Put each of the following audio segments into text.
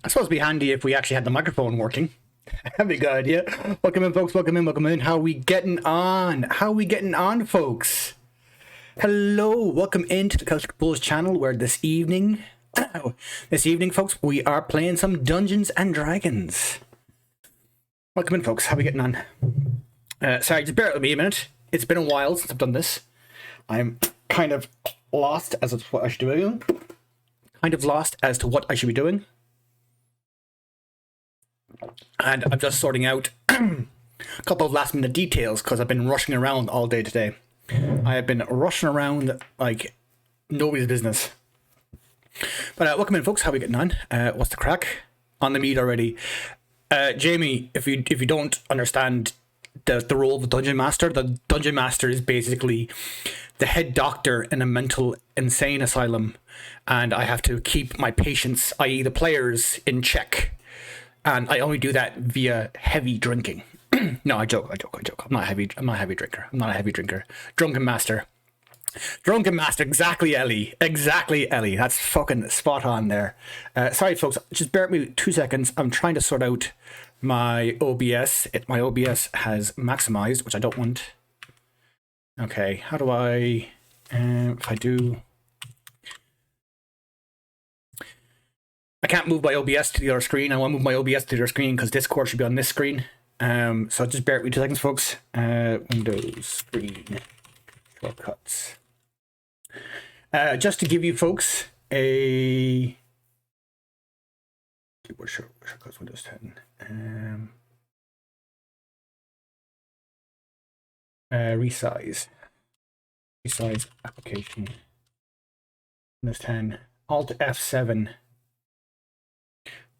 I suppose it'd be handy if we actually had the microphone working. That'd be a good idea. Welcome in, folks. Welcome in. Welcome in. How are we getting on? How are we getting on, folks? Hello. Welcome into the Celtic Bulls channel, where this evening, folks, we are playing some Dungeons and Dragons. Welcome in, folks. How are we getting on? Sorry, just bear with me a minute. It's been a while since I've done this. I'm kind of lost as to what I should be doing. And I'm just sorting out a couple of last minute details because I've been rushing around all day today. I have been rushing around like nobody's business. But welcome in, folks. How are we getting on? What's the crack? On the meat already. Jamie, if you don't understand the role of the Dungeon Master, the Dungeon Master is basically the head doctor in a mental insane asylum, and I have to keep my patients, i.e. the players, in check. And I only do that via heavy drinking. No, I joke. I'm not a heavy drinker. Drunken master. Exactly, Ellie. That's fucking spot on there. Sorry, folks. Just bear with me 2 seconds. I'm trying to sort out my OBS. My OBS has maximized, which I don't want. Okay, how do I... if I do... I can't move my OBS to the other screen. I want to move my OBS to the other screen because Discord should be on this screen. So just bear with me 2 seconds, folks. Windows, screen, shortcuts. Just to give you folks a... Keyboard shortcuts, Windows 10. Resize application. Windows 10. Alt F7.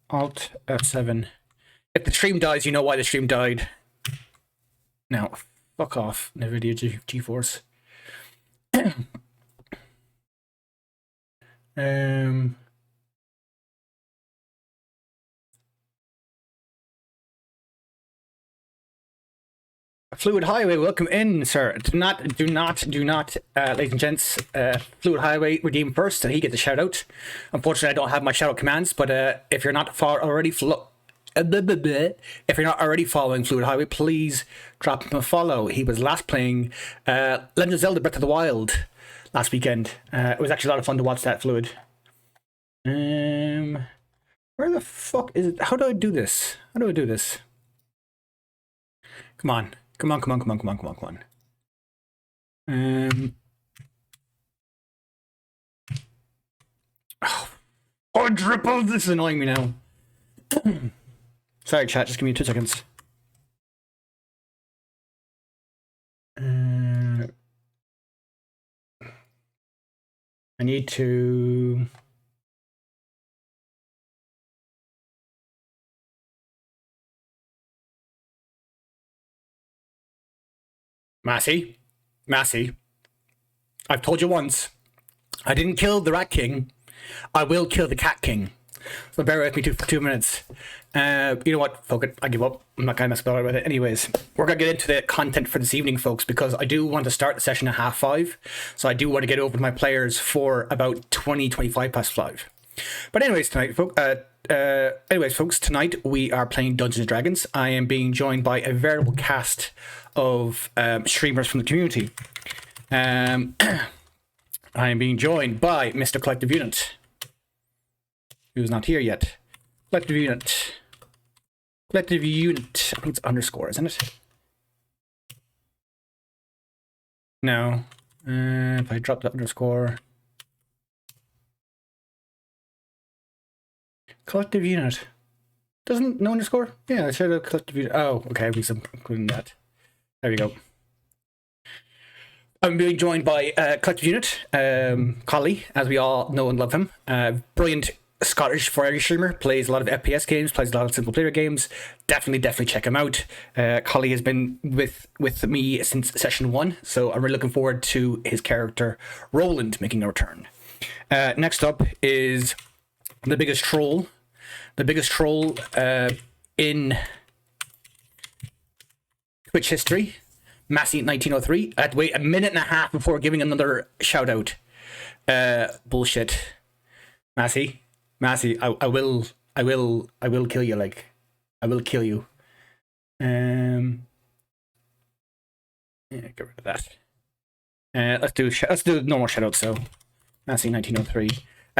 Alt F7. If the stream dies, you know why the stream died. Now, fuck off, NVIDIA GeForce. Fluid Highway, welcome in, sir. Do not, ladies and gents. Fluid Highway, redeem first, and he gets a shout out. Unfortunately, I don't have my shout out commands, but if you're not already following Fluid Highway, please drop him a follow. He was last playing Legend of Zelda Breath of the Wild last weekend. It was actually a lot of fun to watch that, Fluid. Where the fuck is it? How do I do this? Come on. Oh, triple! This is annoying me now. Sorry, chat. Just give me 2 seconds. I need to... Massey, I've told you once, I didn't kill the Rat King. I will kill the Cat King. So bear with me for 2 minutes. You know what? Fuck it. I give up. I'm not going to mess with it. Anyways, we're going to get into the content for this evening, folks, because I do want to start the session at 5:30. So I do want to get over to my players for about 25 past 5. But anyways, folks, tonight we are playing Dungeons and Dragons. I am being joined by a veritable cast of streamers from the community. I am being joined by Mr. Collective Unit, who's not here yet. Collective Unit. I think it's underscore, isn't it? No. If I drop the underscore. Collective Unit. Doesn't no underscore? Yeah, I should have Collective Unit. Oh, okay, I'm including that. There we go. I'm being joined by Collective Unit, Collie, as we all know and love him. Brilliant Scottish variety streamer, plays a lot of FPS games, plays a lot of single player games. Definitely check him out. Collie has been with me since session 1, so I'm really looking forward to his character Roland making a return. Next up is the biggest troll in Twitch history, Massey 1903. I had to wait a minute and a half before giving another shout out. Bullshit. Massey, I will I will kill you. Like, I will kill you. Yeah, get rid of that. Let's do normal shout out. So, Massey 1903.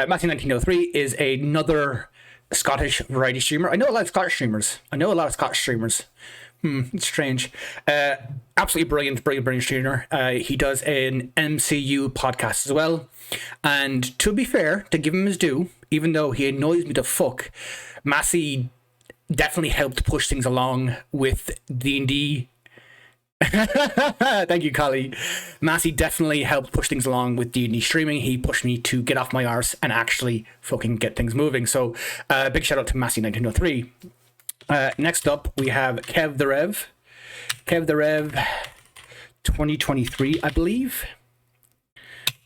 Massey 1903 is another Scottish variety streamer. I know a lot of Scottish streamers. It's strange. Absolutely brilliant streamer. He does an MCU podcast as well. And to be fair, to give him his due, even though he annoys me to fuck, Massey definitely helped push things along with D&D. Thank you, Collie. Massey definitely helped push things along with D&D streaming. He pushed me to get off my arse and actually fucking get things moving. So, big shout out to Massey 1903. Next up, we have Kev the Rev. Kev the Rev 2023, I believe.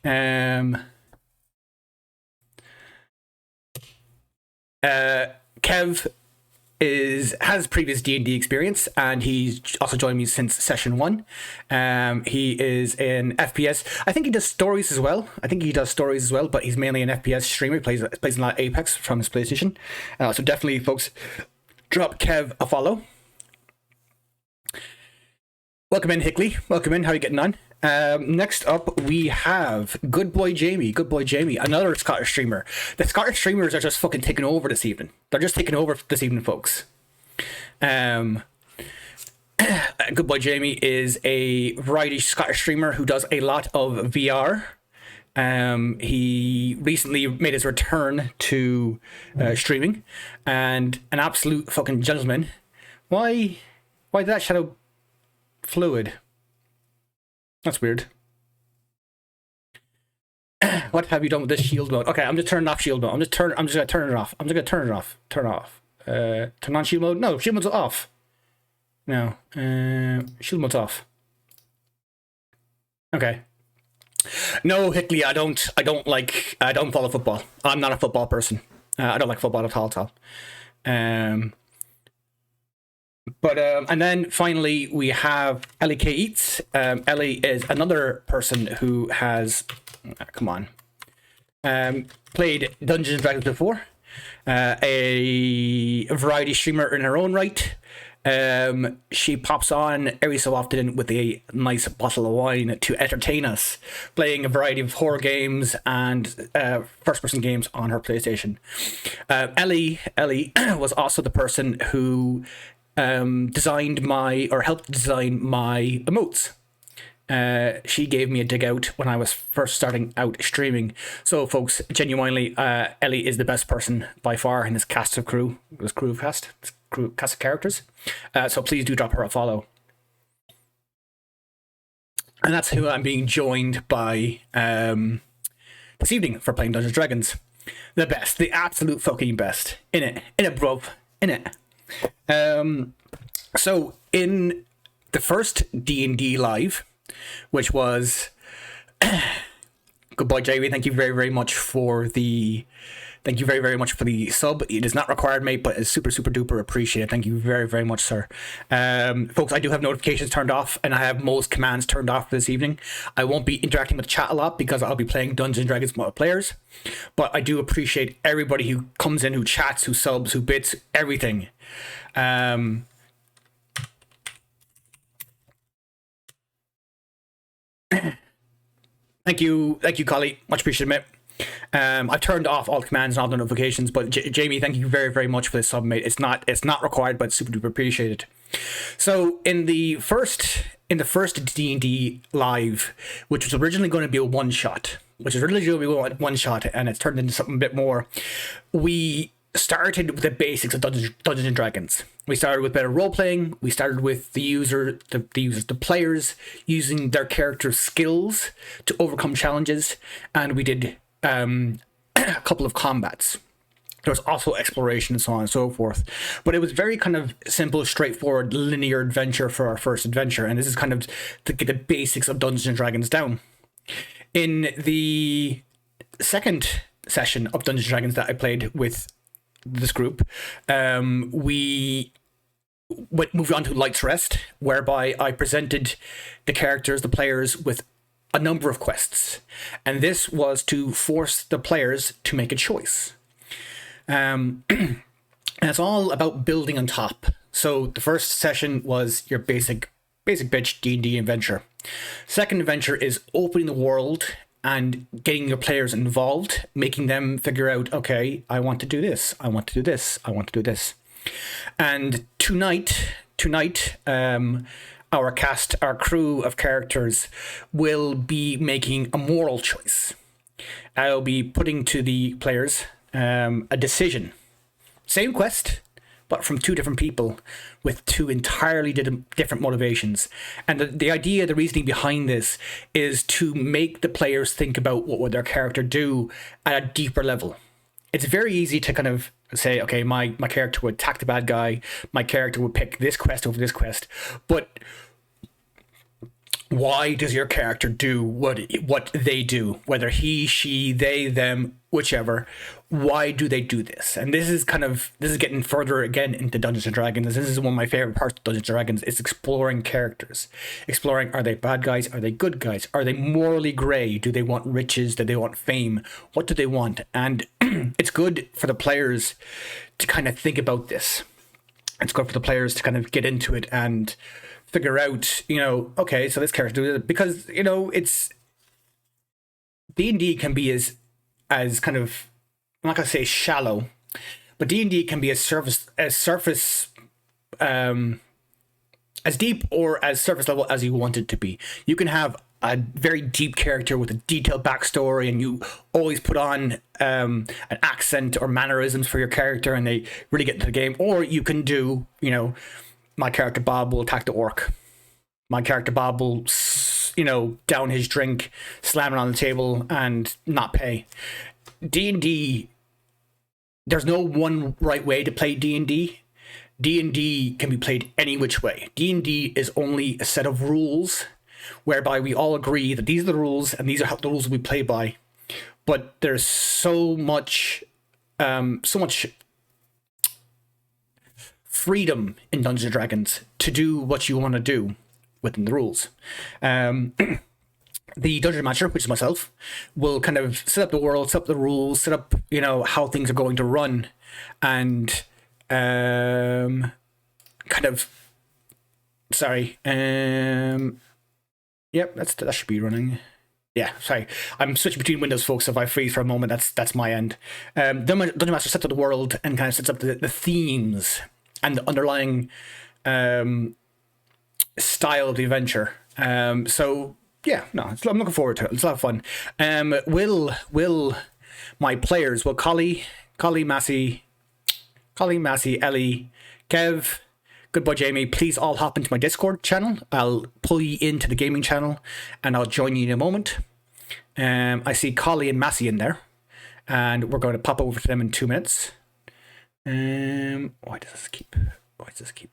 Kev has previous D&D experience, and he's also joined me since session 1. He is an FPS. I think he does stories as well. But he's mainly an FPS streamer. He plays a lot of Apex from his PlayStation. So definitely, folks, drop Kev a follow. Welcome in, Hickley. Welcome in. How are you getting on? Next up, we have Good Boy Jamie, another Scottish streamer. The Scottish streamers are just fucking taking over this evening. They're just taking over this evening, folks. Good Boy Jamie is a variety Scottish streamer who does a lot of VR. He recently made his return to streaming, and an absolute fucking gentleman. Why did that shadow fluid? That's weird. What have you done with this shield mode? Okay, I'm just turning off shield mode. I'm just gonna turn it off. Turn off. Turn on shield mode. No, shield mode's off. No. Shield mode's off. Okay. No, Hickley, I don't follow football. I'm not a football person. I don't like football at all. And then finally we have Ellie K. Eats. Ellie is another person who has, played Dungeons and Dragons before. A variety streamer in her own right. She pops on every so often with a nice bottle of wine to entertain us, playing a variety of horror games and first-person games on her PlayStation. Ellie was also the person who helped design my emotes. She gave me a dig out when I was first starting out streaming. So, folks, genuinely, Ellie is the best person by far in this cast of characters. So please do drop her a follow. And that's who I'm being joined by this evening for playing Dungeons & Dragons. The best, the absolute fucking best. In it, bruv, in it. So in the first D&D live, which was Good Boy Jamie, thank you very, very much for the sub. It is not required, mate, but it's super, super duper appreciated. Thank you very, very much, sir. Folks, I do have notifications turned off, and I have most commands turned off this evening. I won't be interacting with chat a lot because I'll be playing Dungeons & Dragons multiplayers, but I do appreciate everybody who comes in, who chats, who subs, who bits, everything. Thank you, Collie. Much appreciated, mate. I've turned off all the commands and all the notifications, but Jamie, thank you very, very much for this sub, mate. It's not required, but it's super duper appreciated. So in the first D&D live, which was originally going to be a one shot, and it's turned into something a bit more, we started with the basics of Dungeons and Dragons. We started with better role playing. We started with the players using their character skills to overcome challenges, and we did a couple of combats. There was also exploration and so on and so forth. But it was very kind of simple, straightforward, linear adventure for our first adventure, and this is kind of to get the basics of Dungeons and Dragons down. In the second session of Dungeons and Dragons that I played with this group, we moved on to Light's Rest, whereby I presented the characters, the players, with a number of quests, and this was to force the players to make a choice. And it's all about building on top. So the first session was your basic bitch D&D adventure. Second adventure is opening the world and getting your players involved, making them figure out, okay, I want to do this, I want to do this, I want to do this. And tonight, our cast, our crew of characters will be making a moral choice. I'll be putting to the players a decision. Same quest, but from two different people with two entirely different motivations. And the idea, the reasoning behind this is to make the players think about what would their character do at a deeper level. It's very easy to kind of say, okay, my character would attack the bad guy, my character would pick this quest over this quest, but why does your character do what they do? Whether he, she, they, them, whichever. Why do they do this? And this is getting further again into Dungeons and Dragons. This is one of my favorite parts of Dungeons and Dragons. It's exploring characters. Exploring, are they bad guys? Are they good guys? Are they morally grey? Do they want riches? Do they want fame? What do they want? And it's good for the players to kind of think about this. It's good for the players to kind of get into it and figure out, okay, so this character do it, because it's D&D can be as kind of, I'm not gonna say shallow, but D&D can be as deep or as surface level as you want it to be. You can have a very deep character with a detailed backstory, and you always put on an accent or mannerisms for your character, and they really get into the game. Or you can do, my character Bob will attack the orc. My character Bob will, down his drink, slam it on the table, and not pay. D&D, there's no one right way to play D&D. D&D can be played any which way. D&D is only a set of rules whereby we all agree that these are the rules and these are the rules we play by. But there's so much freedom in Dungeons and Dragons to do what you want to do within the rules. The Dungeon Master, which is myself, will kind of set up the world, set up the rules, set up, how things are going to run, and kind of, sorry, yep, that should be running. Yeah, sorry, I'm switching between windows, folks. So if I freeze for a moment, that's my end. Dungeon Master sets up the world and kind of sets up the themes and the underlying style of the adventure. So yeah, no, I'm looking forward to it. It's a lot of fun. Will my players, will Collie, Massey, Ellie, Kev, good boy Jamie, please all hop into my Discord channel. I'll pull you into the gaming channel and I'll join you in a moment. I see Collie and Massey in there, and we're going to pop over to them in 2 minutes. Why does this keep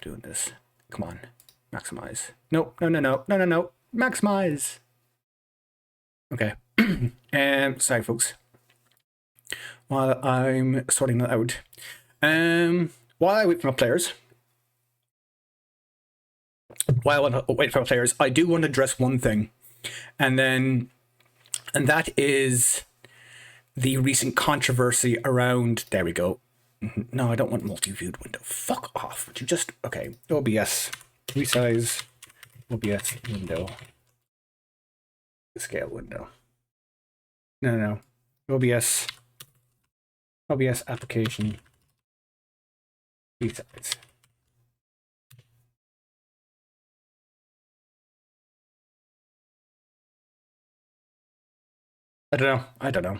doing this? Come on, maximize. No. Maximize. Okay. Sorry, folks. While I'm sorting that out, while I wait for my players, I do want to address one thing, and that is the recent controversy around. There we go. No, I don't want multi-viewed window. Fuck off. Would you just okay? OBS resize. OBS window. Scale window. No. OBS application. Resize. I don't know.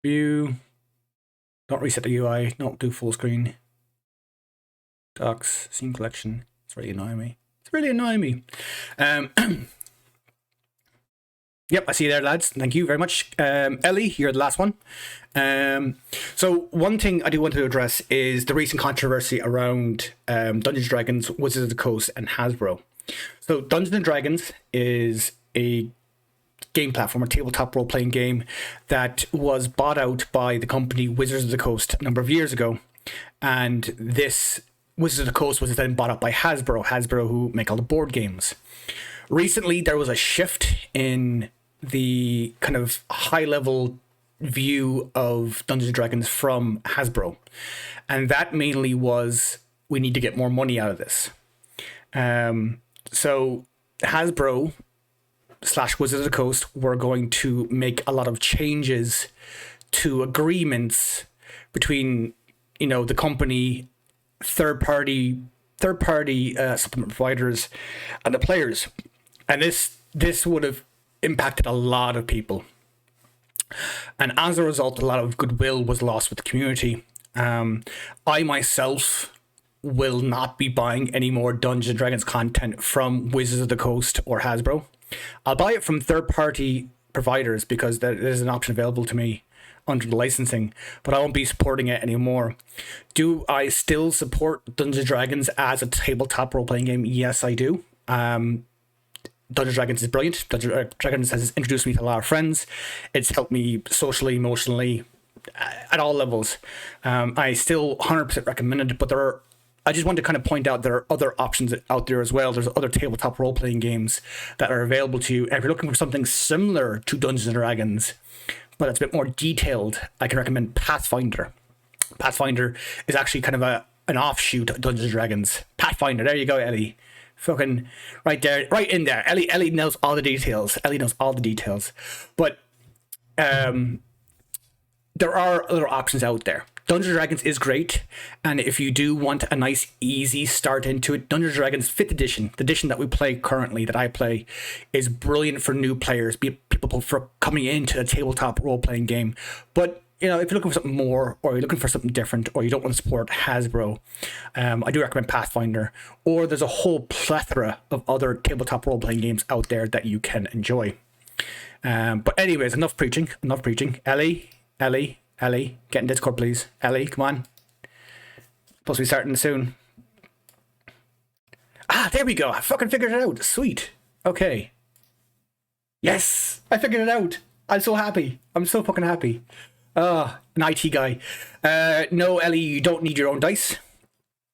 View. Don't reset the UI. Don't do full screen. Docs. Scene collection. It's really annoying me. Yep, I see you there, lads. Thank you very much. Ellie, you're the last one. So one thing I do want to address is the recent controversy around Dungeons & Dragons, Wizards of the Coast, and Hasbro. So Dungeons & Dragons is a game platform, a tabletop role-playing game that was bought out by the company Wizards of the Coast a number of years ago. And this Wizards of the Coast was then bought up by Hasbro, who make all the board games. Recently, there was a shift in the kind of high level view of Dungeons and Dragons from Hasbro, and that mainly was we need to get more money out of this. So Hasbro / Wizards of the Coast were going to make a lot of changes to agreements between the company, third party supplement providers, and the players, and this would have impacted a lot of people, and as a result, a lot of goodwill was lost with the community. I myself will not be buying any more Dungeons and Dragons content from Wizards of the Coast or Hasbro. I'll buy it from third-party providers because there's an option available to me under the licensing, but I won't be supporting it anymore. Do I still support Dungeons and Dragons as a tabletop role-playing game? Yes, I do. Dungeons and Dragons is brilliant. Dungeons and Dragons has introduced me to a lot of friends. It's helped me socially, emotionally, at all levels. I still 100% recommend it, but I just want to kind of point out there are other options out there as well. There's other tabletop role-playing games that are available to you. And if you're looking for something similar to Dungeons and Dragons, but it's a bit more detailed, I can recommend Pathfinder. Pathfinder is actually kind of an offshoot of Dungeons and Dragons. Pathfinder, there you go, Ellie. Fucking right there, right in there. Ellie knows all the details. But there are other options out there. Dungeons and Dragons is great, and if you do want a nice, easy start into it, Dungeons and Dragons 5th edition, the edition that we play currently, that I play, is brilliant for new players, people for coming into a tabletop role-playing game. But, if you're looking for something more, or you're looking for something different, or you don't want to support Hasbro, I do recommend Pathfinder. Or there's a whole plethora of other tabletop role-playing games out there that you can enjoy. But anyways, enough preaching. Ellie, get in Discord, please. Ellie, come on. Supposed to be starting soon. There we go. I fucking figured it out. Sweet. Okay. Yes, I figured it out. I'm so happy. I'm so fucking happy. An IT guy. No, Ellie, you don't need your own dice.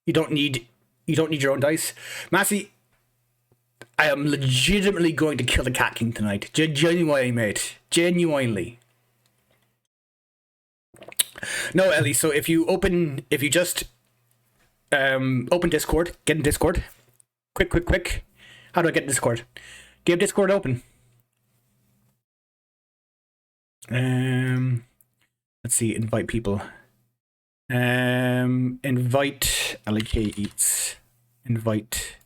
You don't need your own dice. Massey, I am legitimately going to kill the Cat King tonight. Genuinely, mate. Genuinely. No, Ellie, so if you just open Discord, get in Discord. Quick. How do I get in Discord? Do you have Discord open? Let's see, invite people. Invite LK Eats. Invite.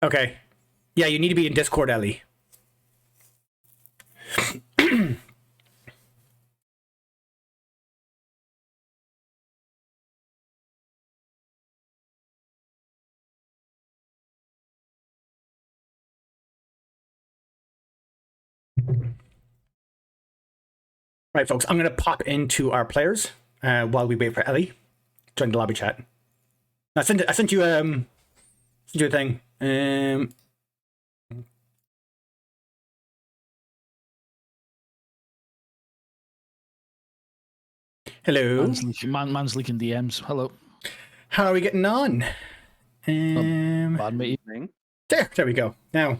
Okay. Yeah, you need to be in Discord, Ellie. Right, folks, I'm going to pop into our players while we wait for Ellie. Join the lobby chat. I sent you a thing. Hello. Man's leaking DMs. Hello. How are we getting on? Bad mate evening. There we go. Now,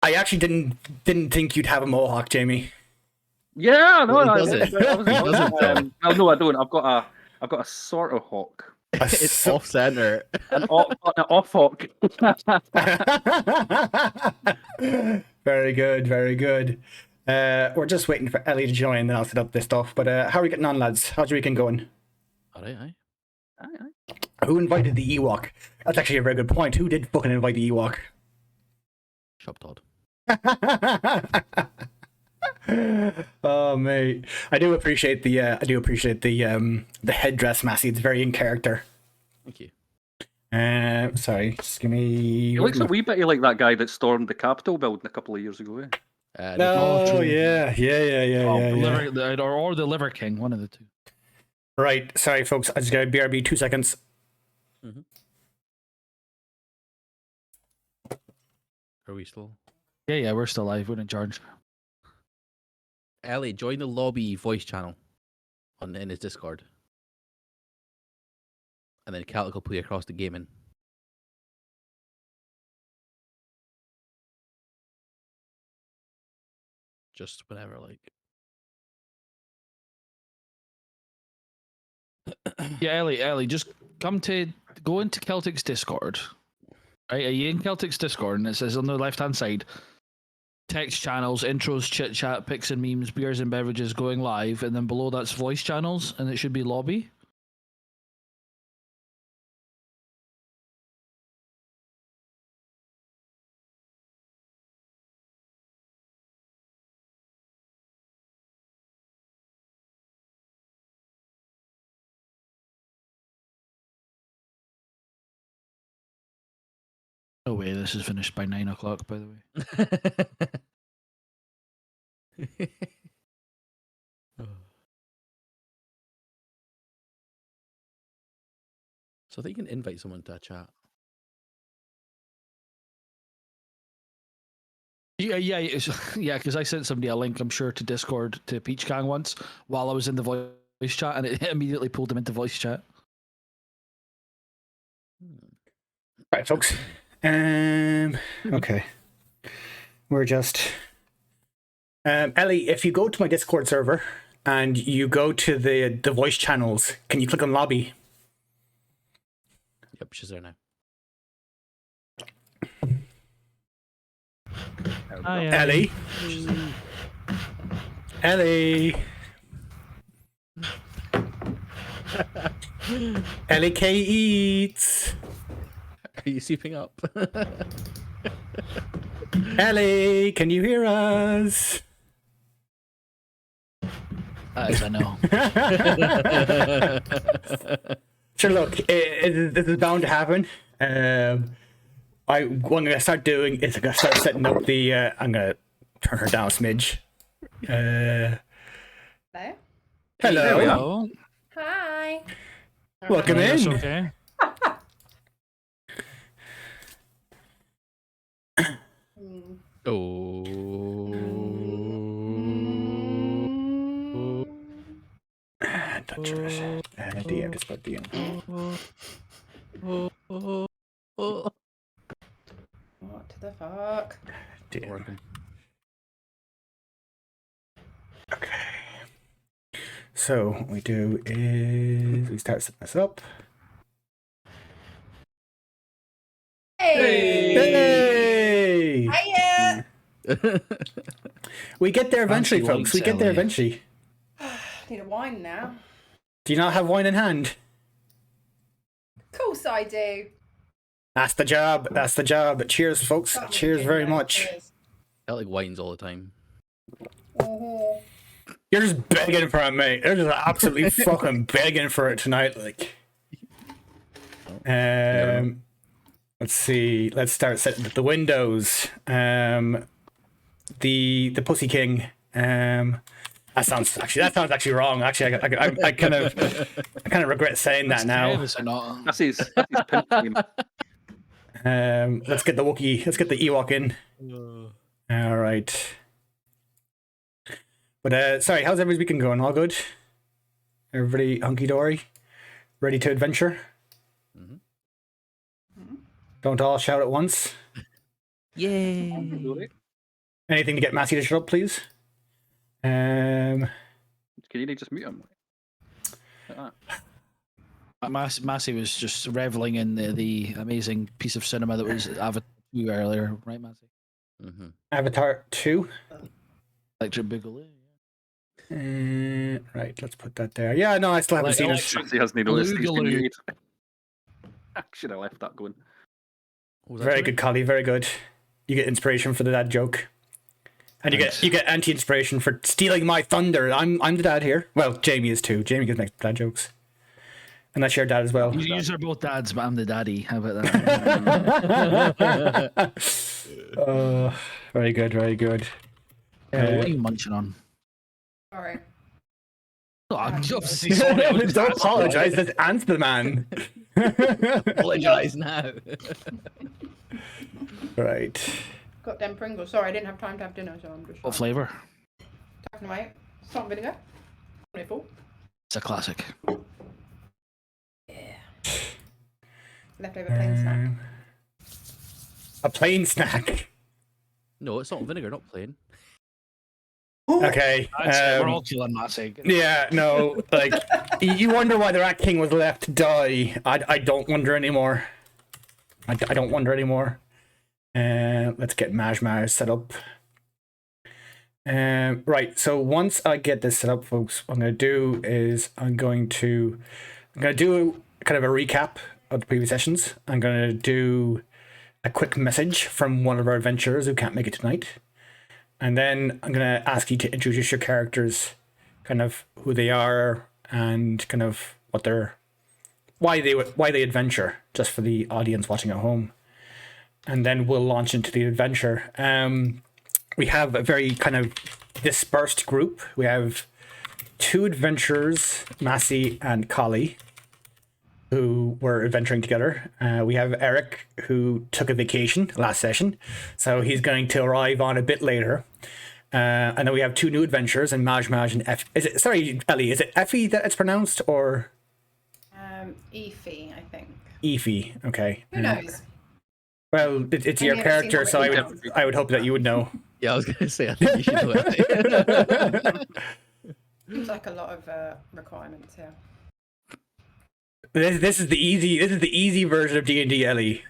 I actually didn't think you'd have a mohawk, Jamie. Yeah, no, no, I don't. I've got a sort of hawk. It's off center. An off hawk. Very good. We're just waiting for Ellie to join, and then I'll set up this stuff. But how are we getting on, lads? How's your weekend going? Aye. Who invited the Ewok? That's actually a very good point. Who did fucking invite the Ewok? Shop Todd. Oh mate, I do appreciate the headdress, Massey. It's very in character. Thank you. Sorry, just give me. He looks a wee bit like that guy that stormed the Capitol building a couple of years ago. Oh yeah. Or the Liver King, one of the two. Right, sorry folks, I just got BRB 2 seconds. Mm-hmm. Are we still? Yeah, we're still live. We're in charge. Ellie, join the lobby voice channel in his Discord. And then Calico will play across the gaming. just whenever, like. Yeah, Ellie, just go into Celtic's Discord. Right, are you in Celtic's Discord? And it says on the left-hand side, text channels, intros, chit chat, pics and memes, beers and beverages going live, and then below that's voice channels, and it should be lobby. No way, this is finished by 9 o'clock, by the way. So I think you can invite someone to a chat. Yeah, yeah, because I sent somebody a link, I'm sure, to Discord to Peach Gang once while I was in the voice chat, and it immediately pulled them into voice chat. Right, folks. Okay. We're just Ellie, if you go to my Discord server and you go to the voice channels, can you click on lobby? Yep, she's there now. Hi, Ellie. Ellie. Ellie K eats. Are you sweeping up? Ellie, can you hear us? As I know. Sure, look, this is bound to happen. What I'm gonna start doing is I'm gonna start setting up the. I'm gonna turn her down a smidge. Hello. Hello. There we are. Hello. Hi. Welcome That's in. okay. DM, Discord DM. What the fuck? DM. Working. Okay. So what we do is we start setting this up. Hey. Hey! Hiya. We get there eventually, Fancy folks. We lights, get there Ellie. eventually. Need a wine now. Do you not have wine in hand? Of course I do. That's the job. That's the job. Cheers, folks. Can't Cheers really very do that, much. cheers. I like wines all the time. Mhm. You're just begging for it, mate. You're just absolutely fucking begging for it tonight. Like, let's see. Let's start setting up the windows. The Pussy King. That sounds actually wrong. Actually, I kind of regret saying that now. Is it not? That's his pimp name. Let's get the Wookiee. Let's get the Ewok in. All right. But sorry, how's everybody's weekend going? All good? Everybody hunky dory? Ready to adventure? Mhm. Don't all shout at once. Yay! Anything to get Massey to shut up, please? Can you just mute him? Like that? Massey was just reveling in the amazing piece of cinema that was Avatar 2 earlier, right, Massey? Mm-hmm. Avatar 2. Electric Boogaloo. Right, let's put that there. Yeah, no, I still haven't seen it. He hasn't noticed he's been Galoo. muted. I should have left that going. Very good, Collie. Very good. You get inspiration for the dad joke, and Thanks. you get anti-inspiration for stealing my thunder. I'm the dad here. Well, Jamie is too. Jamie gets dad jokes, and that's your dad as well. You are both dads, but I'm the daddy. How about that? Very good. Very good. What are you munching on? Sorry. Oh, I'm obviously sorry. I was just Don't asking. apologize. Just answer the man. Apologize now. Right. Got them Pringles. Sorry, I didn't have time to have dinner, so I'm just What flavour? tapping away. Salt and vinegar. Wonderful. It's a classic. Yeah. Leftover plain snack. A plain snack. No, it's salt and vinegar, not plain. Okay. That's it. We're all killing Massey. Yeah, no, like, you wonder why the Rat King was left to die. I don't wonder anymore. I don't wonder anymore. Let's get Maj set up. Right, so once I get this set up, folks, what I'm going to do is I'm going to do kind of a recap of the previous sessions. I'm going to do a quick message from one of our adventurers who can't make it tonight. And then I'm going to ask you to introduce your characters, kind of who they are and kind of what they're, why they adventure, just for the audience watching at home. And then we'll launch into the adventure. We have a very kind of dispersed group. We have 2 adventurers, Massey and Collie, who were adventuring together. We have Eric, who took a vacation last session, so he's going to arrive on a bit later. And then we have 2 new adventurers, and Maj and F. Sorry, Ellie, is it Effie that it's pronounced, or? Effie, I think. Effie, okay. Who knows? Well, it's your I've never seen character, so it. I would hope that you would know. Yeah, I was gonna say I think you should know it. Seems like a lot of requirements here. This is the easy version of D&D, Ellie.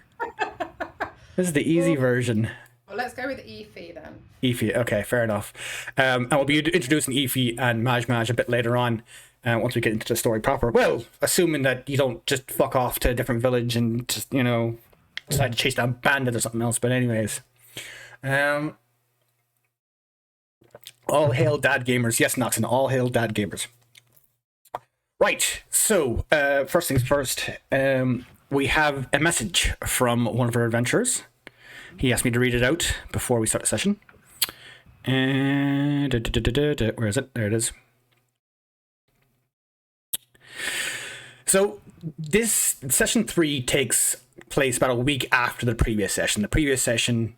This is the easy version. Well, let's go with Effie then. Effie, okay, fair enough. And we'll be introducing Effie and Maj a bit later on, once we get into the story proper. Well, assuming that you don't just fuck off to a different village and just, decide to chase down bandits or something else. But anyways, all hail dad gamers. Yes, Noxon, all hail dad gamers. Right, so first things first, we have a message from one of our adventurers. He asked me to read it out before we start the session. And where is it? There it is. So this session 3 takes place about a week after the previous session. The previous session,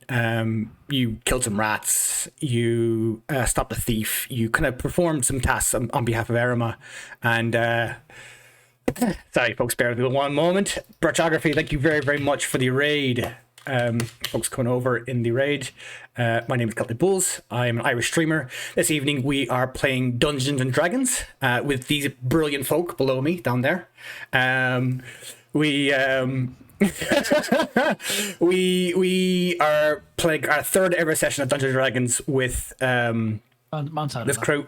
you killed some rats, you stopped a thief, you kind of performed some tasks on behalf of Eryma, and sorry folks, bear with me one moment. Birchography, thank you very, very much for the raid. Folks coming over in the raid. My name is Celtic Bulls. I am an Irish streamer. This evening we are playing Dungeons and Dragons with these brilliant folk below me down there. We are playing our 3rd ever session of Dungeons and Dragons with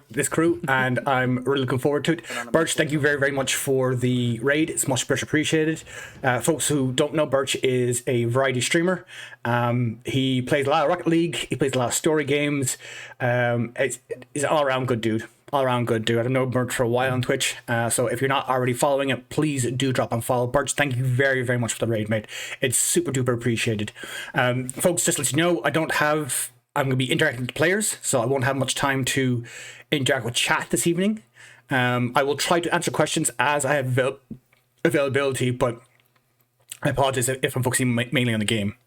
this crew, and I'm really looking forward to it. Birch, thank you very, very much for the raid. It's much appreciated. Folks who don't know, Birch is a variety streamer. He plays a lot of Rocket League. He plays a lot of story games. He's an all-around good dude. I've known Birch for a while on Twitch, so if you're not already following it, please do drop and follow. Birch, thank you very, very much for the raid, mate. It's super duper appreciated. Folks, just to let you know, I'm going to be interacting with players, so I won't have much time to interact with chat this evening. I will try to answer questions as I have availability, but I apologize if I'm focusing mainly on the game.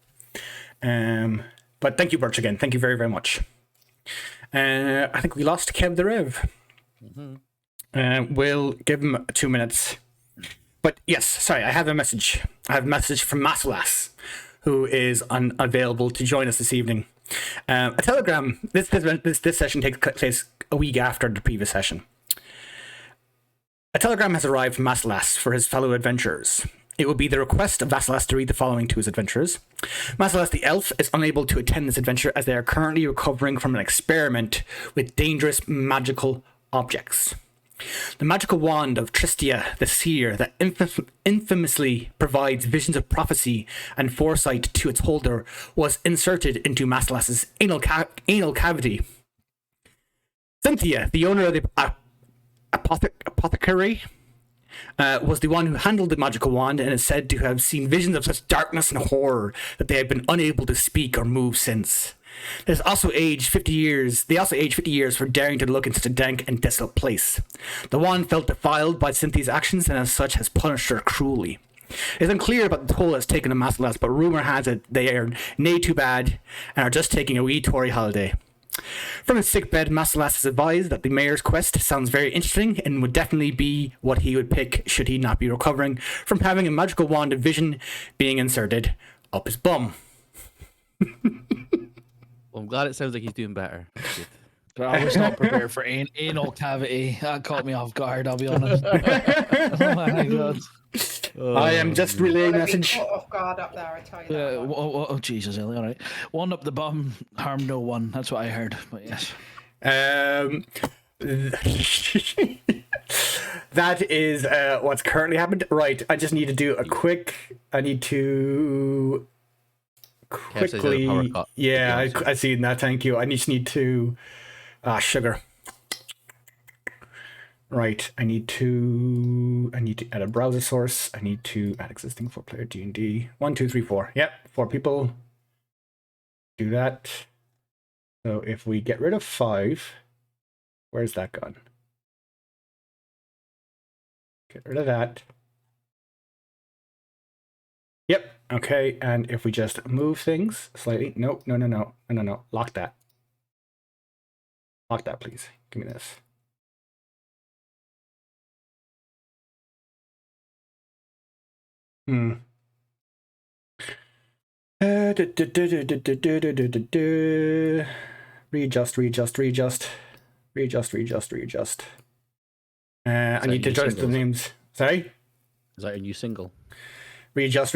But thank you, Birch, again. Thank you very, very much. I think we lost Kev the Rev. We'll give him 2 minutes. But yes, sorry, I have a message. I have a message from Masalas, who is unavailable to join us this evening. A telegram. This session takes place a week after the previous session. A telegram has arrived from Masalas for his fellow adventurers. It will be the request of Masalas to read the following to his adventurers. Masalas the elf is unable to attend this adventure as they are currently recovering from an experiment with dangerous magical objects. The magical wand of Tristia the Seer that infamously provides visions of prophecy and foresight to its holder was inserted into Masalas's anal cavity. Cynthia, the owner of the apothecary, was the one who handled the magical wand and is said to have seen visions of such darkness and horror that they have been unable to speak or move since. They also aged 50 years for daring to look in such a dank and desolate place. The wand felt defiled by Cynthia's actions and as such has punished her cruelly. It is unclear about the toll it's taken on Masalas, but rumour has it they are nay too bad and are just taking a wee Tory holiday. From his sickbed, Masalas is advised that the mayor's quest sounds very interesting and would definitely be what he would pick should he not be recovering from having a magical wand of vision being inserted up his bum. Well, I'm glad it sounds like he's doing better. Good. But I was not prepared for anal cavity. That caught me off guard, I'll be honest. Oh my god. I am just relaying Gotta be message. caught off guard up there, I tell you Yeah, that. much. oh, Jesus, Ellie, all right. One up the bum, harm no one. That's what I heard. But yes. That is what's currently happened. Right, I just need to do a quick. I need to says there's a power quickly. cut, Yeah, to be honest. I see that. Thank you. I just need to. Sugar. Right, I need to add a browser source. I need to add existing 4-player D&D. 1, 2, 3, 4. Yep, 4 people. Do that. So if we get rid of 5, where's that gone? Get rid of that. Yep, okay, and if we just move things slightly. No. Lock that. Lock that, please. Give me this. Readjust. I need to adjust the names. Sorry? Is that your new single? Readjust.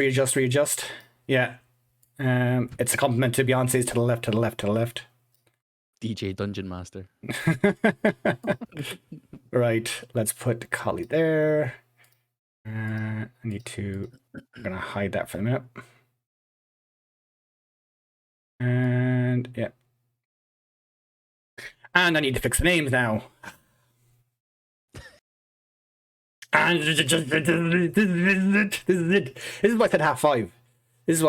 Yeah. It's a compliment to Beyonce's to the left. DJ Dungeon Master. Right. Let's put Collie there. I'm gonna hide that for a minute. And yeah. And I need to fix the names now. And this is it. This is why I said half 5. Is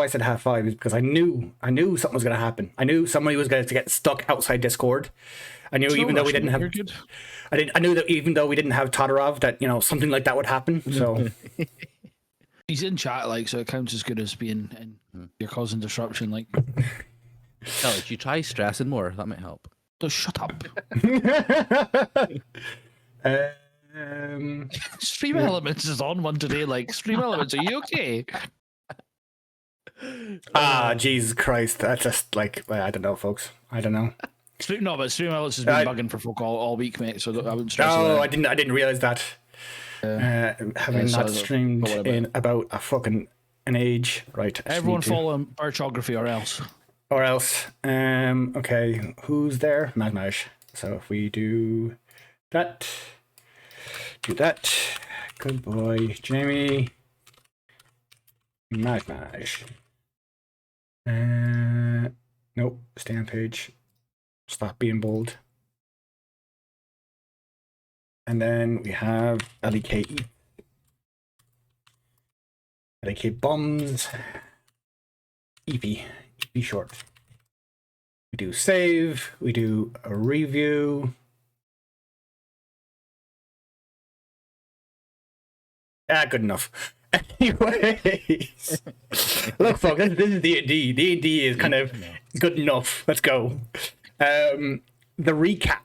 because I knew something was gonna happen. I knew somebody was going to get stuck outside Discord. I knew even though we didn't have. I knew that even though we didn't have Todorov, that something like that would happen. So He's in chat, like, so it counts as good as being in. You're causing disruption, like. Hell, if you try stressing more, that might help. Just shut up. Stream Elements is on one today. Like, Stream Elements, are you okay? Jesus Christ, that's just like, I don't know, folks. I don't know. Stream Elements has been bugging for folk all week, mate. So I wouldn't stress. I didn't realize that. Having not streamed in about an age, right? Everyone follow Birchography or else. Okay, who's there? Madmash. So if we do that. Good boy, Jamie. Madmash. Nope. Stay on page. Stop being bold. And then we have LEK bombs. EP short. We do save. We do a review. Good enough. Anyways, look, folks, this is D&D. D&D is kind of good enough. Let's go. The recap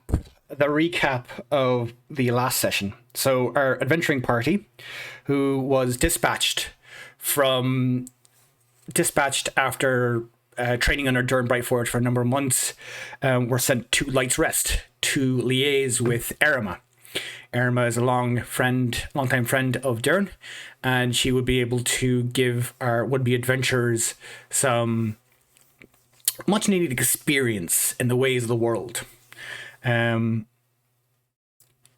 of the last session. So our adventuring party, who was dispatched after training under Durham Brightforge for a number of months, were sent to Light's Rest to liaise with Eryma. Eryma is a long-time friend of Durham, and she would be able to give our would-be adventurers some much-needed experience in the ways of the world.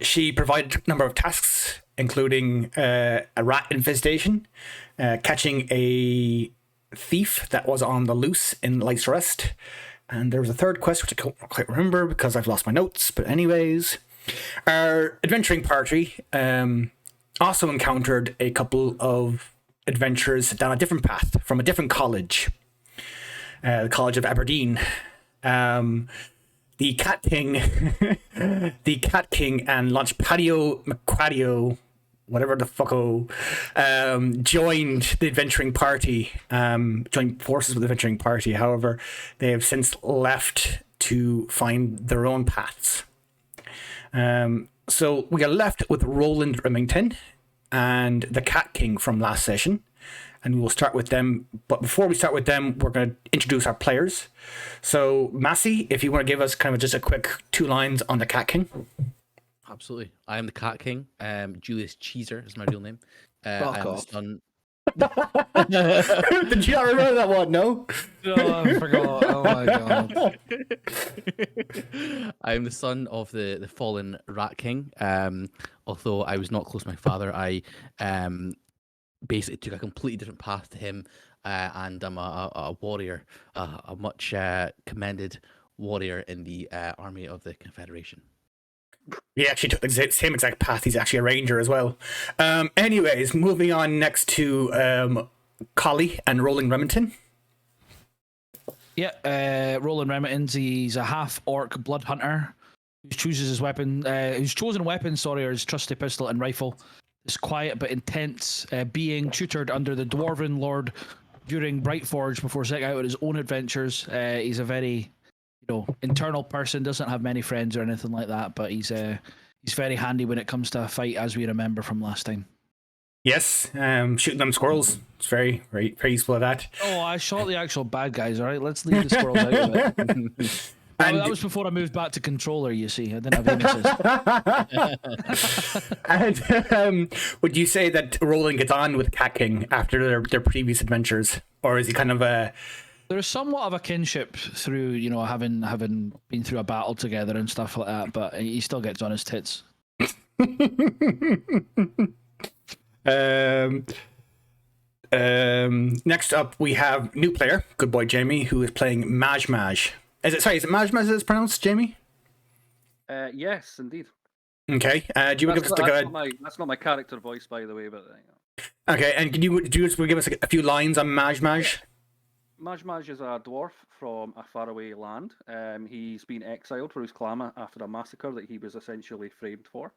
She provided a number of tasks, including a rat infestation, catching a thief that was on the loose in Light's Rest, and there was a third quest which I can't quite remember because I've lost my notes. But anyways, our adventuring party also encountered a couple of adventurers down a different path from a different college, the College of Aberdeen. The Cat King, and Launch Patio McQuadio, whatever the fucko, joined the adventuring party, joined forces with the adventuring party. However, they have since left to find their own paths. So we are left with Roland Remington and the Cat King from last session, and we will start with them. But before we start with them, we're going to introduce our players. So, Massey, if you want to give us kind of just a quick 2 lines on the Cat King. Absolutely. I am the Cat King. Julius Cheeser is my real name. I Fuck am the off. son. Did you not remember that one? No? Oh, I forgot. Oh my god. I am the son of the fallen Rat King. Although I was not close to my father, I basically took a completely different path to him, and I'm a warrior, a much commended warrior in the army of the Confederation. He actually took the same exact path. He's actually a ranger as well. Anyways, moving on next to Collie and Rolling Remington. Yeah, Roland Remington. He's a half orc blood hunter who chooses his weapon. Whose chosen weapon, are his trusty pistol and rifle. This quiet but intense being tutored under the Dwarven Lord during Brightforge before setting out on his own adventures. He's a very, internal person. Doesn't have many friends or anything like that, but he's very handy when it comes to a fight, as we remember from last time. Yes, shooting them squirrels. It's very, very, very useful at that. Oh, I shot the actual bad guys. All right, let's leave the squirrels out of it. That was before I moved back to controller. You see, I didn't have aim assist. And would you say that Roland gets on with Cat King after their previous adventures, or is he kind of a? There's somewhat of a kinship through, having been through a battle together and stuff like that, but he still gets on his tits. Next up, we have new player, good boy Jamie, who is playing Maj Maj. Is it Maj Maj as it's pronounced, Jamie? Yes, indeed. Okay. Do you want to give us that's not my character voice, by the way, but okay? And do you just give us a few lines on Maj Maj? Maj Maj is a dwarf from a faraway land. He's been exiled for his clan after a massacre that he was essentially framed for.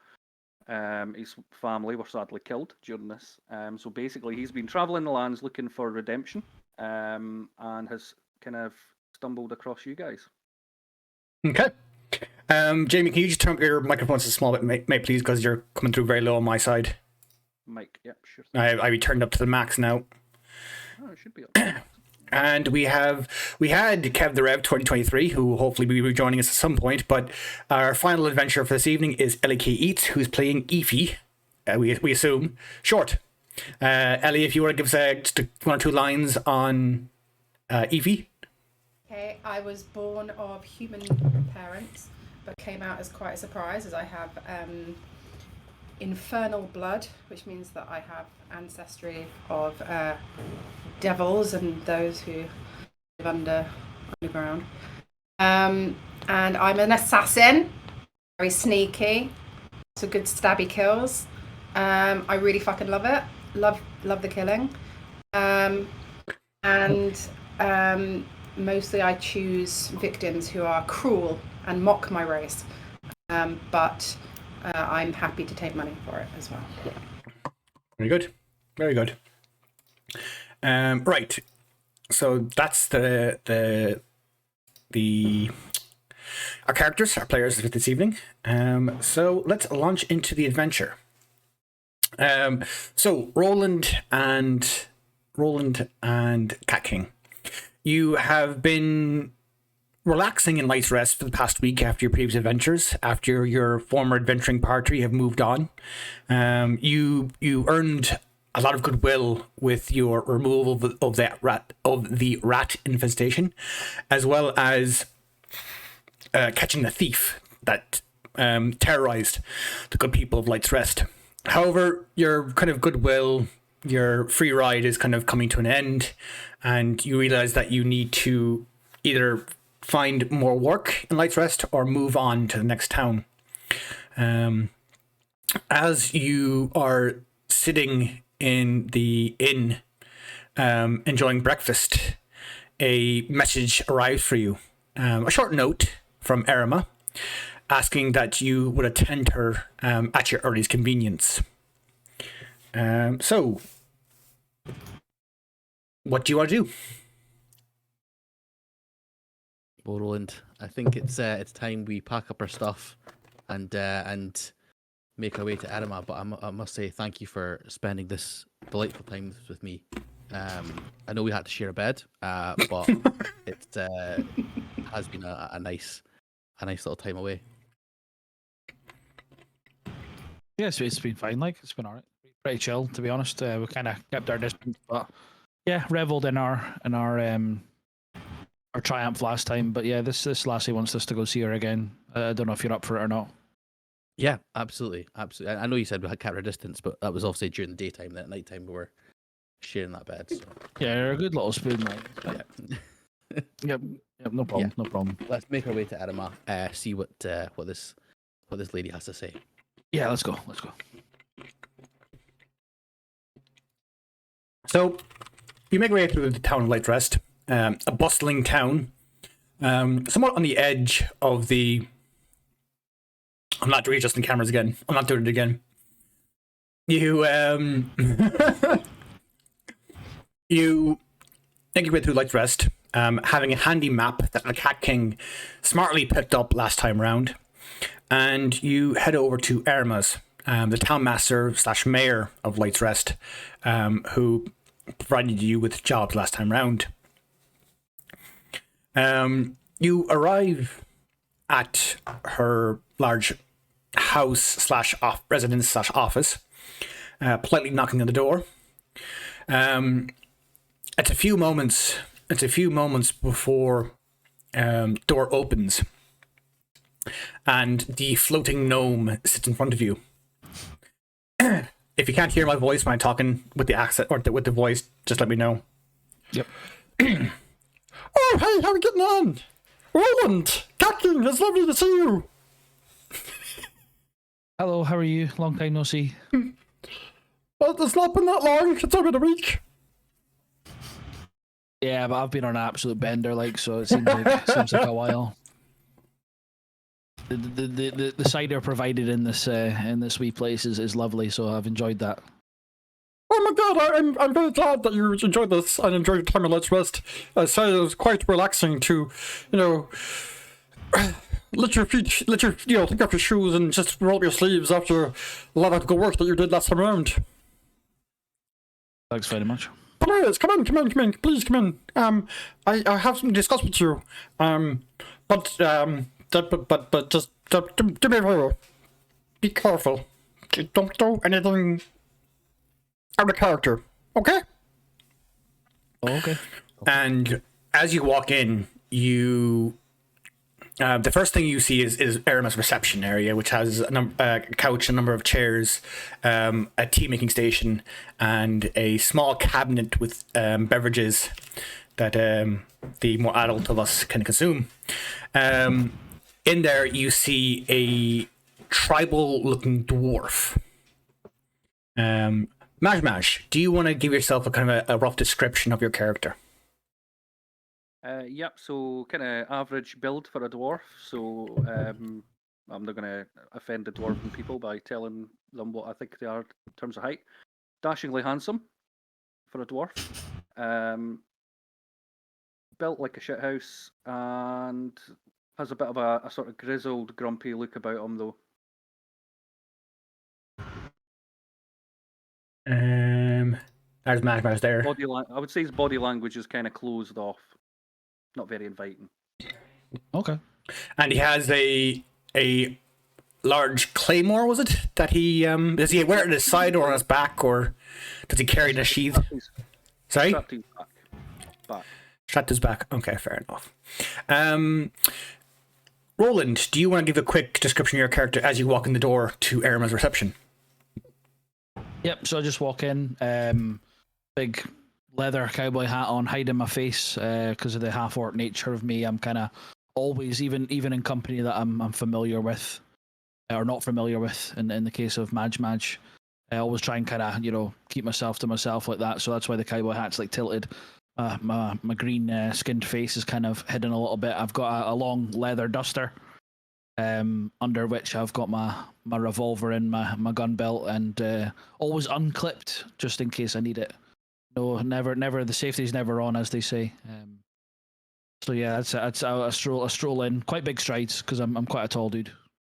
His family were sadly killed during this. So basically, he's been traveling the lands looking for redemption, and has kind of stumbled across you guys. Okay. Jamie, can you just turn up your microphone just a small bit, mate, please, because you're coming through very low on my side. Mike, yep, sure. I turned up to the max now. Oh, it should be up. And we had Kev the Rev 2023, who hopefully will be rejoining us at some point. But our final adventure for this evening is Ellie K. Eats, who's playing Efi. We assume short. Ellie, if you want to give us just 1 or 2 lines on Efi. Okay, I was born of human parents, but came out as quite a surprise, as I have infernal blood, which means that I have ancestry of devils and those who live underground. And I'm an assassin, very sneaky, so good stabby kills. I really fucking love it. Love the killing. Mostly I choose victims who are cruel and mock my race, but I'm happy to take money for it as well. Very good. Very good. Right. So that's the our characters, our players for this evening. So let's launch into the adventure. So Roland and Cat King, you have been relaxing in light rest for the past week after your previous adventures. After your former adventuring party have moved on, you earned a lot of goodwill with your removal of the rat infestation, as well as catching the thief that terrorized the good people of Light's Rest. However, your kind of goodwill, your free ride is kind of coming to an end, and you realize that you need to either find more work in Light's Rest or move on to the next town. As you are sitting in the inn, enjoying breakfast, a message arrives for you. A short note from Eryma, asking that you would attend her at your earliest convenience. So, what do you want to do? Well, Roland, I think it's time we pack up our stuff and make our way to Eryma, but I must say thank you for spending this delightful time with me. I know we had to share a bed, but it has been a nice little time away. Yeah, so it's been fine. Like it's been alright, pretty chill to be honest. We kind of kept our distance, but yeah, reveled in our triumph last time. But yeah, this lassie wants us to go see her again. I don't know if you're up for it or not. Yeah, absolutely. I know you said we had kept our distance, but that was obviously during the daytime. At night time, we were sharing that bed. So. Yeah, you're a good little spoon, mate. Yeah. Yep, no problem, no problem. Let's make our way to Eryma. See what this lady has to say. Yeah, let's go. Let's go. So, you make your way through the town of Light Rest, a bustling town, somewhat on the edge of the. I'm not readjusting cameras again. I'm not doing it again. You you make your way through Light Rest, having a handy map that the Cat King smartly picked up last time round, and you head over to Eryma's, the town master / mayor of Light Rest, who provided you with jobs last time round. You arrive at her large house / residence / office, politely knocking on the door. It's a few moments before door opens, and the floating gnome sits in front of you. If you can't hear my voice when I'm talking with the accent or with the voice, just let me know. Yep. Oh, hey, how are we getting on? Roland, Captain, it's lovely to see you. Hello, how are you? Long time no see. Well, it's not been that long. It's only been a week. Yeah, but I've been on an absolute bender, like, so it seems like a while. The cider provided in this wee place is lovely, so I've enjoyed that. Oh my god, I'm very glad that you enjoyed this and enjoyed your time at Let's Rest. I say it was quite relaxing to, let your feet, take off your shoes and just roll up your sleeves after a lot of good work that you did last time around. Thanks very much. Please, come in, please come in. I have something to discuss with you. But just do me a favor. Be careful. Don't do anything out of character, okay? Oh, okay. And as you walk in, the first thing you see is Eryma's reception area, which has a couch, a number of chairs, a tea making station, and a small cabinet with beverages that the more adult of us can consume. In there, you see a tribal-looking dwarf. Maj, do you want to give yourself a kind of a rough description of your character? Yep, so kind of average build for a dwarf. So I'm not going to offend the dwarven people by telling them what I think they are in terms of height. Dashingly handsome for a dwarf. Built like a shithouse and has a bit of a sort of grizzled, grumpy look about him, though. There's Maj there. I would say his body language is kind of closed off. Not very inviting. Okay. And he has a large claymore, was it? That he does he wear it at his side or on his back, or does he carry it in a sheath? Sorry? Strapped to his back. Strapped to his back. Okay, fair enough. Roland, do you want to give a quick description of your character as you walk in the door to Eryma's reception? Yep, so I just walk in, big leather cowboy hat on, hiding my face because of the half-orc nature of me. I'm kind of always, even in company that I'm familiar with, or not familiar with, in the case of Maj. I always try and kind of, keep myself to myself like that, so that's why the cowboy hat's like tilted. My green skinned face is kind of hidden a little bit. I've got a long leather duster, under which I've got my revolver in my gun belt, and always unclipped just in case I need it. No, never. The safety's never on, as they say. So yeah, that's a stroll in. Quite big strides because I'm quite a tall dude.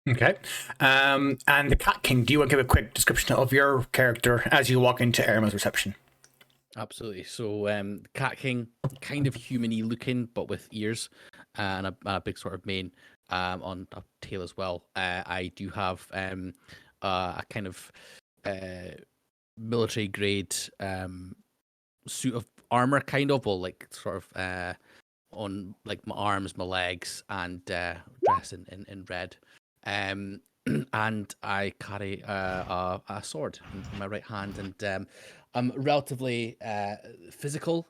Okay. And the Cat King, do you want to give a quick description of your character as you walk into Eryma's reception? Absolutely. So, Cat King, kind of human-y looking, but with ears and a big sort of mane on a tail as well. I do have a kind of military grade suit of armor, kind of, well, like sort of on like my arms, my legs, and dressed in red. And I carry a sword in my right hand, and I'm relatively physical,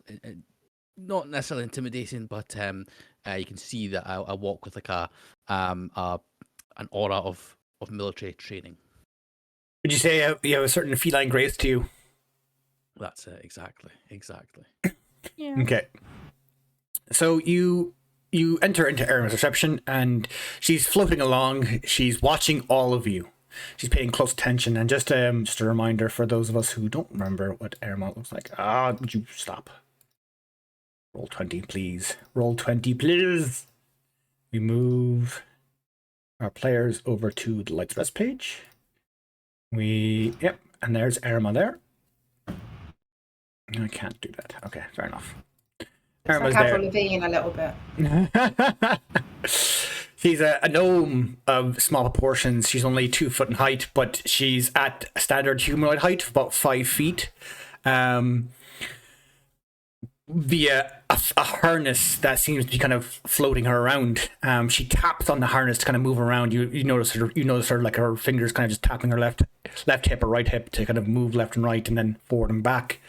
not necessarily intimidating, but you can see that I walk with like an aura of military training. Would you say you have a certain feline grace to you? That's it, exactly. Okay. So you enter into Eryma's reception, and she's floating along. She's watching all of you. She's paying close attention. And just a reminder for those of us who don't remember what Eryma looks like. Would you stop? Roll 20, please. Roll 20, please. We move our players over to the Lights Rest page. Yep, and there's Eryma there. I can't do that. Okay, fair enough. It's like Avril Lavigne a little bit. She's a gnome of small proportions. She's only 2 foot in height, but she's at a standard humanoid height of about 5 feet. Via a harness that seems to be kind of floating her around. She taps on the harness to kind of move around. You notice her like her fingers kind of just tapping her left hip or right hip to kind of move left and right and then forward and back.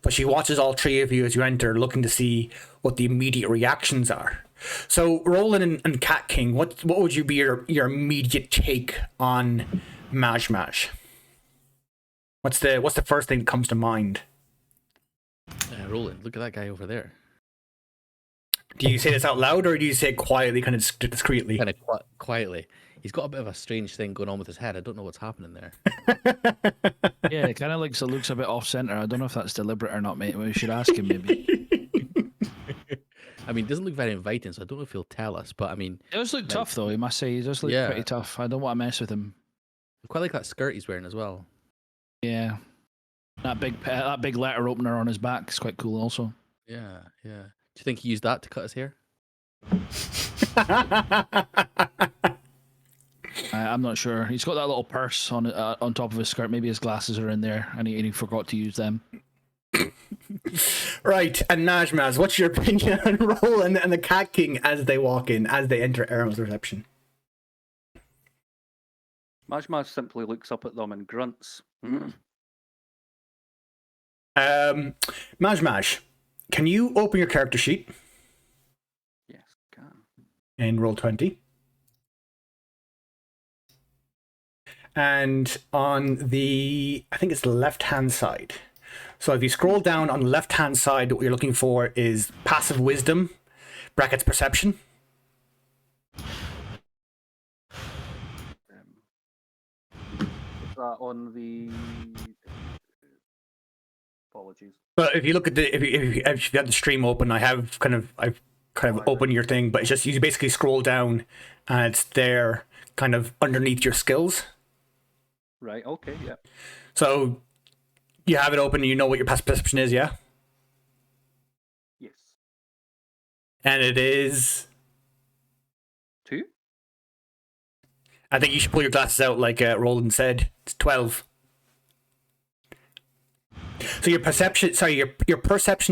But she watches all 3 of you as you enter, looking to see what the immediate reactions are. So, Roland and Cat King, what would you be your immediate take on Maj Maj? What's the first thing that comes to mind? Roland, look at that guy over there. Do you say this out loud, or do you say it quietly, kind of discreetly? Kind of quietly. He's got a bit of a strange thing going on with his head. I don't know what's happening there. Yeah, it kind of looks a bit off center. I don't know if that's deliberate or not, mate. We should ask him maybe. I mean, it doesn't look very inviting, so I don't know if he'll tell us. But I mean, He does look tough, though. He must say he does look pretty tough. I don't want to mess with him. I quite like that skirt he's wearing as well. Yeah, that big letter opener on his back is quite cool, also. Yeah. Do you think he used that to cut his hair? I'm not sure. He's got that little purse on top of his skirt. Maybe his glasses are in there, and he forgot to use them. Right, and Najmaz, what's your opinion on Roland and the Cat King as they walk in, as they enter Eryma's reception? Majmaz simply looks up at them and grunts. Maj, can you open your character sheet Yes, can. and roll 20? And on the, I think it's the left-hand side. So if you scroll down on the left-hand side, what you're looking for is passive wisdom, brackets perception. Is that on the... Apologies. But if you look at if you have the stream open, I've kind of opened your thing, but it's just you basically scroll down and it's there kind of underneath your skills. Right, okay, yeah. So you have it open and you know what your passive perception is, yeah? Yes. And it is... 2? I think you should pull your glasses out like Roland said. It's 12. So your perception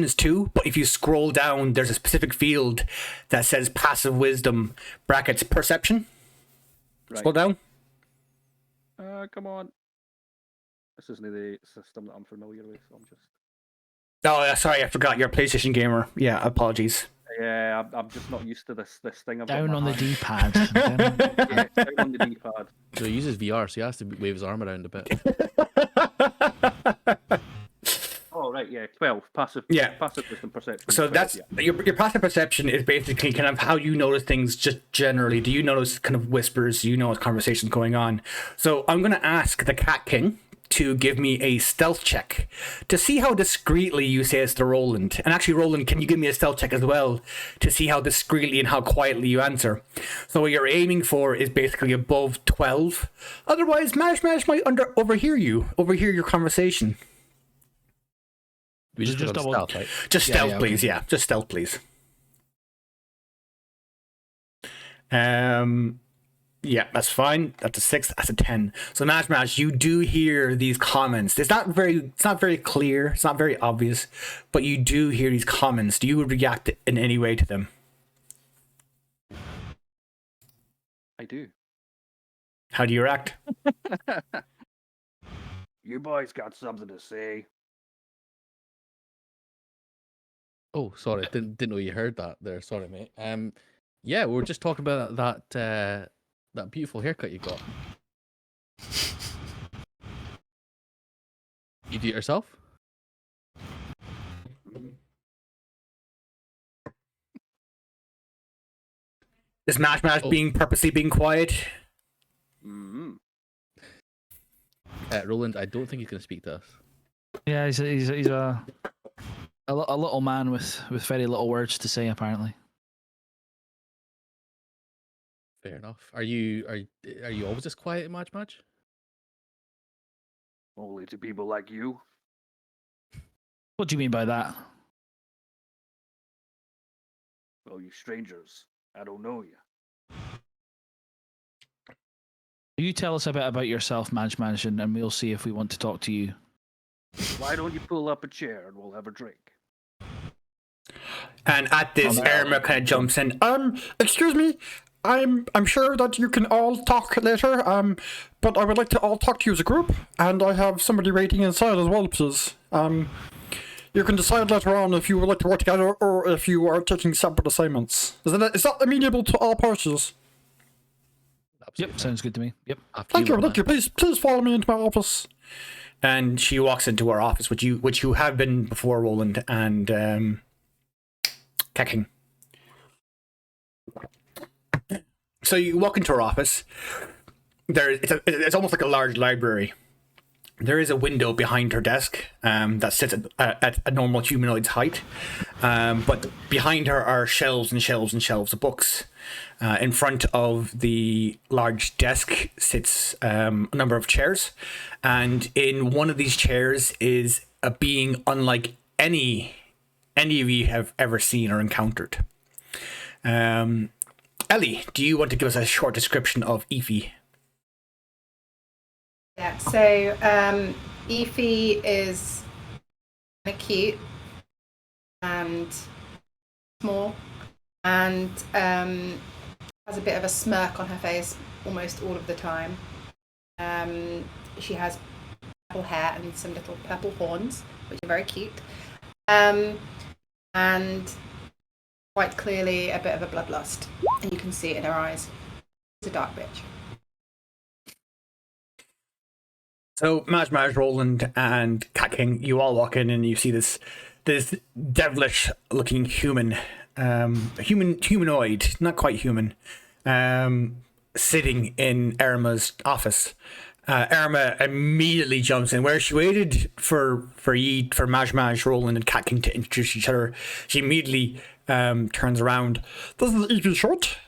is 2, but if you scroll down, there's a specific field that says passive wisdom, brackets perception. Right. Scroll down. Come on. This isn't the system that I'm familiar with, so I'm just... Oh, sorry, I forgot. You're a PlayStation gamer. Yeah, apologies. Yeah, I'm just not used to this thing. I've got Down in my on the hand. D-pad. Yeah, down on the D-pad. So he uses VR, so he has to wave his arm around a bit. Oh, right, yeah, 12. Passive wisdom perception. So 12, that's yeah. your passive perception is basically kind of how you notice things just generally. Do you notice kind of whispers? Do you know conversations going on? So I'm going to ask the Cat King to give me a stealth check to see how discreetly you say this to Roland. And actually, Roland, can you give me a stealth check as well to see how discreetly and how quietly you answer? So what you're aiming for is basically above 12. Otherwise, Mash might overhear your conversation. We just Just double double- stealth, right? Just Yeah, stealth, yeah, please. okay. Yeah, just stealth, please. Yeah, that's fine. That's a 6. That's a 10. So Mash, you do hear these comments. It's not very clear. It's not very obvious, but you do hear these comments. Do you react in any way to them? I do. How do you react? You boys got something to say? Oh, sorry, didn't know you heard that there. Sorry, mate. Yeah, we were just talking about that beautiful haircut you got. You do it yourself? Is Mash Oh. purposely being quiet? Mm-hmm. Roland, I don't think he's going to speak to us. Yeah, he's a little man with very little words to say, apparently. Fair enough. Are you always this quiet, Madge? Only to people like you. What do you mean by that? Oh, you strangers. I don't know you. You tell us a bit about yourself, Madge, and we'll see if we want to talk to you. Why don't you pull up a chair and we'll have a drink? And at this, Oh, no. Eryma kind of jumps in. Excuse me. I'm sure that you can all talk later. But I would like to all talk to you as a group, and I have somebody waiting inside as well, please. You can decide later on if you would like to work together or if you are taking separate assignments. Is that amenable to all parties? Yep, sounds good to me. Yep. After Thank you, Madge. thank you. Please follow me into my office. And she walks into her office, which you have been before, Roland and Kecking. So you walk into her office. It's almost like a large library. There is a window behind her desk that sits at a normal humanoid's height, but behind her are shelves and shelves and shelves of books. In front of the large desk sits a number of chairs, and in one of these chairs is a being unlike any of you have ever seen or encountered. Ellie, do you want to give us a short description of Efi? Yeah, so Efi is kind of cute and small and has a bit of a smirk on her face almost all of the time. She has purple hair and some little purple horns, which are very cute. And quite clearly a bit of a bloodlust, and you can see it in her eyes. She's a dark bitch. So Madge, Roland, and Cat King, you all walk in and you see this devilish-looking humanoid, not quite human, sitting in Eryma's office. Eryma immediately jumps in. Where she waited for Madge, Roland, and Cat King to introduce each other, she immediately turns around. This is Evie Short.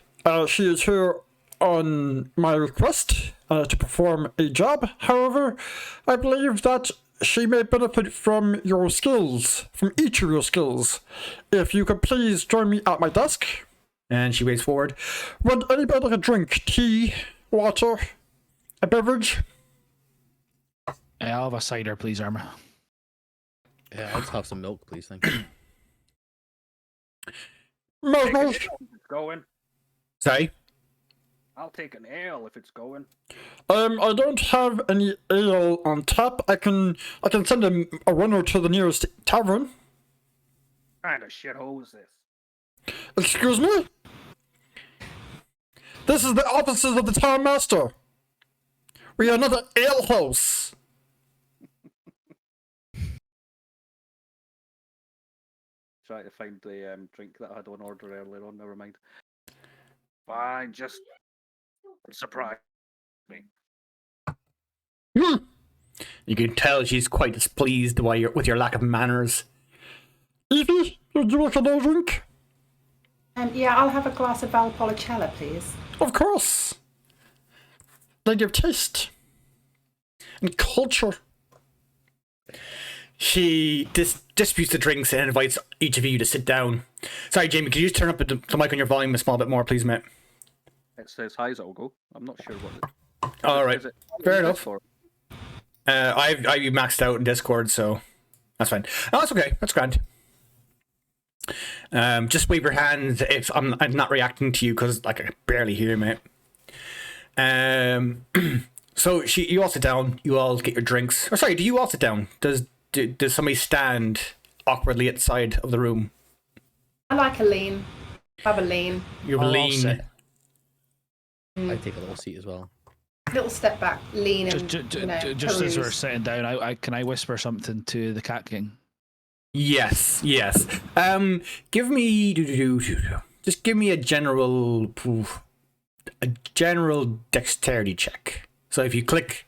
She is here on my request to perform a job. However, I believe that she may benefit from your skills, from each of your skills. If you could please join me at my desk. And she waits forward. Would anybody like a drink? Tea? Water? A beverage? I'll have a cider, please, Irma. Yeah, I'll just have some milk, please. Thank you. Marshmallows? If it's going. Sorry? I'll take an ale if it's going. I don't have any ale on tap. I can send a runner to the nearest tavern. What kind of shithole is this? Excuse me? This is the offices of the town master. We are not an ale house. Try to find the drink that I had on order earlier on. Never mind. Fine, just surprise me. You can tell she's quite displeased with your lack of manners. Evie, would you like another drink? Yeah, I'll have a glass of Valpolicella, please. Of course. Lady of taste and culture. She distributes the drinks and invites each of you to sit down. Sorry, Jamie, could you just turn up the mic on your volume a small bit more, please, mate? It's as high as it'll go. I'm not sure what it All right, is. It fair enough. Discord? I've maxed out in Discord, so that's fine. Oh, that's okay. That's grand. Just wave your hand if I'm not reacting to you, because like I can barely hear you, mate. So you all sit down. You all get your drinks. Or sorry, do you all sit down? Does somebody stand awkwardly at the side of the room? I like a lean. Have a lean. You have a lean. I take a little seat as well. Little step back, lean, and Just as we're sitting down, I can I whisper something to the Cat King? Yes. Give me just give me a general dexterity check. So if you click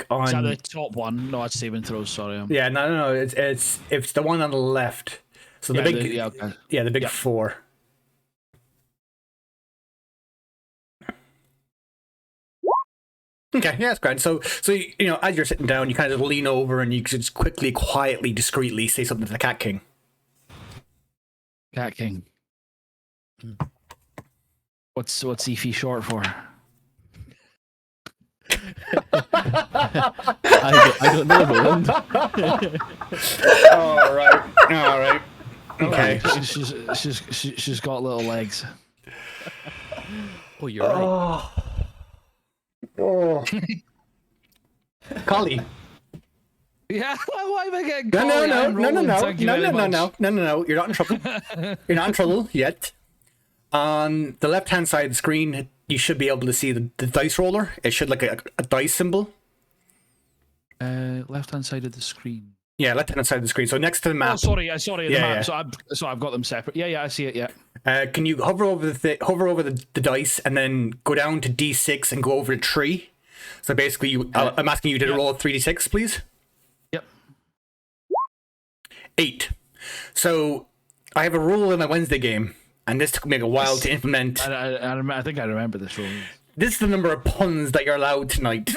on, Is that the top one? No, it's saving throws. Sorry. yeah, no, it's the one on the left. So the big okay. the big 4. Okay, yeah, that's great. So as you're sitting down, you kind of lean over and you just quickly, quietly, discreetly say something to the Cat King. Cat King. What's Efi short for? I don't know, Roland. All right. Okay. She's got little legs. Oh, you're right. Oh. Collie. Yeah, why am I getting No. No. You're not in trouble. You're not in trouble yet. On the left-hand side of the screen, you should be able to see the dice roller. It should look like a dice symbol. Left-hand side of the screen. Yeah, left-hand side of the screen. So next to the map. Oh, sorry. The Yeah, map. So I've got them separate. Yeah, I see it. Yeah. Can you hover over the dice and then go down to D6 and go over the tree? So basically, I'm asking you to roll 3d6, please. Yep. 8. So I have a rule in my Wednesday game, and this took me a while to implement. I think I remember this rule. This is the number of puns that you're allowed tonight.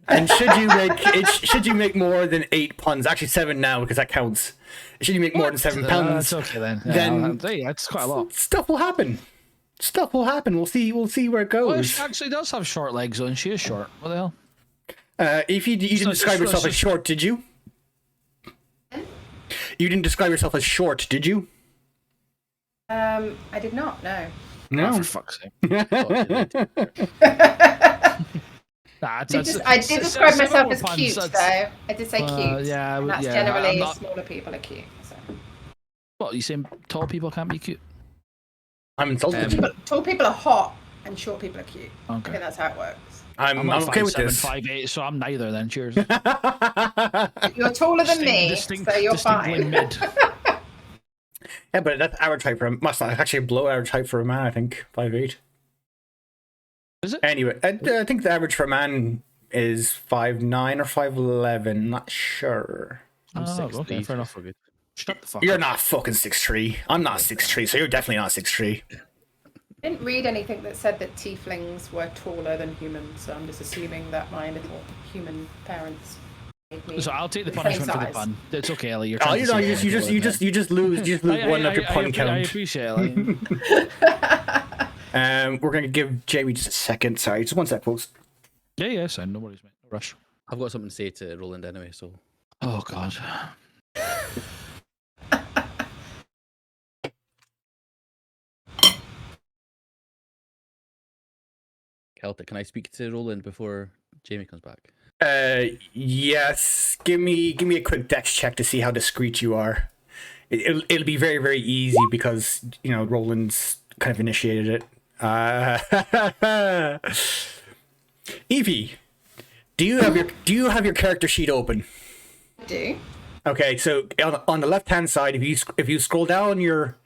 And should you make more than 8 puns, actually 7 now because that counts. Should you make more than 7 puns, That's okay then. then That's quite a lot. stuff will happen. We'll see where it Well, goes. she actually does have short legs, though, and she is short. What the hell? If you didn't describe yourself as short, did you? You didn't describe yourself as short, did you? I did not. No. No. Oh, for fuck's sake. I did describe myself as cute, though. I did say cute. Yeah, and that's generally smaller people are cute. So. What, you saying tall people can't be cute? I'm insulted. Tall people are hot and short people are cute. Okay. I think that's how it works. I'm okay with this. 5'8", so I'm neither then. Cheers. You're taller than me, so you're fine. Mid. Yeah, but that's average height for a must not actually below average height for a man, I think. 5'8". Is it? Anyway, I think the average for a man is 5'9" or 5'11". Not sure. I'm 6'3", okay, fair enough. we're good. Shut the fuck You're up. not fucking 6'3". I'm not 6'3", so you're definitely not 6'3". I didn't read anything that said that tieflings were taller than humans, so I'm just assuming that my little human parents made me. So I'll take the same punishment for the size. pun. It's okay, Ellie. You're Oh, trying to you just lose one of your pun count. I appreciate it, Ellie. We're gonna give Jamie just a second. Sorry, just one sec, folks. Yeah, sound. No worries, mate. No rush. I've got something to say to Roland anyway, so. Oh, God. Celtic, can I speak to Roland before Jamie comes back? Yes. Give me a quick dex check to see how discreet you are. It'll be very, very easy because Roland's kind of initiated it. Evie, do you have your character sheet open? I do. Okay, so on the left hand side, if you scroll down your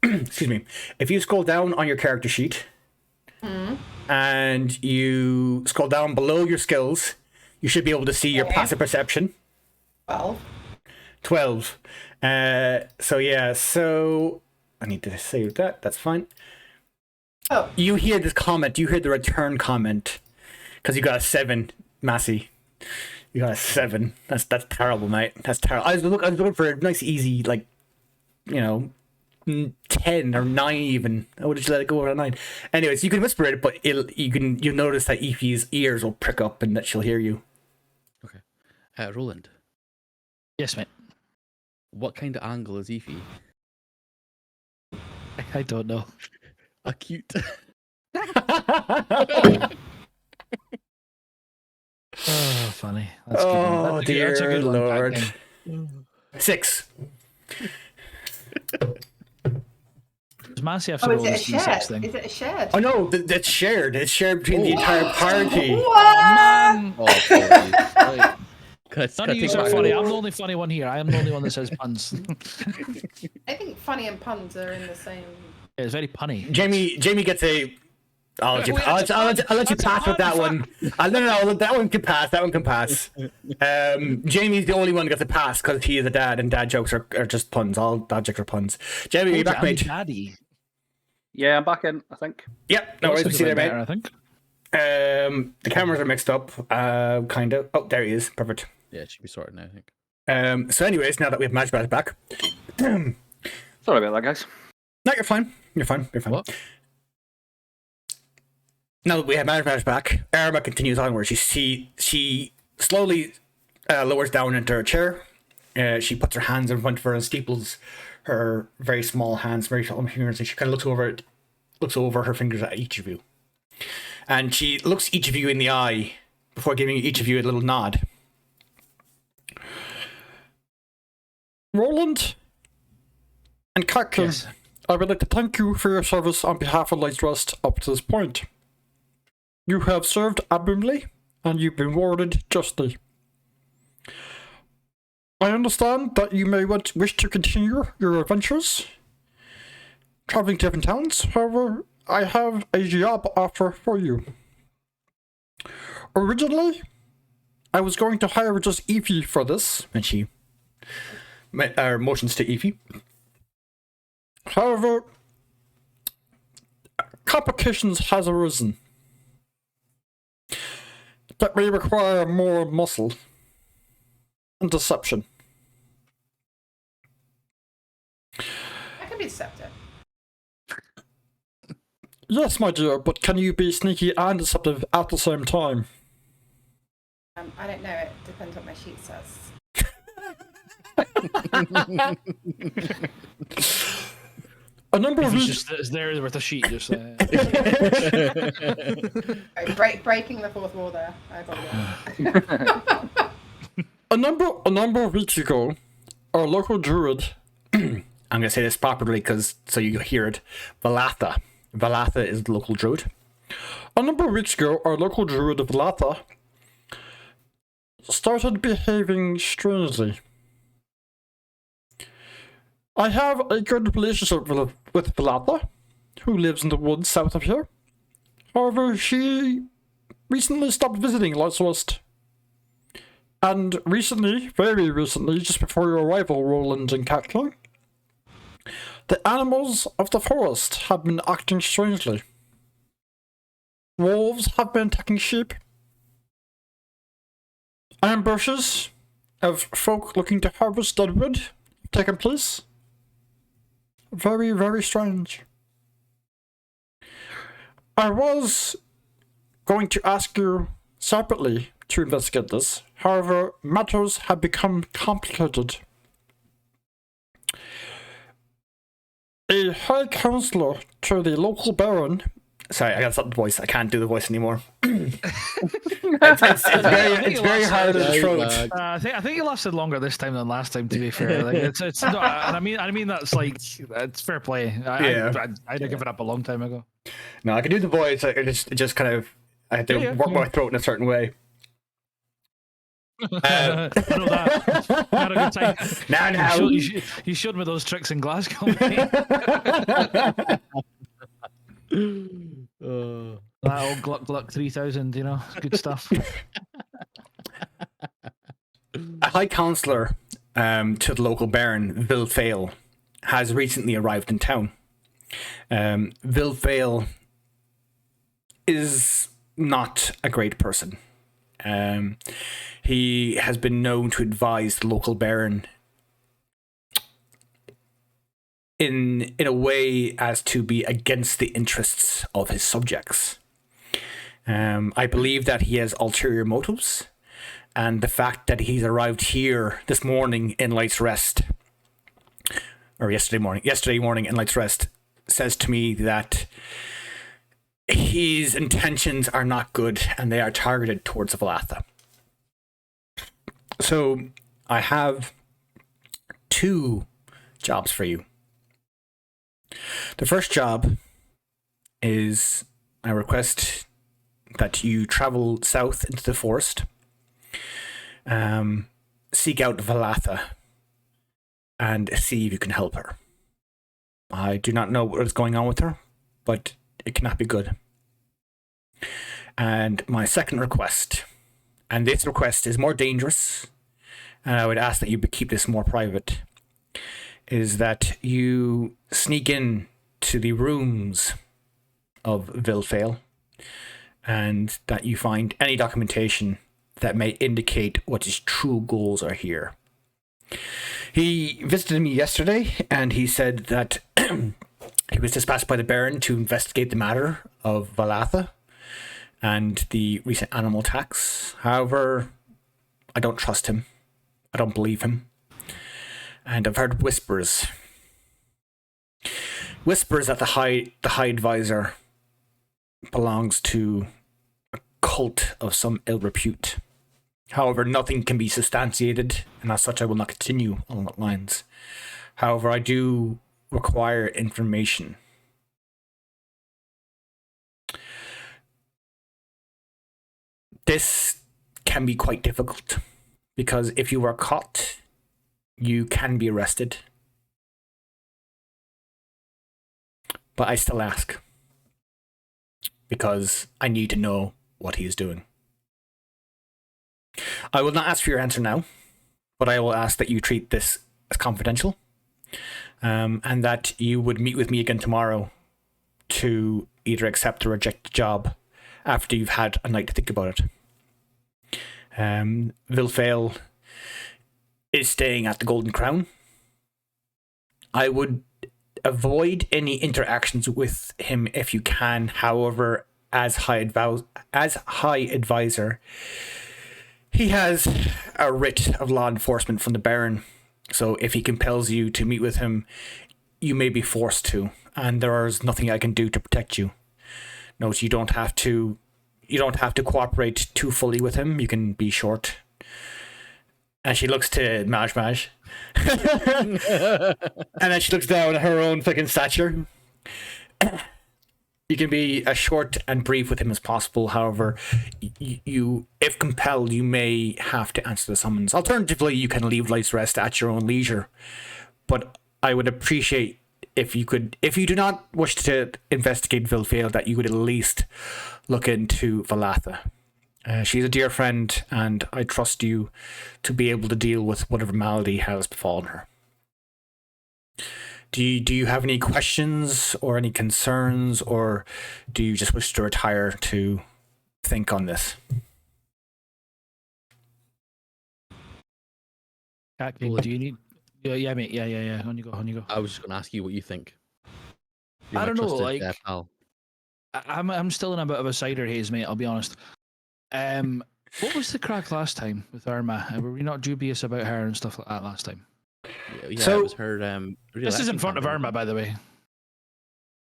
excuse me, if you scroll down on your character sheet and you scroll down below your skills, You should be able to see your Okay. passive perception. 12. 12. So yeah, so I need to save that. That's fine. Oh, You hear this comment. You hear the return comment because you got a 7, Massey. You got a 7. That's terrible, mate. That's terrible. I was looking for a nice, easy, like, 10 or 9 even. I would just let it go at a 9. Anyways, you can whisper it, but you'll notice that Aoife's ears will prick up and that she'll hear you. Okay. Roland, Yes, mate. what kind of angle is Efi? I don't know. Acute. Oh, funny. That's Oh, good. That's a dear good one, Lord. tag team. 6. Does Massey have to oh, roll is it a this D6 shared? thing? Is it a shared? Oh no, it's shared. It's shared between the entire party. Man, Oh, apologies. Right. none of you are funny. I'm the only funny one here. I am the only one that says puns. I think funny and puns are in the same. It's very punny. Jamie gets a. I'll let you, Wait, I'll, that's a I'll, let you- I'll let you that's a pass with that pun, one. No, that one can pass. That one can pass. Jamie's the only one that gets a pass because he is a dad, and dad jokes are just puns. All dad jokes are puns. Jamie, are you back, I'm mate? daddy. Yeah, I'm back in, I think. Yep. No worries. That's We a see bit there, better, mate. I think. The cameras are mixed up. Kind of. Oh, there he is. Perfect. Yeah, it should be sorted now, I think. So, anyways, now that we have Match Bash back, Sorry about that, guys. no, you're fine. You're fine. You're fine. What? Now that we have Match back, Eryma continues onwards. She slowly lowers down into her chair. She puts her hands in front of her and steeples her very small hands, very small fingers, and she kind of looks over her fingers at each of you. And she looks each of you in the eye before giving each of you a little nod. Roland and Kakin, Yes. I would like to thank you for your service on behalf of Light Trust up to this point. You have served admirably, and you've been rewarded justly. I understand that you may wish to continue your adventures, traveling to different towns. However, I have a job offer for you. Originally, I was going to hire just Efi for this, and she motions to Efi. However, complications has arisen that may require more muscle and deception. I can be deceptive. Yes, my dear, but can you be sneaky and deceptive at the same time? I don't know. It depends what my sheet says. A number of It's you... just it's there with a sheet. Just Breaking the fourth wall there. I apologize. A number of weeks ago, our local druid, I'm gonna say this properly because so you hear it, Valatha is the local druid. A number of weeks ago, our local druid Valatha started behaving strangely. I have a good relationship with Valatha, who lives in the woods south of here. However, she recently stopped visiting Light West. And recently, very recently, just before your arrival, Roland and Catling, the animals of the forest have been acting strangely. Wolves have been attacking sheep. Ambushes of folk looking to harvest deadwood have taken place. Very, very strange. I was going to ask you separately to investigate this. However, matters have become complicated. A high counselor to the local baron. Sorry, I gotta stop the voice. I can't do the voice anymore. It's very hard in the throat. I think it lasted longer this time than last time. To be fair, like, it's not, and I mean that's like it's fair play. I'd have given up a long time ago. No, I can do the voice. I just kind of I have to work my throat in a certain way. I know that. I had a good time. Now. You showed me those tricks in Glasgow. Mate. That old Gluck 3000, good stuff. a high counselor to the local baron, Vilfail, has recently arrived in town. Vilfail is not a great person. He has been known to advise the local baron in a way as to be against the interests of his subjects. I believe that he has ulterior motives, and the fact that he's arrived here this morning in Light's Rest, or yesterday morning in Light's Rest, says to me that his intentions are not good and they are targeted towards Valatha. So I have 2 jobs for you. The first job is I request that you travel south into the forest, seek out Valatha, and see if you can help her. I do not know what is going on with her, but it cannot be good. And my second request, and this request is more dangerous, and I would ask that you keep this more private, is that you sneak in to the rooms of Vilfail and that you find any documentation that may indicate what his true goals are here. He visited me yesterday and he said that he was dispatched by the Baron to investigate the matter of Valatha and the recent animal attacks. However, I don't trust him. I don't believe him. And I've heard whispers that the High Advisor belongs to a cult of some ill repute. However, nothing can be substantiated, and as such I will not continue along that lines. However, I do require information. This can be quite difficult, because if you are caught, you can be arrested. But I still ask, because I need to know what he is doing. I will not ask for your answer now, but I will ask that you treat this as confidential, and that you would meet with me again tomorrow to either accept or reject the job after you've had a night to think about it. Vilfail is staying at the Golden Crown. I would avoid any interactions with him if you can. However, as High Advisor, he has a writ of law enforcement from the Baron. So if he compels you to meet with him, you may be forced to, and there is nothing I can do to protect you. Note, you don't have to cooperate too fully with him. You can be short. And she looks to Maj. And then she looks down at her own fucking stature. You can be as short and brief with him as possible. However, you, if compelled, you may have to answer the summons. Alternatively, you can leave Light's Rest at your own leisure. But I would appreciate if you do not wish to investigate Vilfail, that you would at least look into Valatha. She's a dear friend, and I trust you to be able to deal with whatever malady has befallen her. Do you have any questions or any concerns, or do you just wish to retire to think on this? Cat King, do you need? Yeah, mate. Yeah. On you go. I was just going to ask you what you think. You're I my don't know, trusted, like pal. I'm still in a bit of a cider haze, mate. I'll be honest. What was the crack last time with Eryma? Were we not dubious about her and stuff like that last time? Yeah, So- it was her. This is in front of Eryma, by the way.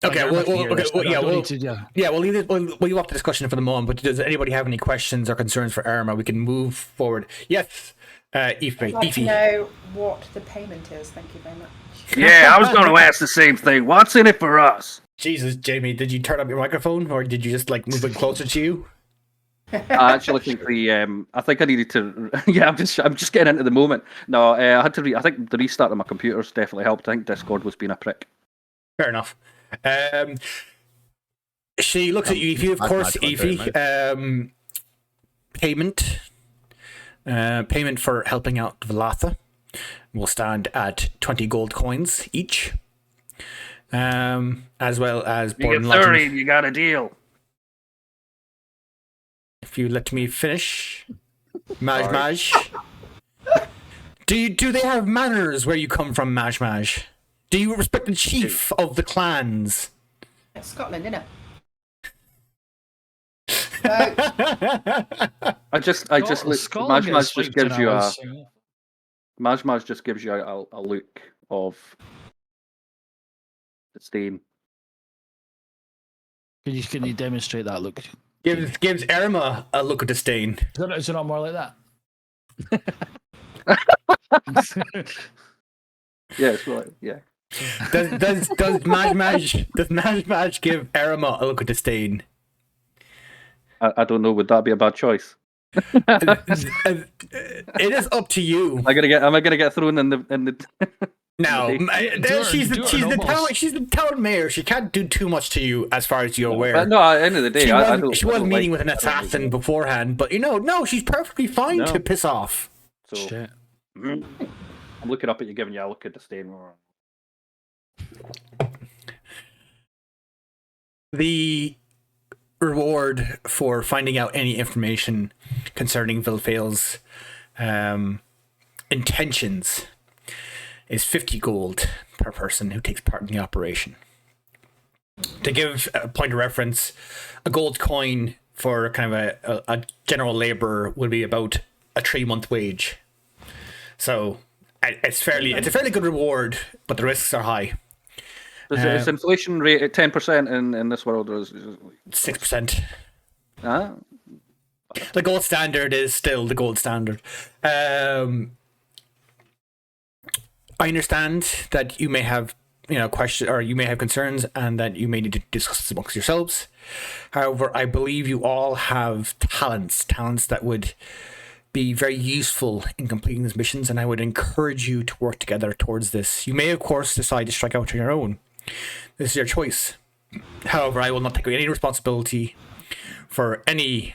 Okay, Like, Eryma can hear us, but I yeah, don't need to, yeah. Yeah, we'll leave off the discussion for the moment, but does anybody have any questions or concerns for Eryma? We can move forward. Yes, I'd like to Ify. know what the payment is. Thank you very much. Yeah, I was going to ask the same thing. What's in it for us? Jesus, Jamie, did you turn up your microphone, or did you just like move it closer to you? I actually think I think I needed to. Yeah, I'm just getting into the moment. No, I had to. I think the restart of my computer's definitely helped. I think Discord was being a prick. Fair enough. She looks at you, Ify. Of course, Ify. Payment. Payment for helping out Valatha will stand at 20 gold coins each. As well as You board get and 30 lodging. and you got a deal. If you let me finish. Maj Sorry. Maj. Do they have manners where you come from, Maj Maj? Do you respect the chief of the clans? It's Scotland, isn't it? I just Scotland Maj gets just freaked gives you a out. Maj just gives you a look of disdain. Can you demonstrate that look? Gives Eryma a look of disdain. Is it not more like that? Yeah, it's right. Yeah. Does Maj Maj give Eryma a look of disdain? I don't know. Would that be a bad choice? It is up to you. Am I gonna get thrown in the? No, she's nobles. the town mayor. She can't do too much to you, as far as you're aware. But no, at the end of the day, She I was, don't. she I was don't meeting like- with an I don't like assassin it. beforehand, but no, she's perfectly fine No. to piss off. So Shit. I'm looking up at you, giving you a look of disdain. The reward for finding out any information concerning Vilfail's intentions is 50 gold per person who takes part in the operation. To give a point of reference, a gold coin for kind of a general labourer would be about a 3-month wage. So it's a fairly good reward, but the risks are high. Is inflation rate at 10% in this world? Or is 6%. Ah, The gold standard is still the gold standard. I understand that you may have, questions, or you may have concerns, and that you may need to discuss this amongst yourselves. However, I believe you all have talents that would be very useful in completing these missions, and I would encourage you to work together towards this. You may, of course, decide to strike out on your own. This is your choice. However, I will not take any responsibility for anything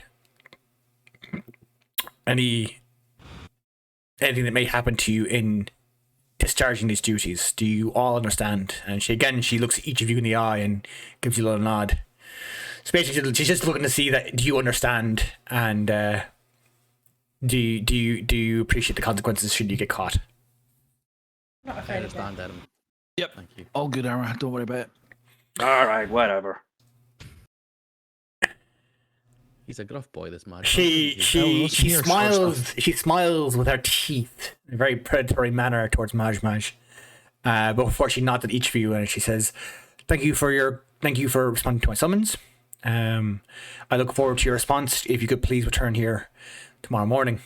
that may happen to you in discharging these duties. Do you all understand? And she looks at each of you in the eye and gives you a little nod. So basically, she's just looking to see that do you understand, and do you appreciate the consequences should you get caught? Not I afraid of it. understand, Adam. Yep. Thank you. All good, Eryma. Don't worry about it. all right, whatever. He's a gruff boy, this man. She smiles with her teeth in a very predatory manner towards Maj Maj. But before she nods at each of you, and she says, thank you for responding to my summons. I look forward to your response. If you could please return here tomorrow morning.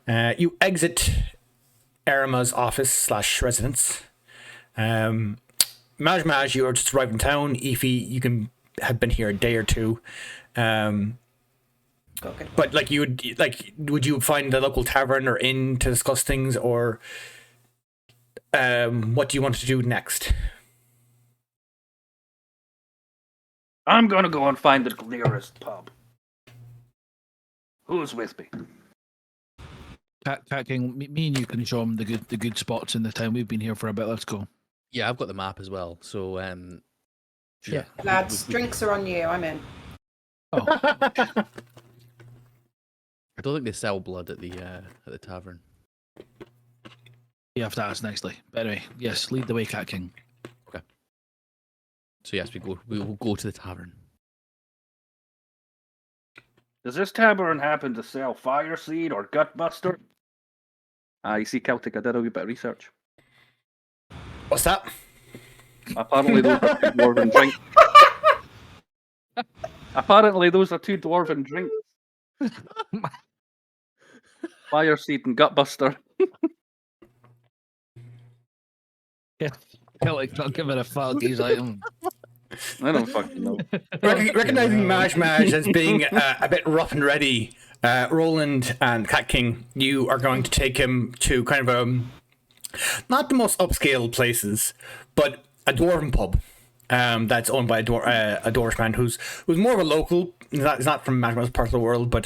You exit Eryma's office / residence. Maj, you are just arrived in town. Ify, you can have been here a day or two. But would you find a local tavern or inn to discuss things, or what do you want to do next? I'm gonna go and find the nearest pub. Who's with me? Cat King, me and you can show him the good spots in the town. We've been here for a bit. Let's go. Yeah, I've got the map as well. So, yeah. Lads, drinks are on you. I'm in. Oh, I don't think they sell blood at the tavern. you have to ask nicely. But anyway, yes, lead the way, Cat King. So yes, we will go to the tavern. Does this tavern happen to sell fire seed or gutbuster? You see, Celtic, I did a wee bit of research. What's that? Apparently those are two dwarven drinks. Apparently those are two dwarven drinks. Fire seed and gutbuster. Yeah, Celtic not giving a fuck. He's like, I don't fucking know. Recognizing Maj as being a bit rough and ready, Roland and Cat King, you are going to take him to kind of not the most upscale places, but a dwarven pub that's owned by a dwarf man who's more of a local. He's not from Maj's part of the world, but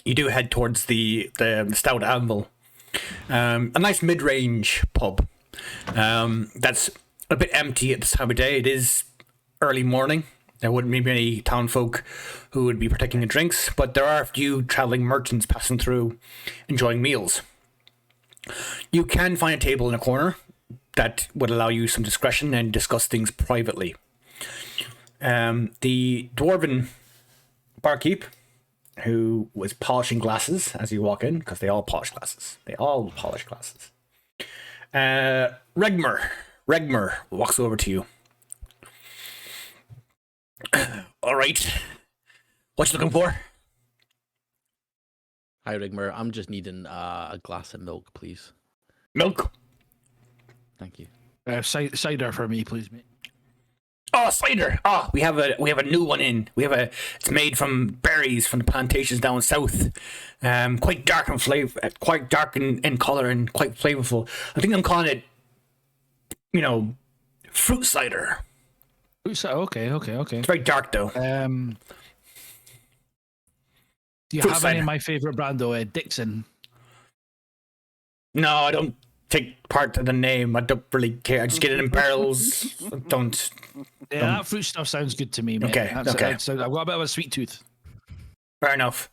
you do head towards the Stout Anvil, a nice mid-range pub. That's a bit empty at this time of day. It is early morning. There wouldn't be many town folk who would be partaking in drinks, but there are a few traveling merchants passing through, enjoying meals. You can find a table in a corner that would allow you some discretion and discuss things privately. The dwarven barkeep, who was polishing glasses as you walk in, because they all polish glasses. They all polish glasses. Regmer walks over to you. All right. What you looking for? Hi, Rigmer. I'm just needing a glass of milk, please. Milk. Thank you. Cider for me, please, mate. Oh, cider. Oh, we have a new one in. It's made from berries from the plantations down south. Quite dark and quite dark in color and quite flavorful. I think I'm calling it, fruit cider. Okay. It's very dark though. Do you Fruit have cider. any of my favorite brand though? Dixon. No, I don't take part in the name. I don't really care. I just get it in barrels. I don't. Yeah, that fruit stuff sounds good to me, mate. Okay, okay. I've got a bit of a sweet tooth. Fair enough.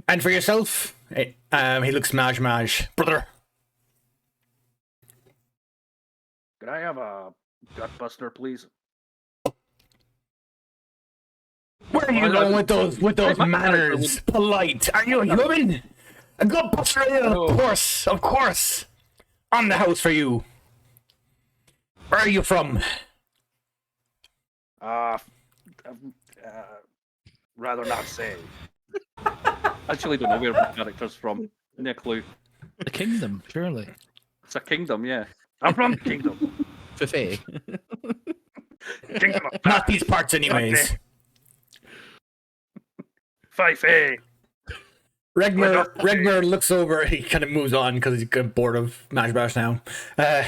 And for yourself, he looks Maj, brother. Could I have a gutbuster, please? Where are you going with those manners? Polite. Are you a human? A good buster? Of course. I'm the house for you. Where are you from? Rather not say. Actually, don't know where my character's from. No clue. The kingdom, surely. It's a kingdom, yeah. I'm from the kingdom. Fife. Kingdom of Not these parts, anyways. Fife. Regmer looks over. He kind of moves on because he's kind of bored of Mash Bash now.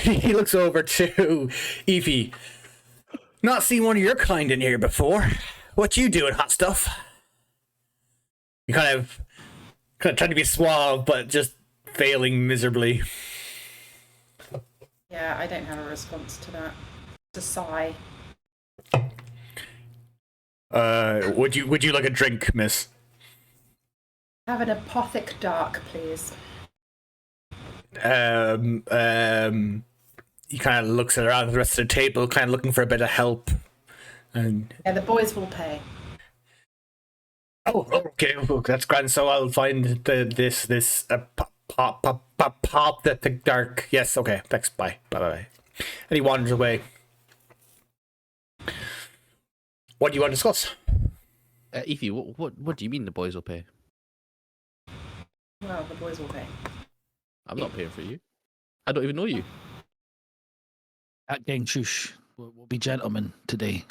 He looks over to Efi. Not seen one of your kind in here before. What you doing, hot stuff? You kind of trying to be suave, but just failing miserably. Yeah, I don't have a response to that. It's a sigh. Would you like a drink, miss? Have an apothic dark, please. He kind of looks around the rest of the table, kind of looking for a bit of help. And Yeah, the boys will pay. oh, okay, that's grand. So I'll find this pop the dark. Yes, okay, thanks. Bye. And he wanders away. What do you want to discuss? Efi, what do you mean the boys will pay? Well, the boys will pay. I'm not paying for you. I don't even know you. At Gang Shush, we'll be gentlemen today.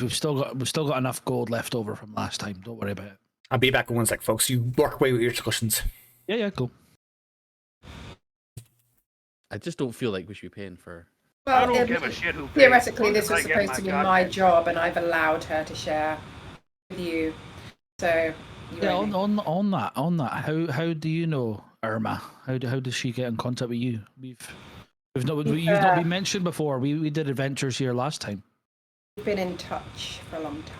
We've still got enough gold left over from last time. Don't worry about it. I'll be back in 1 sec, folks. You work away with your discussions. Yeah, cool. I just don't feel like we should be paying for. I Well, don't give a shit who pays. theoretically, As this long was as I get supposed to be goddamn my pay. job, and I've allowed her to share with you. So, you Yeah, owe me. on that. How do you know Eryma? How does she get in contact with you? You've not been mentioned before. We did adventures here last time. We've been in touch for a long time.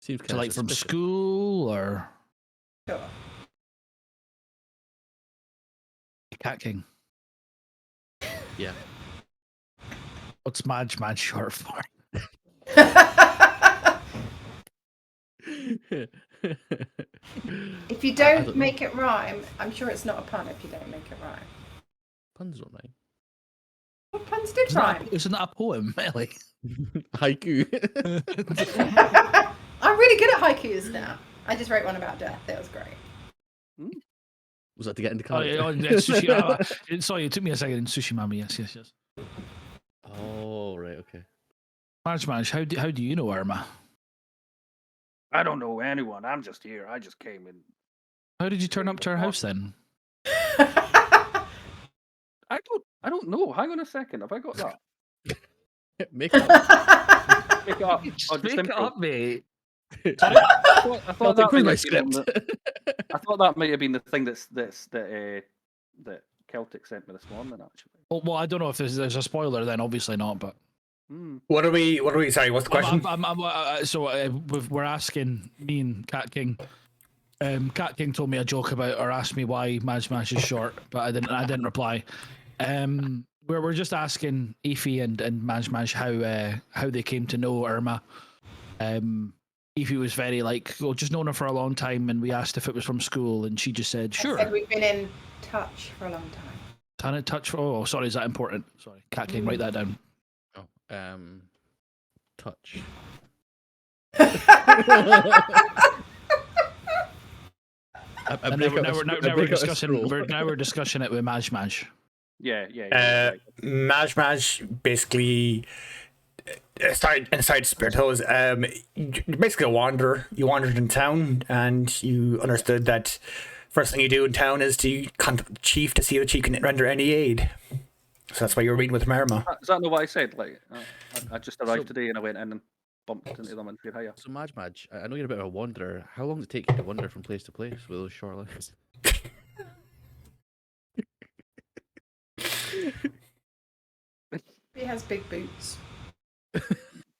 Seems So kind like of from suspicious. school or Sure. Cat King? Yeah. What's Madge short for? If you I don't don't make it rhyme, I'm sure it's not a pun if you don't make it rhyme. Puns don't rhyme. What puns did Isn't rhyme? that a poem, Ellie? Haiku. I'm really good at haikus now. I just wrote one about death. It was great. Was that to get into Oh, character? yeah, sushi. Sorry, it took me a second. Sushi Mami, yes. Oh, right, okay. Madge, how do you know Eryma? I don't know anyone. I'm just here. I just came in. How did you turn up to our house then? I don't know. Hang on a second. Have I got that? Make it up. Pick it up. Just Or just make it improv. up, mate. I thought Celtic, that where's might my have been script? I thought that might have been the thing that Celtic sent me this morning. Actually. Well, I don't know if there's a spoiler. Then obviously not, but. Hmm. What are we? Sorry, what's the question? We're asking me and Cat King. Cat King told me a joke about or asked me why Mash is short, but I didn't reply. We're just asking Aoife and Mash how they came to know Eryma. Aoife was very like, well, just known her for a long time, and we asked if it was from school, and she just said, I sure. said we've been in touch for a long time. Can it touch? Oh, sorry, is that important? Sorry, Cat King, write that down. Oh, touch. And now we're discussing it with Mash. Yeah. Maj basically inside Spiritos. You're basically a wanderer. You wandered in town, and you understood that first thing you do in town is to contact the chief to see if the chief can render any aid. So that's why you were meeting with Eryma. Is that not what I said? Like, I just arrived today and I went in and bumped into them and said hiya. So Maj, I know you're a bit of a wanderer. How long does it take you to wander from place to place with those short legs? He has big boots.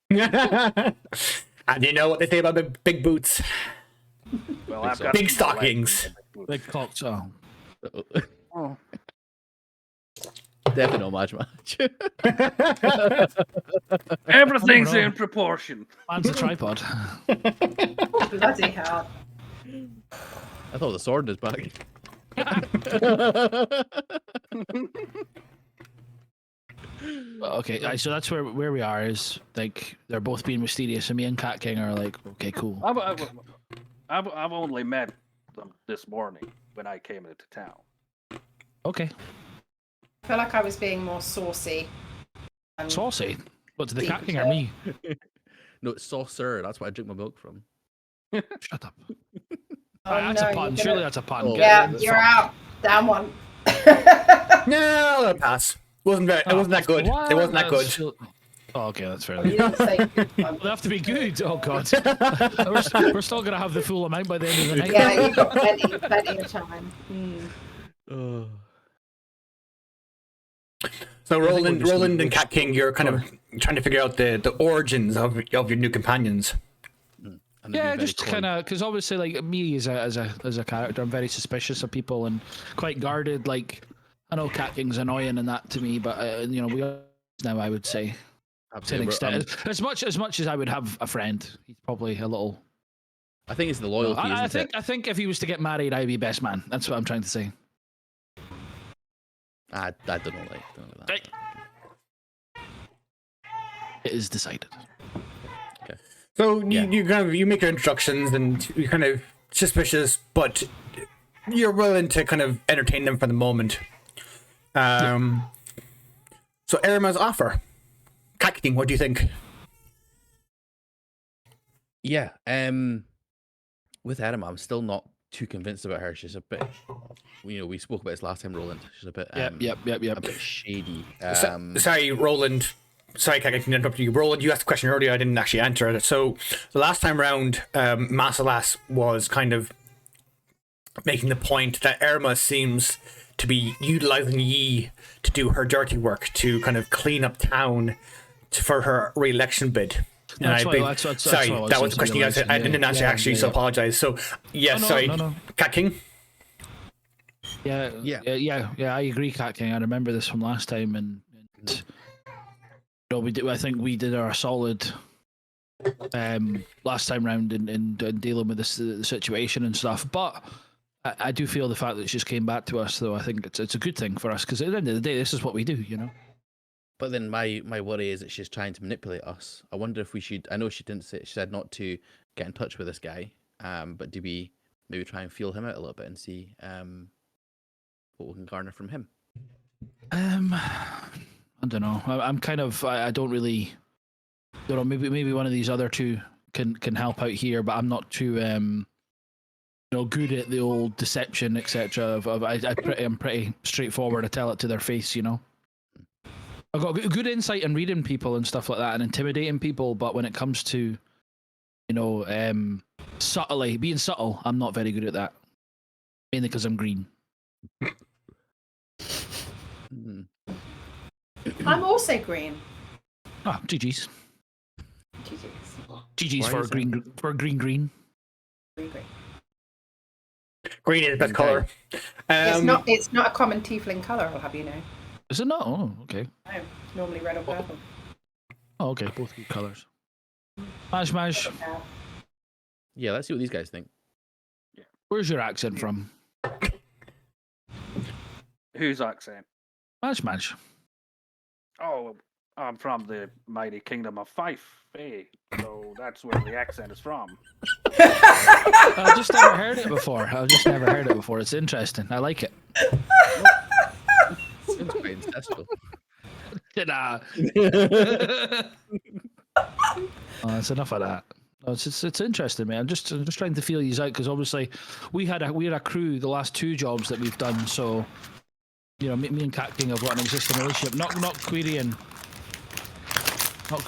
And you know what they say about big boots? Well, Big I've got Big stockings. Big cocks. Oh. Oh. Definitely not Maj. Everything's know. in proportion. Man's a tripod. Bloody hell. I thought the sword in his back. Okay, so that's where we are. Is like they're both being mysterious, and me and Cat King are like, okay, cool. I've only met them this morning when I came into town. Okay, I feel like I was being more saucy. saucy. What to the Cat King or me? No, it's saucer. That's where I drink my milk from. Shut up. Oh, That's no, a pun. you're Surely gonna- that's a pun. Oh, Yeah, you're out. Down one. No, I'll pass. It wasn't that good. It wasn't that good. Oh, okay, that's fair. You didn't say good one. They have to be good. Oh god, we're still gonna have the full amount by the end of the night. Yeah, you've got plenty of time. Oh. So think Roland, we're just Roland gonna- and Cat King, you're kind of trying to figure out the origins of your new companions. And they've Yeah, been very just coy. kind of because obviously, like me as a character, I'm very suspicious of people and quite guarded. Like I know Cat King's annoying and that to me, but you know we are now. I would say to an Absolutely. extent, as much as I would have a friend, he's probably a little. I think it's the loyalty. I isn't it? think if he was to get married, I'd be best man. That's what I'm trying to say. I don't know, that. Right. It is decided. So Yeah. you kind of you make your introductions and you're kind of suspicious, but you're willing to kind of entertain them for the moment. So Eryma's offer. Cat King, what do you think? Yeah. With Eryma, I'm still not too convinced about her. She's a bit. We spoke about this last time, Roland. She's a bit. Yep. A bit shady. Sorry, Roland. Sorry, Cat King, to interrupt you. Roland, you asked a question earlier. I didn't actually answer it. So the last time round, Masalas was kind of making the point that Eryma seems to be utilizing Yi to do her dirty work, to kind of clean up town for her re-election bid. And That's I've been- that's sorry, what I that was the question you guys. I didn't answer actually, so apologize. So yes, No, sorry, no. Cat King. Yeah. I agree, Cat King. I remember this from last time, and we did. I think we did our solid last time round in dealing with the situation and stuff. But I do feel the fact that she just came back to us, though. I think it's a good thing for us because at the end of the day, this is what we do, you know. But then my worry is that she's trying to manipulate us. I wonder if we should. I know she didn't say. She said not to get in touch with this guy. But do we maybe try and feel him out a little bit and see what we can garner from him? I don't know. I'm kind of. I don't really. Don't know. Maybe one of these other two can help out here, but I'm not too good at the old deception, etc. I'm pretty straightforward. I tell it to their face, you know. I've got good insight in reading people and stuff like that and intimidating people, but when it comes to, being subtle, I'm not very good at that. Mainly because I'm green. Mm. I'm also green. Ah, GG's. GG's. GG's Why for is that? green. Green. Green is the best Okay. color. It's not a common tiefling colour, I'll have you know. Is it not? Oh, okay. No, it's normally red or purple. Oh, okay. Both good colours. Mash. Yeah, let's see what these guys think. Where's your accent from? Whose accent? Mash. Oh, I'm from the mighty kingdom of Fife, so that's where the accent is from. I've just never heard it before. It's interesting. I like it. Sounds quite incestual. Nah. That's enough of that. No, it's interesting, man. I'm just trying to feel these out because obviously we had a crew the last 2 jobs that we've done. So me and Cat King have got an existing relationship. Not querying. Not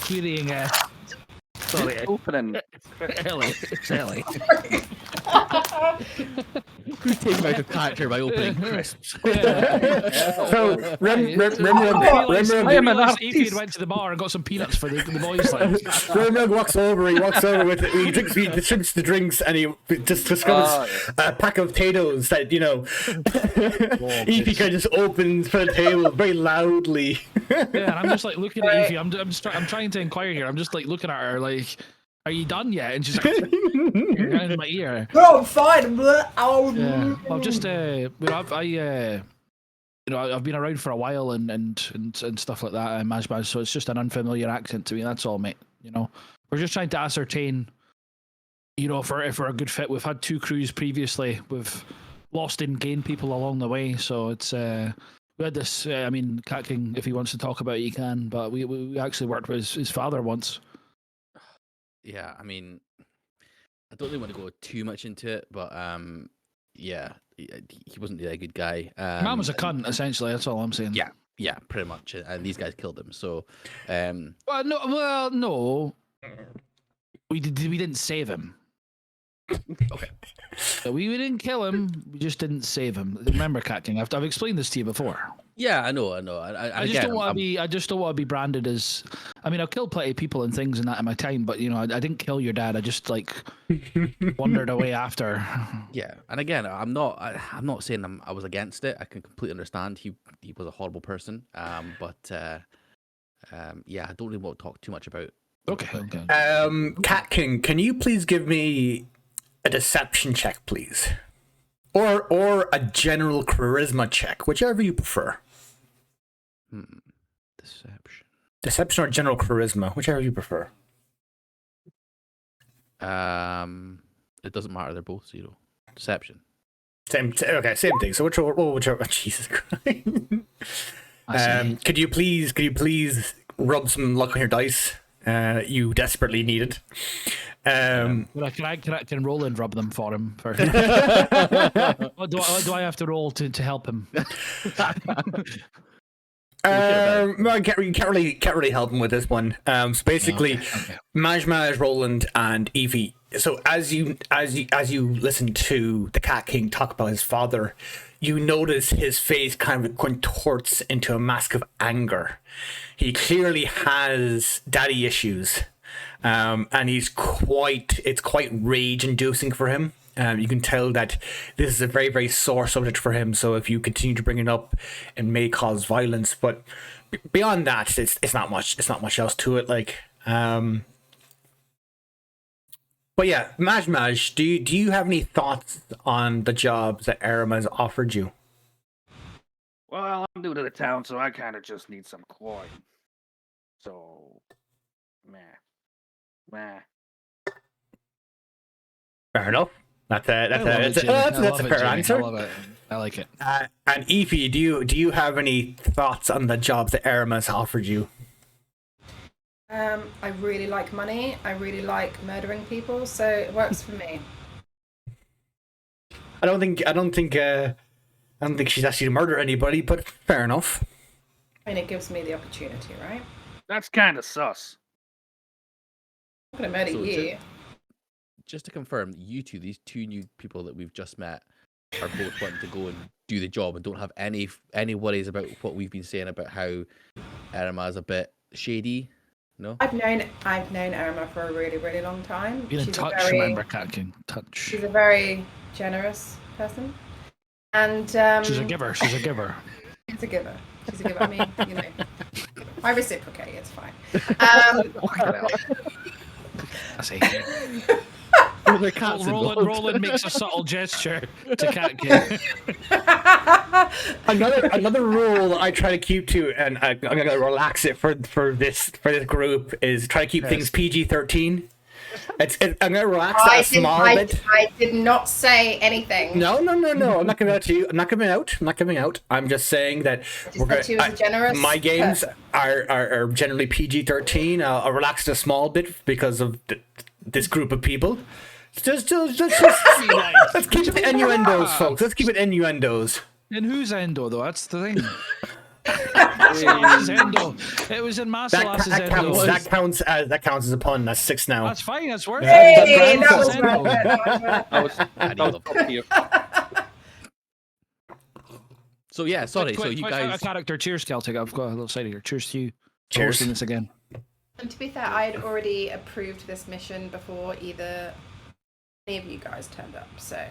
querying. Sorry, Opening. It's Ellie. Who's taking me out of character by opening crisps? So, remember, I am an Evie artist. went to the bar and got some peanuts for the boys. Like, Remrug walks over with it. He distributes the drinks, and he just discovers a pack of potatoes that Evie kind of just opens for the table very loudly. yeah, and I'm just like looking at Evie. I'm trying to inquire here. I'm just like looking at her like, "Are you done yet?" And she's like, "You're in my ear." Oh, I'm fine. Yeah, I've just I've been around for a while and stuff like that. Mash, so it's just an unfamiliar accent to me. That's all, mate. We're just trying to ascertain, if we're a good fit. We've had 2 crews previously. We've lost and gained people along the way, so it's we had this. Cat King, if he wants to talk about it, he can. But we actually worked with his father once. Yeah, I don't really want to go too much into it, but yeah, he wasn't really a good guy. Man was a cunt, essentially. That's all I'm saying. Yeah, pretty much. And these guys killed him. So, no. We didn't save him. Okay. So we didn't kill him. We just didn't save him. Remember, Cat King? I've explained this to you before. Yeah, I know. I just don't want to be. I just don't want to be branded as. I've killed plenty of people and things in that in my time, but I didn't kill your dad. I just wandered away after. Yeah, and again, I'm not saying I was against it. I can completely understand he was a horrible person. But yeah, I don't really want to talk too much about. Okay. Cat King, can you please give me a deception check, please, or a general charisma check, whichever you prefer. Deception or general charisma, whichever you prefer. It doesn't matter. They're both 0. Deception. Same thing. So whichever. Jesus Christ. Could you please rub some luck on your dice? You desperately need it. Can Roland rub them for him first? What do I have to roll to help him? No, you can't really help him with this one. So basically, Okay. Maj, Roland, and Evie. So as you listen to the Cat King talk about his father, you notice his face kind of contorts into a mask of anger. He clearly has daddy issues, and it's quite rage-inducing for him. You can tell that this is a very, very sore subject for him. So if you continue to bring it up, it may cause violence. But beyond that, it's not much. It's not much else to it. But yeah, Maj, do you have any thoughts on the jobs that Eryma has offered you? Well, I'm new to the town, so I kind of just need some coin. So, meh. Fair enough. That's a fair answer. I love it. I like it. And Evie, do you have any thoughts on the jobs that Eryma has offered you? I really like money. I really like murdering people, so it works for me. I don't think she's asked you to murder anybody, but fair enough. I mean, it gives me the opportunity, right? That's kind of sus. I'm not gonna murder So you. Just to confirm, you two, these two new people that we've just met, are both wanting to go and do the job and don't have any worries about what we've been saying about how Eryma is a bit shady. No. I've known Eryma for a really, really long time. Been in She's touch, a very, remember, Cat King? Touch. she's a very generous person, and She's a giver. She's a giver. She's a giver. She's a giver. I mean, you know, I reciprocate. It's fine. I see. The cat's Roland makes a subtle gesture to Cat King. Another rule I try to keep to, and I'm gonna relax it for this group, is try to keep things PG-13. I'm gonna relax that a small bit. I did not say anything. No. I'm not giving out to you. I'm not giving out. I'm just saying that my games are generally PG-13. I'll relax it a small bit because of this group of people. Just let's keep it innuendos, folks. Let's keep it innuendos. In whose endo, though? That's the thing. Marcelas's endo. It was in Marcelas's endo. That counts as a pun. That's 6 now. That's fine. That's worth Hey, it. that was worth it. That was top tier. So yeah, sorry. So you quick guys. character. Cheers, Celtic. I've got a little side here. Cheers to you. Cheers. Doing this again. And to be fair, I had already approved this mission before any of you guys turned up. So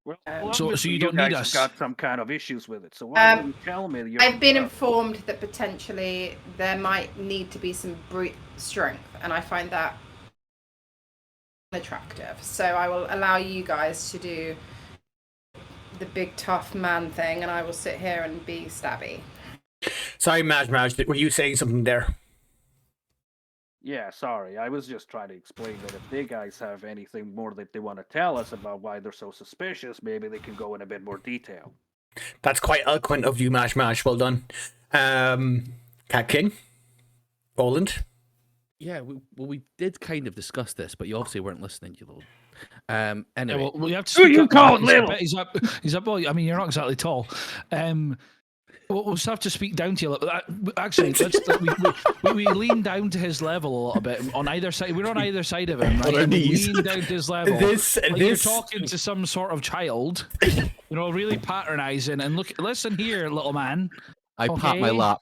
Well, So obviously you don't need guys us. Got some kind of issues with it. So why don't you tell me? You're, I've been informed that potentially there might need to be some brute strength, and I find that attractive. So I will allow you guys to do the big tough man thing, and I will sit here and be stabby. Sorry, Maj, were you saying something there? Yeah, sorry. I was just trying to explain that if they guys have anything more that they want to tell us about why they're so suspicious, maybe they can go in a bit more detail. That's quite eloquent of you, Maj. Well done. Cat King? Roland? Yeah, we did kind of discuss this, but you obviously weren't listening, you little. Anyway, Yeah, well, we have to Who speak you up. call little? He's up. Well, I mean, you're not exactly tall. We'll just have to speak down to you a little bit. Actually, we lean down to his level a little bit on either side. We're on either side of him, right? On our And we knees. lean down to his level. Like you're talking to some sort of child, really patronizing. And listen here, little man. I pat my okay? lap.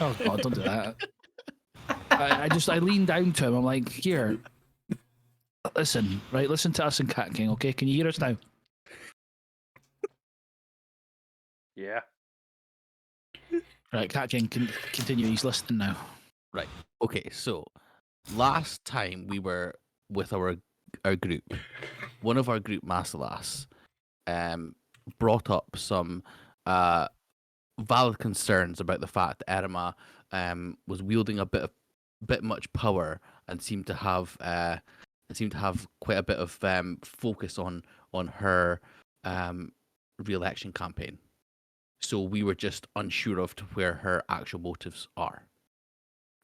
Oh God, don't do that. I lean down to him. I'm like, here, listen to us and Cat King, okay? Can you hear us now? Yeah. Right, Cat King can continue. He's listening now. Right. Okay. So last time we were with our group, one of our group Masalas brought up some valid concerns about the fact that Eryma was wielding a bit much power and seemed to have quite a bit of focus on her re-election campaign. So we were just unsure of to where her actual motives are.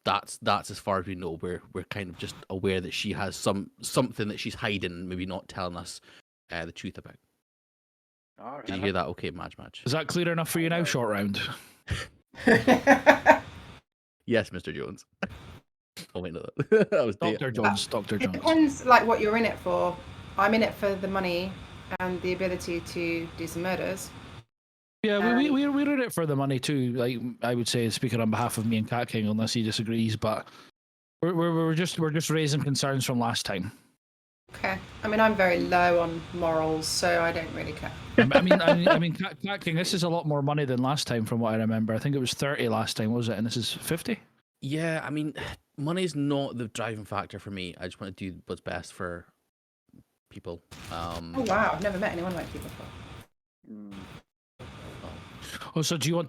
That's as far as we know. We're kind of just aware that she has something that she's hiding, maybe not telling us the truth about. All right. Did you hear that? Okay, Madge. Is that clear enough for you now, short round? Yes, Mr. Jones. Oh wait, no, that was Dr. Jones. Dr. It Jones. depends, like, what you're in it for. I'm in it for the money and the ability to do some murders. Yeah, we're in it for the money too. Like I would say, speaking on behalf of me and Cat King, unless he disagrees, but we're just raising concerns from last time. Okay. I mean, I'm very low on morals, so I don't really care. I mean, Cat King, this is a lot more money than last time, from what I remember. I think it was 30 last time, was it? And this is 50. Yeah, I mean, money's not the driving factor for me. I just want to do what's best for people. Oh wow, I've never met anyone like you before. Oh, so do you want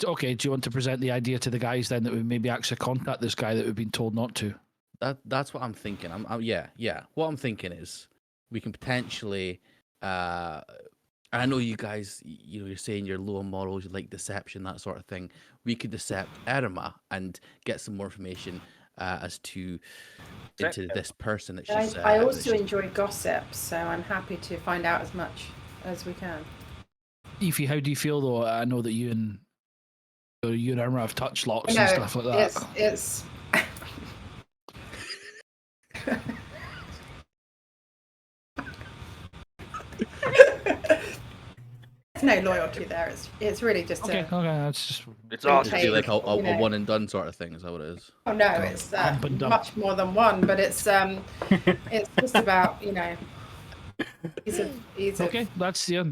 to present the idea to the guys then that we maybe actually contact this guy that we've been told not to? That's what I'm thinking. Yeah. What I'm thinking is we can potentially. I know you guys. You're saying you're low on morals, you like deception, that sort of thing. We could decept Eryma and get some more information as to into this person that she's. I also enjoy gossip, so I'm happy to find out as much as we can. Ify, how do you feel though? I know that you and You and Eryma have touch locks No, and stuff like that. it's there's no loyalty there. It's really just Okay, a. okay, that's just. It's Really awesome. Just be like a, you know. one and done sort of thing. Is that what it is? Oh no, it's Hump and dump. much more than one, but it's just about ease of Okay, that's so then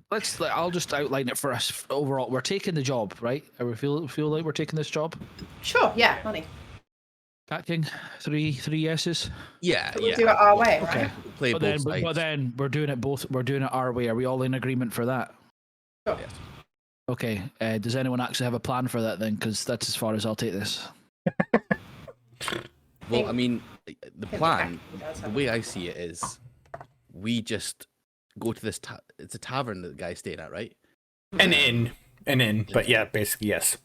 let's I'll just outline it for us overall. We're taking the job, right? We feel like we're taking this job. Sure, yeah, money. Cat King, three yeses. Yeah, We'll do it our way, right? Okay, Play but both then sides. but then we're doing it both. We're doing it our way. Are we all in agreement for that? Sure. Yes. Okay. Does anyone actually have a plan for that then? Because that's as far as I'll take this. Well, I mean, the think plan, the does the have way I see it is, we just go to this. It's a tavern that the guy's staying at, right? An inn. But yeah, basically yes.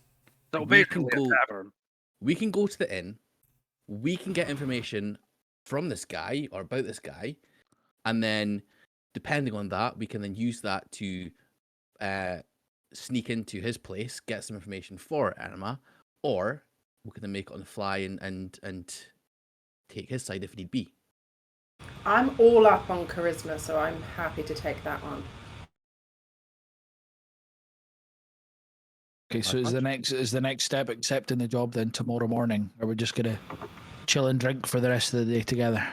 So We basically can a go- tavern. We can go to the inn. We can get information from this guy or about this guy, and then, depending on that, we can then use that to sneak into his place, get some information for Eryma, or we can then make it on the fly and take his side if need be. I'm all up on charisma, so I'm happy to take that one. Okay, so is the next step accepting the job then tomorrow morning? Or we're just gonna chill and drink for the rest of the day together?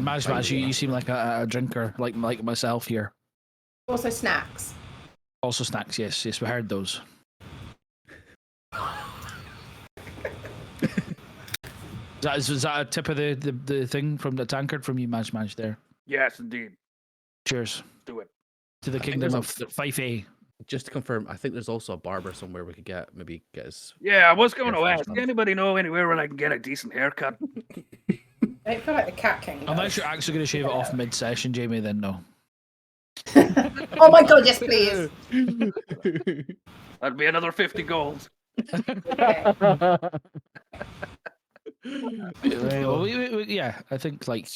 Maj, fine with you that. seem like a drinker, like myself here. Also snacks. Also snacks, yes, we heard those. Is that a tip of the thing from the tankard from you, Maj there? Yes, indeed. Cheers Do it. to the I think kingdom of there's Fife A. Just to confirm, I think there's also a barber somewhere we could get his. Yeah, I was going to Yeah, ask. fine. Anybody know anywhere where I can get a decent haircut? I feel like the Cat King does. Unless you're actually going to shave it off mid-session, Jamie, then no. Oh my god, yes please. That'd be another 50 gold. Okay. Well, yeah, I think like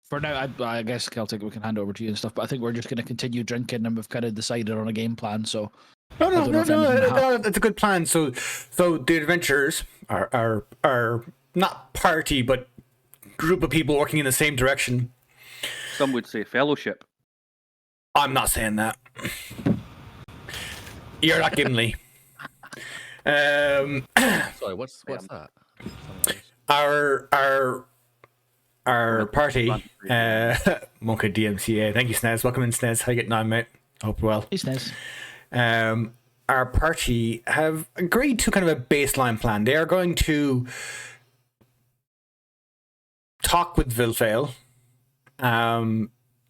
for now, I guess Celtic we can hand over to you and stuff. But I think we're just going to continue drinking, and we've kind of decided on a game plan. So No, I don't know if anything it's a good plan. So the adventurers are not party, but group of people working in the same direction. Some would say fellowship. I'm not saying that. You're not Gimli. Sorry, what's that? Our party, Mocha DMCA. Thank you, Snez. Welcome in, Snez. How you getting on, mate? Hope you're well. it's nice. Our party have agreed to kind of a baseline plan. They are going to talk with Vilfail,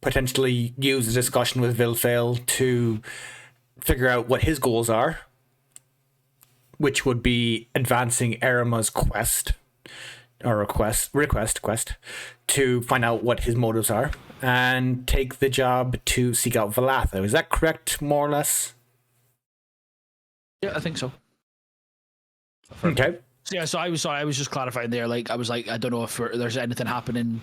potentially use a discussion with Vilfail to figure out what his goals are, which would be advancing Eryma's quest to find out what his motives are and take the job to seek out Valatho. Is that correct, more or less? Yeah, I think so. Okay. Yeah, so I was just clarifying there. Like, I was like, I don't know if there's anything happening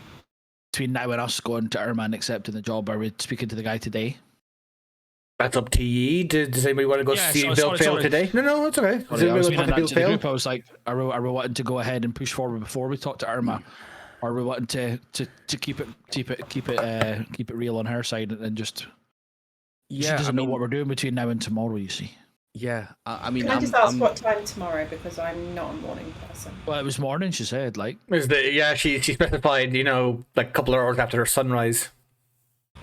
between now and us going to Eryma and accepting the job. Are we speaking to the guy today? That's up to ye. Does anybody want to go Yeah, see sorry. Vilfail today? No, it's okay. Does Sorry, I was anybody meaning want to that to the Vilfail? group. I was like, are we wanting to go ahead and push forward before we talk to Eryma? Or are we wanting to keep it real on her side and just she doesn't know what we're doing between now and tomorrow, you see. Yeah, I mean, Can I just ask what time tomorrow, because I'm not a morning person. Well, it was morning, she said, like. She specified, like a couple of hours after sunrise.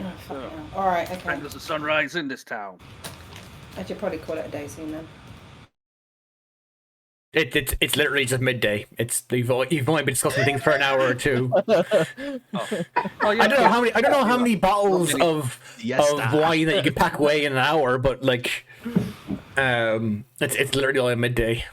Oh, fucking hell. Alright, okay. And there's a sunrise in this town. I should probably call it a day soon then. It's literally just midday. You've only been discussing things for an hour or two. Oh, yeah, I don't know how many bottles of wine that you can pack away in an hour, but like, it's literally only midday.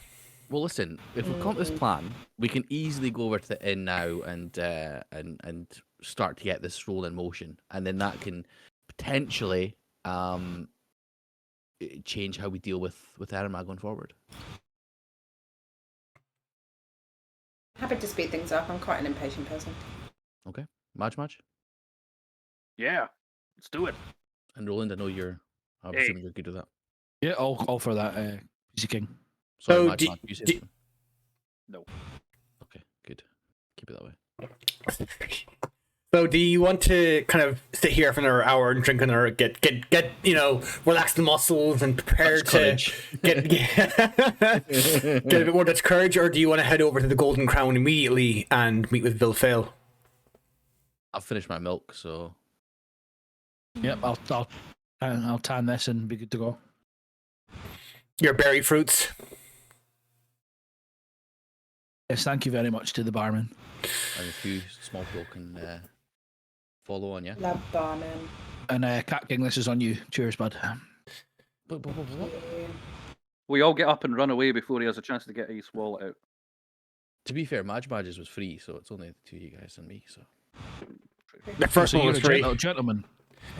Well, listen, if we come up with this plan, we can easily go over to the inn now and start to get this roll in motion, and then that can potentially change how we deal with Eryma going forward. Happy to speed things up. I'm quite an impatient person. Okay, Maj. Yeah. Let's do it. And Roland, I know I'm Hey. assuming you're good with that. Yeah, all for that, PC King. Sorry, So Mad do- Man, you said do- something. No. Okay, good. Keep it that way. So do you want to kind of sit here for another hour and drink another, get relax the muscles and prepare That's to courage. get a bit more Dutch courage, or do you want to head over to the Golden Crown immediately and meet with Bill Fail? I've finished my milk, so Yep, I'll tan this and be good to go. Your berry fruits. Yes, thank you very much to the barman. and a few small people can follow on, yeah? Love barman. And Cat King, this is on you. Cheers, bud. What? We all get up and run away before he has a chance to get his wallet out. To be fair, Badges was free, so it's only the two of you guys and me, so... The first So one you're was a free. gentleman.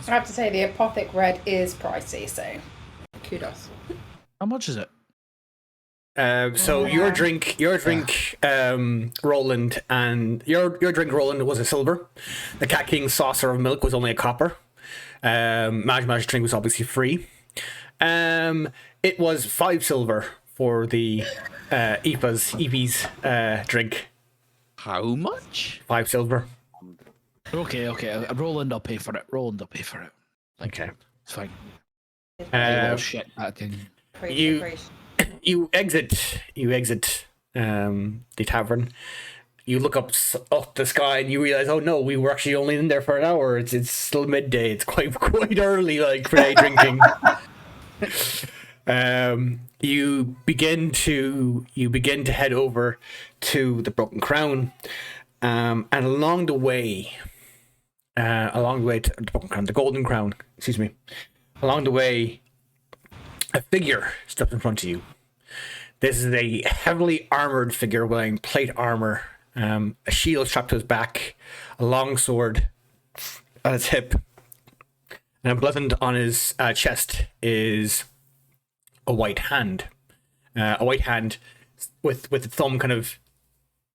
I have to say the Apothic Red is pricey, so kudos. How much is it? So your drink, Roland, and your drink, Roland, was a silver. The Cat King's saucer of milk was only a copper. Maj's drink was obviously free. It was 5 silver for the Evie's drink. How much? 5 silver. Okay. Roland, I'll pay for it. Okay. It's fine. Um, Shit, Cat King. You- You exit the tavern. You look up the sky and you realize, oh no, we were actually only in there for an hour. It's still midday. It's quite early, like, for day drinking. You begin to head over to the Broken Crown, and along the way to the Broken Crown, the Golden Crown, excuse me. Along the way, a figure steps in front of you. This is a heavily armored figure wearing plate armor, a shield strapped to his back, a long sword at his hip, and emblazoned on his chest is a white hand. A white hand with the thumb kind of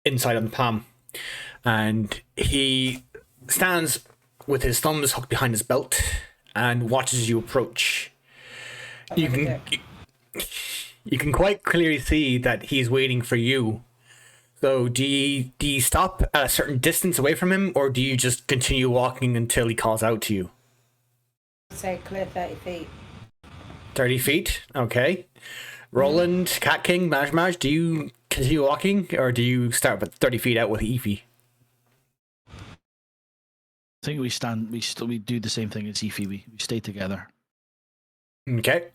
inside on the palm. And he stands with his thumbs hooked behind his belt and watches you approach. You can quite clearly see that he's waiting for you. So do you stop at a certain distance away from him, or do you just continue walking until he calls out to you? Say clear 30 feet. 30 feet? Okay. Roland, Cat King, Maj, do you continue walking, or do you start with 30 feet out with Efi? I think we do the same thing as Efi. We stay together. Okay.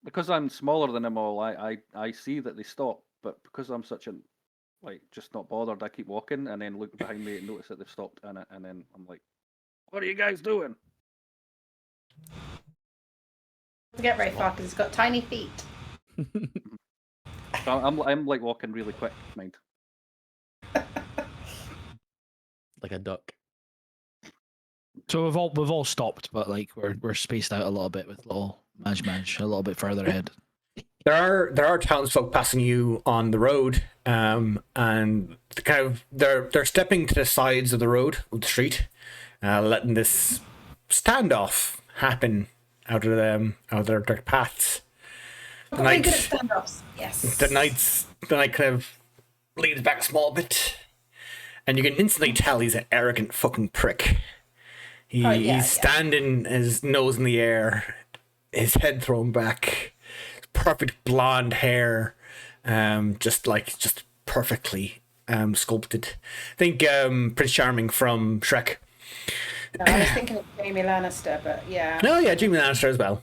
Because I'm smaller than them all, I see that they stop, but because I'm such an just not bothered, I keep walking and then look behind me and notice that they've stopped, and then I'm like, "What are you guys doing?" Doesn't get very far because it's got tiny feet. So I'm like walking really quick, mind. Like a duck. So we've all stopped, but like we're spaced out a little bit with little Maj a little bit further ahead. There are townsfolk passing you on the road, and they're stepping to the sides of the road, of the street, letting this standoff happen out of their direct paths. I'm really good at standoffs. Yes. The night kind of leans back a small bit, and you can instantly tell he's an arrogant fucking prick. He's standing, his nose in the air, his head thrown back, perfect blonde hair, just perfectly sculpted. Think Prince Charming from Shrek. No, I was thinking of Jamie Lannister, but yeah. Oh yeah, Jamie Lannister as well.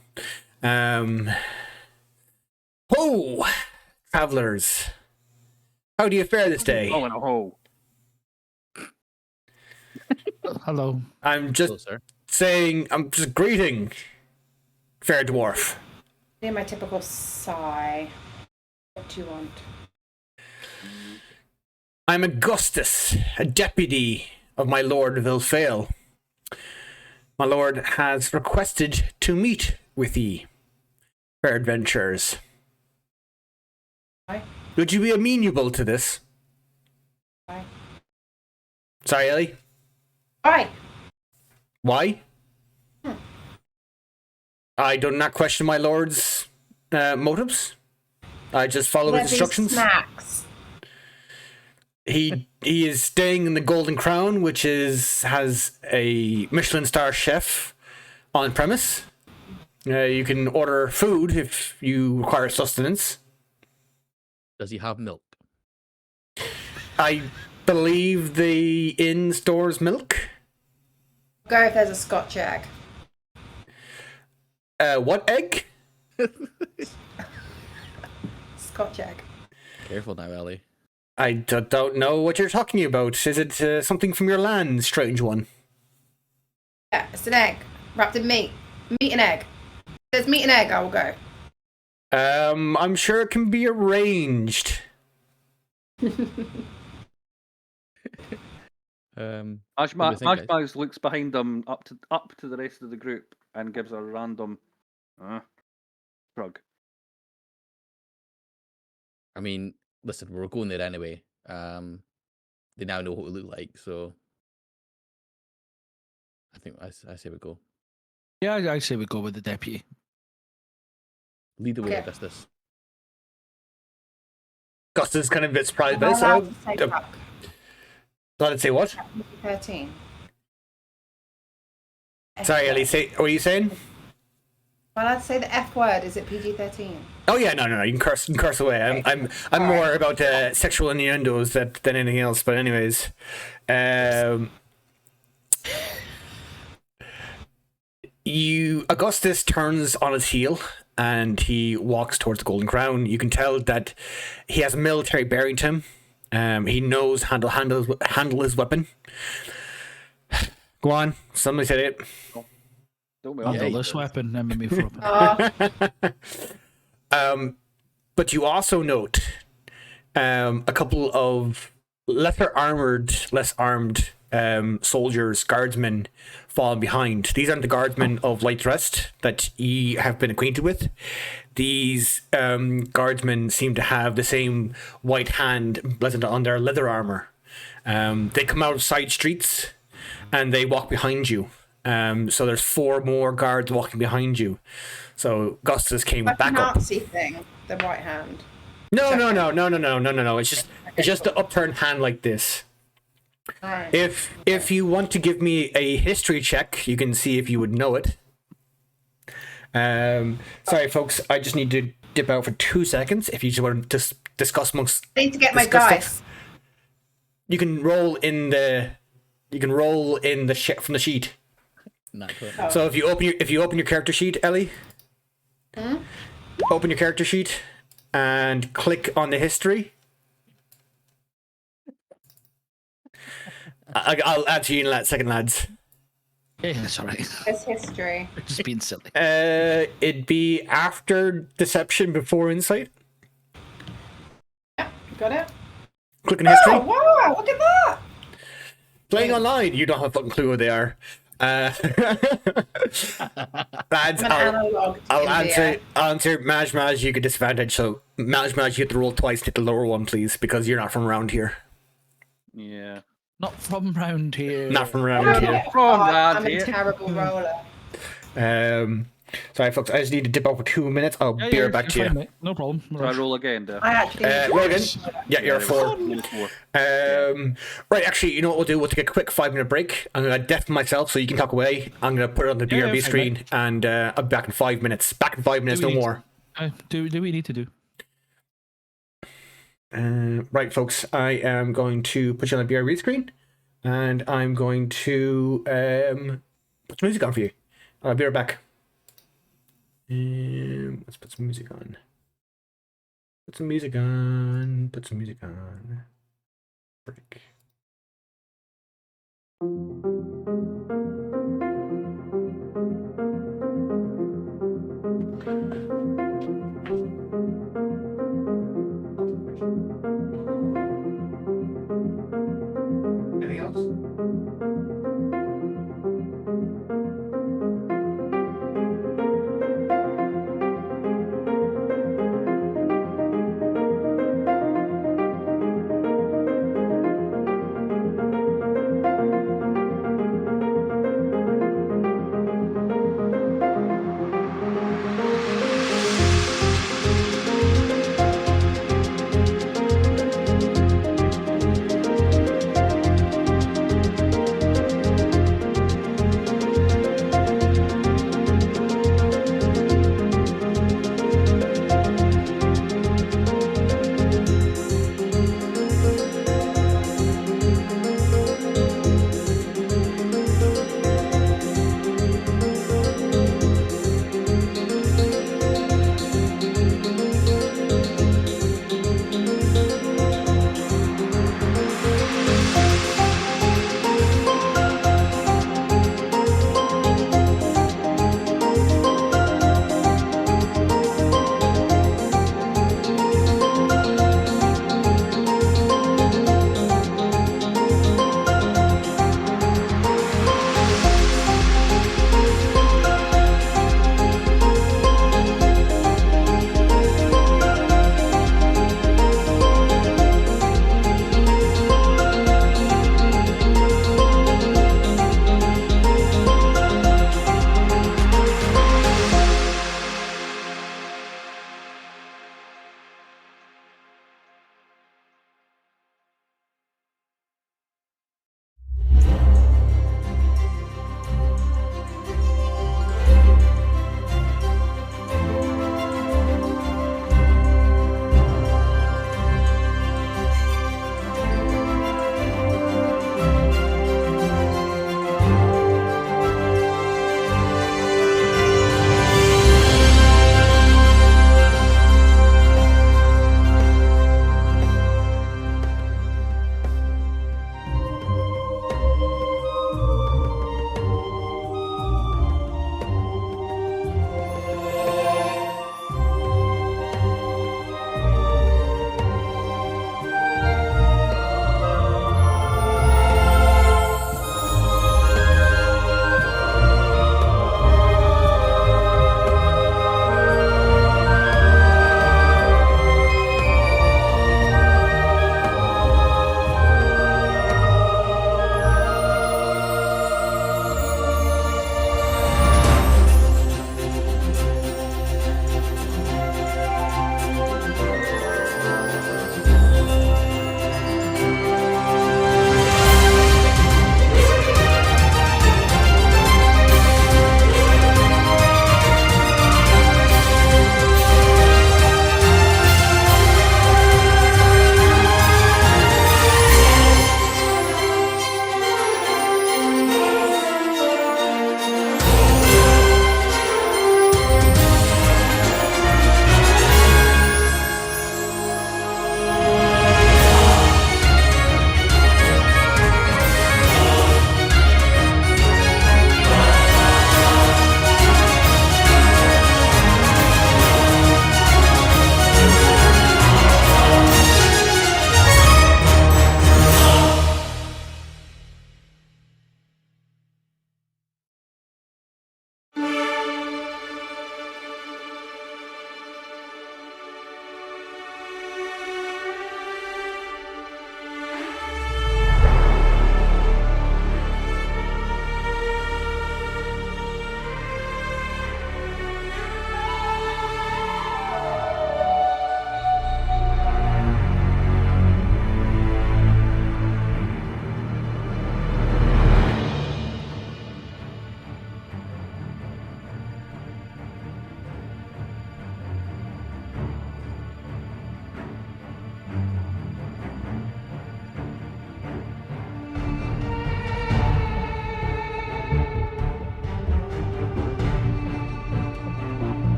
Travelers, how do you fare this day? Oh, in a hole. Hello. I'm just Hello, sir. saying, I'm just greeting, fair dwarf. Do my typical sigh. What do you want? I'm Augustus, a deputy of my lord Vilfail. My lord has requested to meet with ye, fair adventurers. Why? Would you be amenable to this? Why? Sorry, Ellie? Why? Why? I do not question my lord's motives. I just follow his Where's these instructions. snacks? He is staying in the Golden Crown, which has a Michelin star chef on premise. You can order food if you require sustenance. Does he have milk? I believe the inn stores milk. Go if there's a Scotch egg. What egg? Scotch egg. Careful now, Ellie. I don't know what you're talking about. Is it something from your land, strange one? Yeah, it's an egg wrapped in meat. Meat and egg. If there's meat and egg, I will go. I'm sure it can be arranged. Mashmaz looks behind him up to the rest of the group and gives a random shrug. I mean, listen, we're going there anyway. They now know what we look like, so I think I say we go. Yeah, I say we go with the deputy. Lead the way, Okay. Augustus. Augustus is kind of a bit surprised Am by I this. allowed to say fuck? Allowed to say what? 13. Sorry, Ellie. What were you saying? Am I allowed to say the F word? Is it PG-13? Oh yeah, no. You can curse away. I'm more about sexual innuendos than anything else. But anyways, Augustus turns on his heel and he walks towards the Golden Crown. You can tell that he has a military bearing to him. He knows handle his weapon. Go on, somebody said it. Don't we Yeah, all? Handle he this does. weapon, MMA for weapon. But you also note a couple of less armed soldiers, guardsmen falling behind. These aren't the guardsmen of light rest that ye have been acquainted with. These guardsmen seem to have the same white hand blazoned on their leather armor. They come out of side streets and they walk behind you. So there's 4 more guards walking behind you. So Augustus came Like back a up. Nazi thing, the right hand. No. It's just the upturned hand like this. Alright. If you want to give me a history check, you can see if you would know it. Sorry, folks. I just need to dip out for 2 seconds. If you just want to discuss amongst, I need to get my discuss dice. stuff, you can roll in the. You can roll in the from the sheet. Natural. Oh. So if you open your character sheet, Ellie, open your character sheet and click on the history. I'll add to you in a second, lads. Yeah, that's all right. It's history. Just being silly. It'd be after deception, before insight. Yeah, got it. Click on history. Oh, wow, look at that. Playing online, you don't have a fucking clue who they are. Lads, I'm an analog I'll India. answer Maj, you get disadvantage, so Maj, you have to roll twice, hit the lower one, please, because you're not from around here. Yeah. Not from round here. Not from Oh, around here. yeah. From Oh, around I'm here. a terrible roller. Sorry, folks, I just need to dip out for 2 minutes. I'll Yeah, be you're right back to fine, you. mate. No problem. So I roll again, I actually. Roll again. Yeah, you're a 4. -4. Right, actually, you know what we'll do? We'll take a quick 5-minute break. I'm going to deafen myself so you can talk away. I'm going to put it on the Yeah, BRB fine, screen, and I'll be back in 5 minutes. Back in 5 minutes, no we need more. Do we need to do? Right, folks, I am going to put you on the BRB screen, and I'm going to put some music on for you. I'll be right back. Let's put some music on. Put some music on. Put some music on. Break. Anything else?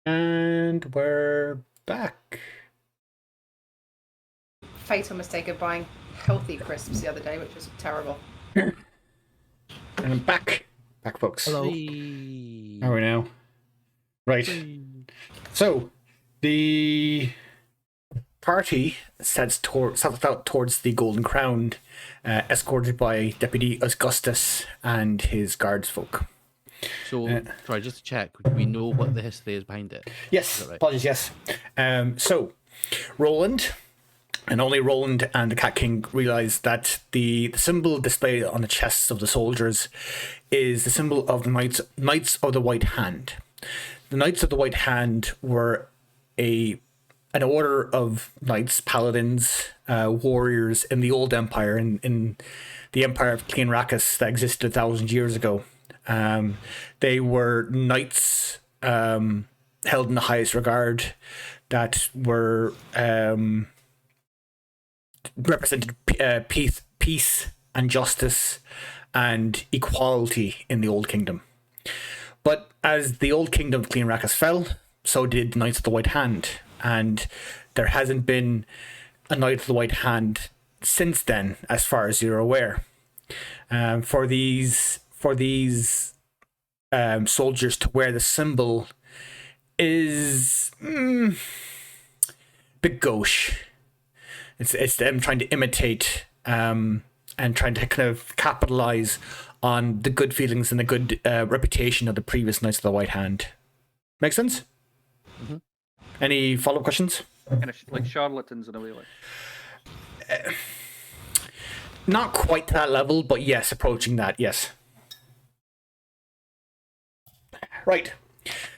And we're back. Fatal mistake of buying healthy crisps the other day, which was terrible. And I'm back. Back, folks. Hello. How are we now? Right. So, the party sets out towards the Golden Crown, escorted by Deputy Augustus and his guards folk. So, sorry, just to check, do we know what the history is behind it? Yes, Is that right? apologies, yes. So, Roland, and only Roland and the Cat King realize that the symbol displayed on the chests of the soldiers is the symbol of the Knights of the White Hand. The Knights of the White Hand were an order of knights, paladins, warriors in the old empire, in the empire of Cleanrachus that existed 1,000 years ago. They were knights held in the highest regard that were represented peace and justice and equality in the Old Kingdom. But as the Old Kingdom of Cleanrachus fell, so did the Knights of the White Hand, and there hasn't been a Knight of the White Hand since then, as far as you're aware. For these soldiers to wear the symbol is bit gauche. It's them trying to imitate and trying to kind of capitalize on the good feelings and the good reputation of the previous Knights of the White Hand. Make sense? Mm-hmm. Any follow-up questions? Kind of like charlatans in a way, like. Not quite to that level, but yes, approaching that, yes. Right.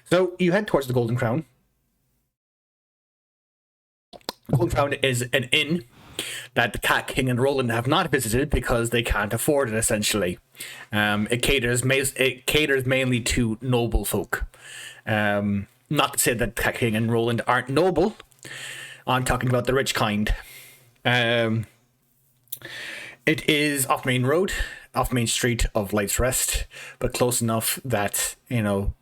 So you head towards the Golden Crown. The Golden Crown is an inn that the Cat King and Roland have not visited because they can't afford it, essentially. It caters mainly to noble folk. Not to say that Cat King and Roland aren't noble. I'm talking about the rich kind. It is off Main Road, off Main Street of Light's Rest, but close enough that, you know,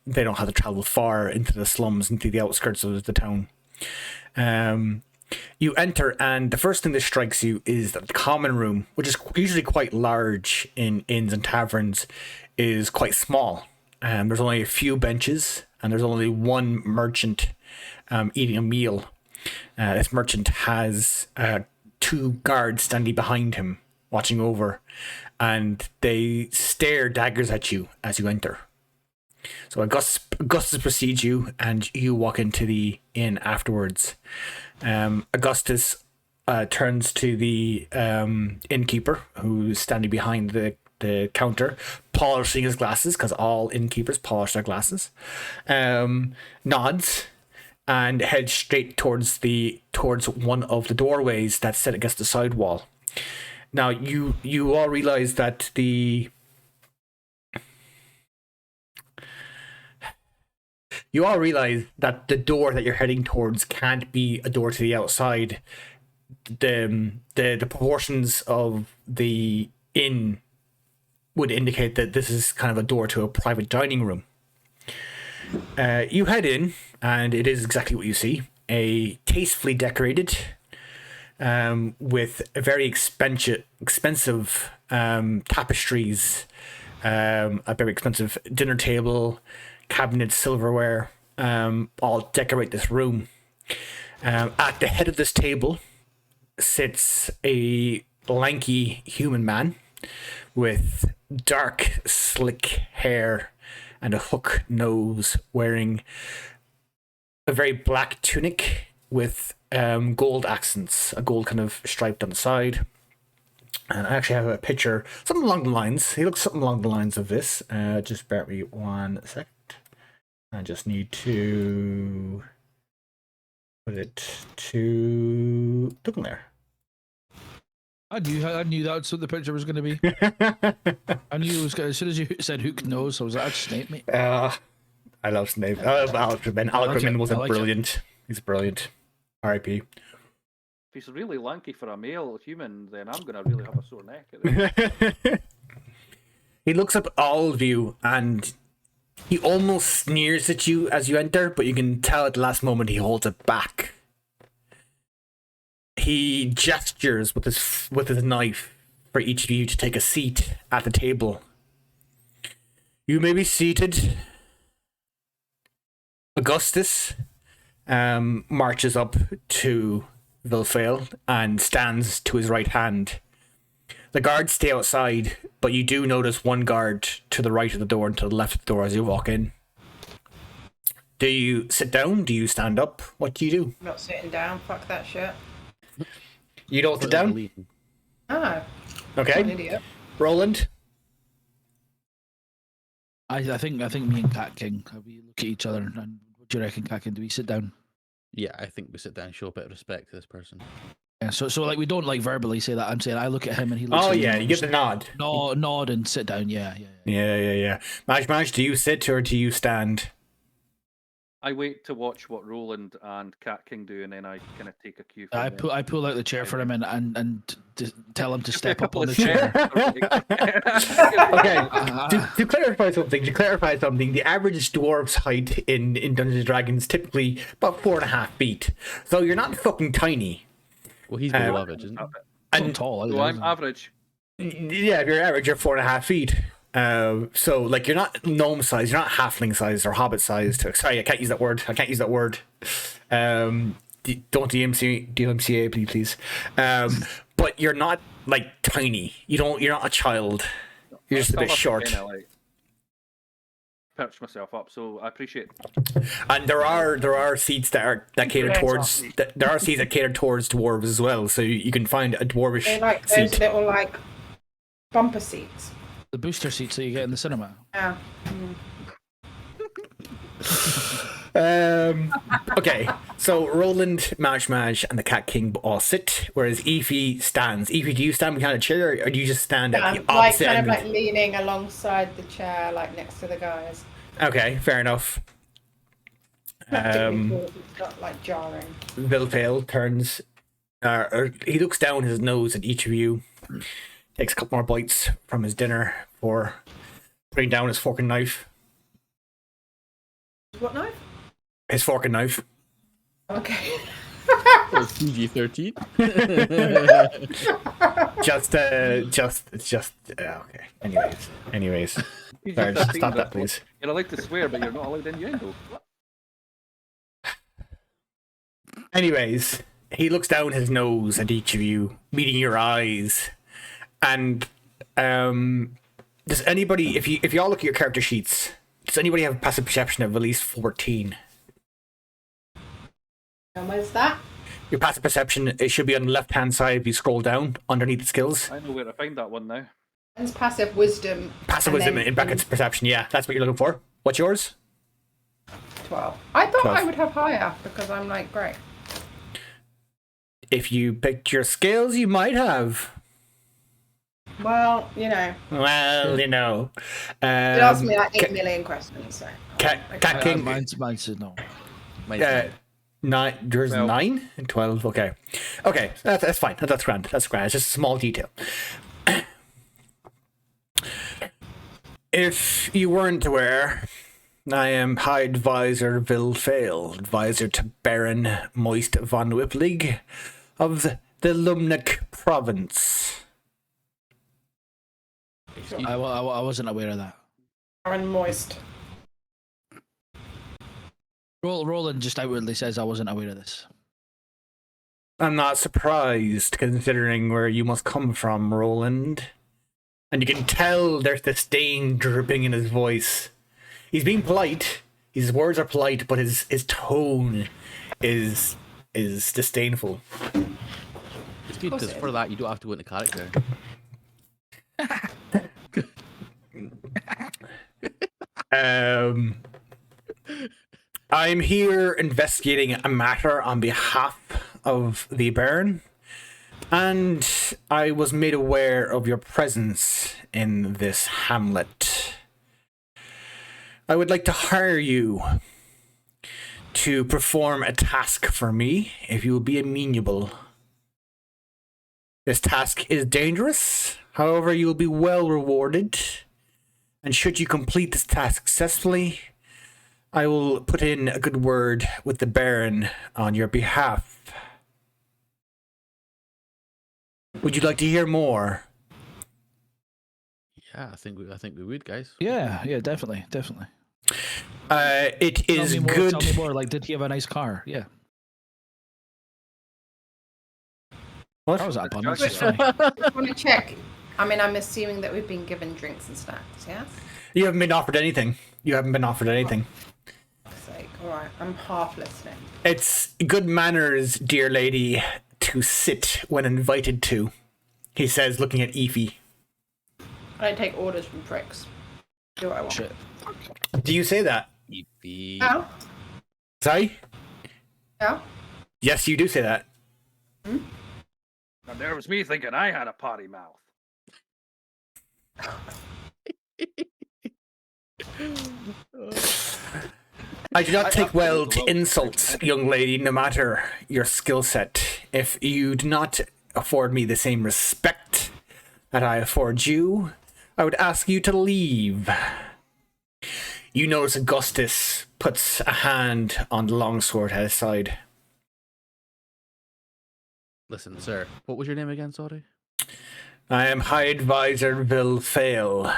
they don't have to travel far into the slums, into the outskirts of the town. You enter, and the first thing that strikes you is that the common room, which is usually quite large in inns and taverns, is quite small. There's only a few benches, and there's only one merchant eating a meal. This merchant has 2 guards standing behind him, watching over, and they stare daggers at you as you enter. So Augustus precedes you, and you walk into the inn afterwards. Augustus turns to the innkeeper, who's standing behind the counter, polishing his glasses, because all innkeepers polish their glasses. Nods and heads straight towards one of the doorways that's set against the side wall. Now you all realize that the door that you're heading towards can't be a door to the outside. The proportions of the inn would indicate that this is kind of a door to a private dining room. You head in, and it is exactly what you see. A tastefully decorated, with a very expensive tapestries, a very expensive dinner table, cabinets, silverware, all decorate this room. At the head of this table sits a lanky human man with dark, slick hair and a hook nose, wearing a very black tunic with gold accents, a gold kind of stripe down the side. And I actually have a picture, something along the lines. He looks something along the lines of this. Just bear with me 1 second. I just need to put it to looking there. I knew that's what the picture was going to be. I knew it was going. As soon as you said hook nose, I was like, that's Snape, mate. I love Snape. Alec Redman. Alec Redman was brilliant. He's brilliant. R.I.P. If he's really lanky for a male human, then I'm gonna really have a sore neck. He looks up at all of you, and He almost sneers at you as you enter, but you can tell at the last moment he holds it back. He gestures with his knife for each of you to take a seat at the table. You may be seated. Augustus marches up to Vilfail and stands to his right hand. The guards stay outside, but you do notice one guard to the right of the door and to the left of the door as you walk in. Do you sit down? Do you stand up? What do you do? I'm not sitting down. Fuck that shit. You don't sit down? Oh, I'm an Okay. idiot. Roland? I think me and Cat King, we look at each other and what do you reckon, Cat King? Do we sit down? Yeah, I think we sit down and show a bit of respect to this person. Yeah, so like we don't like verbally say that. I'm saying I look at him and he looks Oh, at me yeah, and you just get the nod. nod and sit down. Yeah. Yeah. Maj, do you sit or do you stand? I wait to watch what Roland and Cat King do, and then I kind of take a cue from I them. pull out the chair for him and tell him to step up couple on the of chair. Okay, to clarify something, the average dwarf's height in Dungeons and Dragons is typically about 4.5 feet. So you're not fucking tiny. Well, he's below average, isn't he? I'm tall. So I'm average. Yeah, if you're average, you're 4.5 feet. So like you're not gnome sized, you're not halfling sized or hobbit sized. Sorry, I can't use that word. Don't DMCA, please. But you're not like tiny. You're not a child. You're just a bit short. Perch myself up, so I appreciate. And there are seats that cater towards there are seats that cater towards dwarves as well. So you can find a dwarvish They're like those seat. little like bumper seats. The booster seats that you get in the cinema. Yeah. Okay, so Roland, Maj, and the Cat King all sit, whereas Efi stands. Efi, do you stand behind a chair, or do you just stand at the Like opposite kind of end? like leaning alongside the chair, like next to the guys. Okay, fair enough. It's not like jarring. Vilfail turns, or he looks down his nose at each of you, takes a couple more bites from his dinner for putting down his fork and knife. What knife? His fork and knife. Okay. PG-13. Okay. Anyways. Sorry, just stop that, please. You're allowed to swear, but you're not allowed innuendo. Anyways, he looks down his nose at each of you, meeting your eyes, and does anybody, if you all look at your character sheets, does anybody have a passive perception of at least 14? And where's that? Your passive perception, it should be on the left-hand side if you scroll down underneath the skills. I know where to find that one now. Mine's passive wisdom. Passive and wisdom then in brackets perception, yeah, that's what you're looking for. What's yours? 12. I thought 12. I would have higher because I'm like great. If you picked your scales, you might have. Well, you know. Well, you know. You asked me like 8 million questions, so. Cat King. Mine says no. There's 12. 9 and 12. Okay, that's fine. That's grand. It's just a small detail. If you weren't aware, I am High Advisor Vilfail, advisor to Baron Moist von Whiplig of the Lumnik province. I wasn't aware of that. And moist. Roland just outwardly says I wasn't aware of this. I'm not surprised, considering where you must come from, Roland. And you can tell there's disdain dripping in his voice. He's being polite. His words are polite, but his tone is disdainful. It's good because for that you don't have to go into character. I'm here investigating a matter on behalf of the Baron, and I was made aware of your presence in this hamlet. I would like to hire you to perform a task for me, if you will be amenable. This task is dangerous, however, you will be well rewarded, And should you complete this task successfully, I will put in a good word with the Baron on your behalf. Would you like to hear more? Yeah, I think we would, guys. Yeah, definitely. It Tell is me more. good. Tell me more. Like, did he have a nice car? Yeah. What? How was that, bun? Just That's just funny. I want to check. I mean, I'm assuming that we've been given drinks and snacks, yes? You haven't been offered anything. You haven't been offered anything. For fuck's sake. All right, I'm half listening. It's good manners, dear lady, to sit when invited to, he says, looking at Efi. I don't take orders from pricks. Do what I want. Shit. Do you say that? Eefy. No? Sorry? No? Yes, you do say that. Now there was me thinking I had a potty mouth. I do not take well to absolutely love insults, young lady, no matter your skill set. If you do not afford me the same respect that I afford you, I would ask you to leave. You notice Augustus puts a hand on the longsword at his side. Listen, sir. What was your name again? Sorry. I am High Advisor Vilfail.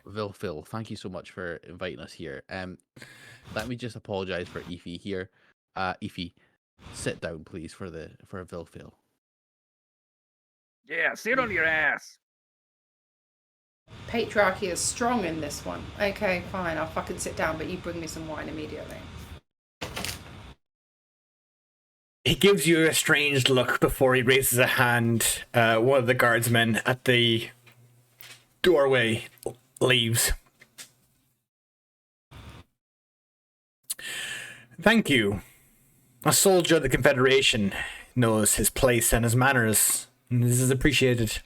Vilphil, thank you so much for inviting us here. Let me just apologize for Efi here. Efi, sit down, please, for Vilphil. Yeah, sit on your ass. Patriarchy is strong in this one. Okay, fine, I'll fucking sit down, but you bring me some wine immediately. He gives you a strange look before he raises a hand. One of the guardsmen at the doorway leaves. Thank you. A soldier of the Confederation knows his place and his manners, and this is appreciated.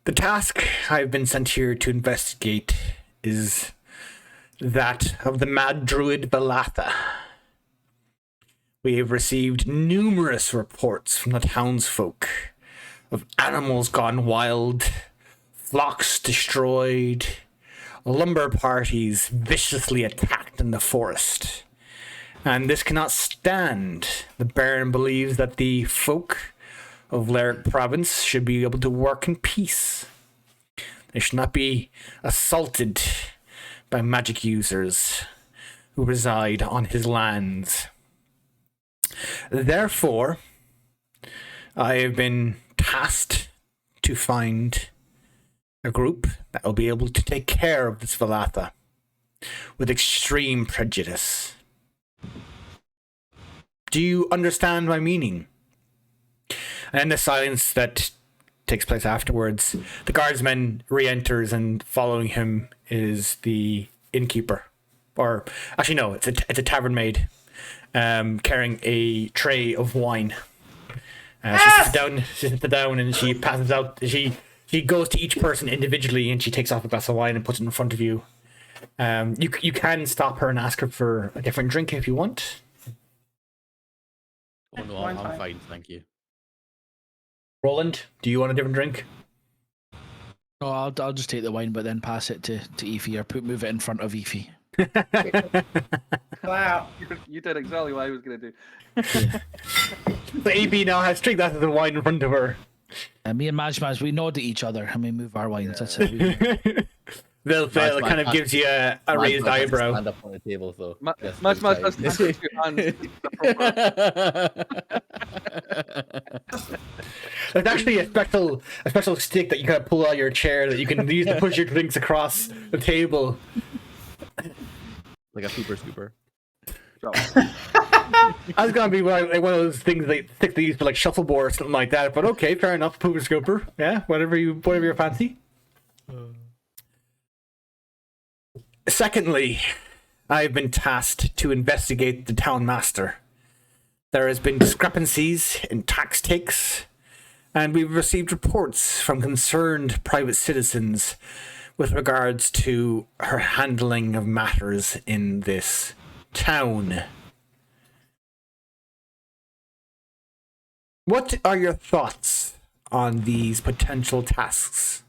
The task I've been sent here to investigate is that of the mad druid Balatha. We have received numerous reports from the townsfolk of animals gone wild, flocks destroyed, lumber parties viciously attacked in the forest. And this cannot stand. The Baron believes that the folk of Lyric Province should be able to work in peace. They should not be assaulted by magic users who reside on his lands. Therefore, I have been tasked to find a group that will be able to take care of this Valatha with extreme prejudice. Do you understand my meaning? And in the silence that takes place afterwards, the guardsman re-enters, and following him is the innkeeper. Or, actually no, it's a tavern maid. Carrying a tray of wine. She sits down and she passes out. She goes to each person individually and she takes off a glass of wine and puts it in front of you. You can stop her and ask her for a different drink if you want. Oh no, I'm fine, thank you. Roland, do you want a different drink? No, I'll just take the wine, but then pass it to Efi, or move it in front of Efi. Wow. You did exactly what I was going to do. The AB now has three glasses of wine in front of her. And me and Majmaz, we nod at each other and we move our wines. That's it. Vilfail kind of gives you a raised eyebrow. Stand up on the table, though. Much doesn't have two hands. There's actually a special stick that you kind of pull out of your chair that you can use to push your drinks across the table. Like a super scooper. I was gonna be like one of those things they use for like shuffleboard or something like that. But okay, fair enough. Pooper scooper, yeah, whatever you fancy. Secondly, I've been tasked to investigate the town master. There has been discrepancies in tax takes, and we've received reports from concerned private citizens with regards to her handling of matters in this town. What are your thoughts on these potential tasks?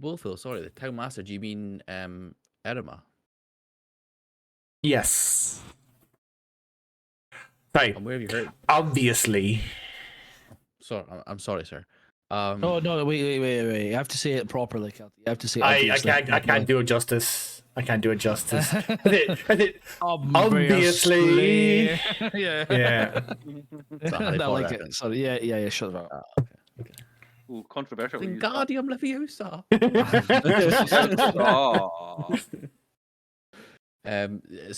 Wolfil, sorry, the town master. Do you mean Eryma? Yes. Right. And where have you heard? Obviously. Sorry, I'm sorry, sir. No, wait. You have to say it properly, Kelty. You have to say I obviously. can't do it justice. I can't do it justice. Obviously. yeah. Yeah. Harry I like Potter it. Sorry. Yeah. Shut up. Ooh, controversial. Wingardium Leviosa. Oh,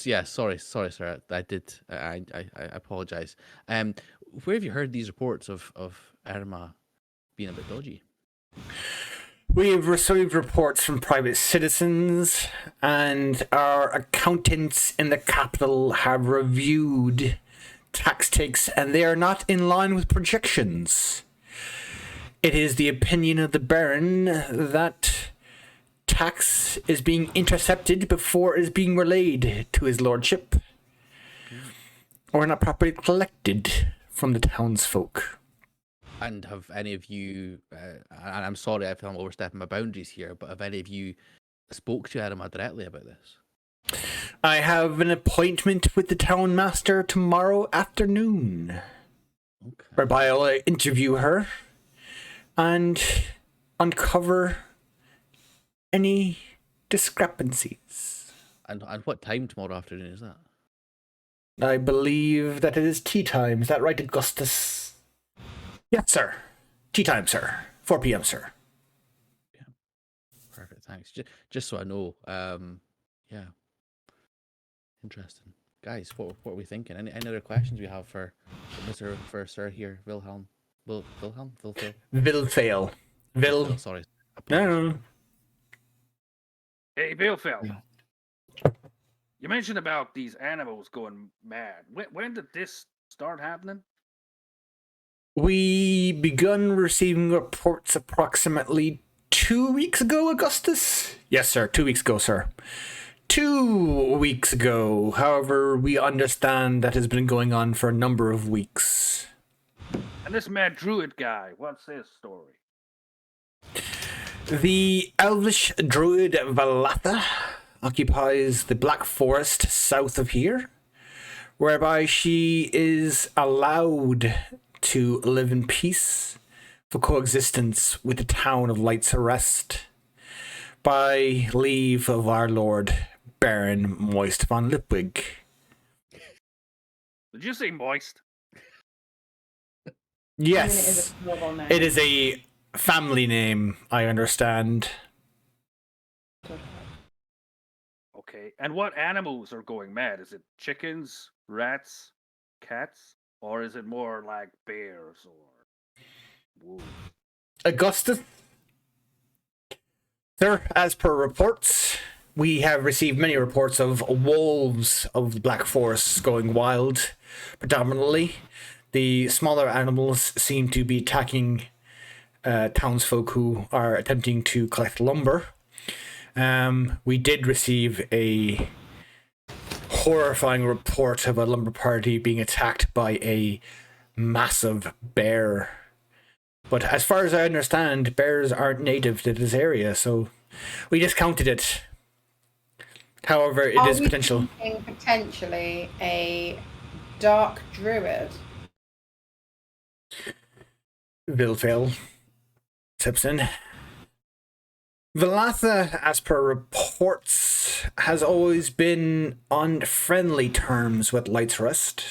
Yeah, sorry, sir. I did. I apologize. Where have you heard these reports of Eryma being a bit dodgy? We have received reports from private citizens, and our accountants in the capital have reviewed tax takes, and they are not in line with projections. It is the opinion of the Baron that tax is being intercepted before it is being relayed to his lordship, or not properly collected from the townsfolk. And have any of you? And I'm sorry if I'm overstepping my boundaries here, but have any of you spoke to Eryma directly about this? I have an appointment with the town master tomorrow afternoon, Okay. whereby I'll interview her and uncover any discrepancies. And what time tomorrow afternoon is that? I believe that it is tea time. Is that right, Augustus? Yes, sir. Tea time, sir. 4 p.m., sir. Perfect. Thanks. Just so I know. Yeah. Interesting, guys. What are we thinking? Any other questions we have for Sir here, Wilhelm? Wilhelm? Wilfil? Vilfail. Vil. Oh, sorry. No. hey, Bill Phil. Yeah. You mentioned about these animals going mad. When did this start happening? We begun receiving reports approximately 2 weeks ago, Augustus? Yes, sir. 2 weeks ago, sir. 2 weeks ago. However, we understand that has been going on for a number of weeks. And this mad druid guy, what's his story? The elvish druid Valatha occupies the Black Forest south of here, whereby she is allowed to live in peace for coexistence with the town of Light's Arrest by leave of our Lord Baron Moist von Lipwig. Did you say moist? Yes, I mean, it is a horrible name. it is a family name, I understand. Okay. And what animals are going mad? Is it chickens, rats, cats? Or is it more like bears or wolves? Augustus, sir, as per reports, we have received many reports of wolves of the Black Forest going wild, predominantly. The smaller animals seem to be attacking townsfolk who are attempting to collect lumber. We did receive a horrifying report of a lumber party being attacked by a massive bear. But as far as I understand, bears aren't native to this area, so we discounted it. However, it is potential. Potentially a dark druid. Vilfail steps in. Valatha, as per reports, has always been on friendly terms with Light's Rest.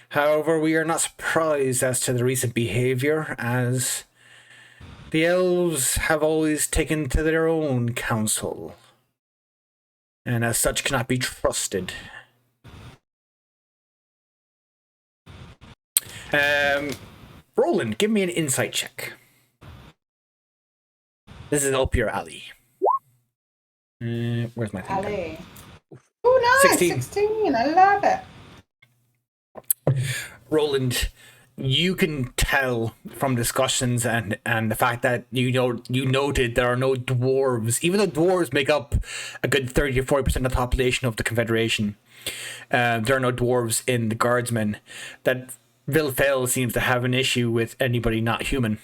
However, we are not surprised as to the recent behavior, as the elves have always taken to their own counsel, and as such cannot be trusted. Roland, give me an insight check. This is up your alley. Where's my thing? Ali. Oh, nice. 16. I love it. Roland, you can tell from discussions and the fact that you noted there are no dwarves, even though dwarves make up a good 30 to 40% of the population of the Confederation. There are no dwarves in the Guardsmen. That Vilfail seems to have an issue with anybody not human.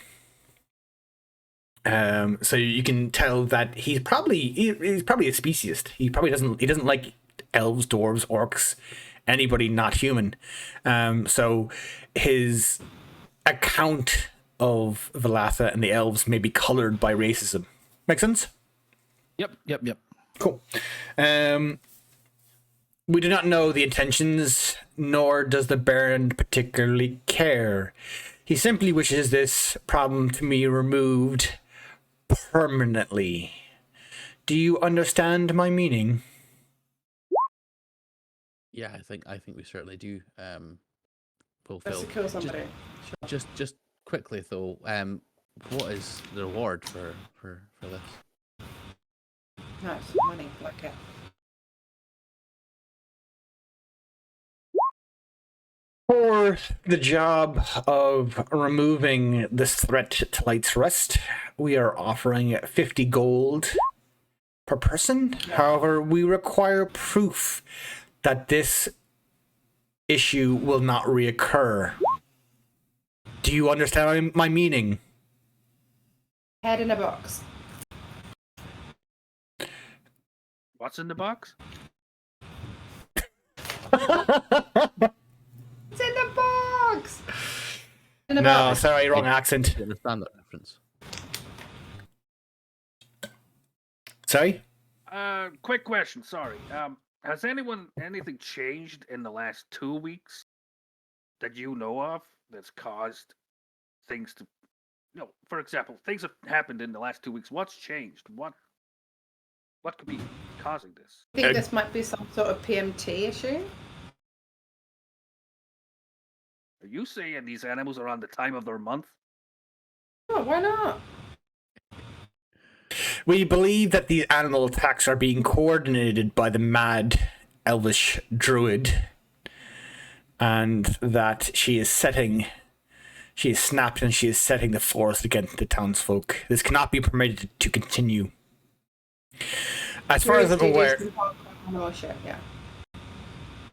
So you can tell that he's probably a speciesist. He doesn't like elves, dwarves, orcs, anybody not human. So his account of Valatha and the elves may be colored by racism. Make sense? Yep. Cool. We do not know the intentions, nor does the Baron particularly care. He simply wishes this problem to be removed permanently. Do you understand my meaning? Yeah, I think we certainly do. Just Fulfill. to kill somebody. Just quickly though, what is the reward for this? No, it's money. Like it. For the job of removing this threat to Light's Rest, we are offering 50 gold per person. However, we require proof that this issue will not reoccur. Do you understand my meaning? Head in a box. What's in the box? It's in the box. In a No, box. sorry, wrong accent. You understand that reference? Sorry? Quick question. Sorry. Has anything changed in the last 2 weeks that you know of that's caused things to, for example, things have happened in the last 2 weeks. What's changed? What could be causing this? I think this might be some sort of PMT issue. Are you saying these animals are on the time of their month? Oh, why not? We believe that the animal attacks are being coordinated by the mad elvish druid, and that she is snapped and she is setting the forest against the townsfolk. This cannot be permitted to continue. As far as I'm aware... Animal shit, yeah.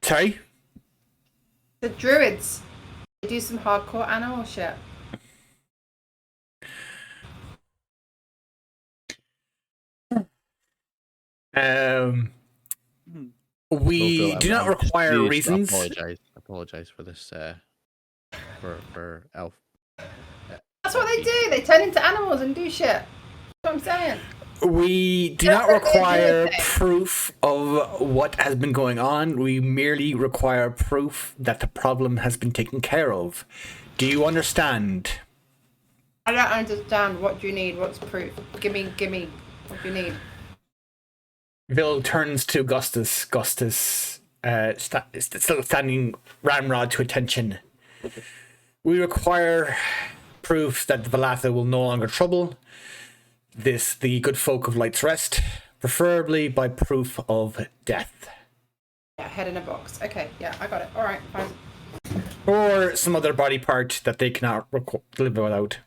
Sorry? The druids, they do some hardcore animal shit. We do not require reasons. Apologize for this. For elf. That's what they do. They turn into animals and do shit. That's what I'm saying. We do not require proof of what has been going on. We merely require proof that the problem has been taken care of. Do you understand? I don't understand. What do you need? What's proof? Give me. What do you need? Bill turns to Gustus. Gustus, still standing ramrod to attention. We require proof that the Valatha will no longer trouble the good folk of Light's Rest, preferably by proof of death. Yeah, head in a box. Okay, yeah, I got it. All right, fine. Or some other body part that they cannot live without.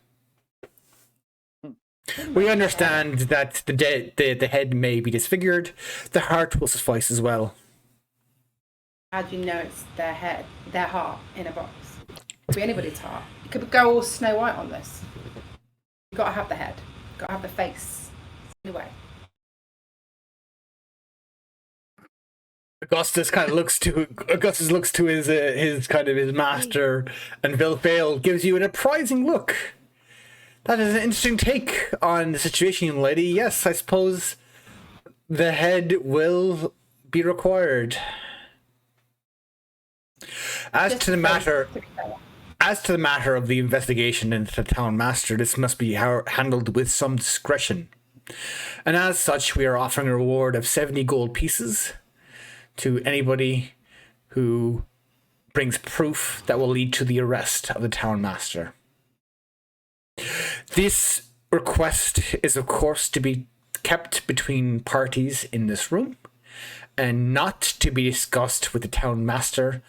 We understand that the head may be disfigured. The heart will suffice as well. How do you know it's their head, their heart in a box? It could be anybody's heart. You could go all Snow White on this. You gotta have the head. You gotta have the face. Anyway. Augustus looks to his master, and Vilfail gives you an apprising look. That is an interesting take on the situation, young lady. Yes, I suppose the head will be required. As to the matter of the investigation into the town master, this must be handled with some discretion. And as such, we are offering a reward of 70 gold pieces to anybody who brings proof that will lead to the arrest of the town master. This request is, of course, to be kept between parties in this room and not to be discussed with the town master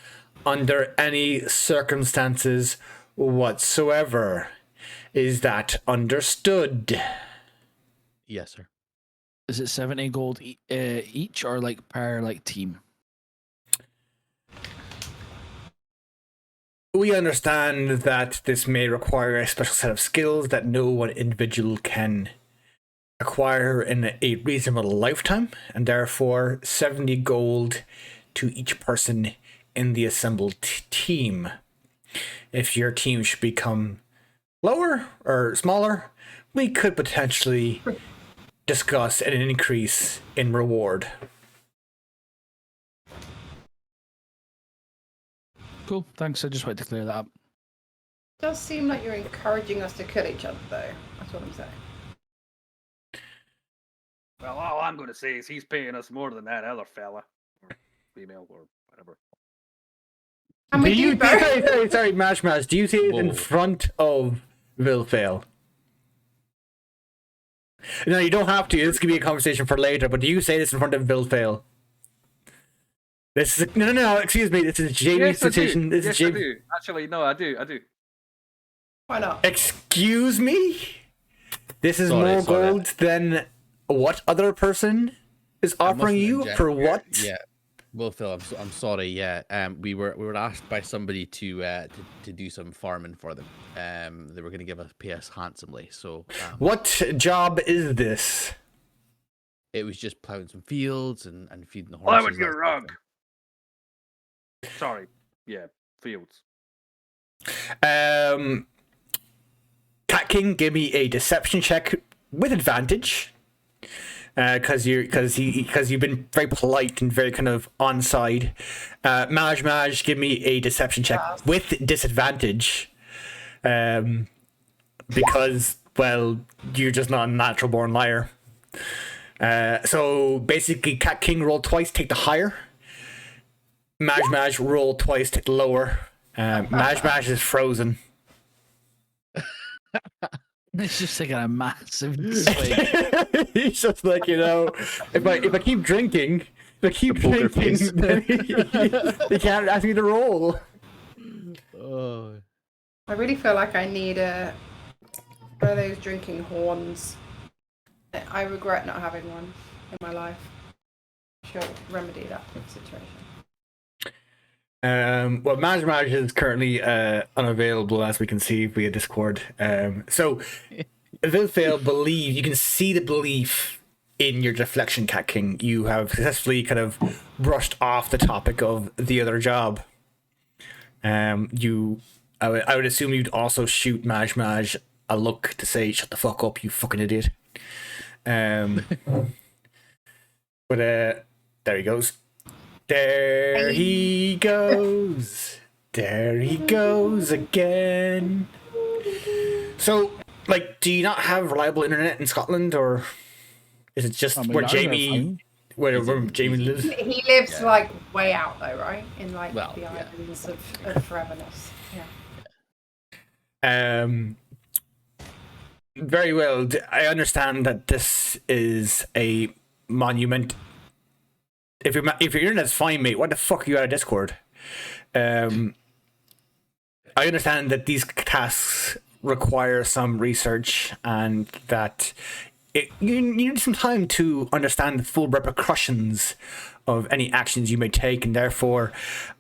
under any circumstances whatsoever. Is that understood? Yes, sir. Is it 70 gold each or per team? We understand that this may require a special set of skills that no one individual can acquire in a reasonable lifetime, and therefore 70 gold to each person in the assembled team. If your team should become lower or smaller, we could potentially discuss an increase in reward. Cool. Thanks. I just wanted to clear that up. It does seem like you're encouraging us to kill each other, though. That's what I'm saying. Well, all I'm going to say is he's paying us more than that other fella, or female, or whatever. And we do both. Sorry, Mash. Do you see it in Whoa. front of Vilfail? No, you don't have to. This could be a conversation for later, but do you say this in front of Vilfail? This is no. Excuse me. This is Jamie's decision. This is I Jamie. do. Actually, no, I do. Why not? Excuse me. This is Sorry, more sorry. gold than what other person is I must offering you interject for here. what? Yeah. Well, Phil, I'm sorry. Yeah. We were asked by somebody to do some farming for them. They were going to pay us handsomely. So. What job is this? It was just plowing some fields and feeding the Well, horses. that was your that sort of rug. thing. Sorry. Yeah, fields. Cat King, give me a deception check with advantage. Because you've been very polite and very kind of on side. Maj, give me a deception check with disadvantage. Because well, you're just not a natural born liar. So basically, Cat King roll twice, take the higher. Maj roll twice, take the lower. Maj is frozen. It's just taking a massive swing. He's just like, if I keep drinking, poker face. then he can't ask me to roll. Oh. I really feel like I need one of those drinking horns. I regret not having one in my life. She'll remedy that situation. Well, Maj is currently unavailable, as we can see via Discord. So Vilfail believe you can see the belief in your deflection, Cat King. You have successfully kind of brushed off the topic of the other job. I would assume you'd also shoot Maj a look to say, "Shut the fuck up, you fucking idiot." But there he goes. There he goes. There he goes again. So, like, do you not have reliable internet in Scotland, or is it just where Jamie lives? He lives like way out though, right? In like Well, the yeah. islands of foreverness. Yeah. Very well. I understand that this is a monument. If your internet's fine, mate, what the fuck are you out of Discord? I understand that these tasks require some research and that you need some time to understand the full repercussions of any actions you may take, and therefore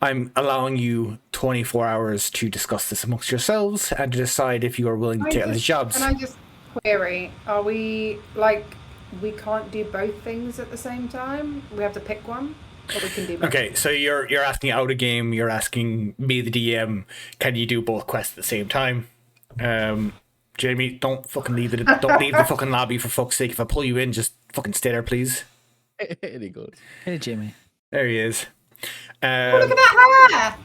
I'm allowing you 24 hours to discuss this amongst yourselves and to decide if you are willing to take on these jobs. Can I just query, are we like, we can't do both things at the same time? We have to pick one, or we can do both? Okay, so you're asking out of game, you're asking me, the DM, can you do both quests at the same time? Jamie, don't leave the fucking lobby, for fuck's sake. If I pull you in, just fucking stay there, please. There he goes. Hey, Jamie. There he is. Look at that hair!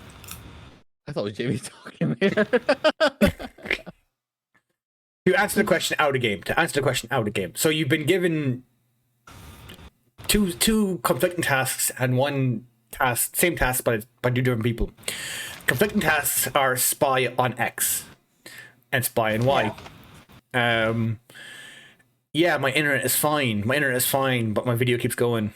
I thought it was Jamie talking there. To answer the question out of game. So you've been given two conflicting tasks and one task, same task, but by two different people. Conflicting tasks are spy on X and spy on Y. Yeah, my internet is fine, but my video keeps going.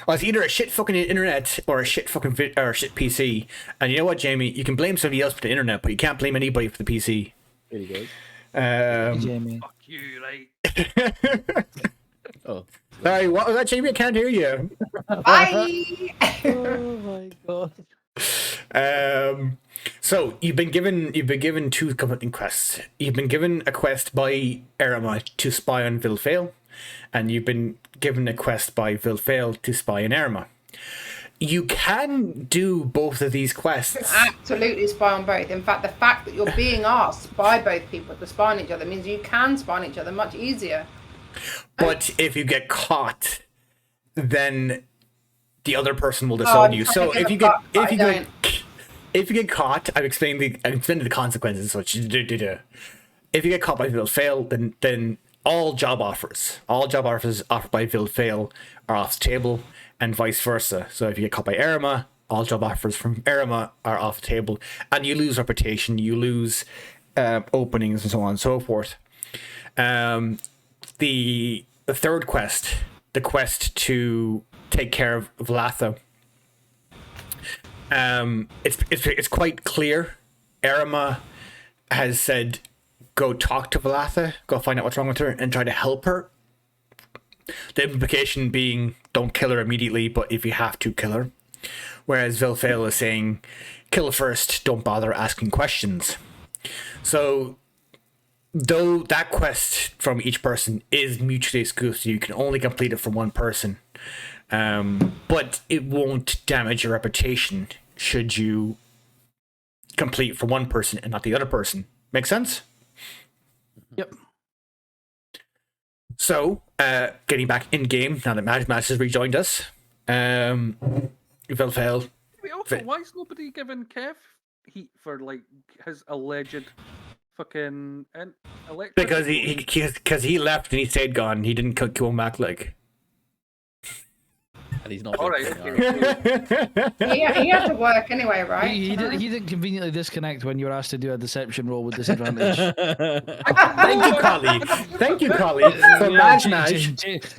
Well, it's either a shit fucking internet or a shit fucking or a shit PC. And you know what, Jamie? You can blame somebody else for the internet, but you can't blame anybody for the PC. There he goes. Hey, Jamie. Fuck you, right? Oh. Sorry, what was that, Jamie? I can't hear you. Bye! Oh my god. So you've been given two conflicting quests. You've been given a quest by Eryma to spy on Vilfail, and you've been given a quest by Vilfail to spy on Eryma. You can do both of these quests. Absolutely spy on both. In fact, the fact that you're being asked by both people to spy on each other means you can spy on each other much easier. But if you get caught, then the other person will disown you. So if you get caught, I've explained the consequences. So if you get caught by Vilfail, then all job offers offered by Vilfail are off the table, and vice versa. So if you get caught by Eryma, all job offers from Eryma are off the table, and you lose reputation, you lose openings, and so on and so forth. The third quest, the quest to take care of Valatha, it's quite clear. Eryma has said, go talk to Valatha, go find out what's wrong with her, and try to help her. The implication being, don't kill her immediately, but if you have to, kill her. Whereas Vilfail is saying, kill her first, don't bother asking questions. So, though that quest from each person is mutually exclusive, you can only complete it from one person. But it won't damage your reputation should you complete for one person and not the other person. Make sense? Yep. So, getting back in game now that Maj has rejoined us, Vilfail. Also, why is nobody giving Kev heat for like his alleged fucking electricity? Because he left and he stayed gone. He didn't come back like. And he's not. All right. He had to work anyway, right? He didn't conveniently disconnect when you were asked to do a deception roll with disadvantage. Thank you, Collie. Thank you, Collie. So Maj.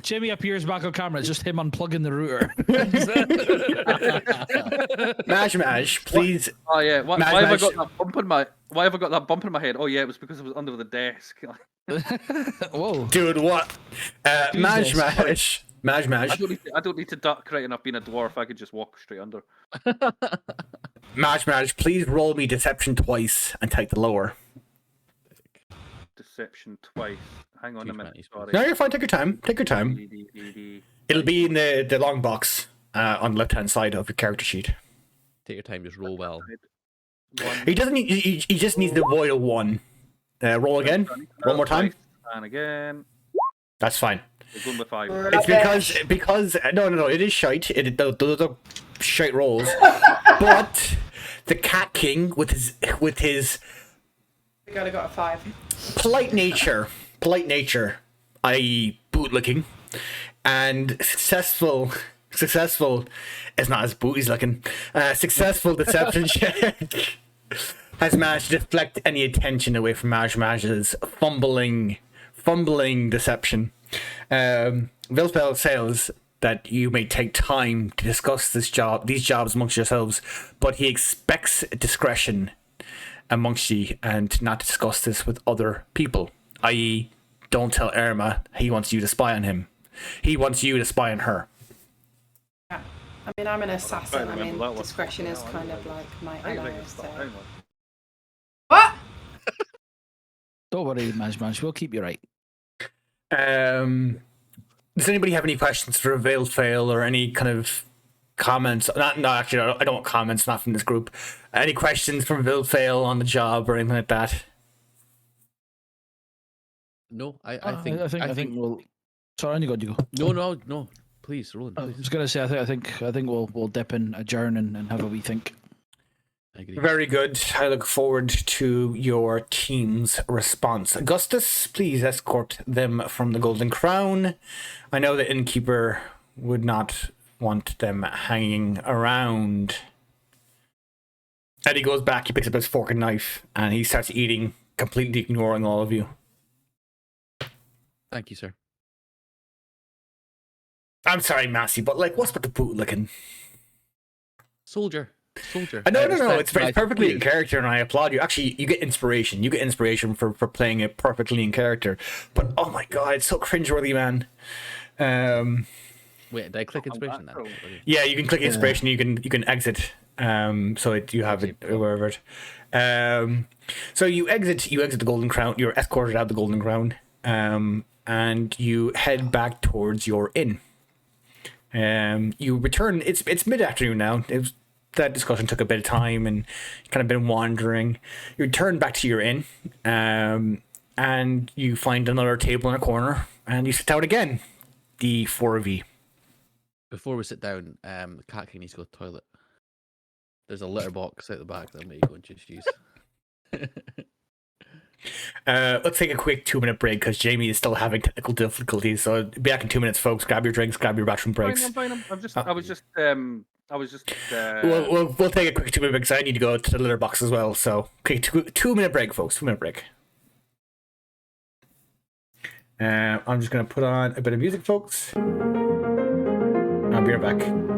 Jimmy appears back on camera. It's just him unplugging the router. Maj, please. Oh yeah. Why have I got that bump in my? Why have I got that bump in my head? Oh yeah, it was because it was under the desk. Whoa, dude, what? Maj. I don't need to duck right enough being a dwarf. I could just walk straight under. Maj, please roll me deception twice and take the lower. Deception twice. Hang on a minute. Sorry. No, you're fine. Take your time. It'll be in the long box on the left-hand side of your character sheet. Take your time. Just roll well. He doesn't need. He just needs the royal one. Roll again. One more time. And again. That's fine. We're going with 5. It's because no, it is shite. Those are shite rolls. But the Cat King with his We got a 5. polite nature, i.e. bootlicking, and successful is not as booty's looking. Successful deception check has managed to deflect any attention away from Maj's fumbling deception. Vilfail says that you may take time to discuss these jobs amongst yourselves, but he expects discretion amongst you and not to discuss this with other people. I.e., don't tell Eryma he wants you to spy on him. He wants you to spy on her. Yeah. I mean, I'm an assassin. I mean, discretion is kind of like my ally. So. What? don't worry, Maj. We'll keep you right. Does anybody have any questions for Vilfail or any kind of comments? Actually, I don't want comments, not from this group. Any questions from Vilfail on the job or anything like that? No, I think we'll. Sorry, you go. No. Please, Roland. I was gonna say I think we'll dip in, adjourn, and have a wee think. I agree. Very good. I look forward to your team's response. Augustus, please escort them from the Golden Crown. I know the innkeeper would not want them hanging around. Eddie goes back, he picks up his fork and knife, and he starts eating, completely ignoring all of you. Thank you, sir. I'm sorry, Massey, but what's with the bootlicking? Soldier. No. It's perfectly in character, and I applaud you. Actually, you get inspiration. You get inspiration for playing it perfectly in character. But oh my god, it's so cringeworthy, man. Wait, did I click inspiration then? Yeah, you can click inspiration. You can exit You have it wherever. So you exit the Golden Crown. You're escorted out the Golden Crown, and you head back towards your inn. You return. It's mid afternoon now. That discussion took a bit of time and kind of been wandering. You return back to your inn, and you find another table in a corner, and you sit down again. The 4V. Before we sit down, the cat needs to go to the toilet. There's a litter box out the back that I may go and just use. Let's take a quick 2-minute break because Jamie is still having technical difficulties. So be back in 2 minutes, folks. Grab your drinks, grab your bathroom breaks. I'm fine. I was just. We'll take a quick 2-minute break because I need to go to the litter box as well. So okay, 2-minute break, folks. 2-minute break. I'm just gonna put on a bit of music, folks. I'll be right back.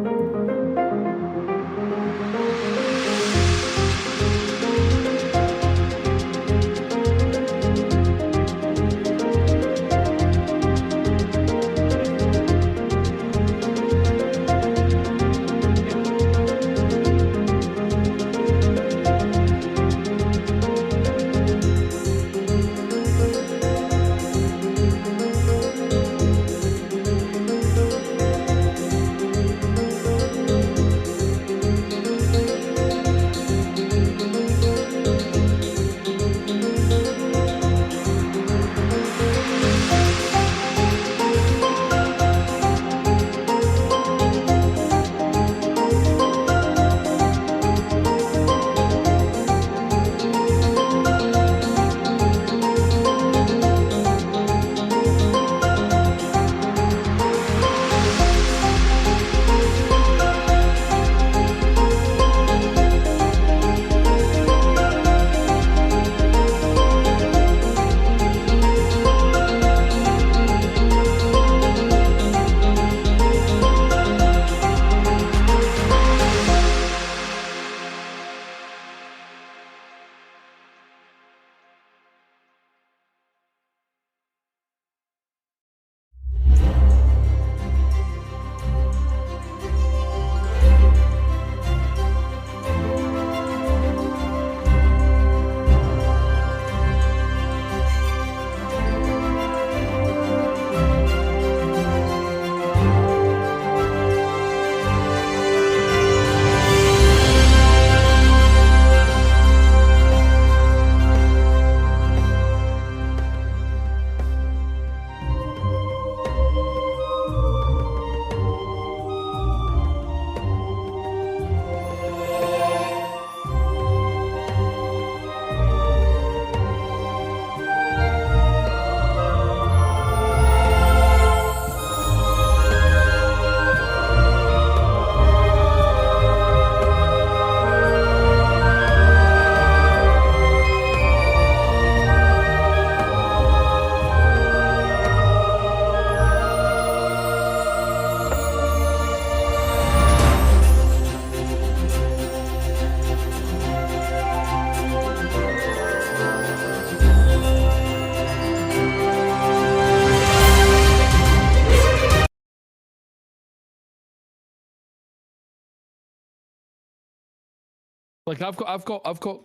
Like I've got.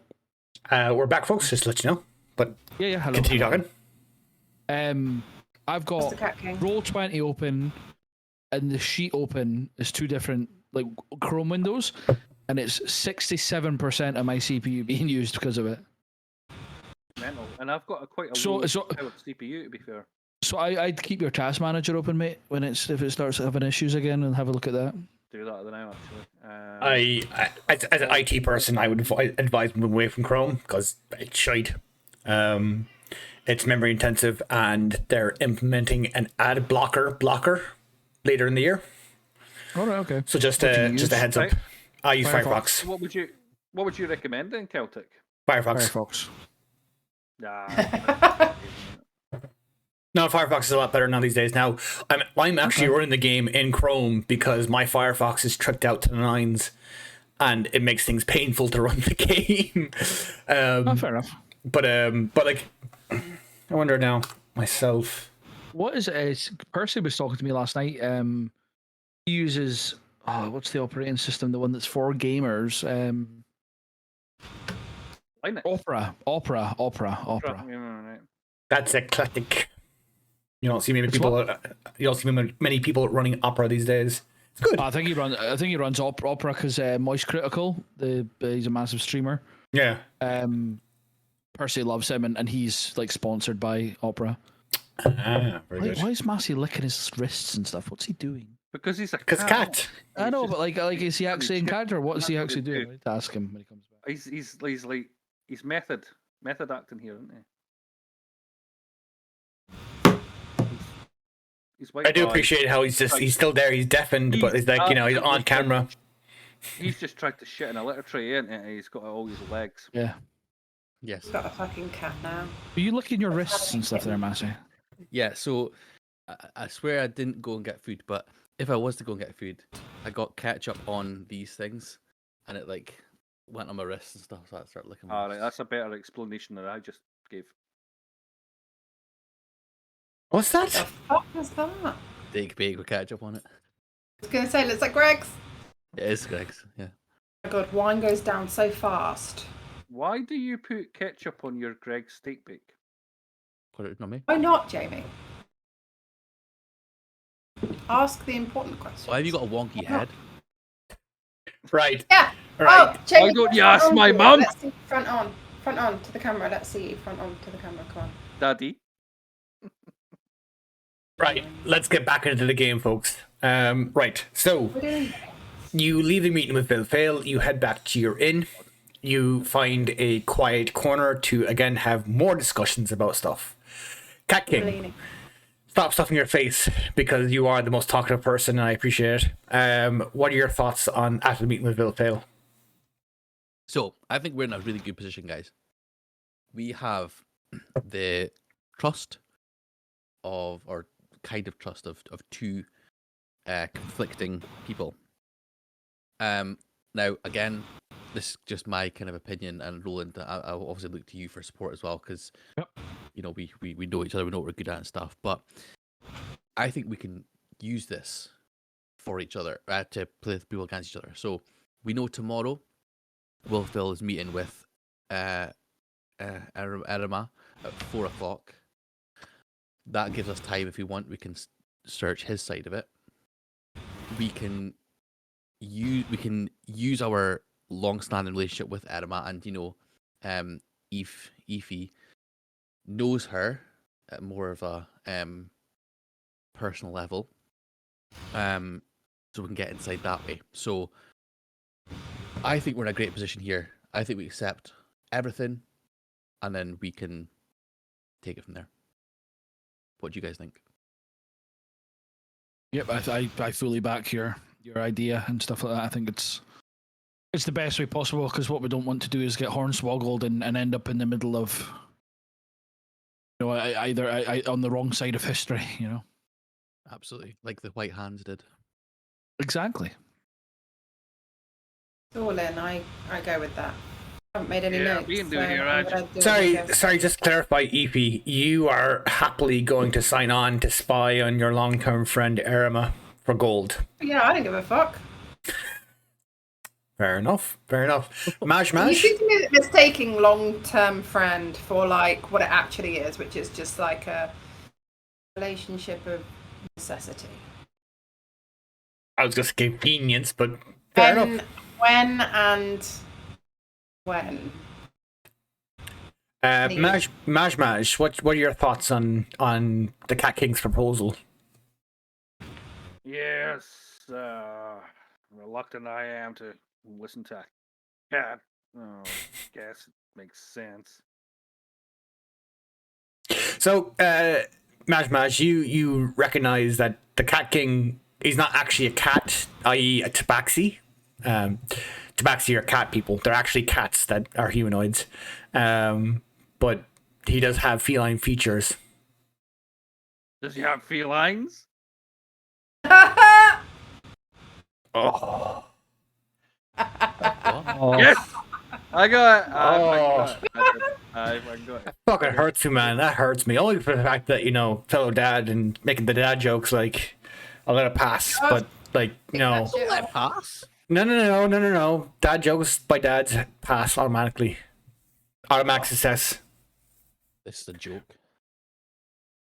We're back, folks. Just to let you know. But Yeah. Hello. continue talking. I've got Mr. Cat King. Roll20 open and the sheet open is two different like Chrome windows, and it's 67% of my CPU being used because of it. Mental. And I've got quite a So- low so- powered CPU, to be fair. So I'd keep your task manager open, mate, if it starts having issues again, and have a look at that. Do that now, actually. As an IT person, I would advise moving away from Chrome because it's shite. It's memory intensive, and they're implementing an ad blocker later in the year. All right, okay. So just What do you a use? heads up. Right. I use Firefox. Firefox. What would you recommend then, Celtic? Firefox. Firefox. Nah. No, Firefox is a lot better now these days. Now, I'm actually running the game in Chrome because my Firefox is tricked out to the nines, and it makes things painful to run the game. Fair enough. But like, I wonder now myself. What is it? Percy was talking to me last night. He uses what's the operating system? The one that's for gamers. Linux. Opera. Yeah, right. That's eclectic. You don't see many It's people. what? You don't see many people running Opera these days. It's good. I think he runs Opera because Moist Critical. He's a massive streamer. Yeah. Percy loves him, and he's like sponsored by Opera. Very Why, good. why is Massey licking his wrists and stuff? What's he doing? Because he's a Because cat. cat. I know, He's but like, is he actually in character? What is he That's what actually they doing? do. I need to ask him when he comes back. He's method acting here, isn't he? He's white I do boy. appreciate how he's still there. He's deafened, but he's like, he's on absolutely camera. He's just tried to shit in a litter tray, isn't it? He's got all his legs. Yeah. Yes. He's got a fucking cat now. Are you licking your wrists and stuff there, Massey? Yeah, so I swear I didn't go and get food, but if I was to go and get food, I got ketchup on these things, and it like went on my wrists and stuff, so I started licking my All right, wrists. that's a better explanation than I just gave. What's The that? fuck was that? I Steak bake with ketchup on it. was gonna say, looks like Greg's. It is Greg's, yeah. Oh my god, wine goes down so fast. Why do you put ketchup on your Greg's steak bake? Not me. Why not, Jamie? Ask the important question. Why have you got a wonky head? Right. Yeah. Right. Oh, Jamie, Why don't you front ask on my to it. mum? Let's see, front on to the camera. Let's see you front on to the camera. Come on. Daddy. Right. Let's get back into the game, folks. Right. So We're doing you leave the meeting with Bill Fail. You head back to your inn. You find a quiet corner to again have more discussions about stuff. Cat King, leaning. stop stuffing your face because you are the most talkative person, and I appreciate it. What are your thoughts on after the meeting with Bill Fail? So I think we're in a really good position, guys. We have the trust of, or kind of trust of two conflicting people. Now again, this is just my kind of opinion, and Roland, I obviously look to you for support as well, because you know we know each other, we know what we're good at and stuff. But I think we can use this for each other, to play with people against each other. So we know tomorrow Will is meeting with Eryma at 4:00. That gives us time. If we want, we can search his side of it. We can use our long-standing relationship with Eryma, and you know, Ify knows her at more of a personal level, so we can get inside that way. So I think we're in a great position here. I think we accept everything, and then we can take it from there. What do you guys think? Yep, I fully back your idea and stuff like that. I think it's the best way possible, because what we don't want to do is get hornswoggled and end up in the middle of, you know, either on the wrong side of history, you know. Absolutely, like the White Hands did. Exactly. All in. I go with that. I haven't made any Yeah, notes. we can do so it here, I'm Raj. gonna do it Sorry, myself. just to clarify, Ify, you are happily going to sign on to spy on your long-term friend Eryma for gold. Yeah, I don't give a fuck. Fair enough. Maj You Maj? seem to be mistaking long-term friend for like what it actually is, which is just like a relationship of necessity. I was just convenience, but fair enough. When Maj, what are your thoughts on the Cat King's proposal? Yes, reluctant I am to listen to a cat. Oh, guess it makes sense. So, Maj, you recognize that the Cat King is not actually a cat, i.e. a tabaxi. Tabaxi are cat people. They're actually cats that are humanoids. But he does have feline features. Does he have felines? Oh. Yes! I got it! Oh. I got it. Fucking hurts me, man. That hurts me. Only for the fact that, you know, fellow dad and making the dad jokes, like, I'll let it pass. But like, no. That shit Let off. pass. No. Dad jokes by dads pass automatically. Automatic success. This is a joke.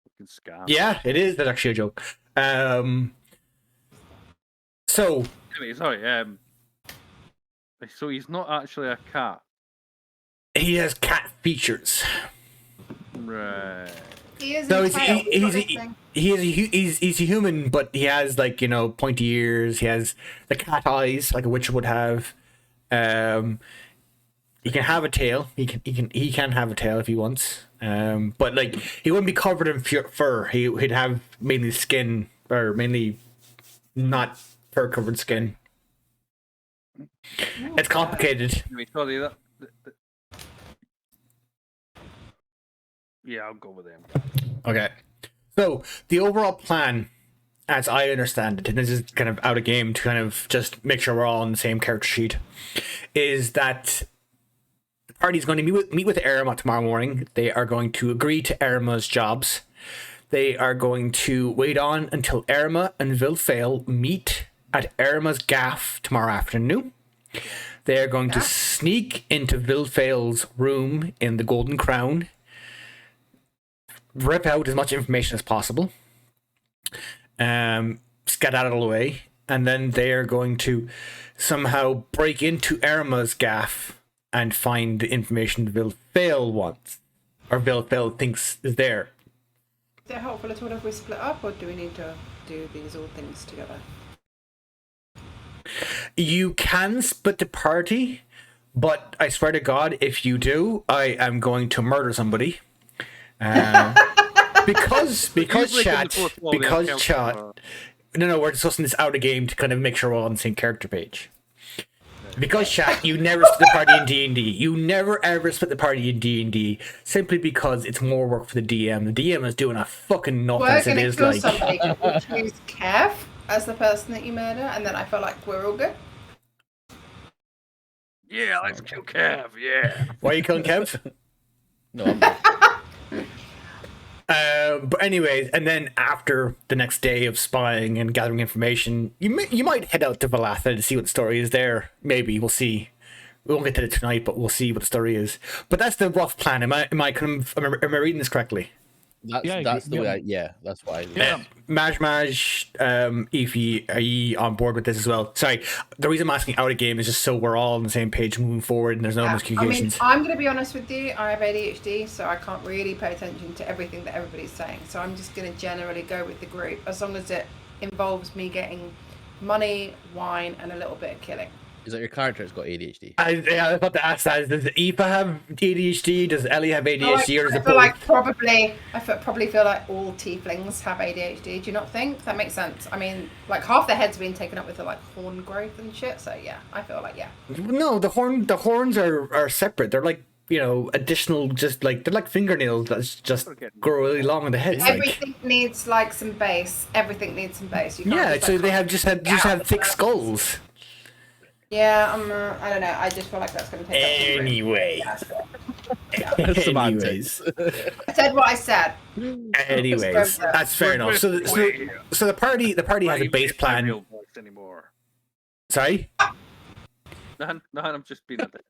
Fucking scam. Yeah, it is. That's actually a joke. So Anyway, sorry. So he's not actually a cat. he has cat features. Right. He is So entitled. he's a human, but he has like, you know, pointy ears. He has the cat eyes like a witcher would have. He can have a tail. He can have a tail if he wants. But like he wouldn't be covered in fur. He'd have mainly skin, or mainly not fur covered skin. It's complicated. Anyway, sorry. Yeah, I'll go with him. Okay. So the overall plan, as I understand it, and this is kind of out of game to kind of just make sure we're all on the same character sheet, is that the party's going to meet with Eryma tomorrow morning. They are going to agree to Eryma's jobs. They are going to wait on until Eryma and Vilfail meet at Eryma's gaff tomorrow afternoon. They are going to sneak into Vilfail's room in the Golden Crown, rip out as much information as possible, skedaddle away, and then they are going to somehow break into Eryma's gaff and find the information Vilfail wants, or Vilfail thinks is there. Is it helpful at all if we split up, or do we need to do these all things together? You can split the party, but I swear to God, if you do, I am going to murder somebody. Because chat. No, we're discussing this out of game to kind of make sure we're all on the same character page. Because chat, you never split the party in D&D. You never ever split the party in D&D simply because it's more work for the DM. The DM is doing a fucking nothing We're as it going to is kill like. somebody. We'll choose Kev as the person that you murder, and then I feel like we're all good. Yeah, let's kill Kev. Yeah. Why are you killing Kev? No, I'm not. But anyways, and then after the next day of spying and gathering information, you might head out to Valatha to see what the story is there. Maybe we'll see. We won't get to it tonight, but we'll see what the story is. But that's the rough plan. Am I reading this correctly? That's the way. That's why. Maj, Ify, are you on board with this as well? Sorry, the reason I'm asking out of game is just so we're all on the same page moving forward and there's no miscommunications. I'm going to be honest with you. I have ADHD, so I can't really pay attention to everything that everybody's saying. So I'm just going to generally go with the group as long as it involves me getting money, wine, and a little bit of killing. Is that your character that's got ADHD? I was about to ask that. Does Aoife have ADHD? Does Ellie have ADHD? Or does it both? I probably feel like all tieflings have ADHD. Do you not think that makes sense? I mean, like half their heads being taken up with the like horn growth and shit. So yeah, I feel like No, the horns are separate. They're like, you know, additional, just like they're like fingernails that just grow really long on the head. Everything needs like some base. Everything needs some base. You can't Yeah, just, so like, they have just have thick skulls. Yeah, I don't know. I just feel like that's going to take. Anyway. Anyways. I said what I said. Anyways, that's fair enough. So the party has a base plan. Sorry? No, I'm just being a bit.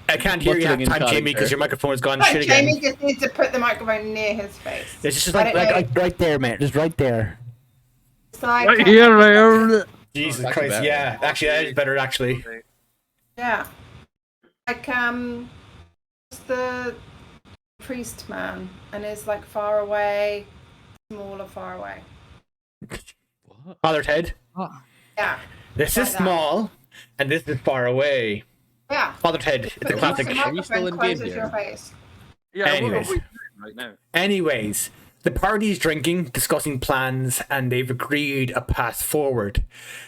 I can't hear you half the time, Jamie, because your microphone has gone shit again. Jamie just needs to put the microphone near his face. It's just like right there, man. Just right there. It's like, Right here, Jesus Christ, better. Yeah. Actually, that is better, actually. Yeah. Like, it's the priest man, and is like far away, smaller, far away. What? Father Ted? Yeah. This is small, and this is far away. Yeah. Father Ted, it's a classic. Are we still in game here? Yeah, Anyways. right now. Anyways, the party's drinking, discussing plans, and they've agreed a path forward.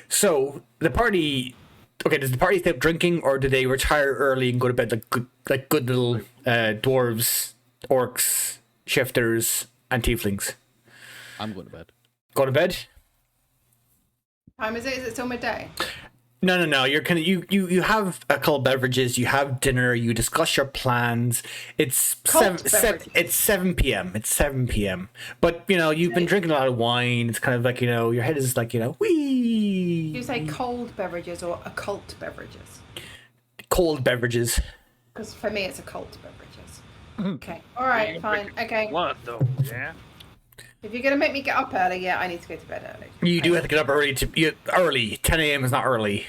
So the party, does the party stay up drinking, or do they retire early and go to bed like good little dwarves, orcs, shifters, and tieflings? I'm going to bed. Go to bed. Time is it? Is it still midday? No. You're kind of you have a couple beverages. You have dinner. You discuss your plans. It's It's 7 p.m. It's 7 p.m. But you know you've been drinking a lot of wine. It's kind of like your head is like wee. you say cold beverages or occult beverages? Cold beverages. Because for me, it's occult beverages. Okay. All right. Fine. Okay. What though? Yeah. If you're gonna make me get up early, yeah, I need to go to bed early. You do have to get up early. Early. 10 a.m. is not early.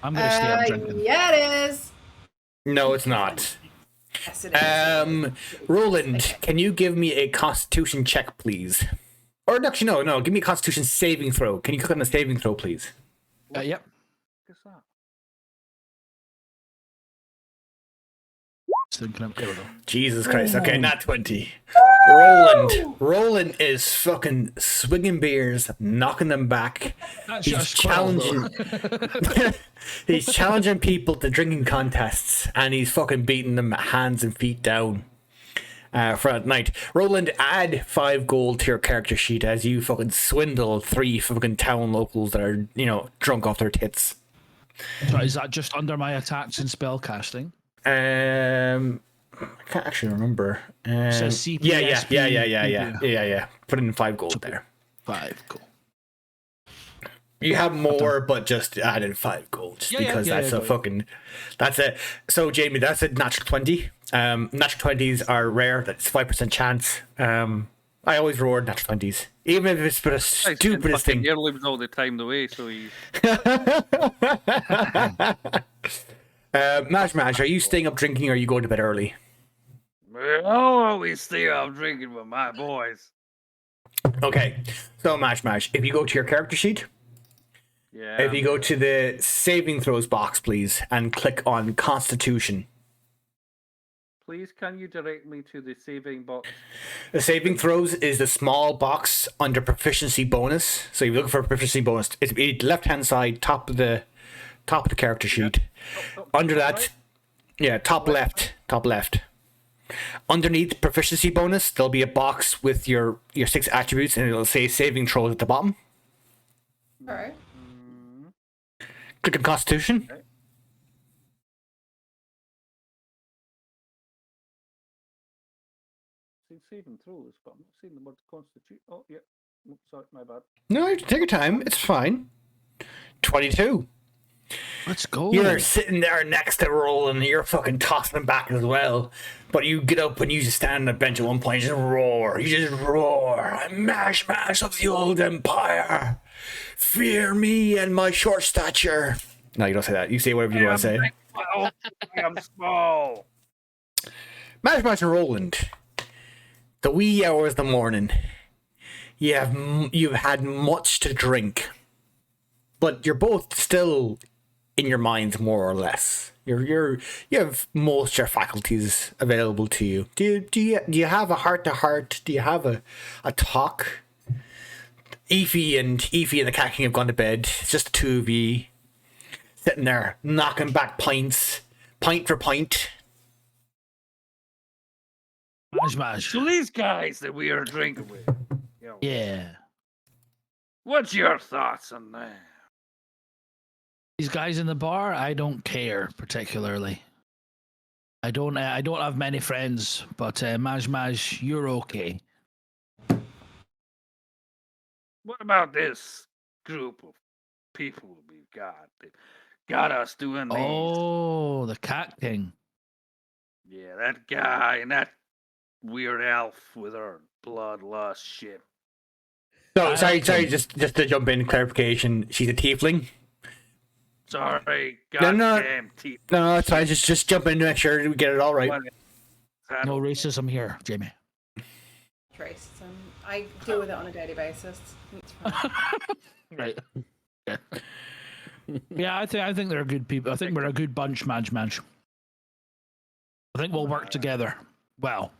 I'm gonna stay up drinking. Yeah, it is. No, it's not. Yes, it is. Roland, Okay. can you give me a Constitution check, please? Or actually, no. Give me a Constitution saving throw. Can you click on the saving throw, please? Yep. What's that? There we go. Jesus Christ. Okay, not 20. Roland is fucking swinging beers, knocking them back. That's He's just squirrel, challenging. He's challenging people to drinking contests, and he's fucking beating them hands and feet down. For that night, Roland, add 5 gold to your character sheet as you fucking swindle 3 fucking town locals that are, drunk off their tits. So is that just under my attacks and spell casting? I can't actually remember. Says CPSP. Yeah. Put in 5 gold there. 5, cool. You have more, but just add in 5 gold, just because that's a fucking. That's it. So Jamie, that's a natural 20. Natural 20s are rare. That's 5% chance. I always reward natural 20s, even if it's for the stupidest thing. You're losing all the time the way, so you. Mash, are you staying up drinking or are you going to bed early? I always stay up drinking with my boys. Okay, so Mash, if you go to your character sheet, Yeah. if you go to the saving throws box, please, and click on Constitution. Please, can you direct me to the saving box? The saving throws is the small box under proficiency bonus. So you're looking for a proficiency bonus. It's the left-hand side, top of the character sheet. Under that, yeah, top left. Underneath proficiency bonus, there'll be a box with your 6 attributes, and it'll say saving throws at the bottom. All right. Click on Constitution. Okay. Seen saving throws, but I'm not seeing the word constitute. Oh, yeah. Oh, sorry, my bad. No, take your time. It's fine. 22. Let's go. You're sitting there next to Roland, and you're fucking tossing him back as well. But you get up and you just stand on the bench at one point and just roar. You just roar. I'm mash of the old empire. Fear me and my short stature. No, you don't say that. You say whatever you want to say. I'm small. Mash and Roland. The wee hours of the morning. You've had much to drink. But you're both still in your minds, more or less. You have most of your faculties available to you. Do you have a heart to heart? Do you have a talk? Efi and the Cat King have gone to bed. It's just the two of you sitting there knocking back pints, pint for pint. Mash. So these guys that we are drinking with, Yeah. what's your thoughts on that? These guys in the bar, I don't care particularly. I don't have many friends, but Maj, you're okay. What about this group of people we've got that got us doing these? Oh, the Cat King. Yeah, that guy and that weird elf with her bloodlust shit. So sorry, just to jump in, clarification. She's a tiefling. Sorry, No, goddamn teeth. No, it's fine. Just jump in to make sure we get it all right. No racism here, Jamie. Racism. I deal with it on a daily basis. It's fine. Right. Yeah. Yeah, I think they're good people. I think we're a good bunch, Maj. I think we'll work together. Well,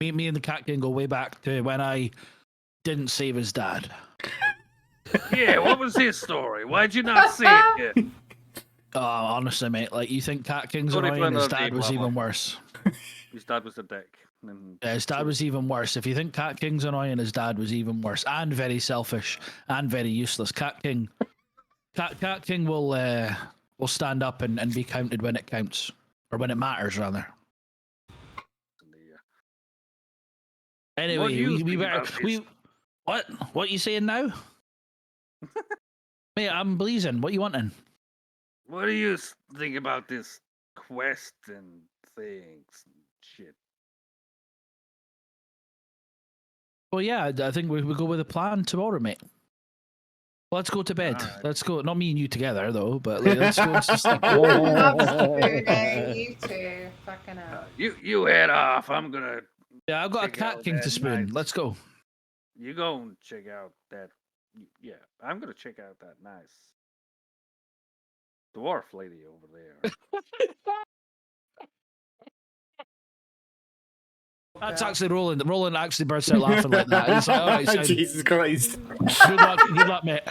me and the Cat King go way back to when I didn't save his dad. Yeah, what was his story? Why'd you not say it yet? Honestly, mate, like you think Cat King's Sorry, annoying, his Bernard, dad was Mama. even worse. His dad was a dick. And His dad was even worse. If you think Cat King's annoying, his dad was even worse and very selfish and very useless. Cat King will stand up and be counted when it counts, or when it matters, rather. Anyway, we better. What you saying now? Mate, I'm blazing. What you wanting? What do you think about this quest and things and shit? Well, yeah, I think we go with a plan tomorrow, mate. Let's go to bed. Alright. Let's go. Not me and you together, though, but like, let's go. Absolutely, you two. Fucking hell. You head off. I'm gonna. Yeah, I've got a Check cat out king to that spoon. nice- Let's go. You go and check out that. Yeah, I'm gonna check out that nice dwarf lady over there. That's actually Roland. Roland actually bursts out laughing like that. He's like, all right, sound. Jesus Christ. Good luck, mate.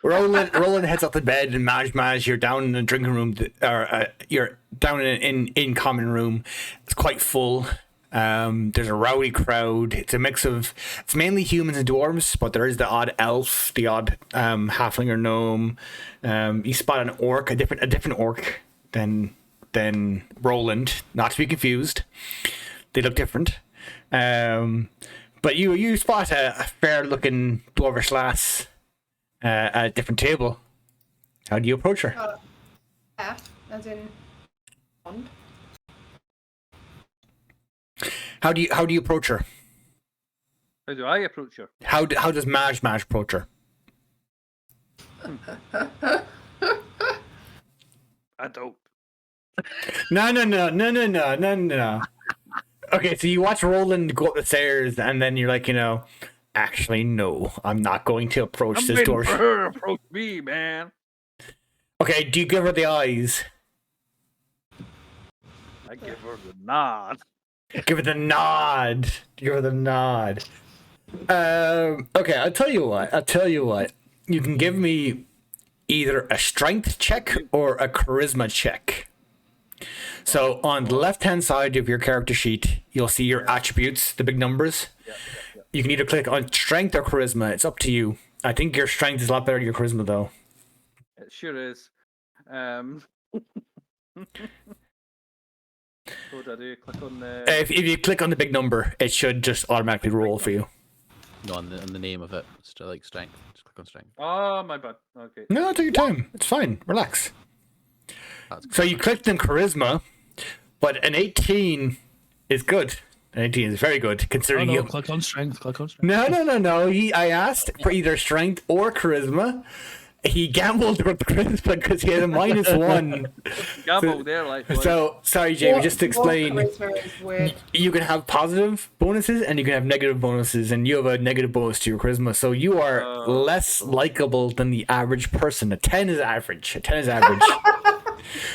Roland heads up to bed, and Maj, you're down in the drinking room, or you're down in common room. It's quite full. There's a rowdy crowd. It's a mix of, it's mainly humans and dwarves, but there is the odd elf, the odd halfling or gnome. You spot an orc, a different orc than Roland, not to be confused. They look different. But you spot a fair looking dwarvish lass at a different table. How do you approach her? F, as in Bond. How do you approach her? How do I approach her? How does Maj approach her? I don't. No. Okay, so you watch Roland go up the stairs, and then you're like, actually, no, I'm not going to approach I'm this waiting door. for her to approach me, man. Okay, do you give her the eyes? I give her the nod. Give her the nod. Give her the nod. Okay, I'll tell you what. You can give me either a strength check or a charisma check. So on the left-hand side of your character sheet, you'll see your attributes, the big numbers. Yeah. You can either click on strength or charisma. It's up to you. I think your strength is a lot better than your charisma, though. It sure is. What do I do? Click on the. If you click on the big number, it should just automatically roll for you. No, on the name of it. It's like strength. Just click on strength. Oh, my bad. Okay. No, take your time. It's fine. Relax. That's good. So you clicked on charisma, but an 18 is good. An 18 is very good, Oh, considering no, you... click on strength. Click on strength. No. I asked for either strength or charisma. He gambled with charisma because he had a -1. Gamble there, like. So, sorry, Jamie, just to explain... Charisma is weird. You can have positive bonuses and you can have negative bonuses, and you have a negative bonus to your charisma, so you are less likable than the average person. A 10 is average.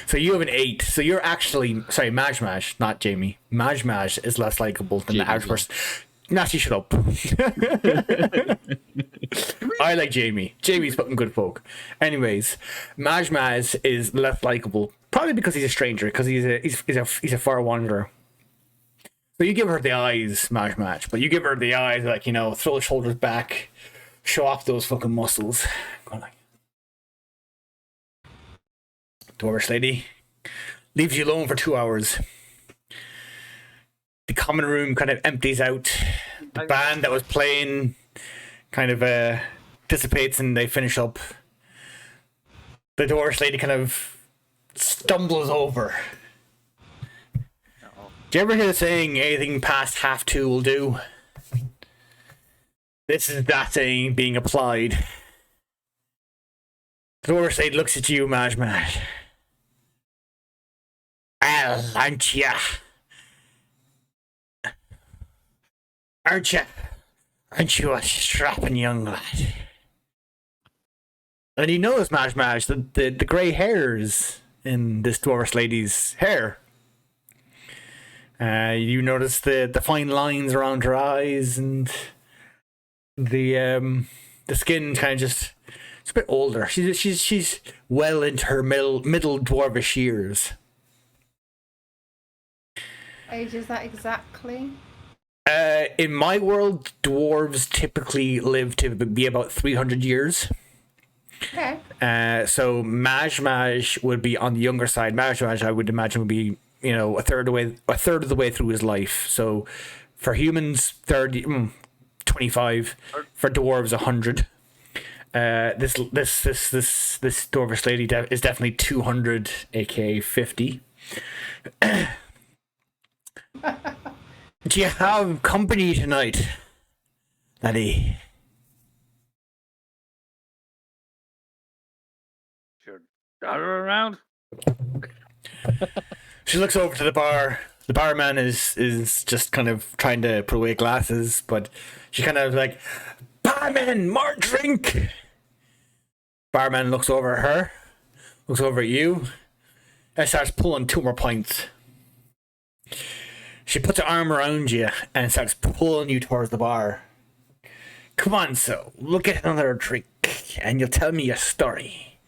So you have an 8. So you're actually, sorry, Maj, not Jamie. Maj is less likable than the average person. Natty, shut up. I like Jamie. Jamie's fucking good folk. Anyways, Maj is less likable, probably because he's a stranger, because he's a far wanderer. So you give her the eyes, Maj, but you give her the eyes, like, throw the shoulders back, show off those fucking muscles. Go like, dwarvish lady leaves you alone for 2 hours. The common room kind of empties out. The band that was playing kind of dissipates, and they finish up. The dwarvish lady kind of stumbles over. Do you ever hear the saying, anything past half 2 will do? This is that saying being applied. The dwarvish lady looks at you, Maj. Well, aren't ya? Aren't you a strapping young lad? And you notice, Maj, the grey hairs in this dwarvish lady's hair. You notice the fine lines around her eyes, and the skin kind of just, it's a bit older. She's well into her middle dwarvish years. Age is that exactly? In my world, dwarves typically live to be about 300 years. Okay. So Maj would be on the younger side. Maj, I would imagine, would be, a third of the way through his life. So for humans, 25. For dwarves, 100. This dwarvish lady is definitely 200, aka 50. Do you have company tonight, laddie? Sure. Are you around? She looks over to the bar. The barman is just kind of trying to put away glasses, but she kind of like, barman, more drink. Barman looks over at her, looks over at you, and starts pulling 2 more pints. She puts her arm around you and starts pulling you towards the bar. Come on, so we'll get another drink, and you'll tell me your story.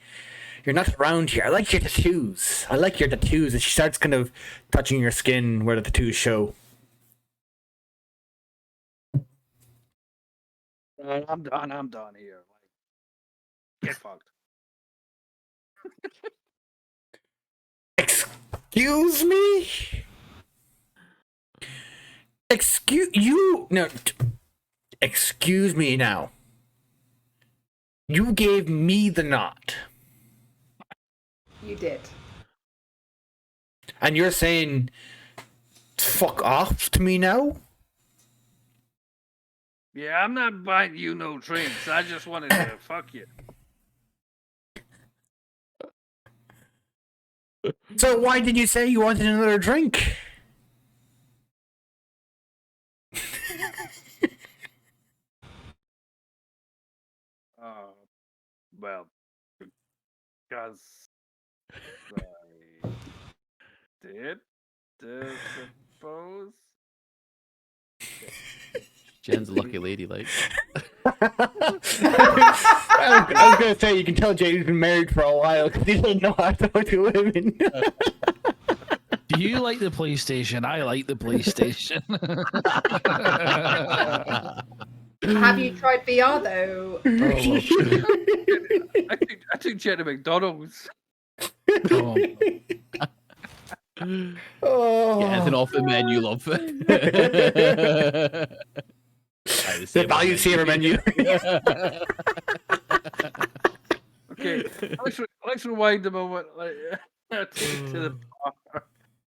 You're not around here. I like your tattoos. And she starts kind of touching your skin where the tattoos show. I'm done here. Like, get fucked. Excuse me? Excuse me now. You gave me the nod. You did. And you're saying fuck off to me now? Yeah, I'm not buying you no drinks. I just wanted to fuck you. So why did you say you wanted another drink? Well, because I did, suppose. Jen's a lucky lady, like. I was gonna say, you can tell Jay's been married for a while because he doesn't know how to talk to women. Do you like the PlayStation? I like the PlayStation. Have you tried VR though? I took Jen to McDonald's. Oh. Oh. Get anything off the menu, love. The value saver menu. Okay, let's rewind a moment. Like, I'll take you to the bar.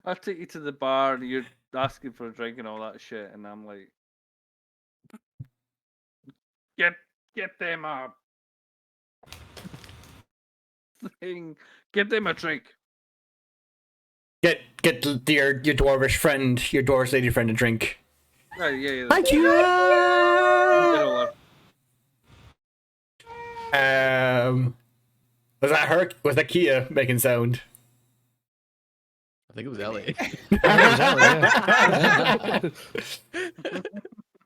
I'll take you to the bar, and you're asking for a drink and all that shit, and I'm like, get them up. Get them a drink. Get your dwarvish friend, your dwarvish lady friend a drink. Yeah. Thank you. Was that her? Was that Kia making sound? I think it was Ellie.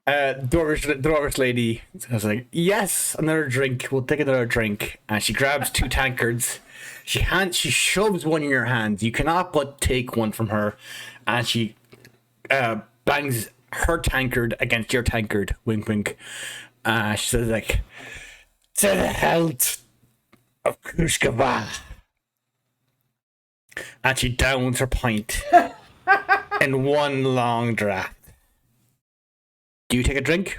Dwarvish lady. I was like, yes, another drink. We'll take another drink. And she grabs 2 tankards. She shoves one in your hand. You cannot but take one from her, and she bangs her tankard against your tankard. Wink, wink. She says like, to the health of Kushkava. And she downs her pint in one long draft. Do you take a drink?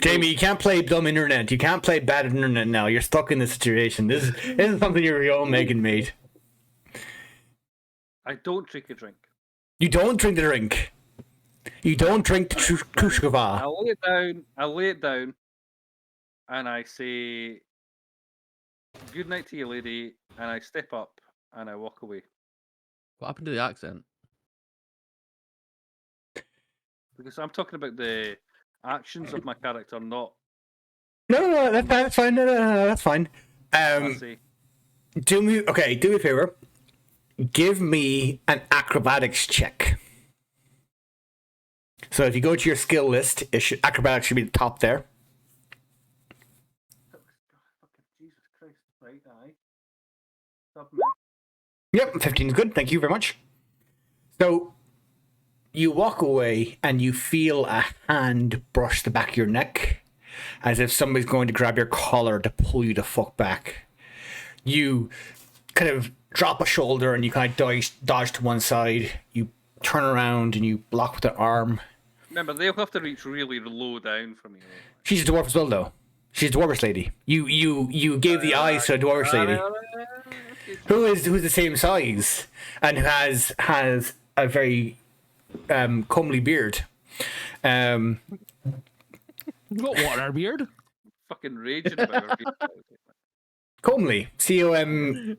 Jamie, you can't play dumb internet. You can't play bad internet now. You're stuck in this situation. This is something your own making, mate. I don't drink a drink. You don't drink the drink. You don't drink the Kushkava. I lay it down, and I say, good night to you, lady, and I step up, and I walk away. What happened to the accent? Because I'm talking about the actions of my character, not... No, that's fine. No, that's fine. I say, Do me a favor. Give me an acrobatics check. So if you go to your skill list, acrobatics should be the top there. Jesus Christ, right, aye. Submit. Yep, 15 is good. Thank you very much. So you walk away and you feel a hand brush the back of your neck as if somebody's going to grab your collar to pull you the fuck back. You kind of drop a shoulder and you kind of dodge to one side. You turn around and you block with the arm. Remember, they'll have to reach really low down for me. She's a dwarf as well, though. She's a dwarvish lady. You gave the eyes to a dwarvish lady who's the same size and who has a very comely beard. We've got what in our beard? Fucking raging about her. Comely, Comely.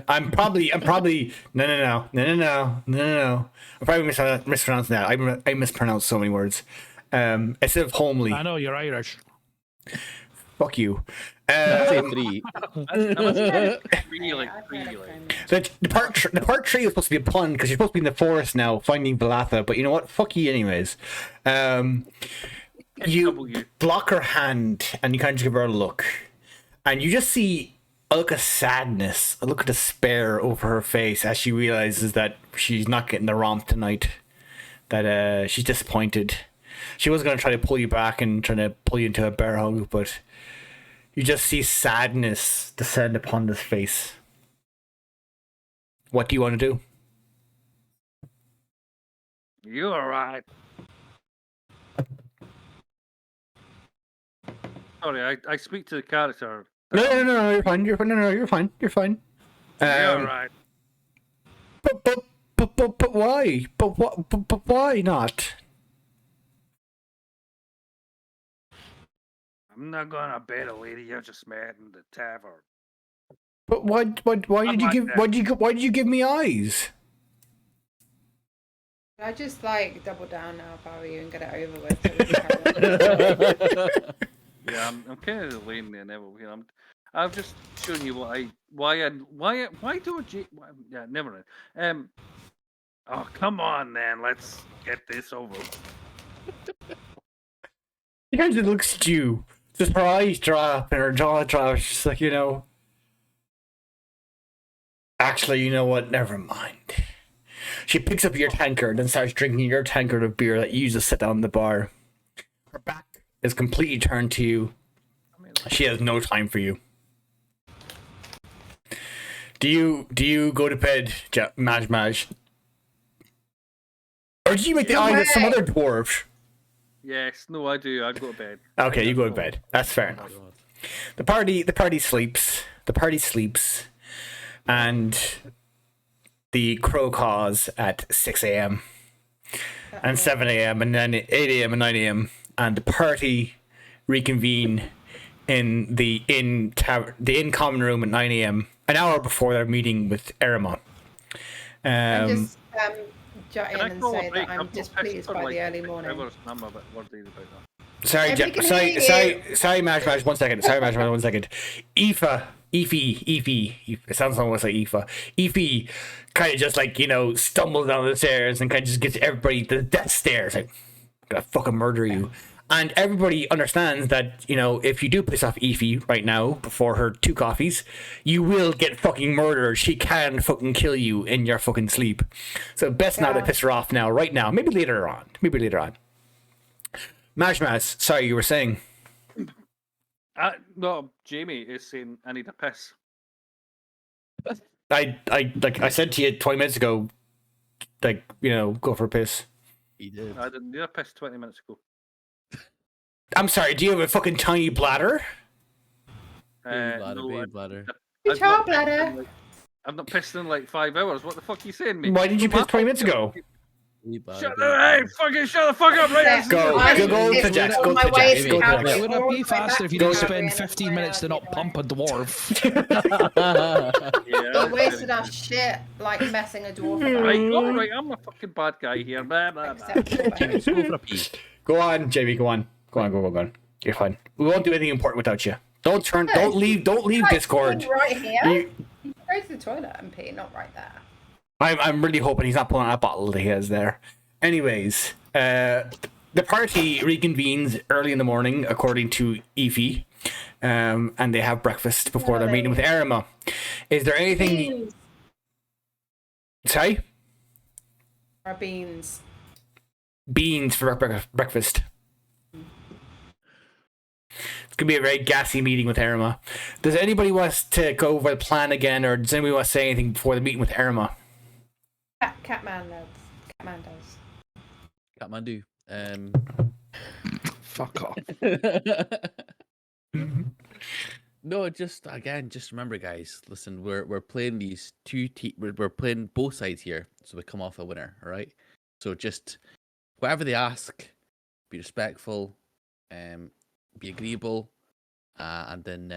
I'm probably no. I'm probably mispronouncing that. I mispronounce so many words. Instead of homely. I know you're Irish. Fuck you. Say 3. Really. The part 3 was supposed to be a pun because you're supposed to be in the forest now finding Balatha, but you know what? Fuck you anyways. You block her hand and you kind of just give her a look. And you just see a look of sadness, a look of despair over her face as she realizes that she's not getting the romp tonight. That she's disappointed. She was going to try to pull you back and trying to pull you into a bear hug, but you just see sadness descend upon this face. What do you want to do? You're right. Sorry, I speak to the character. No, you're fine. You're fine. You're fine. You're right. But why? But why not? I'm not gonna bet a lady you just met in the tavern. But why did you give me eyes? I just double down now if I were you and get it over with. Yeah, I'm kind of laying there, Neville. You know, I've just shown you why don't you? Yeah, never mind. Oh, come on, then. Let's get this over. She kind of looks at you. Just her eyes drop and her jaw drops. She's like, actually, you know what? Never mind. She picks up your tankard and starts drinking your tankard of beer that you used to sit down in the bar. Her back is completely turned to you. She has no time for you. Do you go to bed, Maj? Or do you make the eyes of some other dwarf? Yes, no, I do. I go to bed. Okay, you go to bed. That's fair enough. The party sleeps. And the crow caws at 6 a.m. and 7 a.m. and then 8 a.m. and 9 a.m. and the party reconvene in the inn common room at 9 a.m. an hour before their meeting with Eryma. Just jot in Can I and call a say break? that I'm displeased by the early morning. I'm a bit worried about that. Sorry, Maj, 1 second. Sorry, Maj, 1 second. Aoife. It sounds almost like Aoife. Aoife kind of just stumbles down the stairs and kind of just gets everybody to the death stares. Like, I'm gonna fucking murder you. And everybody understands that, if you do piss off Aoife right now before her 2 coffees, you will get fucking murdered. She can fucking kill you in your fucking sleep. So best not to piss her off now, right now. Maybe later on. Maj, sorry, you were saying. No, Jamie is saying I need a piss. I said to you 20 minutes ago, go for a piss. He did. I didn't need a piss 20 minutes ago. I'm sorry, do you have a fucking tiny bladder? Baby bladder. Good job, bladder. I've not pissed in 5 hours. What the fuck are you saying, mate? Why did you piss 20 minutes ago? Shut the fuck up right now. Go to Jax. Go to Jax. Would it be faster if you didn't spend 15 minutes to not pump a dwarf? You wasted our shit messing a dwarf around. Right, I'm a fucking bad guy here. Blah, blah, blah. Let's go for a pee. Go on, Jamie. Go on. You're fine. We won't do anything important without you. Don't leave Discord. Right here. You go to the toilet and pee, not right there. I'm really hoping he's not pulling out a bottle that he has there. Anyways, the party reconvenes early in the morning, according to Aoife, and they have breakfast before their meeting with Eryma. Is there anything? Beans. Sorry? Our beans. Beans for breakfast. It's going to be a very gassy meeting with Eryma. Does anybody want to go over the plan again, or does anybody want to say anything before the meeting with Eryma? Catman does. Kathmandu. Fuck off. No, just remember, guys. Listen, we're playing these we're playing both sides here, so we come off a winner. All right. So just whatever they ask, be respectful, be agreeable, and then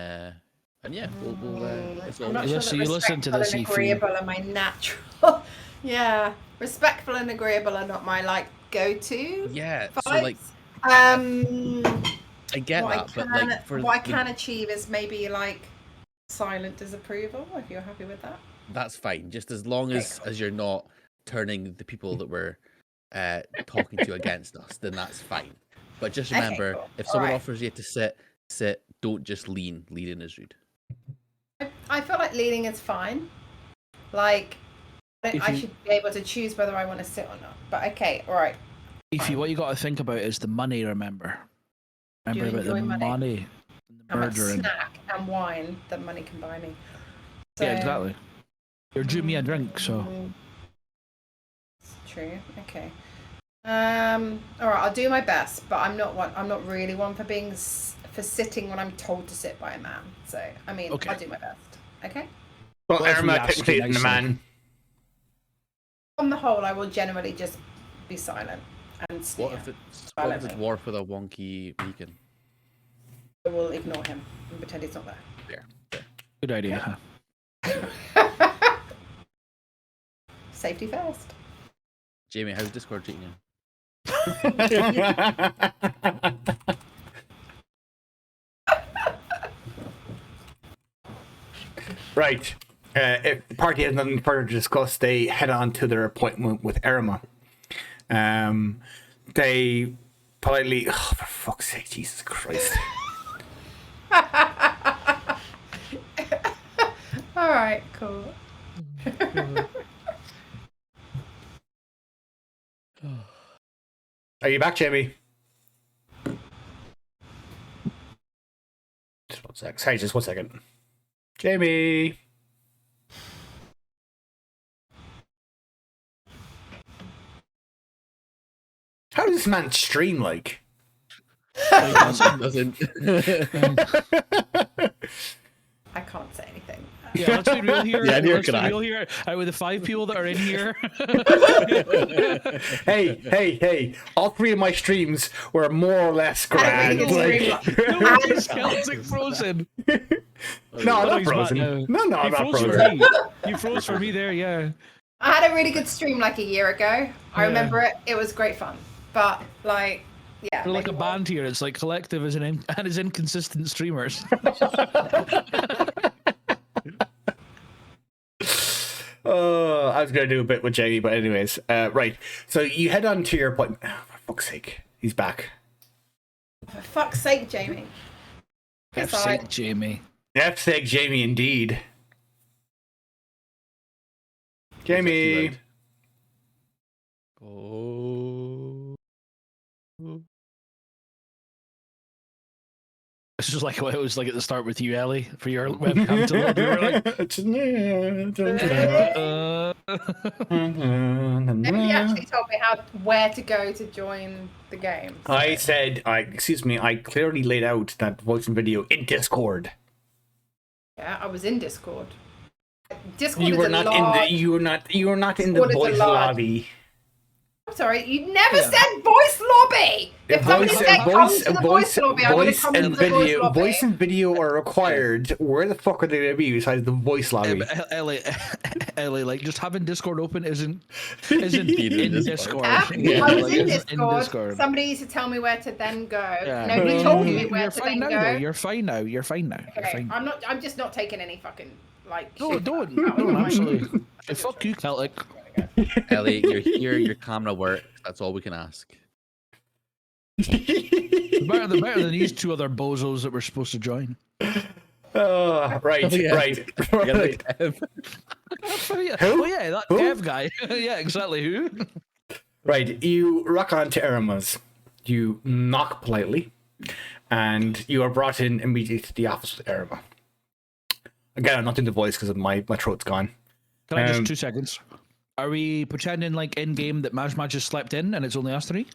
and yeah, we'll it's all I'm not You sure listen- that you listen to respectful this, and Ethan. agreeable are my natural. Yeah, respectful and agreeable are not my like go-to yeah. So vibes. like, I get what that, but like for what I can achieve is maybe like silent disapproval. If you're happy with that. that's fine. Just as long Okay, as you're not turning the people that we're talking to against us, then that's fine. But just Okay, remember, cool. if All someone right. offers you to sit. Don't just lean. Leaning is rude. I feel like leading is fine. Like If I you- should be able to choose whether I want to sit or not. But okay, all right. What you got to think about is the money. Remember you about the enjoy money? money. How much Murder and snack and wine that money can buy me. yeah, So- exactly. You're due me a drink, so It's true. Okay. All right. I'll do my best, but I'm not really one for for sitting when I'm told to sit by a man. So I mean, Okay. I'll do my best. Okay. Well, What if we Eryma ask technically you isn't a nicely? man. On the whole, I will generally just be silent and What sneer. if it's I what like if it's it. dwarf with a wonky beacon? I will ignore him and pretend he's not There. good idea. Huh? there. Safety first. Jamie, how's Discord treating you? Right. If the party has nothing further to discuss, they head on to their appointment with Eryma. They politely, oh, for fuck's sake, Jesus Christ. All right. Cool. Are you back, Jamie? Just 1 sec. Sorry, just 1 second. Jamie. How does this man stream like? Doesn't. I can't say anything. Yeah, let's be real here. Yeah, neither let's can be I. real here. Out of the 5 people that are in here, Hey! All 3 of my streams were more or less grand. really good Like, stream. nobody's Celtic frozen. no, I'm not Oh, he's back frozen. now. No, I'm You not froze for frozen. me. You froze for me there, yeah. I had a really good stream like a year ago. I remember it. It was great fun. But like, yeah. We're like a maybe band here. It's like collective as and as inconsistent streamers. Oh, I was gonna do a bit with Jamie, but anyways, right. So you head on to your appointment. Oh, for fuck's sake, he's back. For fuck's sake, Jamie. F's Yes, sake, Jamie. F's sake, Jamie, indeed. Jamie. Oh. It's just like what it was like at the start with you, Ellie, for your webcam to load. You were like, Nobody actually told me where to go to join the game. So. I said, I clearly laid out that voice and video in Discord. Yeah, I was in Discord. Discord You is were a not large... you were not in the Discord is a voice large- lobby. I'm sorry, you never Yeah. said voice lobby. If somebody said come to the voice lobby, I would have come to the voice lobby. Voice and video are required. Where the fuck are they going to be besides the voice lobby? Ellie, like just having Discord open isn't in Discord. Yeah, I was like, in isn't Discord. Somebody used to tell me where to then go. Yeah. Nobody told me where You're to fine then now, go. though. You're fine now. You're fine now. You're Okay, fine. I'm just not taking any fucking like. No, shit don't. back. That was No, my- absolutely. Hey, fuck you, Celtic. Ellie, you're here. Your camera works. That's all we can ask. Better than these 2 other bozos that were supposed to join. Oh, right, Oh, yeah. right. You gotta make Ev. Who? Oh yeah, that Who? Kev guy. Yeah, exactly. Who? Right, you rock on to Eryma's. You knock politely, and you are brought in immediately to the office with Eryma. Again, I'm not doing the voice because my throat's gone. Can I just Um, 2 seconds? Are we pretending like in game that Maj just slept in and it's only us three?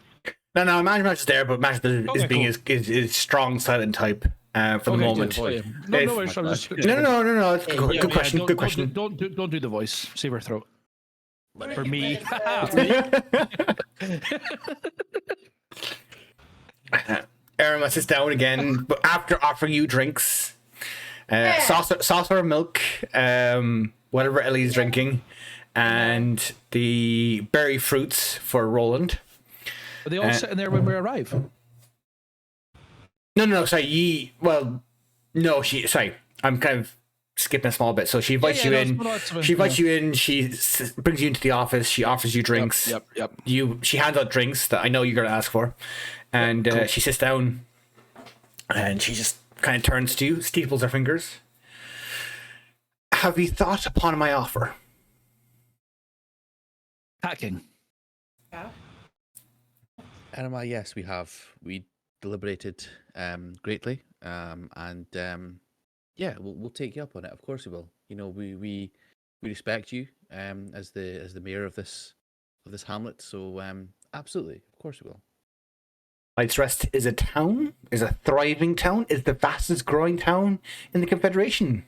No, Maj is there, but Maj is Okay, being cool. his strong silent type for the moment. Oh, yeah. No, If- no, worries, I'm just- No. It's good, Yeah, good yeah, question. don't- Good don't question. Don't do the voice. Save her throat. For me. Eryma sits down again, but after offering you drinks, saucer of milk, whatever Ellie's drinking, and the berry fruits for Roland. Are they all sitting there when we arrive? No, sorry, sorry, I'm kind of skipping a small bit. So she invites you in. She invites you in. She brings you into the office. She offers you drinks. Yep. She hands out drinks that I know you're going to ask for, and cool. she sits down, and she just kind of turns to you, steeples her fingers. Have you thought upon my offer? Hacking. Yeah. Eryma, yes, we have. We deliberated greatly, and yeah, we'll take you up on it. Of course, we will. You know, we respect you as the mayor of this hamlet. So absolutely, of course, we will. Light's Rest is a town. Is a thriving town. Is the fastest growing town in the Confederation.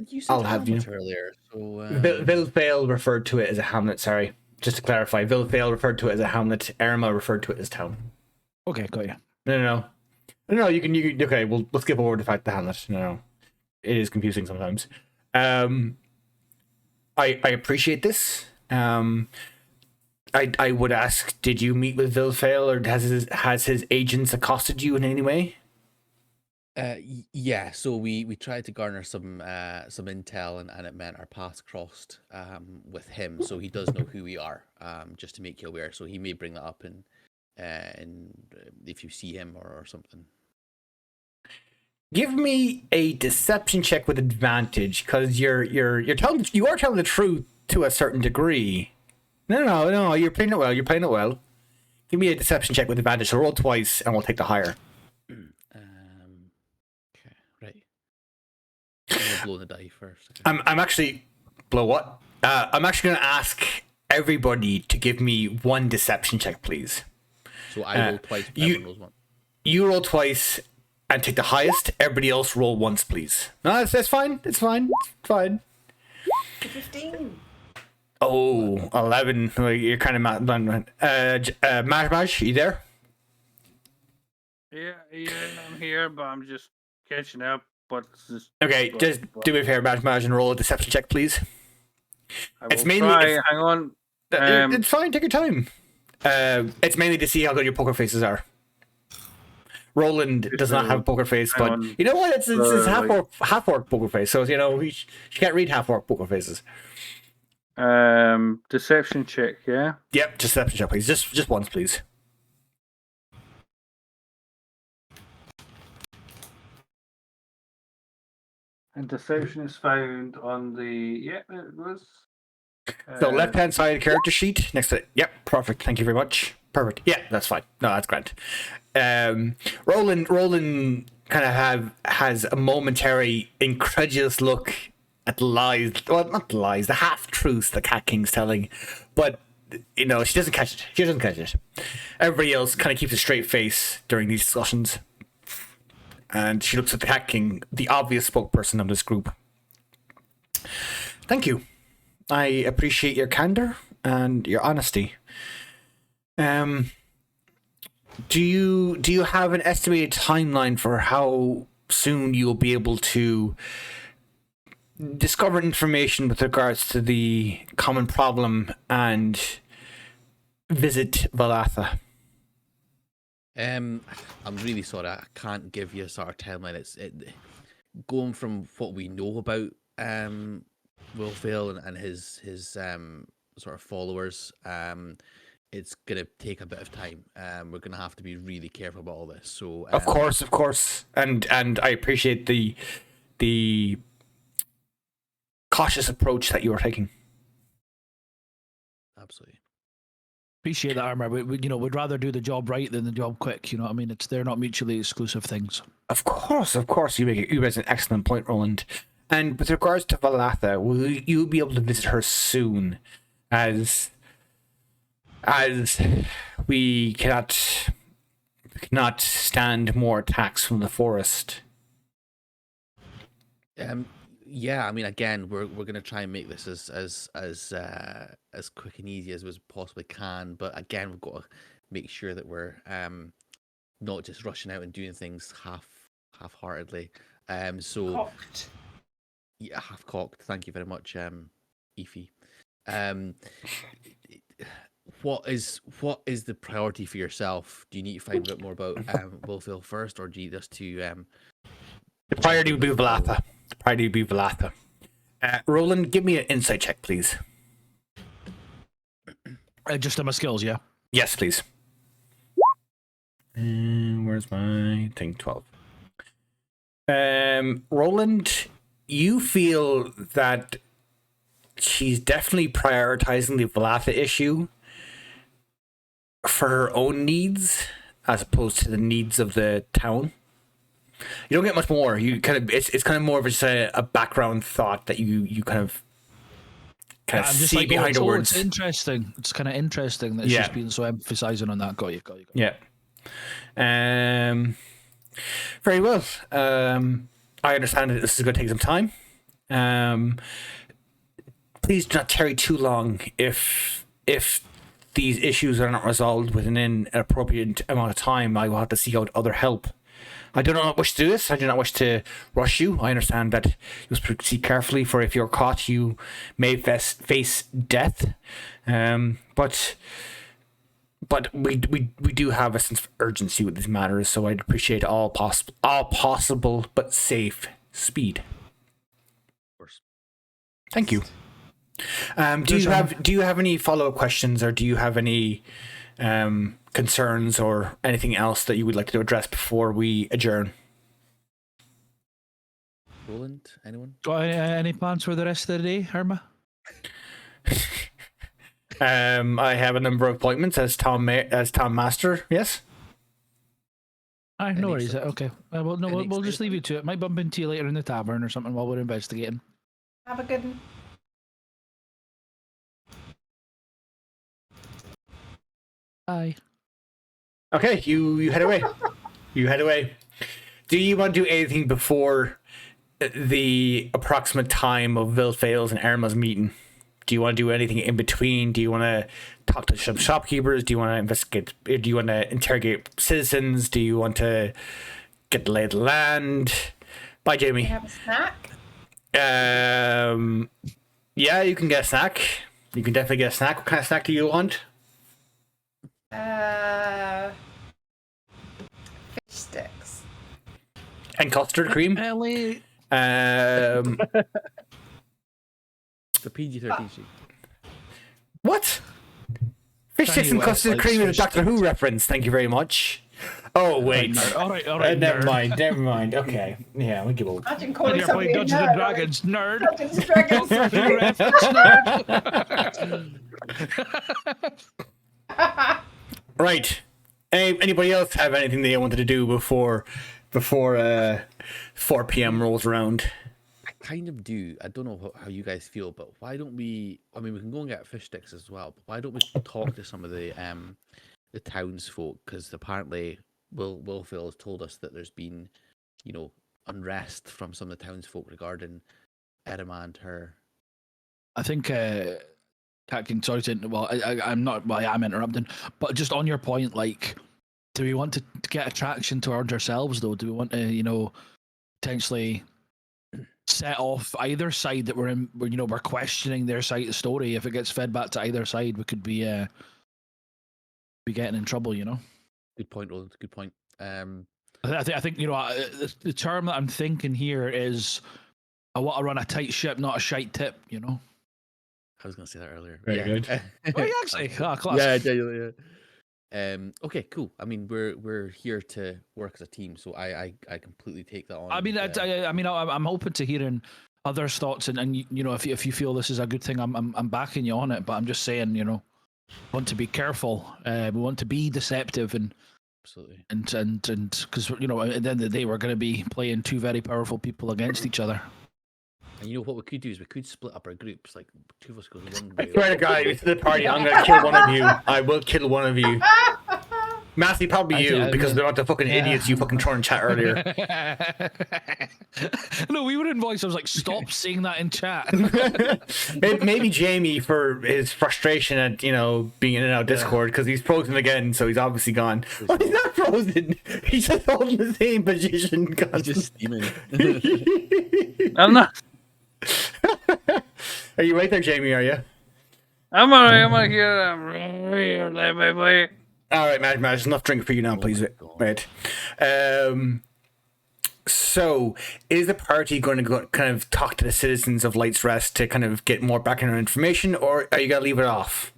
You said I'll have you. earlier. So Vilfale referred to it as a hamlet. Sorry, just to clarify, Vilfale referred to it as a hamlet. Eryma referred to it as town. Okay, got you. No. You can. Okay, we'll skip over the fact the hamlet. No, it is confusing sometimes. I appreciate this. I would ask, did you meet with Vilfale, or has his agents accosted you in any way? Yeah, so we tried to garner some intel, and it meant our paths crossed with him. So he does know who we are, just to make you aware. So he may bring that up in if you see him or something. Give me a deception check with advantage, because you are telling the truth to a certain degree. No, you're playing it well. Give me a deception check with advantage. So roll twice, and we'll take the higher. Okay, right. I'm gonna blow the die first. Okay. I'm actually blow what? I'm actually going to ask everybody to give me one deception check, please. So I roll twice. Everyone rolls one. You roll twice and take the highest. Everybody else roll once, please. No, that's fine. It's fine. 15. Oh, 11. Well, you're kind of mad. Maj, you there? Yeah, I'm here, but I'm just catching up. But it's just Okay, just do me a favor, Maj, and roll a deception check, please. it's mainly. Hang on. It's fine. Take your time. It's mainly to see how good your poker faces are. Roland does not have a poker face, but you know what? It's half-orc poker face, so you know she can't read half-orc poker faces. Deception check, yeah. Yep, deception check, please. Just once, please. And deception is found on the. Yeah, it was. So left-hand side character sheet next to it. Yep, perfect. Thank you very much. Perfect. Yeah, that's fine. No, that's grand. Roland kind of has a momentary incredulous look at the lies. Well, not the lies, the half-truths the Cat King's telling. But, you know, she doesn't catch it. Everybody else kind of keeps a straight face during these discussions. And she looks at the Cat King, the obvious spokesperson of this group. Thank you. I appreciate your candor and your honesty. Do you have an estimated timeline for how soon you'll be able to discover information with regards to the common problem and visit Valatha? I'm really sorry, I can't give you a sort of timeline. Going from what we know about Wilfale and his sort of followers. It's gonna take a bit of time. We're gonna have to be really careful about all this. So of course, and I appreciate the cautious approach that you are taking. Absolutely. Appreciate that, Armor. We'd rather do the job right than the job quick. You know what I mean? They're not mutually exclusive things. Of course. You raise an excellent point, Roland. And with regards to Valatha, will you be able to visit her soon? as we cannot stand more attacks from the forest. Yeah, I mean, again, we're gonna try and make this as quick and easy as we possibly can. But again, we've got to make sure that we're not just rushing out and doing things half-heartedly. So Cocked. yeah, half-cocked. Thank you very much, Ify. Um, what is the priority for yourself? Do you need to find a bit more about Wolfville first, or do you just to The priority would be Valatha. Roland, give me an insight check, please. Just on my skills, yeah. Yes, please. Where's my thing? 12. Roland, you feel that she's definitely prioritizing the Valatha issue for her own needs as opposed to the needs of the town. You don't get much more. You kind of it's kind of more of just a background thought that you kind of I'm just see like, behind the words. It's interesting. It's kind of interesting that she's been so emphasizing on that. Got you. Yeah. Very well. I understand that this is going to take some time. Please do not tarry too long if these issues are not resolved within an appropriate amount of time. I will have to seek out other help. I do not wish to do this. I do not wish to rush you. I understand that you must proceed carefully, for if you're caught, you may face death. But we do have a sense of urgency with these matters, so I'd appreciate all possible but safe speed. Of course. Thank you. Do you have any follow-up questions, or do you have any concerns or anything else that you would like to address before we adjourn? Roland, anyone? Got any plans for the rest of the day, Eryma? I have a number of appointments as town master. Yes. I Any know where he's sort at. of- Okay. Well, no, any we'll just leave you excitement? to it. Might bump into you later in the tavern or something while we're investigating. Have a good one. Bye. Okay, you head away. You head away. Do you want to do anything before the approximate time of Vilfail's and Eryma's meeting? Do you want to do anything in between? Do you want to talk to some shopkeepers? Do you want to investigate? Do you want to interrogate citizens? Do you want to get the lay of the land? Bye, Jamie. Have a snack. Yeah, you can get a snack. You can definitely get a snack. What kind of snack do you want? Fish sticks. And custard cream. Ellie. The PG-13 sheet. What? Fish sticks and West custard likes cream is a fish Doctor Who reference. Thank you very much. Oh wait. All right. Never nerd. mind. Okay. Yeah, we give up. Imagine When calling you're somebody playing a Dungeons and nerd. Dragons, nerd. Dungeons and Dragons. Doctor Who reference, nerd. Right. Anybody else have anything they wanted to do before 4 p.m. rolls around? I kind of do. I don't know how you guys feel, but why don't we? I mean, we can go and get fish sticks as well. But why don't we talk to some of the townsfolk? Because apparently, Willfield has told us that there's been, unrest from some of the townsfolk regarding Eryma and her. I think, Catkin, sorry to well, I'm not. Well, I am interrupting, but just on your point, like, do we want to get attraction towards ourselves though? Do we want to, potentially set off either side that we're in? We're questioning their side of the story. If it gets fed back to either side, we could be getting in trouble. Good point, Roland. Good point. I think the term that I'm thinking here is I want to run a tight ship, not a shite tip. I was going to say that earlier. Very yeah. good. Oh, you actually, class. Yeah, genuinely, yeah. Okay, cool. I mean, we're here to work as a team, so I completely take that on. I mean, I'm open to hearing others' thoughts, and if you feel this is a good thing, I'm backing you on it. But I'm just saying, want to be careful. We want to be deceptive and absolutely, and because at the end of the day, we're going to be playing two very powerful people against each other. And you know what we could do is we could split up our groups. Like 2 of us go one way. I swear to God, if it's the party, I'm gonna kill one of you. I will kill one of you. Massey, probably you, because they're not the fucking idiots you fucking turned in chat earlier. No, we were in voice. I was like, stop saying that in chat. Maybe Jamie for his frustration at being in and out of Discord because he's frozen again, so he's obviously gone. Oh, he's not frozen. He's just holding the same position. He's just steaming. I'm not. Are you right there, Jamie? Are you? I'm alright. I'm right here. I'm right here. Let me play. All right, Madge, enough drink for you now, please. Right. So, is the party going to go kind of talk to the citizens of Light's Rest to kind of get more background information, or are you going to leave it off?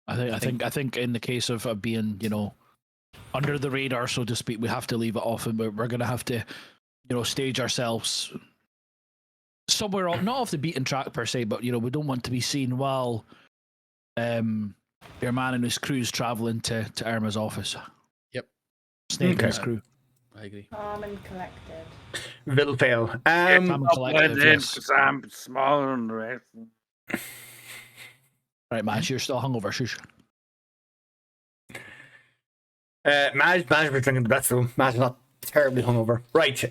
I think in the case of being, under the radar, so to speak, we have to leave it off, and we're going to have to, stage ourselves somewhere off, not off the beaten track per se, but we don't want to be seen while your man and his crew's traveling to Eryma's office. Yep. Snake and his crew. I agree. Calm and collected. Will fail. Calm and collective, yes. I'm smaller than the rest. Right, Madge, you're still hungover. Shush. Madge was drinking the best of them. Madge is not terribly hungover. Right.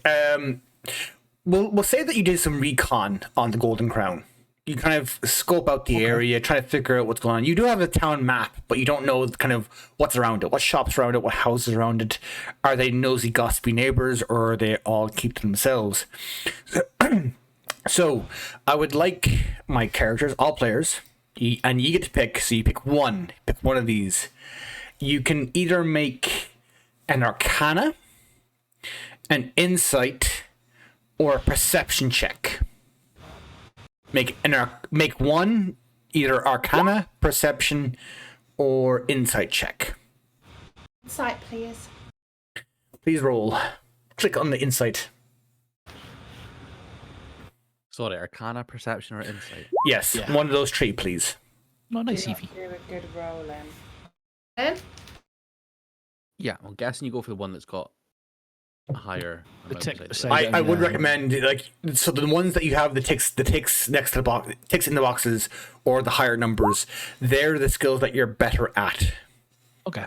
We'll say that you did some recon on the Golden Crown. You kind of scope out the area, try to figure out what's going on. You do have a town map, but you don't know kind of what's around it, what shops around it, what houses around it. Are they nosy, gossipy neighbors, or are they all keep to themselves? So, I would like my characters, all players, and you get to pick. So you pick one of these. You can either make an Arcana, an Insight, or a Perception check. Make one either Arcana, Perception, or Insight check. Insight, please. Please roll. Click on the Insight. Sorry, Arcana, Perception, or Insight? Yes, one of those three, please. No, nice, Do Evie. a good roll then. Yeah, I'm guessing you go for the one that's got a higher. The amount tick of beside I would recommend so the ones that you have the ticks next to the box, ticks in the boxes, or the higher numbers. They're the skills that you're better at. Okay.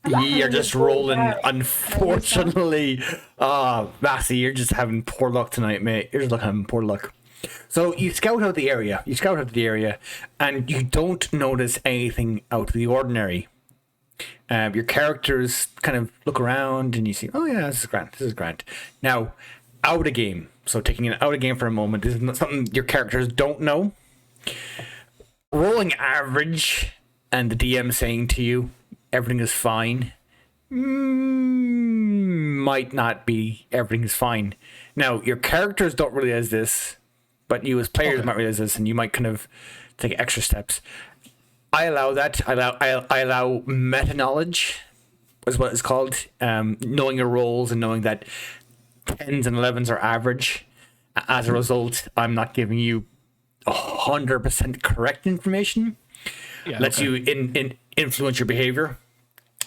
You're just rolling, unfortunately. Massey, you're just having poor luck tonight, mate. You're just having poor luck. So you scout out the area. And you don't notice anything out of the ordinary. Your characters kind of look around and you see, oh yeah, this is Grant. Now, out of game. So taking it out of game for a moment, this is not something your characters don't know. Rolling average and the DM saying to you, everything is fine, might not be everything is fine. Now, your characters don't realize this, but you as players might realize this, and you might kind of take extra steps. I allow that. I allow meta knowledge, is what it's called. Knowing your roles and knowing that 10s and 11s are average. As a result, I'm not giving you 100% correct information. Yeah, Lets you influence your behavior.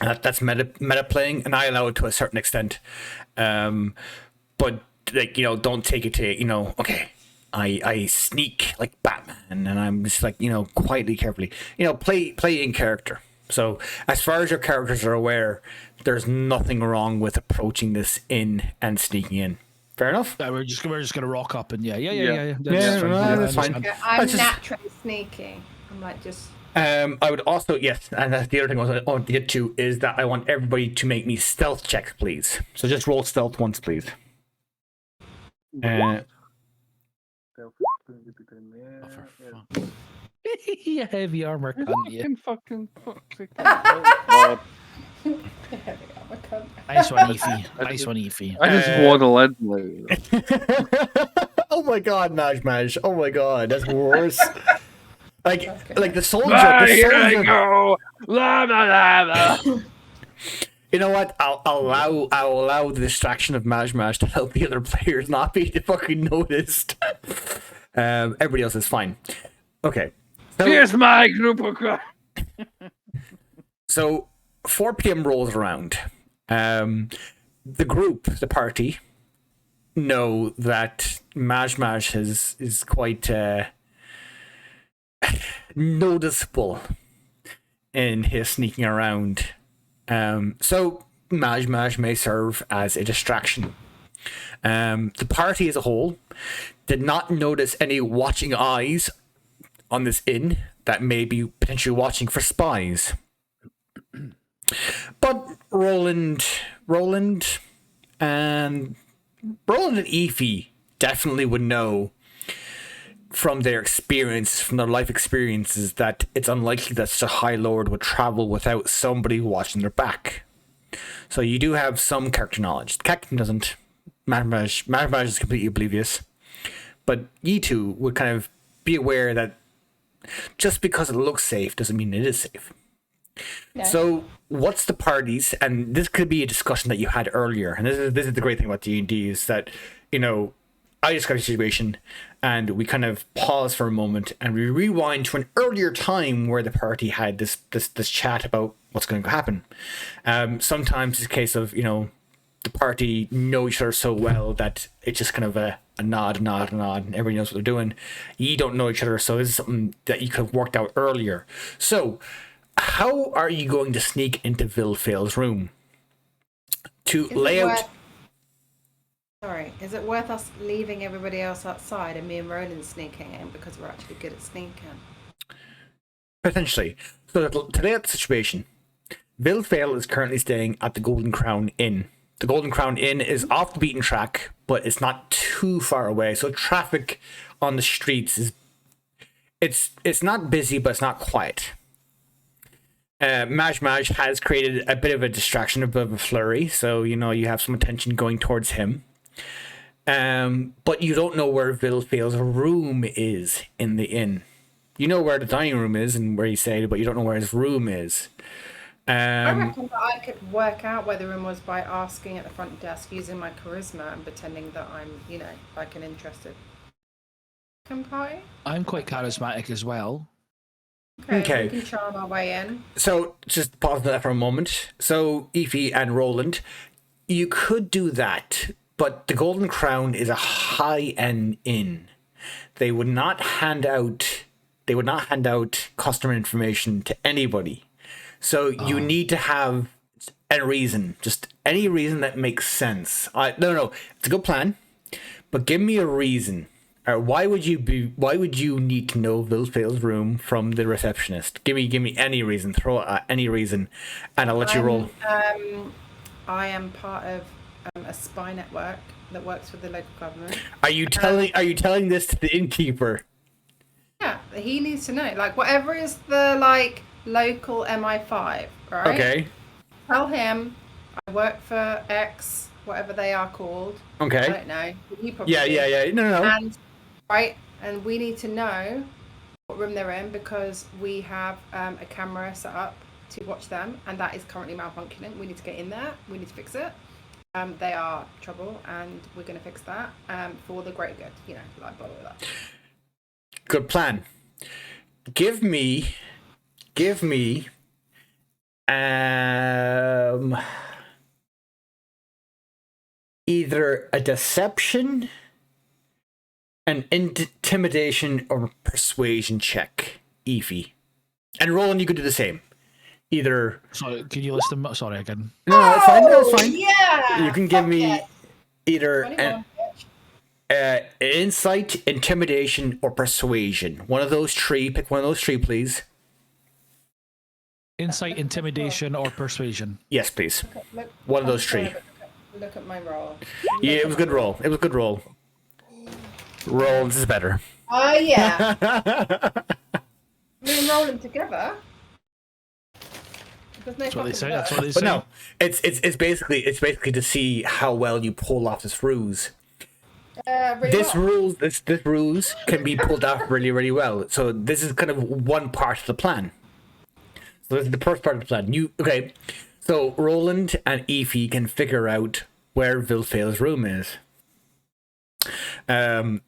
That's meta playing, and I allow it to a certain extent. But don't take it to okay. I sneak like Batman, and I'm just like quietly, carefully. Play in character. So as far as your characters are aware, there's nothing wrong with approaching this in and sneaking in. Fair enough. Yeah, we're just gonna rock up and yeah. That's fine. I'm naturally sneaky. I'm like just. I would also and that's the other thing I want to get to is that I want everybody to make me stealth checks, please. So just roll stealth once, please. Yeah, heavy armor, cunt, yeah. Fucking Nice one, Eefy. I just waddle in. Oh my god, Maj. Oh my god, that's worse. Like the soldier. Here I go. Lava, lava. You know what? I'll allow the distraction of Maj to help the other players not be fucking noticed. Everybody else is fine. Okay. So, here's my group of crap. So 4 p.m. rolls around. The party, know that Maj is quite noticeable in his sneaking around. So Maj may serve as a distraction. The party as a whole did not notice any watching eyes on this inn that may be potentially watching for spies. But Roland and Efi definitely would know from their experience, from their life experiences, that it's unlikely that such a High Lord would travel without somebody watching their back. So you do have some character knowledge. The captain doesn't. Marmaj is completely oblivious. But you two would kind of be aware that just because it looks safe doesn't mean it is safe. Yeah. So what's the parties, and this could be a discussion that you had earlier, and this is the great thing about D&D, is that, you know, I describe a situation and we kind of pause for a moment and we rewind to an earlier time where the party had this chat about what's going to happen. Sometimes it's a case of, you know, the party know each other so well that it's just kind of a nod, and everybody knows what they're doing. You don't know each other, so this is something that you could have worked out earlier. So how are you going to sneak into Vilfail's room? To lay out... Is it worth us leaving everybody else outside and me and Roland sneaking in because we're actually good at sneaking? Potentially. So to lay out the situation, Vilfail is currently staying at the Golden Crown Inn. The Golden Crown Inn is off the beaten track, but it's not too far away. So traffic on the streets is... It's not busy, but it's not quiet. Maj has created a bit of a distraction, a bit of a flurry, so you know you have some attention going towards him. But you don't know where Vilfail's room is in the inn. You know where the dining room is and where he stayed, but you don't know where his room is. I reckon that I could work out where the room was by asking at the front desk, using my charisma and pretending that I'm, you know, like an interested party. I'm quite charismatic as well. Okay. We can charm our way in. So just pause that for a moment. So Efi and Roland, you could do that, but the Golden Crown is a high-end inn. They would not hand out customer information to anybody. So you need to have a reason, just any reason that makes sense. No, it's a good plan, but give me a reason. Why would you need to know Vilfail's room from the receptionist? Give me any reason. Throw out any reason, and I'll let you roll. I am part of a spy network that works for the local government. Are you telling this to the innkeeper? Yeah, he needs to know. Like, whatever is the local MI5, right? Okay. Tell him I work for X, whatever they are called. Okay. I don't know. He probably Yeah. No. And we need to know what room they're in because we have a camera set up to watch them, and that is currently malfunctioning. We need to get in there. We need to fix it. They are trouble, and we're going to fix that for the great good. You know, blah blah blah. Good plan. Give me either a deception, an intimidation, or persuasion check, Efi. And Roland, you could do the same. Either... Sorry, can you list them? Sorry, again. No, that's fine. That's fine. Yeah! You can give me it. either 21, insight, intimidation, or persuasion. One of those three. Pick one of those three, please. Insight, intimidation, or persuasion? Yes, please. Look, One of those three. Look at my roll. Yeah, it was a good roll. It was a good roll. Roll, this is better. Oh, yeah. Me and Roland together. That's what they say. That's what they But say. no, it's basically to see how well you pull off this ruse. This ruse can be pulled off really, really well. So this is kind of one part of the plan. So this is the first part of the plan. Okay? So Roland and Efi can figure out where Vilfail's room is. Those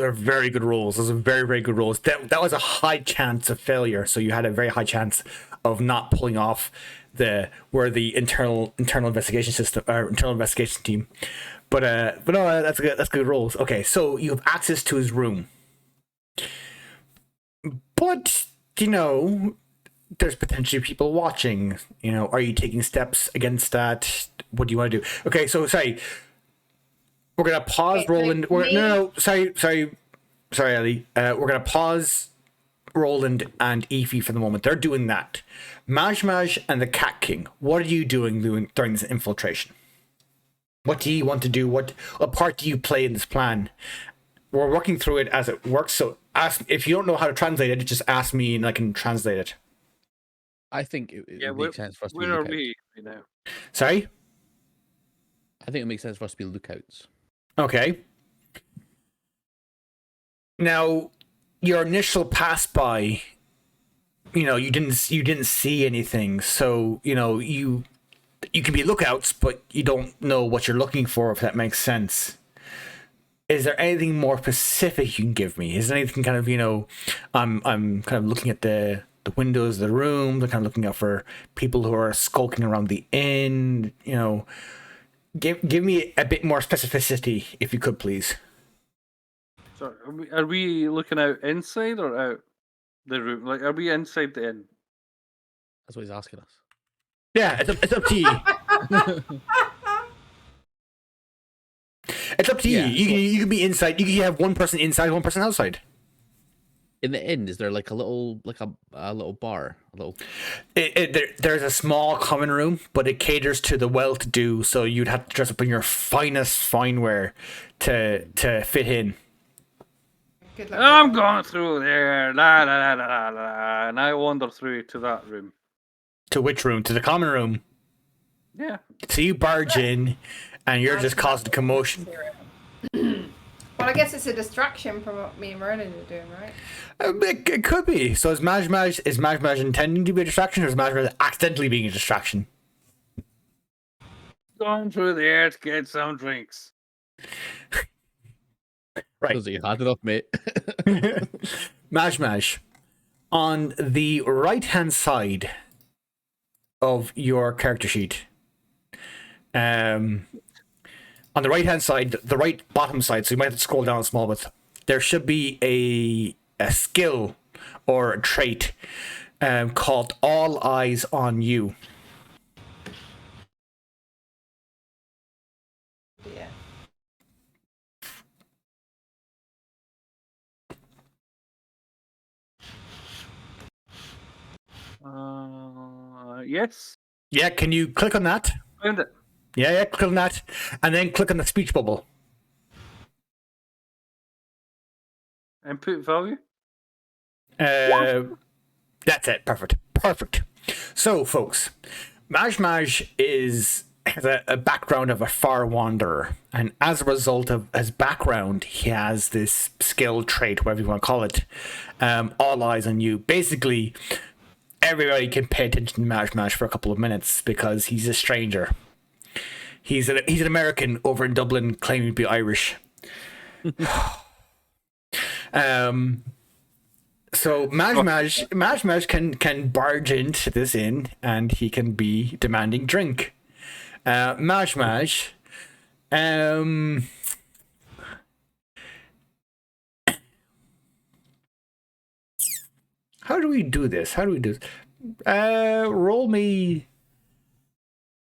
are very good rolls. Those are very, very good rolls. That was a high chance of failure. So you had a very high chance of not pulling off the internal investigation system or internal investigation team. But no, that's good rolls. Okay, so you have access to his room, but there's potentially people watching. Are you taking steps against that? What do you want to do? Okay, so sorry, we're gonna pause. Roland, no, sorry, Ellie. We're gonna pause Roland and Efi for the moment. They're doing that. Maj and the Cat King, what are you doing during this infiltration? What do you want to do? What part do you play in this plan? We're working through it as it works, so ask if you don't know how to translate it, just ask me and I can translate it. I think it would make sense for us to be Where are lookouts. we right now? Sorry? I think it makes sense for us to be lookouts. Okay. Now, your initial pass by, you didn't see anything, so you can be lookouts, but you don't know what you're looking for, if that makes sense. Is there anything more specific you can give me? Is there anything kind of, I'm kind of looking at the windows of the room, they're kind of looking out for people who are skulking around the inn, give me a bit more specificity, if you could, please. So are we looking out inside or out the room? Like, are we inside the inn? That's what he's asking us. Yeah, it's up to you. It's up to you. Yeah, You can be inside. You can have one person inside, one person outside. In the inn, is there like a little bar, There's a small common room, but it caters to the well-to-do. So you'd have to dress up in your finest fine wear to fit in. Good luck. I'm going through there, la la la la la, and I wander through to that room. To which room? To the common room. Yeah. So you barge in, and you're just causing commotion. Well, I guess it's a distraction from what me and Ronan are doing, right? It could be. So is Maj intending to be a distraction, or is Maj accidentally being a distraction? Going through there to get some drinks. Right. Does he had enough, mate? Maj, on the right-hand side of your character sheet, on the right-hand side, the right bottom side, so you might have to scroll down a small bit, there should be a skill or a trait called All Eyes on You. Yeah. Yes. Yeah, can you click on that? Found it. Yeah, click on that. And then click on the speech bubble. Input value. That's it. Perfect. So, folks, Maj has a background of a far wanderer, and as a result of his background, he has this skill trait, whatever you want to call it, All Eyes on You. Basically, everybody can pay attention to Maj for a couple of minutes because he's a stranger. He's an American over in Dublin claiming to be Irish. So Maj can barge into this inn and he can be demanding drink. Maj, how do we do this? Roll me.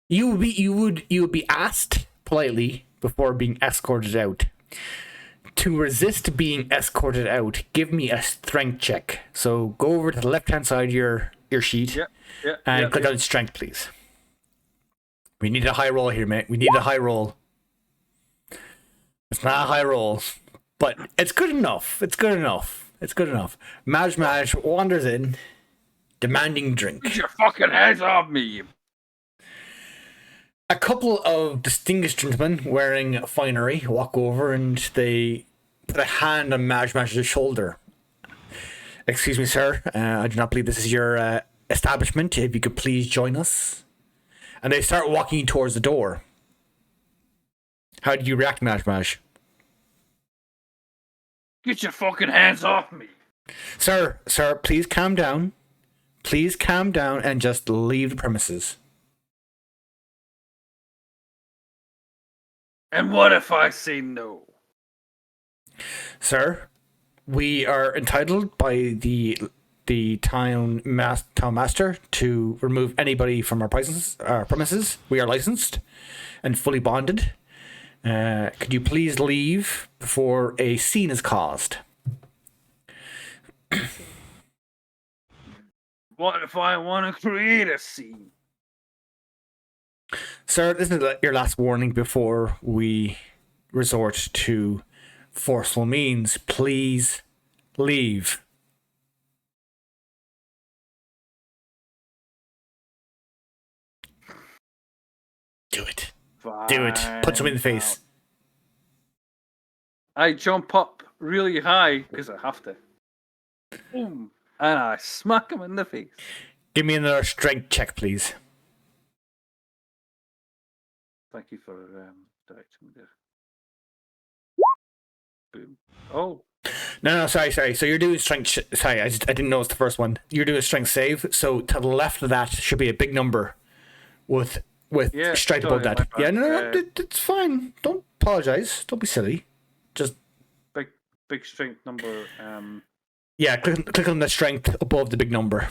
You would be asked politely before being escorted out. To resist being escorted out, give me a strength check. So go over to the left-hand side of your sheet and click on strength, please. We need a high roll here, mate. We need a high roll. It's not a high roll, but it's good enough. Maj wanders in, demanding drink. Get your fucking hands off me! A couple of distinguished gentlemen wearing finery walk over and they put a hand on Maj's shoulder. Excuse me, sir. I do not believe this is your establishment. If you could please join us. And they start walking towards the door. How do you react, Maj? Get your fucking hands off me! Sir, please calm down. please calm down and just leave the premises. And what if I say no? Sir, we are entitled by the town master to remove anybody from our premises. We are licensed and fully bonded. Could you please leave before a scene is caused? What if I want to create a scene? Sir, this is your last warning before we resort to forceful means. Please leave. Do it. Do it. Punch him in the face. I jump up really high because I have to. Boom. And I smack him in the face. Give me another strength check, please. Thank you for directing me there. Boom. Oh. No, sorry. So you're doing strength. Sorry, I didn't know it's the first one. You're doing a strength save. So to the left of that should be a big number with straight above that. Yeah, no, it's fine. Don't apologize. Don't be silly. Just big strength number. Yeah, click on the strength above the big number.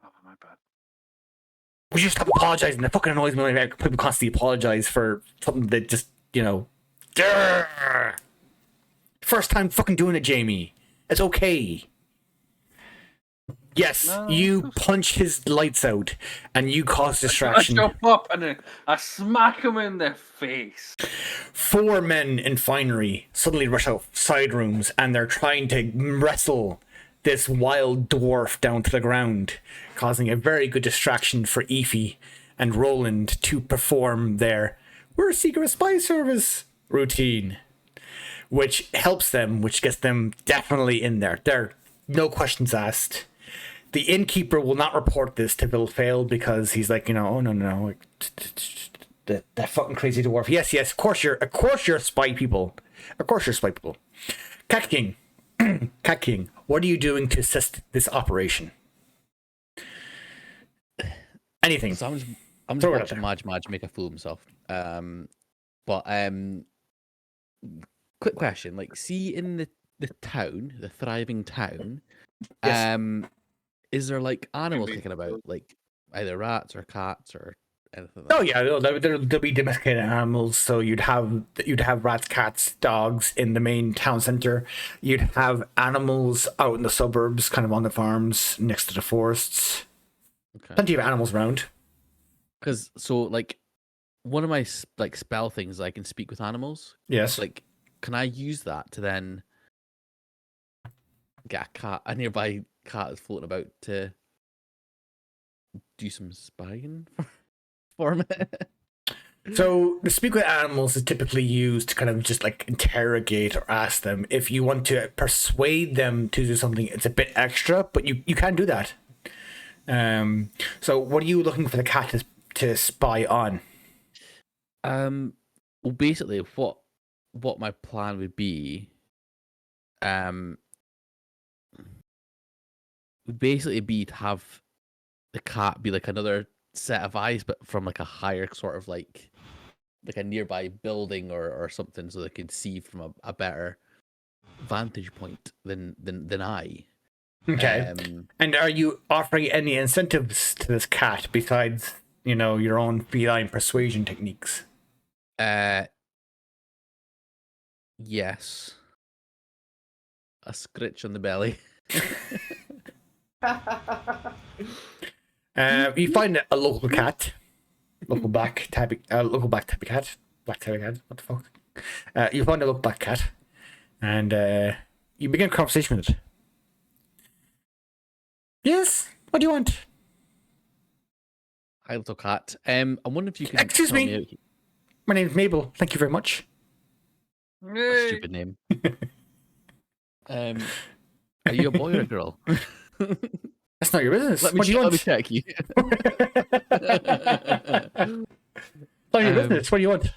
Oh, my bad. We just stop apologizing. It fucking annoys me when people constantly apologize for something that just, Grr. First time fucking doing it, Jamie. It's okay. Yes, No, you punch his lights out and you cause distraction. I jump up and then I smack him in the face. 4 men in finery suddenly rush out side rooms and they're trying to wrestle this wild dwarf down to the ground, causing a very good distraction for Aoife and Roland to perform their "we're a secret spy service" routine, which helps them, which gets them definitely in there. They're no questions asked. The innkeeper will not report this to Bill Fail because he's like, oh no, that fucking crazy dwarf. Yes, of course you're spy people. Of course you're spy people. Cat King, Cat King, what are you doing to assist this operation? Anything. So I'm just watching Madge make a fool of himself. Quick question: like, see in the town, the thriving town, Yes. is there like animals kicking about, like either rats or cats or anything? Oh yeah, there'll be domesticated animals. So you'd have rats, cats, dogs in the main town center. You'd have animals out in the suburbs, kind of on the farms next to the forests. Okay. Plenty of animals around. Because like one of my like spell things, I can speak with animals. Yes. Like, can I use that to then get a nearby cat that's floating about to do some spying for me? So the speak with animals is typically used to kind of just like interrogate or ask them. If you want to persuade them to do something, it's a bit extra, but you can do that. So what are you looking for the cat to spy on? Well, basically, what my plan would be, would basically be to have the cat be like another set of eyes, but from like a higher sort of like a nearby building or something, so they could see from a better vantage point than I. Okay. And are you offering any incentives to this cat besides, your own feline persuasion techniques? Yes. A scritch on the belly. You find a local cat, local black tabby cat. What the fuck? You find a local black cat, and you begin a conversation with it. Yes. What do you want? Hi, little cat. I'm wondering if you can. Excuse help me. out. My name's Mabel. Thank you very much. A stupid name. Are you a boy or a girl? That's not your business. Let me What do you want? check you. Not your business. What do you want?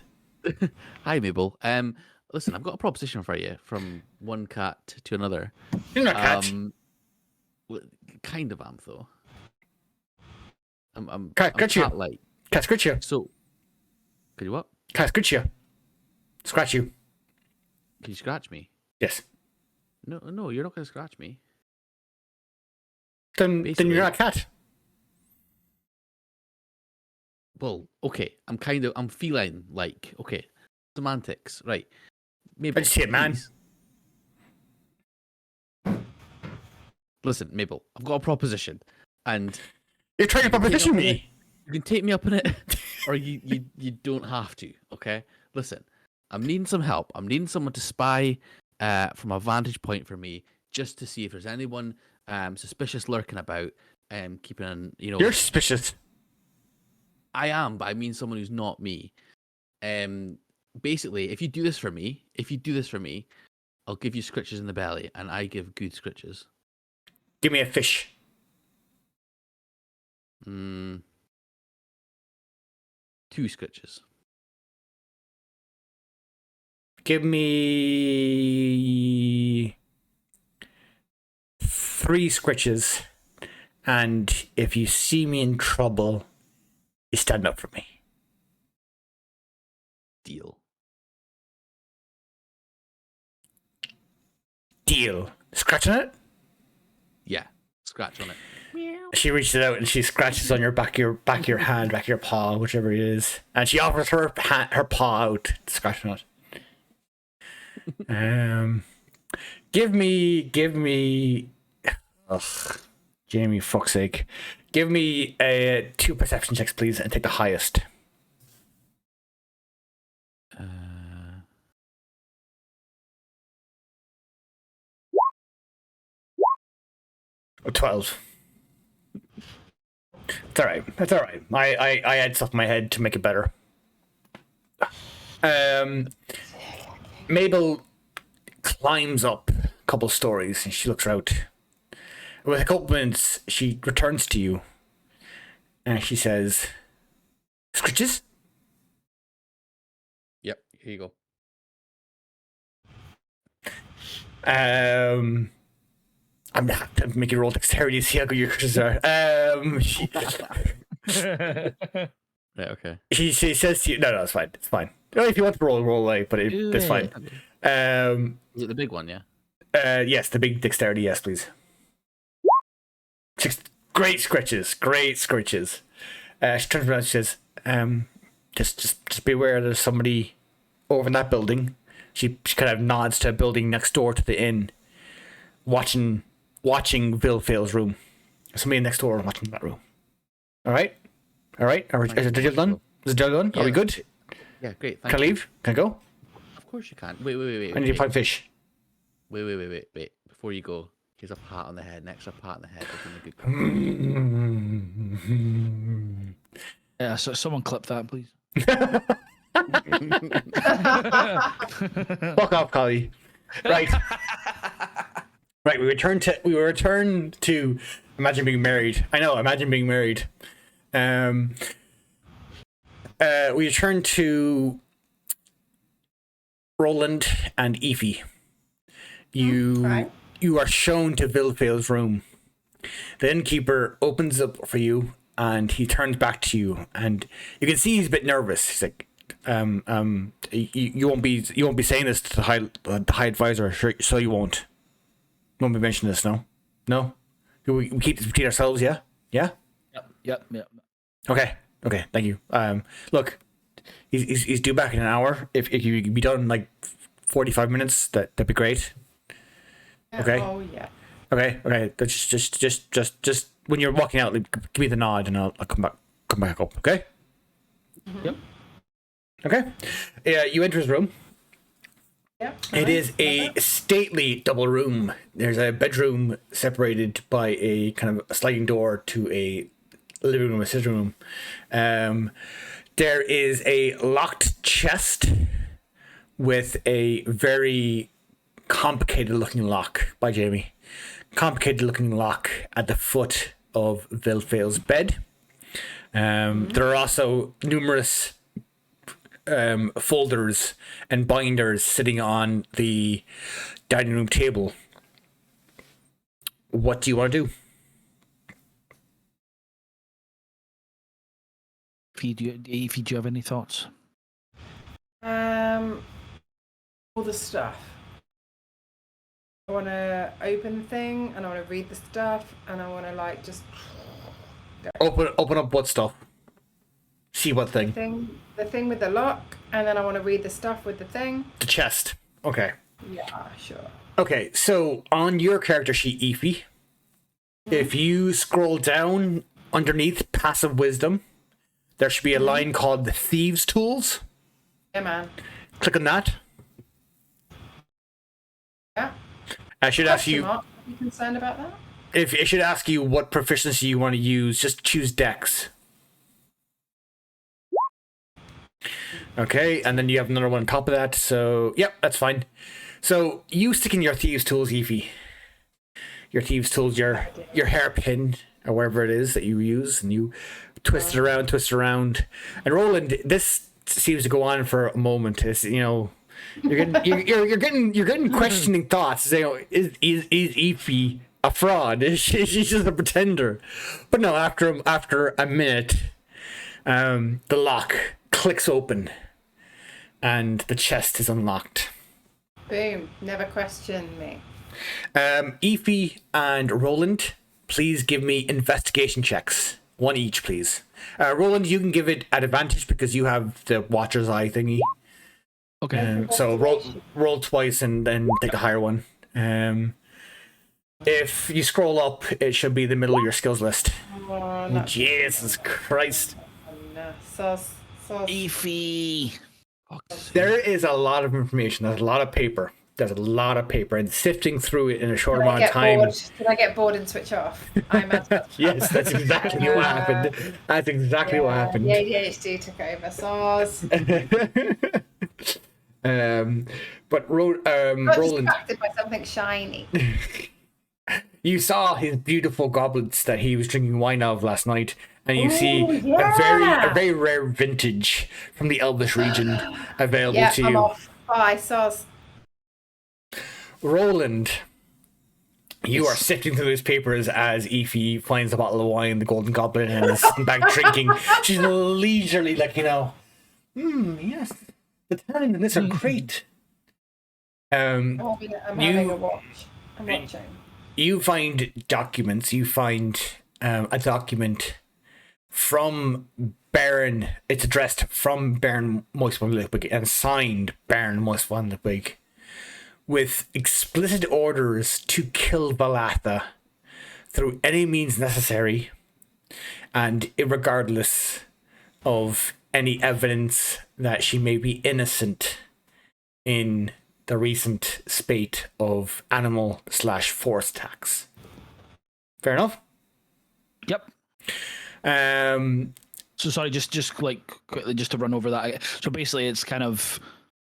Hi, Mabel. Listen, I've got a proposition for you from one cat to another. You're not a cat. kind of am though. I'm Got you. cat-like. Can I scratch you? So, could you what? Can I scratch you? Scratch you. Can you scratch me? Yes. No, you're not gonna scratch me. Then Basically. you're not a cat. Well, okay. I'm feeling like okay. Semantics, right? Mabel, I just hit man. please. Listen, Mabel, I've got a proposition, and You're trying to proposition me. you can take me up on it, or you don't have to. Okay, listen, I'm needing some help. I'm needing someone to spy from a vantage point for me, just to see if there's anyone suspicious lurking about, keeping an You're suspicious. I am, but I mean someone who's not me. Basically, if you do this for me, I'll give you scritches in the belly, and I give good scritches. Give me a fish. 2 scritches. Give me 3 scritches. And if you see me in trouble, you stand up for me. Deal. Deal. Scratch on it? Yeah, scratch on it. She reaches out and she scratches on your back of your hand, back of your paw, whichever it is, and she offers her paw out to scratch on it. Give me. Ugh, Jamie, fuck's sake. Give me 2 perception checks, please, and take the highest. 12. It's alright. That's alright. I add stuff in my head to make it better. Mabel climbs up a couple stories and she looks out. With a couple minutes, she returns to you and she says, "Scritches?" Yep, here you go. I'm gonna have to make you roll dexterity to see how good your scritches are. Yeah, okay. She says to you, no, it's fine. It's fine. If you want to roll away, but it's fine. Is it the big one, yeah? Yes, the big dexterity, yes, please. 6 great scritches. She turns around and she says, just be aware there's somebody over in that building. She kind of nods to a building next door to the inn, watching Vilfail's room. Somebody next door watching that room. All right. Is the deal done? Yeah. Are we good? Yeah, great. Can I leave? Can I go? Of course you can. Wait. I need to find fish. Wait. Before you go, here's a pat on the head, an extra pat on the head. Yeah, so someone clip that, please. Fuck off, Collie. Right. Right, we return to Imagine Being Married. I know, Imagine Being Married. We return to Roland and Aoife. You are shown to Vilfail's room. The innkeeper opens up for you and he turns back to you and you can see he's a bit nervous. He's like, you won't be saying this to the high advisor, sure, so you won't. Won't be mentioning this, no. We keep this between ourselves, yeah. Yep. Okay. Thank you. Look, he's due back in an hour. If you could be done in like 45 minutes, that'd be great. Okay. Oh yeah. Okay. That's just when you're walking out, like, give me the nod, and I'll come back up. Okay. Yep. Okay. Yeah, you enter his room. Yep. It is a stately double room. There's a bedroom separated by a kind of a sliding door to a living room, a sitting room. There is a locked chest with a very complicated looking lock by Jamie. Complicated looking lock at the foot of Vilfail's bed. There are also numerous folders and binders sitting on the dining room table. What do you want to do? Evie, do you have any thoughts? All the stuff. I want to open the thing, and I want to read the stuff, and I want to like just Open up what stuff? See what thing? the thing with the lock, and then I want to read the stuff with the thing. The chest. Okay. Yeah, sure. Okay, so on your character sheet, Efi, if you scroll down underneath passive wisdom, there should be a line called the Thieves' Tools. Yeah, man. Click on that. Yeah. I should ask you Are you concerned about that? if it should ask you what proficiency you want to use. Just choose Dex. Okay, and then you have another one on top of that. So yep, that's fine. So you stick in your Thieves' Tools, Efi. Your Thieves' Tools, your hairpin or whatever it is that you use, and you twist it around. And Roland, this seems to go on for a moment. It's, you know, you're getting questioning thoughts. You know, is Efi a fraud? Is she's just a pretender? But no, after a minute, the lock clicks open, and the chest is unlocked. Boom. Never question me. Efi and Roland, please give me investigation checks. One each, please. Roland, you can give it at advantage because you have the Watcher's Eye thingy. Okay. So roll twice and then take the higher one. If you scroll up, it should be the middle of your skills list. Oh, no. Jesus Christ. No. Sauce. Efi. There is a lot of information. There's a lot of paper. And sifting through it in a short amount of time. Did I get bored and switch off? I imagine. Yes, that's exactly what happened. That's exactly what happened. The ADHD took over. Sauce. But I was Roland, distracted by something shiny. you saw his beautiful goblets that he was drinking wine of last night, and you see yeah. a very rare vintage from the Elvish region available Yeah, to I'm you. off. Bye, sauce. Roland, you are sifting through those papers as Efi finds a bottle of wine, the golden goblet, and is sitting back drinking. She's leisurely, like, you know, yes, the tannins in this are great. I'm having a watch. I'm watching. You find documents. You find a document from Baron. It's addressed from Baron Moist von Ludwig and signed Baron Moist von Ludwig, with explicit orders to kill Valatha through any means necessary, and irregardless of any evidence that she may be innocent in the recent spate of animal/force attacks. Fair enough? Yep. So sorry, just like quickly, just to run over that. So basically, it's kind of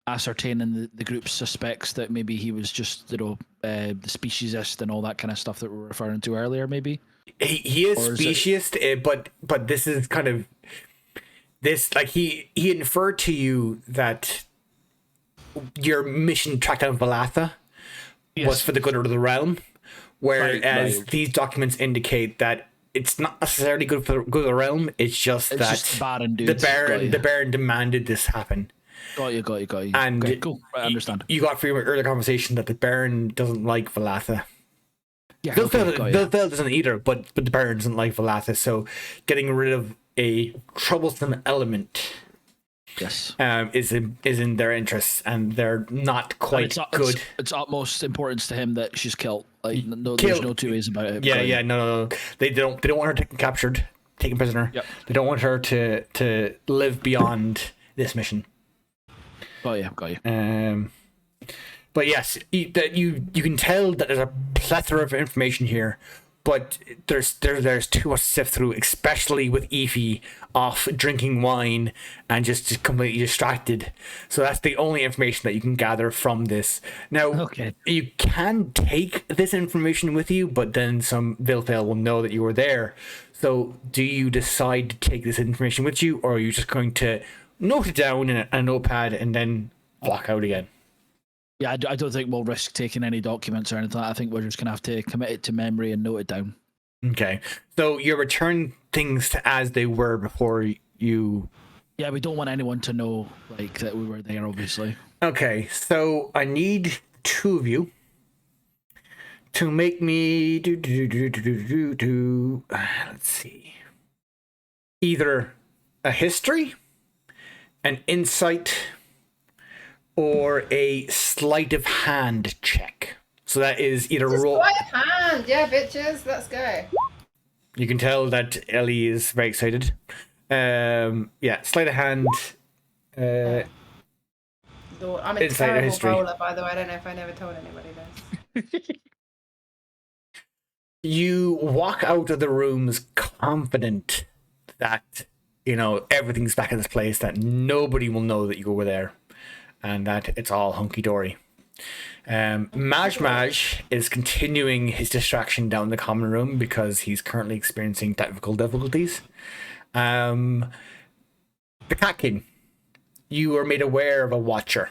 ascertaining the group suspects that maybe he was just, you know, the speciesist and all that kind of stuff that we were referring to earlier. Maybe he is speciesist, but this is kind of this, like, he inferred to you that your mission to track down Valatha was for the good of the realm, whereas these documents indicate that it's not necessarily good for the good of the realm. It's just the Baron demanded this happen. Got you. And okay, cool. I understand. You got from your earlier conversation that the Baron doesn't like Valatha. Yeah, Vilfell doesn't either, but the Baron doesn't like Valatha, so getting rid of a troublesome element is in their interests, and they're not quite good. It's utmost importance to him that she's killed. Like, there's no two ways about it. No. They don't want her taken prisoner. Yep. They don't want her to live beyond this mission. Got you. But yes, you can tell that there's a plethora of information here, but there's too much to sift through, especially with Efi off drinking wine and just completely distracted. So that's the only information that you can gather from this. Now, you can take this information with you, but then some Vilfell will know that you were there. So do you decide to take this information with you, or are you just going to note it down in a notepad and then walk out again? Yeah, I don't think we'll risk taking any documents or anything. I think we're just going to have to commit it to memory and note it down. Okay. So you return things to as they were before you... Yeah, we don't want anyone to know like that we were there, obviously. Okay, so I need two of you to make me let's see. Either a history, an insight, or a sleight of hand check. So that is either Just roll. sleight of hand, yeah, bitches. Let's go. You can tell that Ellie is very excited. Yeah, sleight of hand. Lord, I'm a Insight or terrible history. bowler, by the way. I don't know if I never told anybody this. You walk out of the rooms confident that, you know, everything's back in its place, that nobody will know that you were there, and that it's all hunky-dory. Maj is continuing his distraction down the common room because he's currently experiencing technical difficulties. The Cat King, you are made aware of a watcher.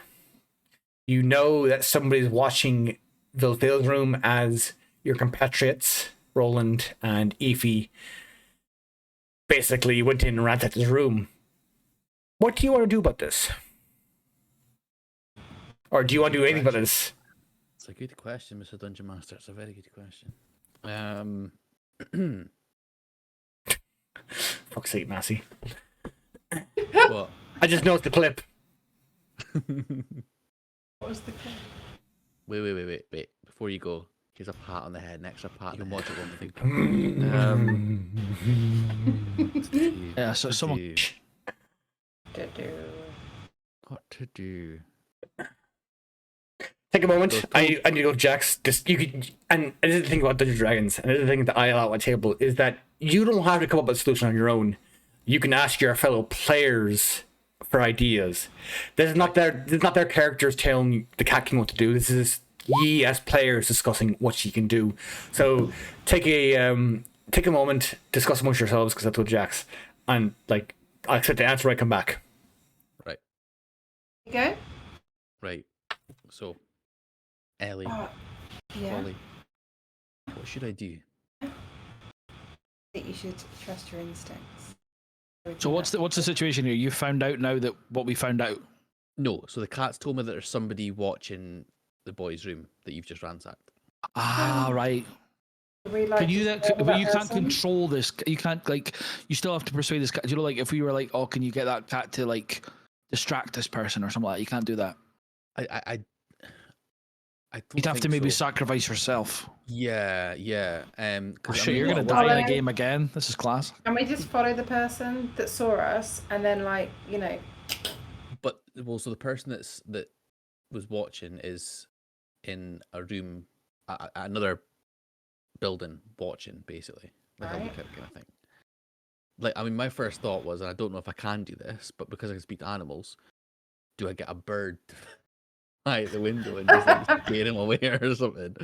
You know that somebody's watching Vilfil's room as your compatriots, Roland and Aoife, basically went in and ransacked his room. What do you want to do about this? Or do you want to do anything about this? It's a good question, Mr. Dungeon Master. It's a very good question. Fuck's sake, Massey. What? I just noticed the clip. What was the clip? Wait. Before you go, here's a pat on the head, an extra pat. You can watch it on the thing. Yeah, so someone. What to do? Take a moment. I need to go, Jax. Just you could, and this is the thing about Dungeons and Dragons, and this is the thing that I allow at my table is that you don't have to come up with a solution on your own. You can ask your fellow players for ideas. This is not their characters telling the Cat King what to do. This is ye as players discussing what you can do. So take a moment, discuss amongst yourselves, because I told Jax, and like I'll accept the answer when I come back. Right. Okay. Right. So, Ellie, Yeah. Ollie, what should I do? I think you should trust your instincts. So what's the situation here? You found out now that what we found out. No, so the cat's told me that there's somebody watching the boys' room that you've just ransacked. Ah, right. Can you but you can't control this. You can't you still have to persuade this cat. You know, like if we were like, oh, can you get that cat to like distract this person or something like that? You can't do that. I don't You'd have think to maybe so. sacrifice yourself. Yeah. Oh, 'Cause, shit, I mean, you're gonna what- die in Follow- a game again. This is class. Can we just follow the person that saw us and then, like, you know? But so the person that was watching is in a room, another building, watching basically, like a Right. lookout kind of thing. Like, I mean, my first thought was, and I don't know if I can do this, but because I can speak to animals, do I get a bird at the window and just like scare him away or something,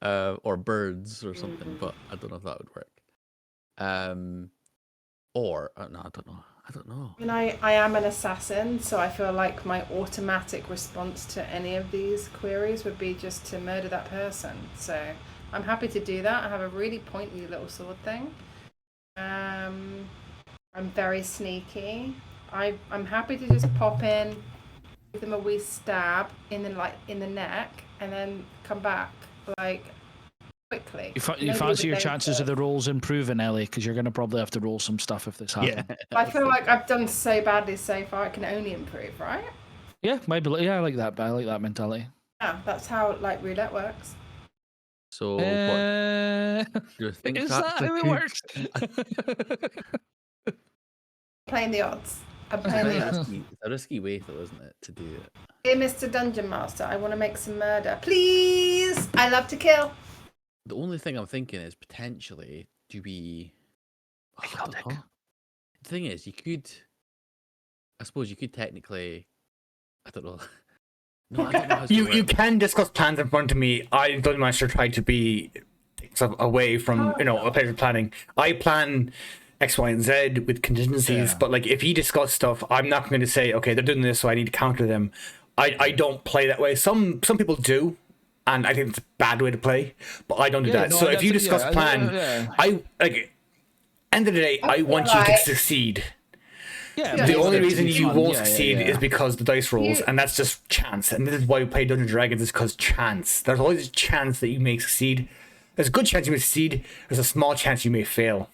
or birds or something? But I don't know if that would work. Or no, I don't know. I mean, I am an assassin, so I feel like my automatic response to any of these queries would be just to murder that person. So I'm happy to do that. I have a really pointy little sword thing. I'm very sneaky. I'm happy to just pop in, give them a wee stab in the neck, and then come back like quickly. You Nobody fancy would your notice. chances of the rolls improving, Ellie, because you're gonna probably have to roll some stuff if this happens. Yeah. I feel like I've done so badly so far. It can only improve, right? Yeah, maybe. Yeah, I like that. I like that mentality. Yeah, that's how like roulette works. So what? Do you think Is that's that a how it good- works? Playing the odds. I'm It's a playing very the odds. risky, it's a risky way, though, isn't it, to do it? Dear Mr. Dungeon Master, I want to make some murder. Please! I love to kill. The only thing I'm thinking is potentially, do we? Oh, I don't Celtic. know. The thing is, I suppose you could technically. I don't know. No, I don't know how to You work. can discuss plans in front of me. I don't master try to be away from a player's planning. I plan X, Y, and Z with contingencies, Yeah. but like if he discuss stuff, I'm not going to say, okay, they're doing this, so I need to counter them. I don't play that way. Some people do, and I think it's a bad way to play, but I don't do that. no, So if that's you it, discuss yeah, plan, yeah. I like. End of the day, I feel want you to like- succeed. Yeah, The The but only it's reason to be you fun. won't Yeah, succeed yeah. is because the dice rolls, You- and that's just chance. And this is why we play Dungeons and Dragons, is because chance. There's always a chance that you may succeed. There's a good chance you may succeed. There's a small chance you may fail.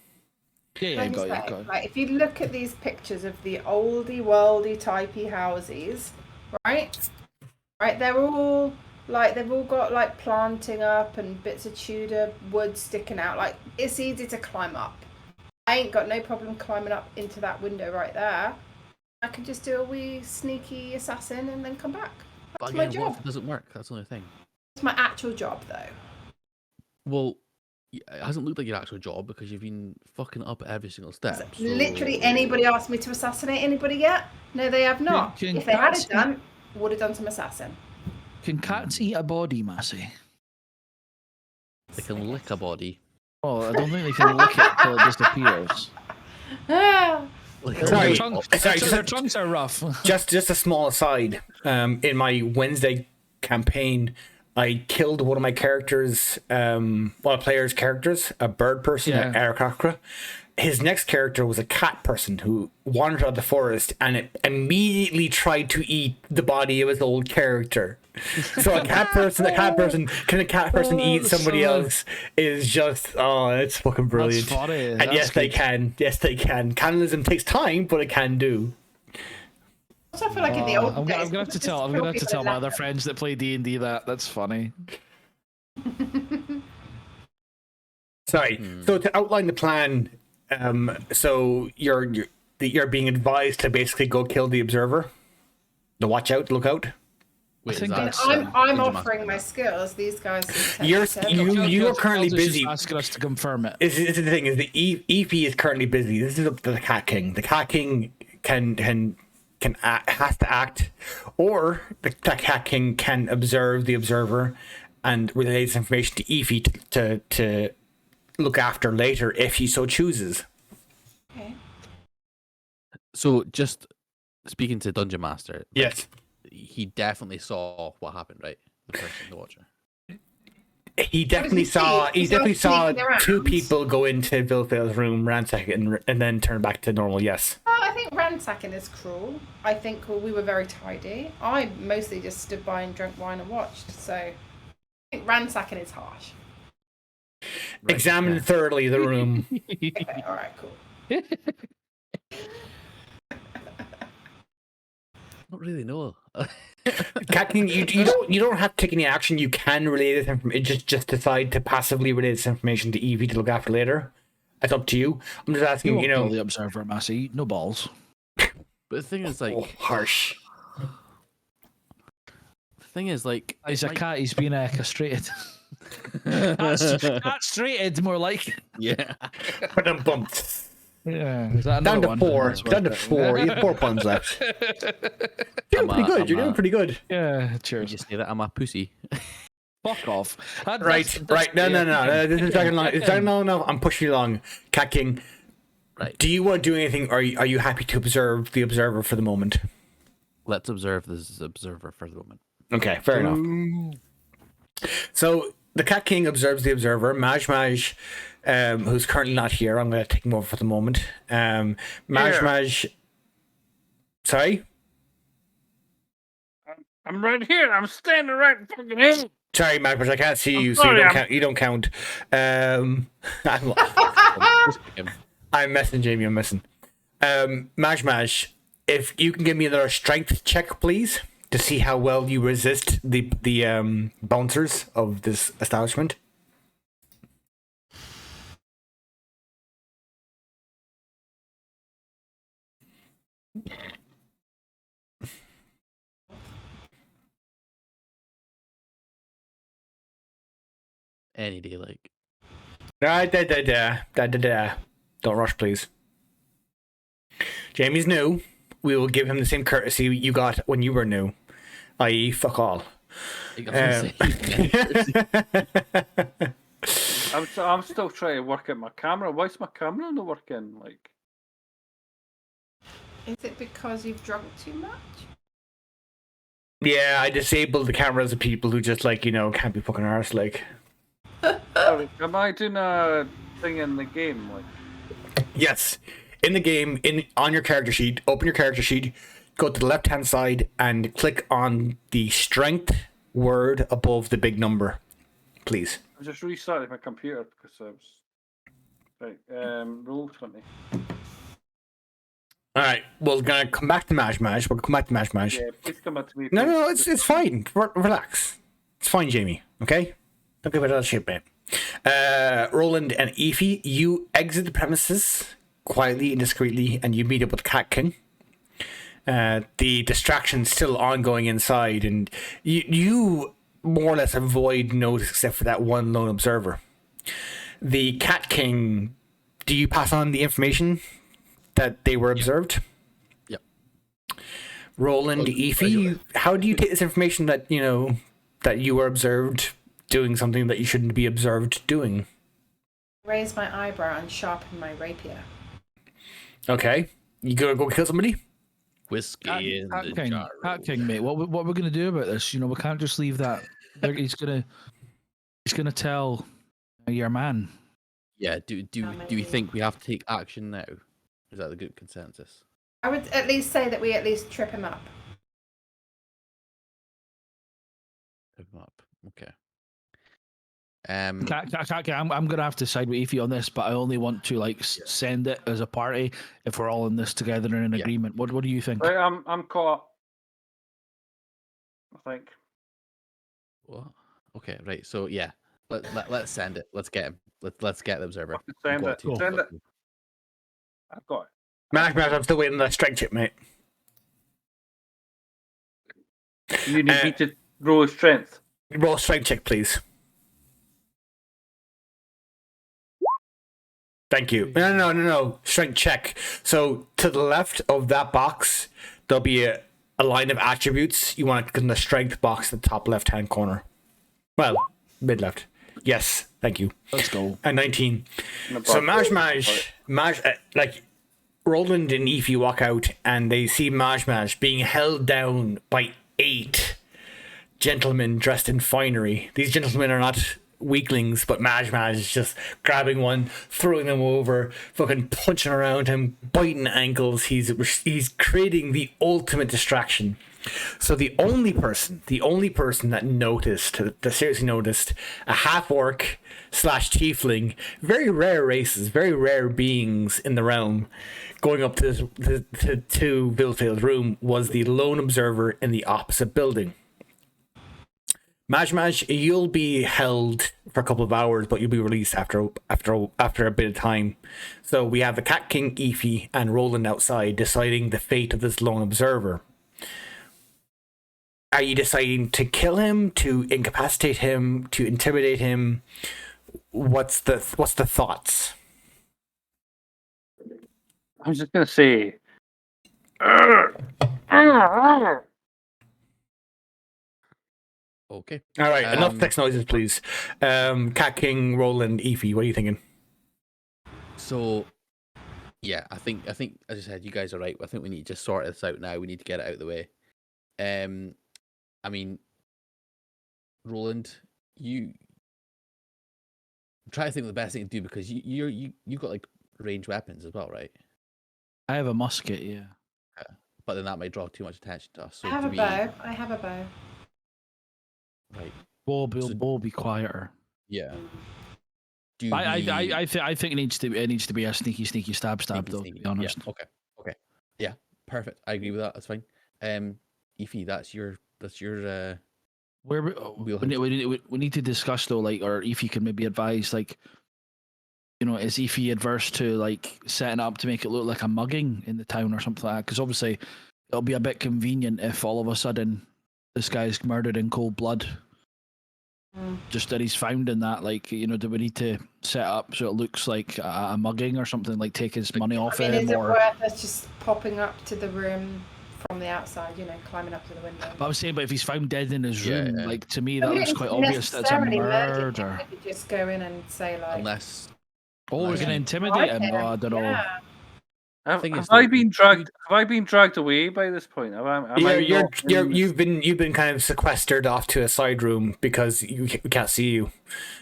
Yeah, Let me got say, it, got it. like, if you look at these pictures of the oldie worldy typey houses, right? Right, they're all like they've all got like planting up and bits of Tudor wood sticking out. Like it's easy to climb up. I ain't got no problem climbing up into that window right there. I can just do a wee sneaky assassin and then come back. But That's my again, what if job. it doesn't work? That's the only thing. It's my actual job though. Well, it hasn't looked like your actual job because you've been fucking up at every single step. So... Literally anybody asked me to assassinate anybody yet? No, they have not. Can If they had cats it done, would have done some assassin. Can cats eat a body, Massey? They can lick a body. Oh, I don't think they can lick it until it disappears. Ah. Like Sorry, Their, sorry, their trunks are rough. Just a small aside. In my Wednesday campaign, I killed one of my characters, one of the players' characters, a bird person, Yeah. Eryma. His next character was a cat person who wandered out of the forest and it immediately tried to eat the body of his old character. So a cat person, can a cat person eat somebody else is just, it's fucking brilliant. That's funny. And That's yes, they good. can. Yes, they can. Cannibalism takes time, but it can do. Also, I feel like in the old I'm days, gonna have to tell. I'm gonna have to tell my other friends that play D&D that. That's funny. Sorry. So to outline the plan, so you're being advised to basically go kill the observer, the watch out, look out. Wait, think is that, that's- I'm Dungeon offering Master? my skills. These guys. You're currently Just busy. asking us to confirm it. This is the thing: is the EP is currently busy. This is up to the Cat King. The Cat King has to act, or the Cat King can observe the observer and relay this information to Efi to look after later if he so chooses. Okay. So just speaking to Dungeon Master, Yes. he definitely saw what happened, right? The person, the watcher. He definitely he saw. see? He He definitely started saw sneaking around. two people go into Vilfail's room, ransack it, and then turn back to normal. Yes. Well, I think ransacking is cruel. I think we were very tidy. I mostly just stood by and drank wine and watched. So I think ransacking is harsh. Right, Examine yeah. thoroughly the room. Okay, all right, cool. Not really, no. Cat King, you don't have to take any action. You can relay this information. Just decide to passively relay this information to Evie to look after later. That's up to you. I'm just asking. You know, the observer, Massey. No balls. But the thing is, like, harsh. He's a it cat. He's been castrated. Castrated, more like. yeah. But then bumped. Yeah. Is that Down another to one? four. That's Down to worth it. four. You have 4 puns left. You're doing pretty good. You're doing pretty good. Yeah. You Cheers. just say that I'm a pussy. Fuck off. Right. No. This is dragging long. It's dragging long enough. I'm pushing you along. Cat King. Right. Do you want to do anything, or are you happy to observe the observer for the moment? Let's observe this observer for the moment. Okay, fair enough. So the Cat King observes the observer. Maj, who's currently not here. I'm going to take him over for the moment. Maj. Sorry? I'm right here. I'm standing right fucking here. Sorry, Maj, I can't see you, sorry, so you don't count. I'm messing, Jamie. I'm messing. Maj, if you can give me another strength check, please, to see how well you resist the bouncers of this establishment. Any day, like. Don't rush, please. Jamie's new. We will give him the same courtesy you got when you were new, i.e., fuck all. I'm still trying to work out my camera. Why's my camera not working? Like, Is it because you've drunk too much? Yeah, I disabled the cameras of people who just can't be fucking arse like. am I doing a thing in the game? Like, Yes. in the game, on your character sheet, open your character sheet, go to the left-hand side, and click on the strength word above the big number, please. I just restarted my computer because I was right. Roll 20. All right, we're gonna come back to Maj. We'll come back to Maj. Yeah, please come back to me. No, it's fine. Relax. It's fine, Jamie. Okay, don't give it all shit, man. Roland and Efi, you exit the premises quietly and discreetly, and you meet up with Cat King. The distraction's still ongoing inside, and you more or less avoid notice except for that one lone observer. The Cat King, do you pass on the information that they were observed? Yep. Roland, Efi, how do you take this information that that you were observed doing something that you shouldn't be observed doing? Raise my eyebrow and sharpen my rapier. Okay, you gonna go kill somebody? Whiskey in the jar. Cat King, mate. What we're gonna do about this? We can't just leave that. He's gonna tell your man. Yeah. Do we think we have to take action now? Is that the good consensus? I would at least say that we at least trip him up. Pick 'em up. Okay. I'm gonna have to side with Efi on this, but I only want to send it as a party if we're all in this together in an agreement. What do you think? Right, I'm caught. I think. What? Okay, right. So yeah, let's send it. Let's get him. Let's get the observer. Send it. Cool. Send it. I've got it. Maj, I'm still waiting on the strength chip, mate. You need me to roll strength. Roll a strength check, please. Thank you. No. Strength check. So to the left of that box, there'll be a line of attributes. You want to click on the strength box at the top left-hand corner. Well, mid-left. Yes, thank you. Let's go. And 19. So Maj, Roland and Efi walk out and they see Maj being held down by 8 gentlemen dressed in finery. These gentlemen are not weaklings, but Maj is just grabbing one, throwing them over, fucking punching around him, biting ankles. He's creating the ultimate distraction. So the only person that seriously noticed a half-orc / tiefling, very rare races, very rare beings in the realm, going up to Vilfield's room was the lone observer in the opposite building. Maj, you'll be held for a couple of hours, but you'll be released after a bit of time. So we have the Cat King, Efi, and Roland outside deciding the fate of this lone observer. Are you deciding to kill him, to incapacitate him, to intimidate him? What's the thoughts? I was just gonna say. Okay. All right, enough text noises, please. Cat King, Roland, Efi, what are you thinking? So, yeah, I think as I said, you guys are right. I think we need to just sort this out now. We need to get it out of the way. I mean, Roland, I'm trying to think of the best thing to do because you got like ranged weapons as well, right? I have a musket, yeah. But then that might draw too much attention to us. So I have a bow. Right. Bow will be quieter. Yeah. I think it needs to be a sneaky stab though. To be honest. Yeah. Okay. Yeah. Perfect. I agree with that. That's fine. Efi, that's your Where we need to discuss though, or if you can maybe advise, is Efi adverse to setting up to make it look like a mugging in the town or something like that? Because obviously it'll be a bit convenient if all of a sudden this guy's murdered in cold blood. Just that he's found in that, do we need to set up so it looks like a mugging or something, take his money off him? Is it worth us just popping up to the room from the outside, climbing up to the window? But I was saying, but if he's found dead in his room, to me that looks quite obvious that it's a murder. You could just go in and say unless we're going to intimidate him. I don't know. Have I been dragged away by this point? You've been kind of sequestered off to a side room because we can't see you.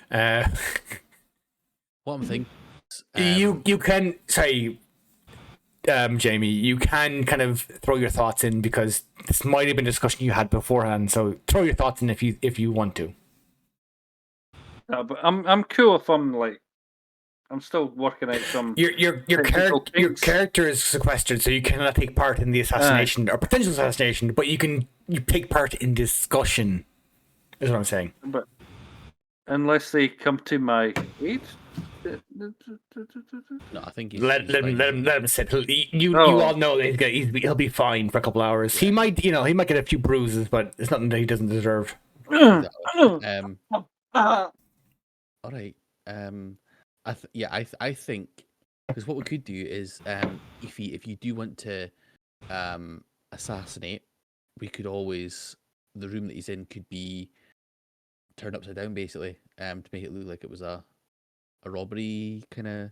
What I'm thinking, you can say Jamie, you can kind of throw your thoughts in because this might have been a discussion you had beforehand. So throw your thoughts in if you want to. But I'm cool if I'm like I'm still working out some. Your technical kinks. character is sequestered, so you cannot take part in the assassination or potential assassination, but you take part in discussion. Is what I'm saying. But unless they come to my aid. No, I think Let him sit. You Oh. all know that he'll be fine for a couple hours. He might get a few bruises, but it's nothing that he doesn't deserve. All right. I think because what we could do is if you do want to assassinate, we could always the room that he's in could be turned upside down basically to make it look like it was a robbery kind of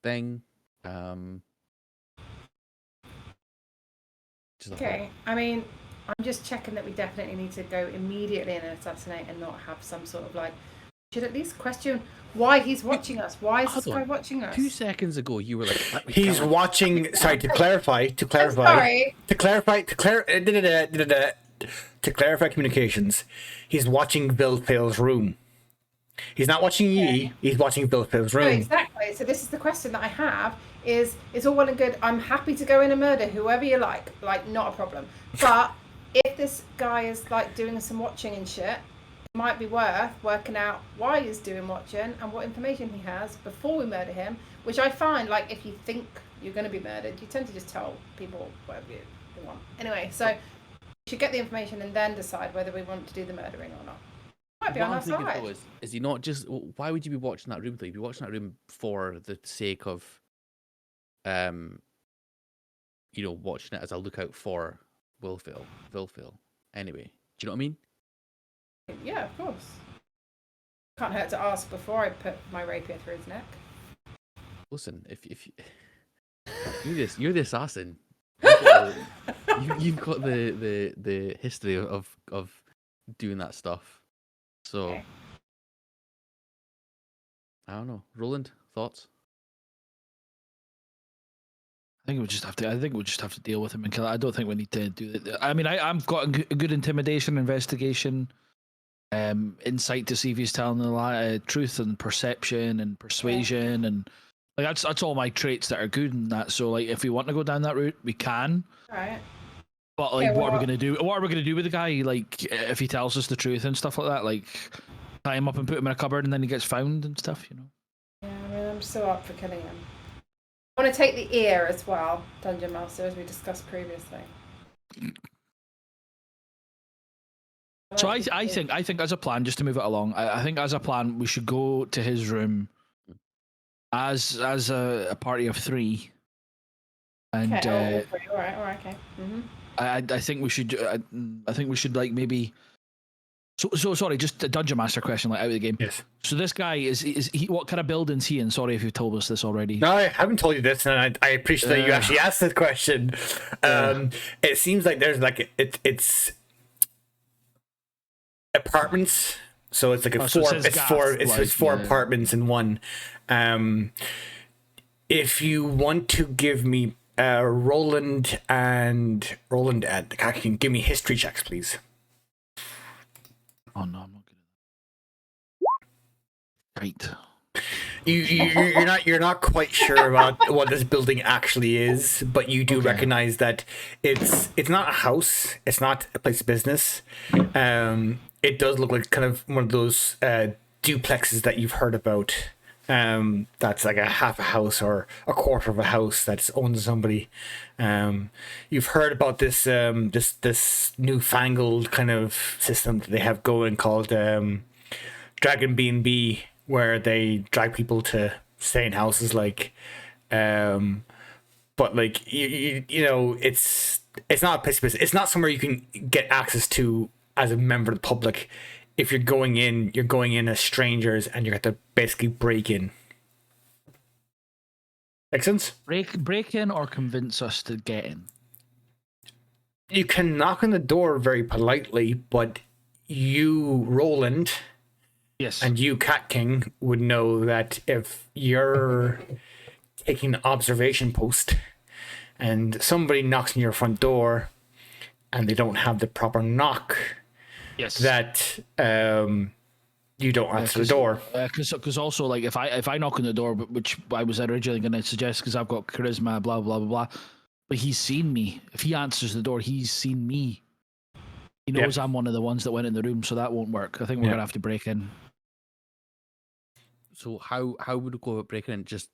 thing. Okay, I mean, I'm just checking that we definitely need to go immediately and assassinate and not have some sort of like. Should at least question why he's watching us. Why is this guy watching us? 2 seconds ago, you were like, "Let me He's kill him." watching. Sorry, to clarify. Sorry. To clarify communications. He's watching Vilfail's room. He's not watching ye. He's watching Vilfail's No, room. exactly. So this is the question that I have: is it's all well and good. I'm happy to go in and murder whoever you like, not a problem. But if this guy is like doing some watching and shit, it might be worth working out why he's doing watching and what information he has before we murder him. Which I find, like, if you think you're going to be murdered, you tend to just tell people whatever you want. Anyway, so we should get the information and then decide whether we want to do the murdering or not. Might be What on I'm our thinking side. though is he not just? Why would you be watching that room? Though? You'd be watching that room for the sake of, watching it as a lookout for Vilfail. Anyway, do you know what I mean? Yeah, of course. Can't hurt to ask before I put my rapier through his neck. Listen, if you're the assassin, you've got the history of doing that stuff. So Okay. I don't know. Roland, thoughts? I think we just have to deal with him and kill it. I don't think we need to do that. I mean, I've got a good intimidation, investigation, insight to see if he's telling the truth, and perception and persuasion, and like that's all my traits that are good in that. So like, if we want to go down that route, we can. Right. But like, Okay, what are we well- gonna do? What are we gonna do with the guy? Like, if he tells us the truth and stuff like that, like tie him up and put him in a cupboard, and then he gets found and stuff, you know. Yeah, I mean, I'm still up for killing him. I want to take the ear as well, Dungeon Master, as we discussed previously. So I think as a plan, just to move it along, I think as a plan, we should go to his room as a party of 3, and Okay, all right, okay. Mm-hmm. I think we should I think we should like maybe. So sorry, just a Dungeon Master question, like out of the game. Yes. So this guy is he? What kind of building's he in? Sorry if you've told us this already. No, I haven't told you this, and I appreciate that you actually asked this question. It seems like there's like it's apartments, so it's like it's four apartments in one. If you want to give me Roland and can give me history checks, please. Oh no, I'm not good at that. Right. You're not quite sure about what this building actually is, but you do recognize that it's not a house, it's not a place of business. It does look like kind of one of those duplexes that you've heard about. That's like a half a house or a quarter of a house that's owned by somebody. You've heard about this this newfangled kind of system that they have going called Dragon B&B, where they drag people to stay in houses, like but like you know it's not a place of business. It's not somewhere you can get access to as a member of the public. If you're going in as strangers, and you have to basically break in. Make sense? Break in or convince us to get in. You can knock on the door very politely, but you, Roland, Yes. and you, Cat King, would know that if you're taking an observation post and somebody knocks on your front door and they don't have the proper knock, Yes. that you don't answer the door. Because also, like, if I knock on the door, which I was originally going to suggest because I've got charisma, blah blah blah blah, but he's seen me. If he answers the door, he's seen me. He knows I'm one of the ones that went in the room, so that won't work. I think we're gonna have to break in. So how would we go about breaking in? Just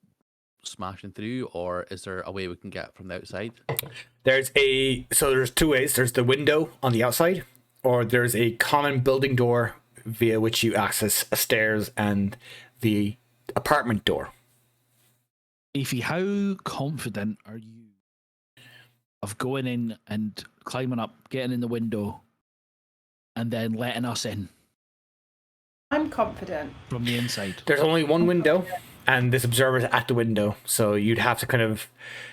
smashing through, or is there a way we can get from the outside? There's two ways. There's the window on the outside, or there's a common building door via which you access stairs and the apartment door. Ify, how confident are you of going in and climbing up, getting in the window, and then letting us in I'm confident. from the inside? There's only one window, and this observer's at the window, so you'd have to kind of.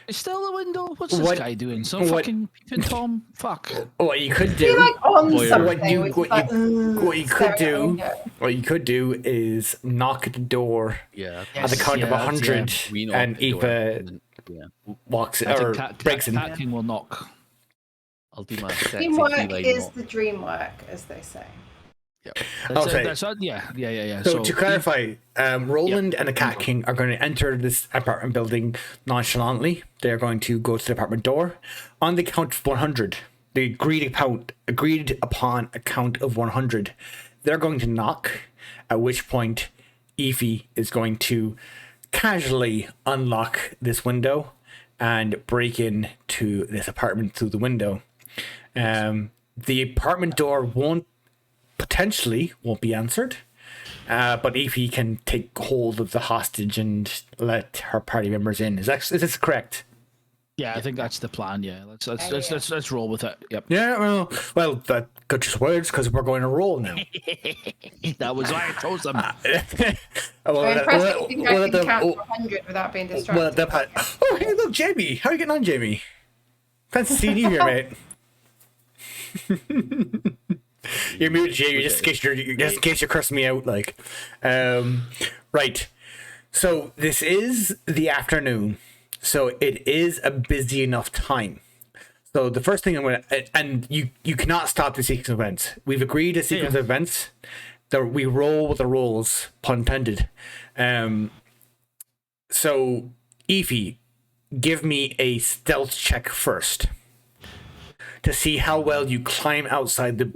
It's still a window. What's this What- guy doing? Some what- fucking peeping Tom? Fuck. What you could I feel do. like on What something. you- which is what like, what you could staring at the do- window. What you could do is knock at the door Yeah. at the Yes, count of yeah, 100, We knock and the door, Aoife and then- yeah. walks I or think breaks in. Cat King will knock. I'll do my sexy Teamwork feline is knock. the dream work, as they say. Okay. Yeah. So to clarify, Roland and the Cat King are going to enter this apartment building nonchalantly. They're going to go to the apartment door on the count of 100. The agreed upon a count of 100. They're going to knock, at which point Aoife is going to casually unlock this window and break in to this apartment through the window. The apartment door potentially won't be answered, but Aoife can take hold of the hostage and let her party members in. Is this correct? Yeah, I think that's the plan. Yeah, let's roll with it. Yep. Yeah. Well, that got your words because we're going to roll now. That was why I chose them. Well, I'm impressed you think I well, can count to 100 without being distracted. oh, hey, look, Jamie. How are you getting on, Jamie? Fancy seeing you here, mate. You're muted, Jamie, just in case you're cursing me out. Like, right. So this is the afternoon, so it is a busy enough time. So the first thing I'm gonna, and you cannot stop the sequence of events. We've agreed a sequence of events that we roll with the rolls, pun intended. So Aoife, give me a stealth check first to see how well you climb outside the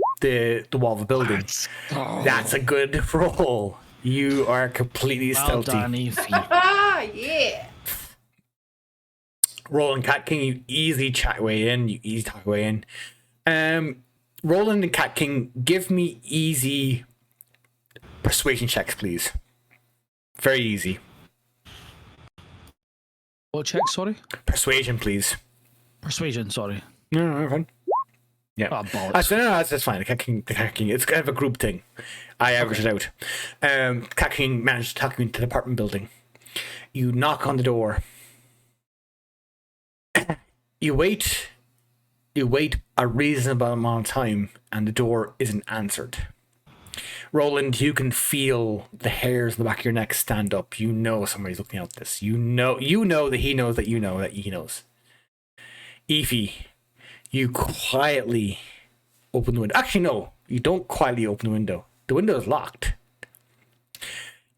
wall of the building. That's a good roll. You are completely Well stealthy. done, Aoife. Ah, yeah. Roland, Cat King, you easily chat way in. You easy talk way in. Roland and Cat King, give me easy persuasion checks, please. Very easy. What check? Sorry. Persuasion, please. Persuasion. Sorry. No, fine. Yeah. Oh, bollocks. That's fine. The Cat King. It's kind of a group thing. I averaged it out. Cat King managed to talk you into the apartment building. You knock on the door. You wait a reasonable amount of time, and the door isn't answered. Roland, you can feel the hairs in the back of your neck stand up. You know somebody's looking out this. You know that he knows that you know that he knows. Aoife, you quietly open the window. Actually, no, you don't quietly open the window. The window is locked.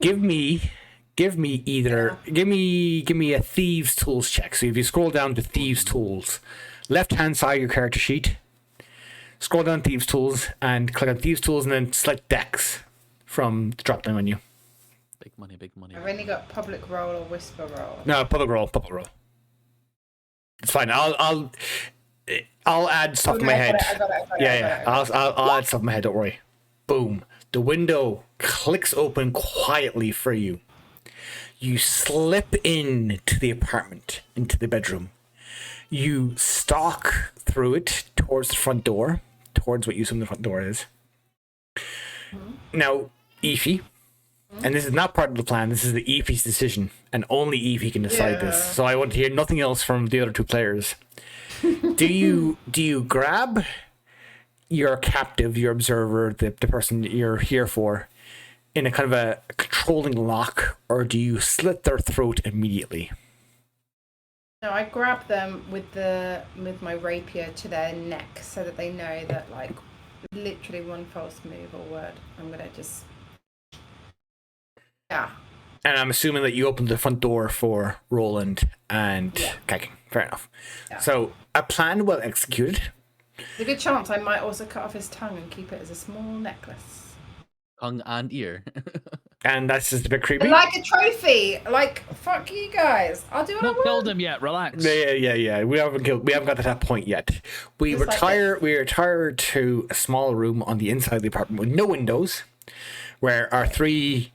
Give me a thieves tools check. So if you scroll down to thieves tools, left hand side of your character sheet, scroll down thieves tools and click on thieves tools, and then select Dex from the drop down menu. Big money, big money. I've only got public roll or whisper roll. No, public roll. It's fine. I'll add stuff to my head. I got it. Yeah. I'll add stuff in my head. Don't worry. Boom. The window clicks open quietly for you. You slip into the apartment, into the bedroom. You stalk through it towards the front door, towards what you assume the front door is. Now, Aoife, and this is not part of the plan, this is the Aoife's decision, and only Aoife can decide this. So I want to hear nothing else from the other two players. Do you grab your captive, your observer, the person that you're here for, in a kind of a controlling lock, or do you slit their throat immediately? No, I grab them with my rapier to their neck so that they know that like literally one false move or word, I'm gonna just And I'm assuming that you opened the front door for Roland and Kaking. Fair enough. Yeah. So a plan well executed. There's a good chance I might also cut off his tongue and keep it as a small necklace. Tongue and ear. And that's just a bit creepy. And like a trophy. Like, fuck you guys. I'll do what I Not want. killed him yet. Relax. Yeah. We haven't got to that point yet. We Just like retire to a small room on the inside of the apartment with no windows, where our three,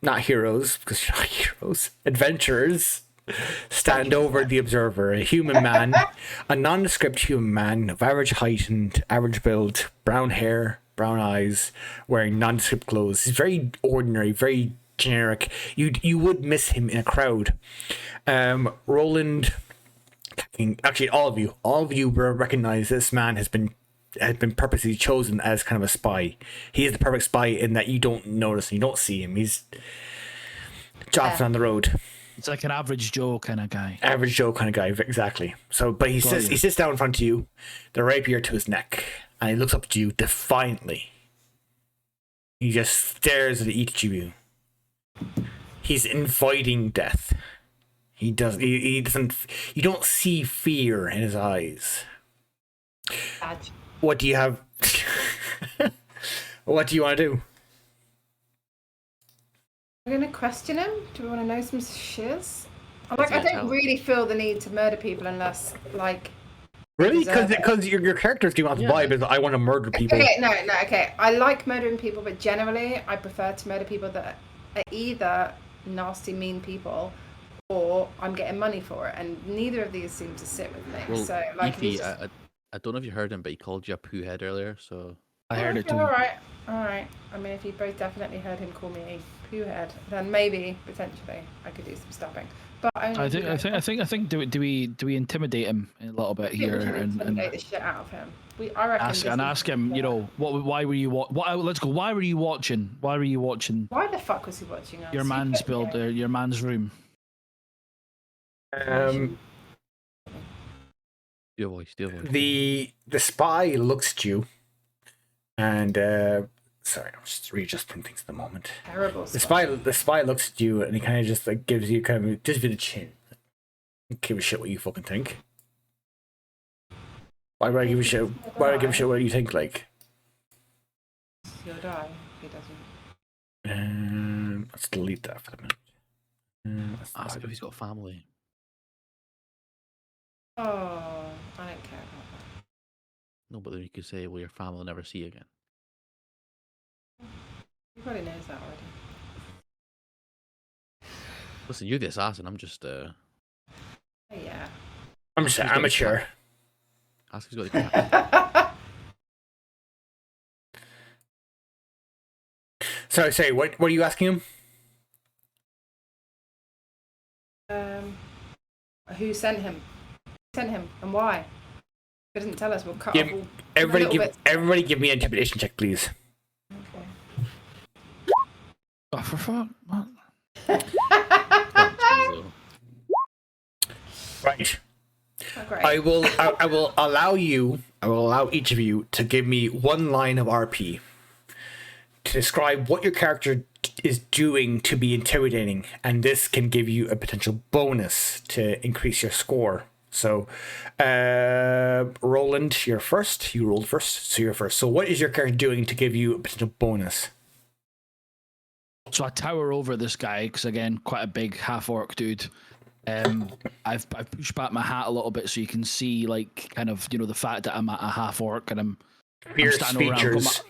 not heroes, because you're not heroes, adventurers stand over the observer. A human man, a nondescript human man of average height and average build, brown hair, brown eyes, wearing nondescript clothes. He's very ordinary, very generic. You would miss him in a crowd. Roland, actually all of you will recognize this man has been purposely chosen as kind of a spy. He is the perfect spy in that you don't notice, you don't see him. He's dropping on the road. It's like an average Joe kind of guy. Average Joe kind of guy, exactly. So, but he sits down in front of you, the rapier to his neck, and he looks up at you defiantly. He just stares at each of you. He's inviting death. He doesn't. You don't see fear in his eyes. Badge. What do you have? What do you want to do? We're gonna question him. Do we want to know some shiz? Like, I Yeah, don't tell. really feel the need to murder people unless, like. Really? Deserve it. Because your character's giving off the Yeah. vibe is I want to murder people. Okay, no, okay. I like murdering people, but generally, I prefer to murder people that are either nasty, mean people, or I'm getting money for it, and neither of these seem to sit with me. Well, So, like, Evie, he's just, I don't know if you heard him, but he called you a poo head earlier. So I heard it okay, too. all right. I mean, if you both definitely heard him call me a poo head, then maybe potentially I could do some stopping. But only I if you think. don't- Do we intimidate him a little bit I think here we can and intimidate the shit out of him. I reckon. ask him? You know, why were you? Let's go. Why were you watching? Why were you watching Why the fuck was he watching us? your He man's put- build? Your man's room. do a voice. The spy looks at you, and sorry, I'm just readjusting things at the moment. Terrible. The spy looks at you, and he kind of just like gives you kind of just with the chin. Don't give a shit what you fucking think. Why would I give a shit? Why would I give a shit what you think? Like, He'll die if he doesn't. let's delete that for the minute. Ask him if he's got a family. Oh, I don't care about that. No, but then you could say, "Well, your family will never see you again." He probably knows that already. Listen, you're the assassin. I'm just Oh, yeah. I'm just He's got amateur. ask if he's got the Sorry. What are you asking him? Who sent him? Who sent him and why? He doesn't tell us. We'll cut Give- off all. Everybody give me an intimidation check, please. Okay. Oh, for fuck! What? Right. Oh, great. I will allow each of you to give me one line of RP to describe what your character is doing to be intimidating, and this can give you a potential bonus to increase your score. So, Roland, you're first. You rolled first, so you're first. So, what is your character doing to give you a potential bonus? So I tower over this guy because again, quite a big half orc dude. I've pushed back my hat a little bit so you can see like kind of the fact that I'm a half orc and I'm Fierce standing around, features.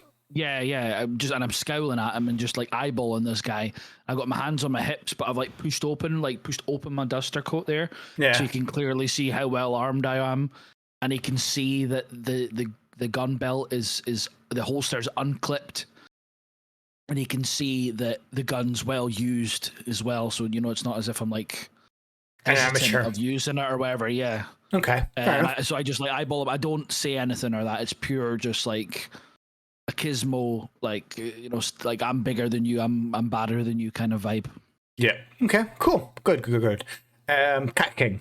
I'm scowling at him and just like eyeballing this guy. I've got my hands on my hips, but I've like pushed open my duster coat there, Yeah. so you can clearly see how well armed I am, and he can see that the gun belt is the holster's unclipped, and he can see that the gun's well used as well. So it's not as if I'm like An hesitant amateur. of using it or whatever. Yeah. Okay. Fair enough. So I just like eyeball him. I don't say anything or that. It's pure just like a gizmo, like like I'm bigger than you, I'm badder than you kind of vibe. Yeah. Okay. Cool. Good. Cat King.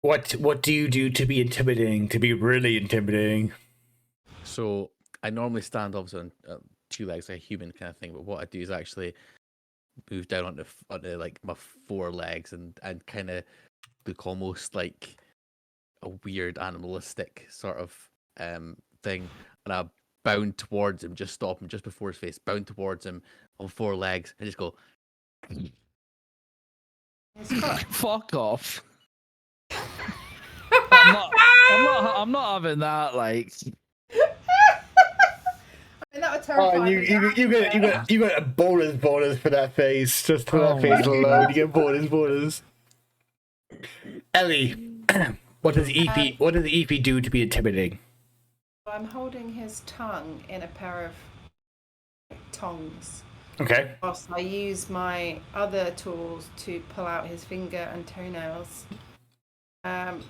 What do you do to be intimidating? To be really intimidating? So I normally stand obviously on two legs, like a human kind of thing. But what I do is actually move down onto like my four legs and kind of look almost like a weird animalistic sort of thing, and I bound towards him, just stop him just before his face, bound towards him on four legs, and just go. Fuck off. I'm not having that. Like, That would Oh, terrify you me. you got a bonus for that face. Just for that Oh face my alone, you get bonus. Ellie, what does EP do to be intimidating? I'm holding his tongue in a pair of tongs. Okay. Whilst I use my other tools to pull out his finger and toenails, and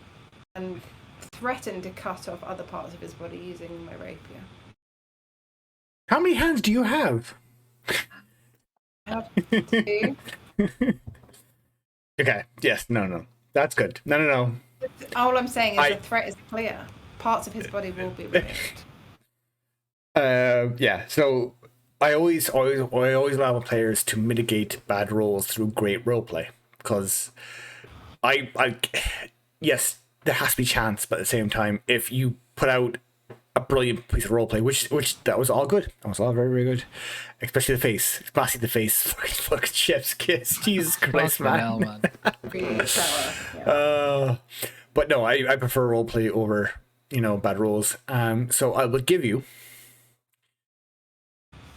threaten to cut off other parts of his body using my rapier. How many hands do you have? I have two. Okay. Yes. No. That's good. No. All I'm saying is I- the threat is clear. Parts of his body will be removed. Yeah. So I always allow players to mitigate bad rolls through great roleplay because yes, there has to be chance, but at the same time, if you put out a brilliant piece of roleplay, which that was all good, that was all very, very good, especially the face, especially the face, fucking chef's kiss, Jesus Christ, fucking man. hell, man. Really clever, yeah. But no, I prefer roleplay over bad rolls. So I will give you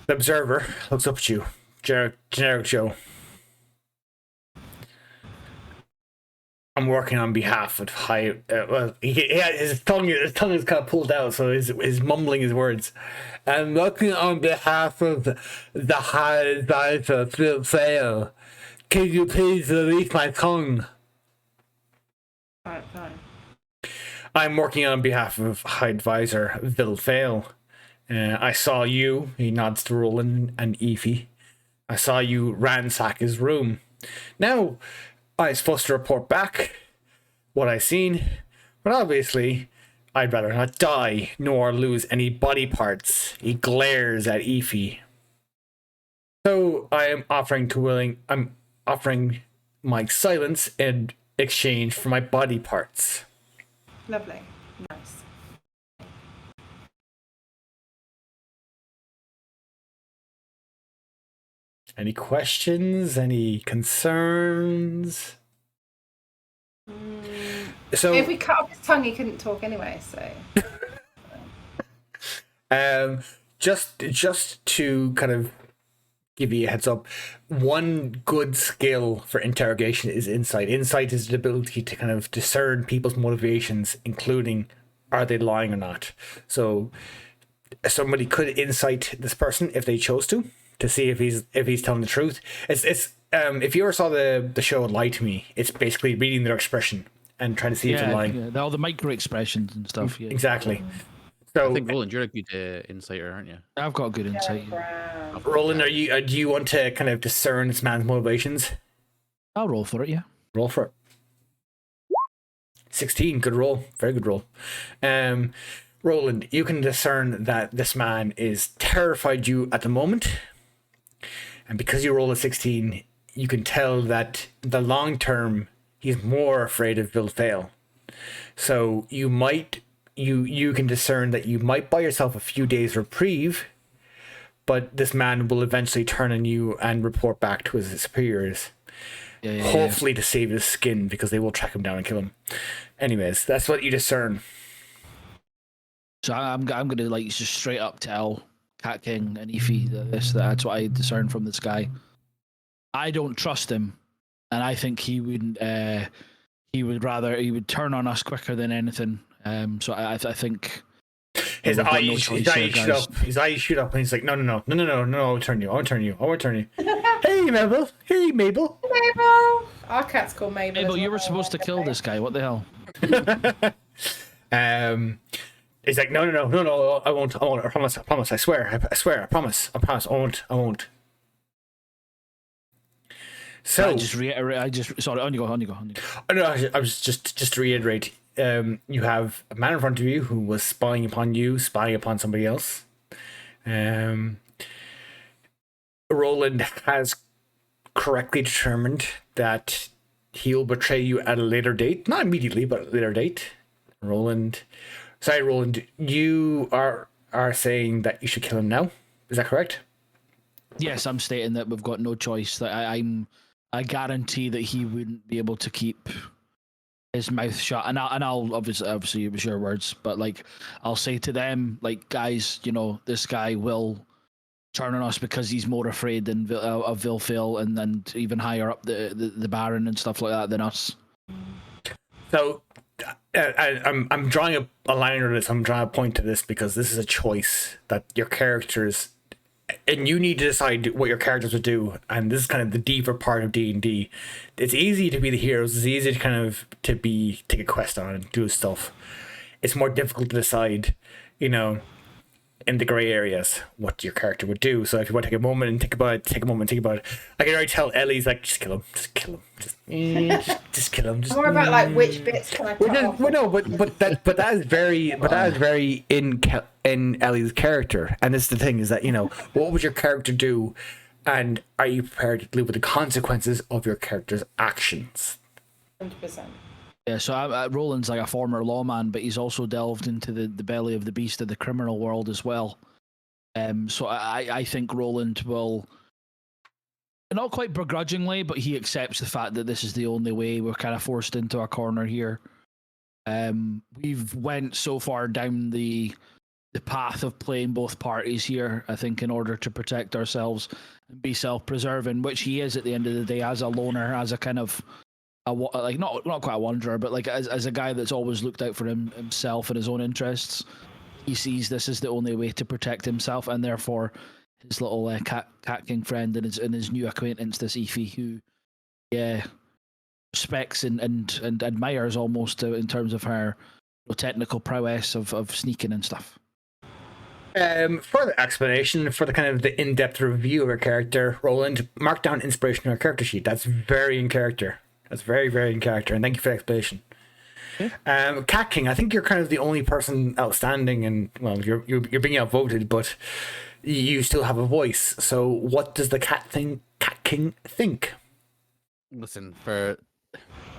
the observer looks up at you, generic Joe. I'm working on behalf of high. Well, his tongue is kind of pulled out, so he's mumbling his words. I'm working on behalf of the high advisor, Phil Fail. Can you please release my tongue? Fine. I'm working on behalf of High Advisor Vil Fail. I saw you, he nods to Roland and Efi. I saw you ransack his room. Now, I was supposed to report back what I seen, but obviously, I'd rather not die nor lose any body parts. He glares at Efi. So I'm offering my silence in exchange for my body parts. Lovely. Nice. Any questions? Any concerns? So If we cut off his tongue, he couldn't talk anyway, so. just to kind of give you a heads up, one good skill for interrogation is insight. Insight is the ability to kind of discern people's motivations, including are they lying or not. So somebody could insight this person if they chose to see if he's telling the truth. It's if you ever saw the show Lie to Me, it's basically reading their expression and trying to see if they're lying. All the micro expressions and stuff. Yeah, Exactly. So I think Roland, you're a good insider, aren't you? I've got good insight. Roland, do you want to kind of discern this man's motivations? I'll roll for it. Yeah. Roll for it. 16, good roll, very good roll. Roland, you can discern that this man is terrified you at the moment, and because you roll a 16, you can tell that the long term he's more afraid of Vil Fail. So you can discern that you might buy yourself a few days reprieve, but this man will eventually turn on you and report back to his superiors. Hopefully to save his skin, because they will track him down and kill him. Anyways, that's what you discern. So I'm gonna like just straight up tell Cat King and Efi that's what I discern from this guy. I don't trust him, and I think he would turn on us quicker than anything. So I think his we've got eyes no choice shoot here, up. guys. His eyes shoot up, and he's like, no, I'll turn you. Hey, Mabel. Mabel! Our cat's called Mabel. Mabel, as you were well. supposed to kill this guy. What the hell? He's like, no, I won't, I promise, I swear, I promise, I won't. So I just reiterate. Sorry. On you go. oh, no, I was just to reiterate. You have a man in front of you who was spying upon you, spying upon somebody else. Roland has correctly determined that he'll betray you at a later date, not immediately, but at a later date. Roland, you are saying that you should kill him now. Is that correct? Yes, I'm stating that we've got no choice. That I guarantee that he wouldn't be able to keep his mouth shut. And I'll obviously it was your words, but like I'll say to them, like, guys, this guy will turn on us because he's more afraid of Vilfil and even higher up the Baron and stuff like that than us. So I'm drawing a line under this. I'm drawing a point to this because this is a choice that your characters, and you need to decide what your characters would do. And this is kind of the deeper part of D&D. It's easy to be the heroes. It's easy to kind of take a quest on and do stuff. It's more difficult to decide, in the grey areas, what your character would do. So if you want to take a moment and think about it. I can already tell Ellie's like, just kill him, just kill him, just kill him. More about like which bits can I cut off? Well, no, but that is very in Ellie's character. And this is the thing is that what would your character do, and are you prepared to live with the consequences of your character's actions? 100%. Yeah, so Roland's like a former lawman, but he's also delved into the belly of the beast of the criminal world as well. So I think Roland will, not quite begrudgingly, but he accepts the fact that this is the only way. We're kind of forced into a corner here. We've went so far down the path of playing both parties here, I think, in order to protect ourselves and be self-preserving, which he is at the end of the day as a loner, as a kind of not quite a wanderer, but like as a guy that's always looked out for himself and his own interests. He sees this as the only way to protect himself, and therefore his little cat king friend and his new acquaintance, this Efi, who respects and admires almost in terms of her technical prowess of sneaking and stuff. Further explanation for the kind of the in-depth review of her character, Roland, mark down inspiration on her character sheet. That's very in character. That's very, very in character, and thank you for the explanation. Yeah. Cat King, I think you're kind of the only person outstanding, and well, you're being outvoted, but you still have a voice. So, what does the Cat King think? Listen, for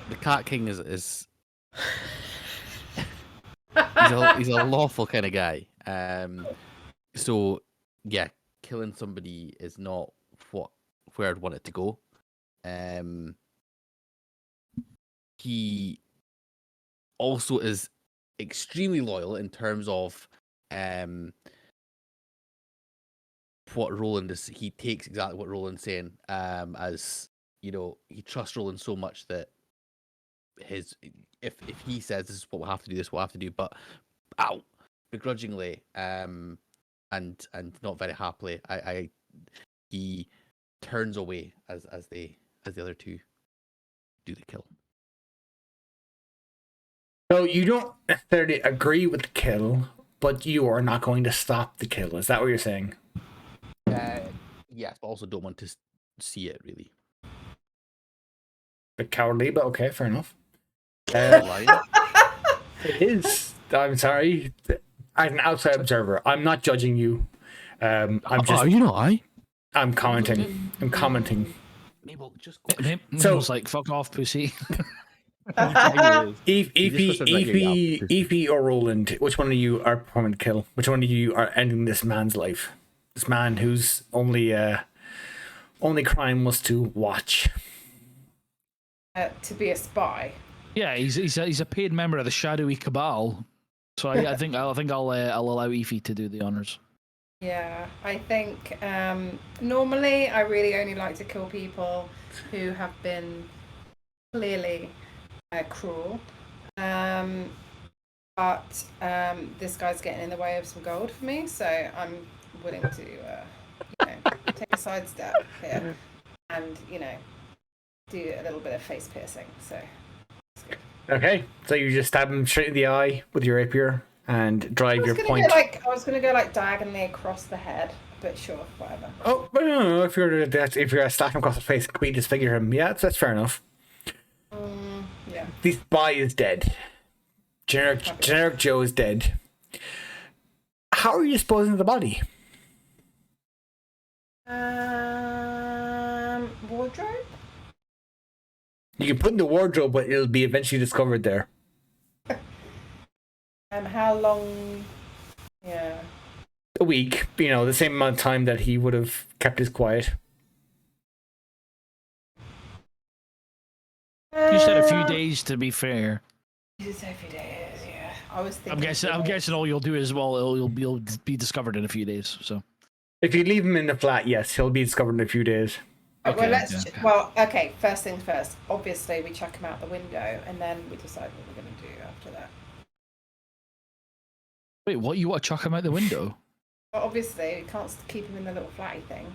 the Cat King is he's a lawful kind of guy. So yeah, killing somebody is not where I'd want it to go. He also is extremely loyal in terms of what Roland is. He takes exactly what Roland's saying, as he trusts Roland so much that if he says this is what we'll have to do, this we'll have to do, but begrudgingly and not very happily, he turns away as the other two do the kill. So you don't necessarily agree with the kill, but you are not going to stop the kill. Is that what you're saying? Yes, but also don't want to see it really. Bit cowardly, but okay, fair enough. It is. I'm sorry. As an outside observer, I'm not judging you. I'm just. I'm commenting. Mabel, just go. Mabel's like, fuck off, pussy. Efi or Roland, which one of you are performing the kill? Which one of you are ending this man's life? This man whose only crime was to watch. To be a spy. Yeah, he's a paid member of the shadowy cabal. So I think I'll allow Efi to do the honors. Yeah, I think normally I really only like to kill people who have been clearly cruel, but this guy's getting in the way of some gold for me, so I'm willing to take a sidestep here and do a little bit of face piercing. So that's good. Okay, so you just stab him straight in the eye with your rapier and drive your point. I was gonna go like diagonally across the head, but sure, whatever. Oh, but no, if you're slapping him across the face, can we disfigure him? Yeah, that's fair enough. Yeah. This boy is dead. Generic Joe is dead. How are you disposing of the body? Wardrobe? You can put in the wardrobe, but it'll be eventually discovered there. How long? Yeah. A week, the same amount of time that he would have kept his quiet. You said a few days, to be fair. You said a few days, yeah. I was thinking. I'm guessing all you'll do is you'll be discovered in a few days. So. If you leave him in the flat, yes, he'll be discovered in a few days. Okay, okay. First things first. Obviously, we chuck him out the window, and then we decide what we're going to do after that. Wait, what? You want to chuck him out the window? Well, obviously, we can't keep him in the little flatty thing.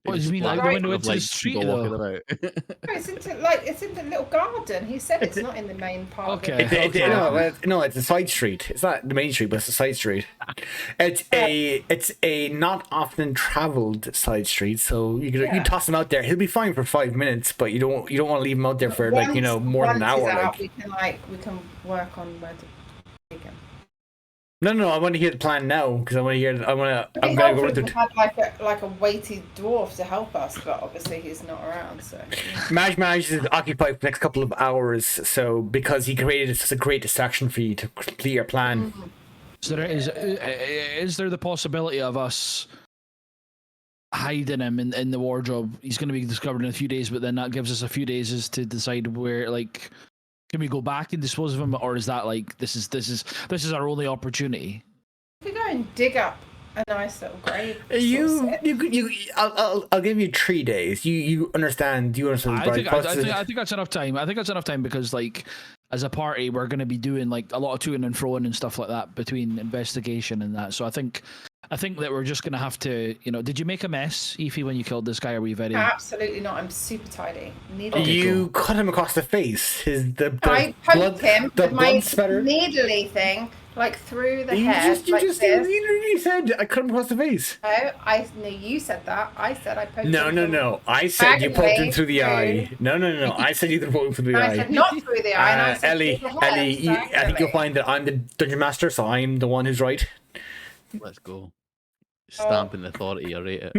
What do you mean, out the window into the street, though? No, it's in the little garden. He said it's not in the main part. Okay. Of it. No, it's a side street. It's not the main street, but it's a side street. It's a not often traveled side street, so you toss him out there. He'll be fine for 5 minutes, but you don't want to leave him out there for more than an hour. Out, we can work on where to take him. No, I want to hear the plan now because I'm gonna go with it. Had like a weighty dwarf to help us, but obviously he's not around. So Maj is occupied for the next couple of hours, so because he created such a great distraction for you to complete your plan. Mm-hmm. So is there the possibility of us hiding him in the wardrobe? He's going to be discovered in a few days, but then that gives us a few days to decide where can we go back and dispose of him, or is that this is our only opportunity? We could go and dig up a nice little grave. I'll give you 3 days. You understand? You understand? I think that's enough time. I think that's enough time because as a party we're going to be doing a lot of toing and froing and stuff like that between investigation and that. So I think that we're just going to have to, did you make a mess, Aoife, when you killed this guy? Or were you very... Absolutely not. I'm super tidy. You cut him across the face. I poked him with my spatter. needly thing, through the head. You said I cut him across the face. No, you said that. I said I poked him. No. I said you poked him through the eye. No. I said you poked him through the eye. I said not through the eye. And I said Ellie, through the head, I think you'll find that I'm the dungeon master, so I'm the one who's right. Let's go. Stamping authority, I rate it.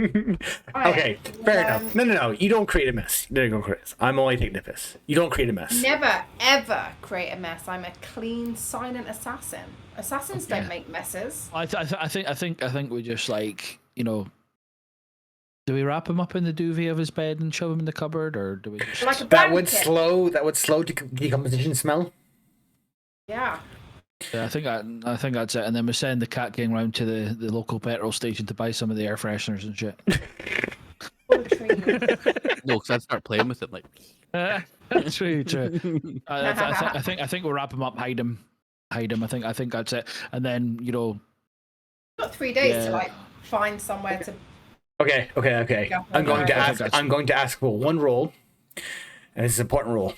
Okay, fair enough. No. You don't create a mess. There you go, Chris. I'm only taking the piss. You don't create a mess. Never, ever create a mess. I'm a clean, silent assassin. Assassins don't make messes. I think we just do we wrap him up in the duvet of his bed and shove him in the cupboard, or do we just... that would slow decomposition smell? Yeah. Yeah, I think that's it, and then we send the cat gang round to the local petrol station to buy some of the air fresheners and shit. No, because I'd start playing with it That's really true. I think we'll wrap him up, hide him. I think that's it, and then got 3 days to find somewhere to. Okay. I'm going to ask for one roll, and it's an important roll.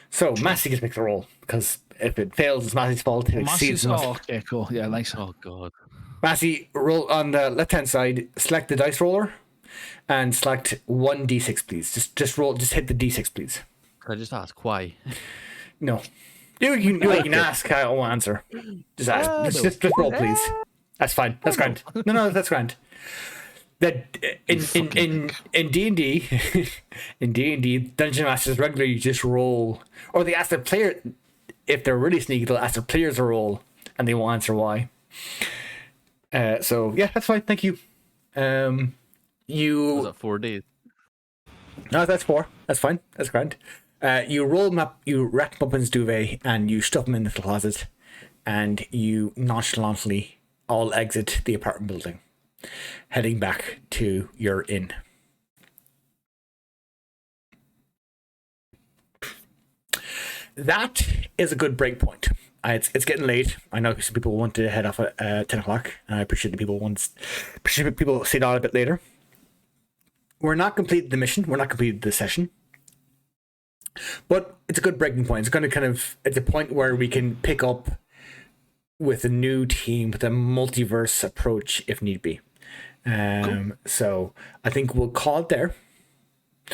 So Massey gets to make the roll because if it fails, it's Massey's fault. Okay, cool. Yeah, nice. Oh god. Massey, roll on the left-hand side. Select the dice roller, and select 1d6, please. Just roll. Just hit the d6, please. Can I just ask why? No. You can ask. I won't answer. Just ask. Just roll, please. That's fine. That's grand. No, that's grand. That in D&D, in D&D, dungeon masters regularly just roll, or they ask the player if they're really sneaky. They'll ask the players to roll, and they won't answer why. So yeah, that's fine. Thank you. Was it 4 days? No, that's 4. That's fine. That's grand. You roll him up, you wrap him up in his duvet, and you stuff him in the closet, and you nonchalantly all exit the apartment building, heading back to your inn. That is a good break point. It's getting late. I know some people want to head off at 10 o'clock, and I appreciate people stayed on a bit later. We're not completed the mission. We're not completed the session. But it's a good breaking point. It's going to it's a point where we can pick up with a new team with a multiverse approach if need be. So I think we'll call it there.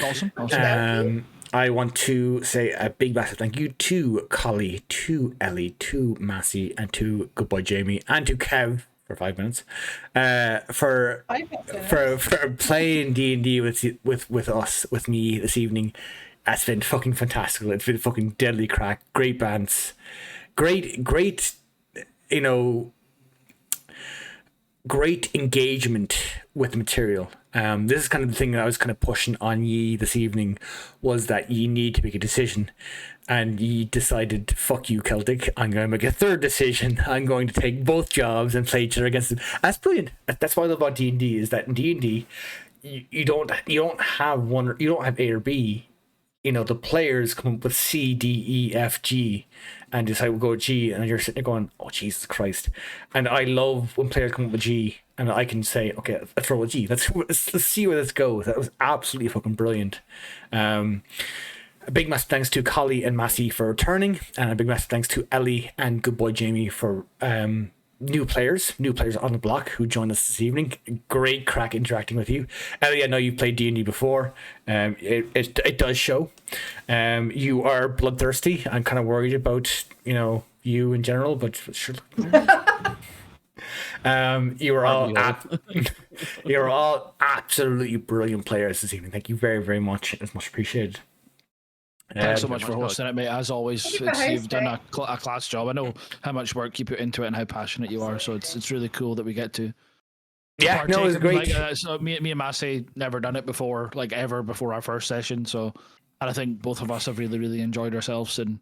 Awesome. I want to say a big massive thank you to Collie, to Ellie, to Massey, and to Good Boy Jamie, and to Kev for 5 minutes, for playing D&D with us, with me this evening. That's been fucking fantastic. It's been fucking deadly crack. Great bands, great, you know, great engagement with the material. This is kind of the thing that I was kind of pushing on ye this evening, was that ye need to make a decision, and ye decided, fuck you, Celtic, I'm going to make a third decision. I'm going to take both jobs and play each other against them. That's brilliant. That's what I love about D&D, is that in D&D you don't have one, you don't have A or B. You know, the players come up with C, D, E, F, G, and decide we'll go G, and you're sitting there going, oh, Jesus Christ. And I love when players come up with G, and I can say, okay, let's roll a G. Let's see where this goes. That was absolutely fucking brilliant. A big massive thanks to Collie and Massey for returning, and a big massive thanks to Ellie and Good Boy Jamie for new players on the block who joined us this evening. Great crack interacting with you, Ellie. I know you've played D&D before. It does show. You are bloodthirsty. I'm kind of worried about you in general, but sure. You are all you're all absolutely brilliant players this evening. Thank you very, very much. It's much appreciated. Thanks so much for hosting it, mate. As always, you've done a class job. I know how much work you put into it and how passionate you are, so it's really cool that we get to. Yeah, no, it was great. So me and Massey never done it before, ever before our first session. So, and I think both of us have really, really enjoyed ourselves. And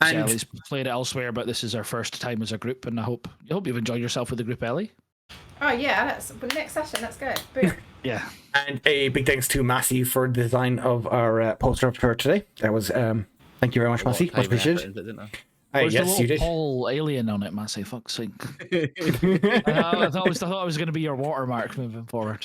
Ellie's played it elsewhere, but this is our first time as a group, and I hope you've enjoyed yourself with the group, Ellie. Oh yeah, next session. Let's go. Boom. Yeah. And a big thanks to Massey for the design of our poster for today. That was thank you very much, Massey. Much appreciated. Yes, you did. Whole alien on it, Massey. Fuck's sake. I thought it was going to be your watermark moving forward.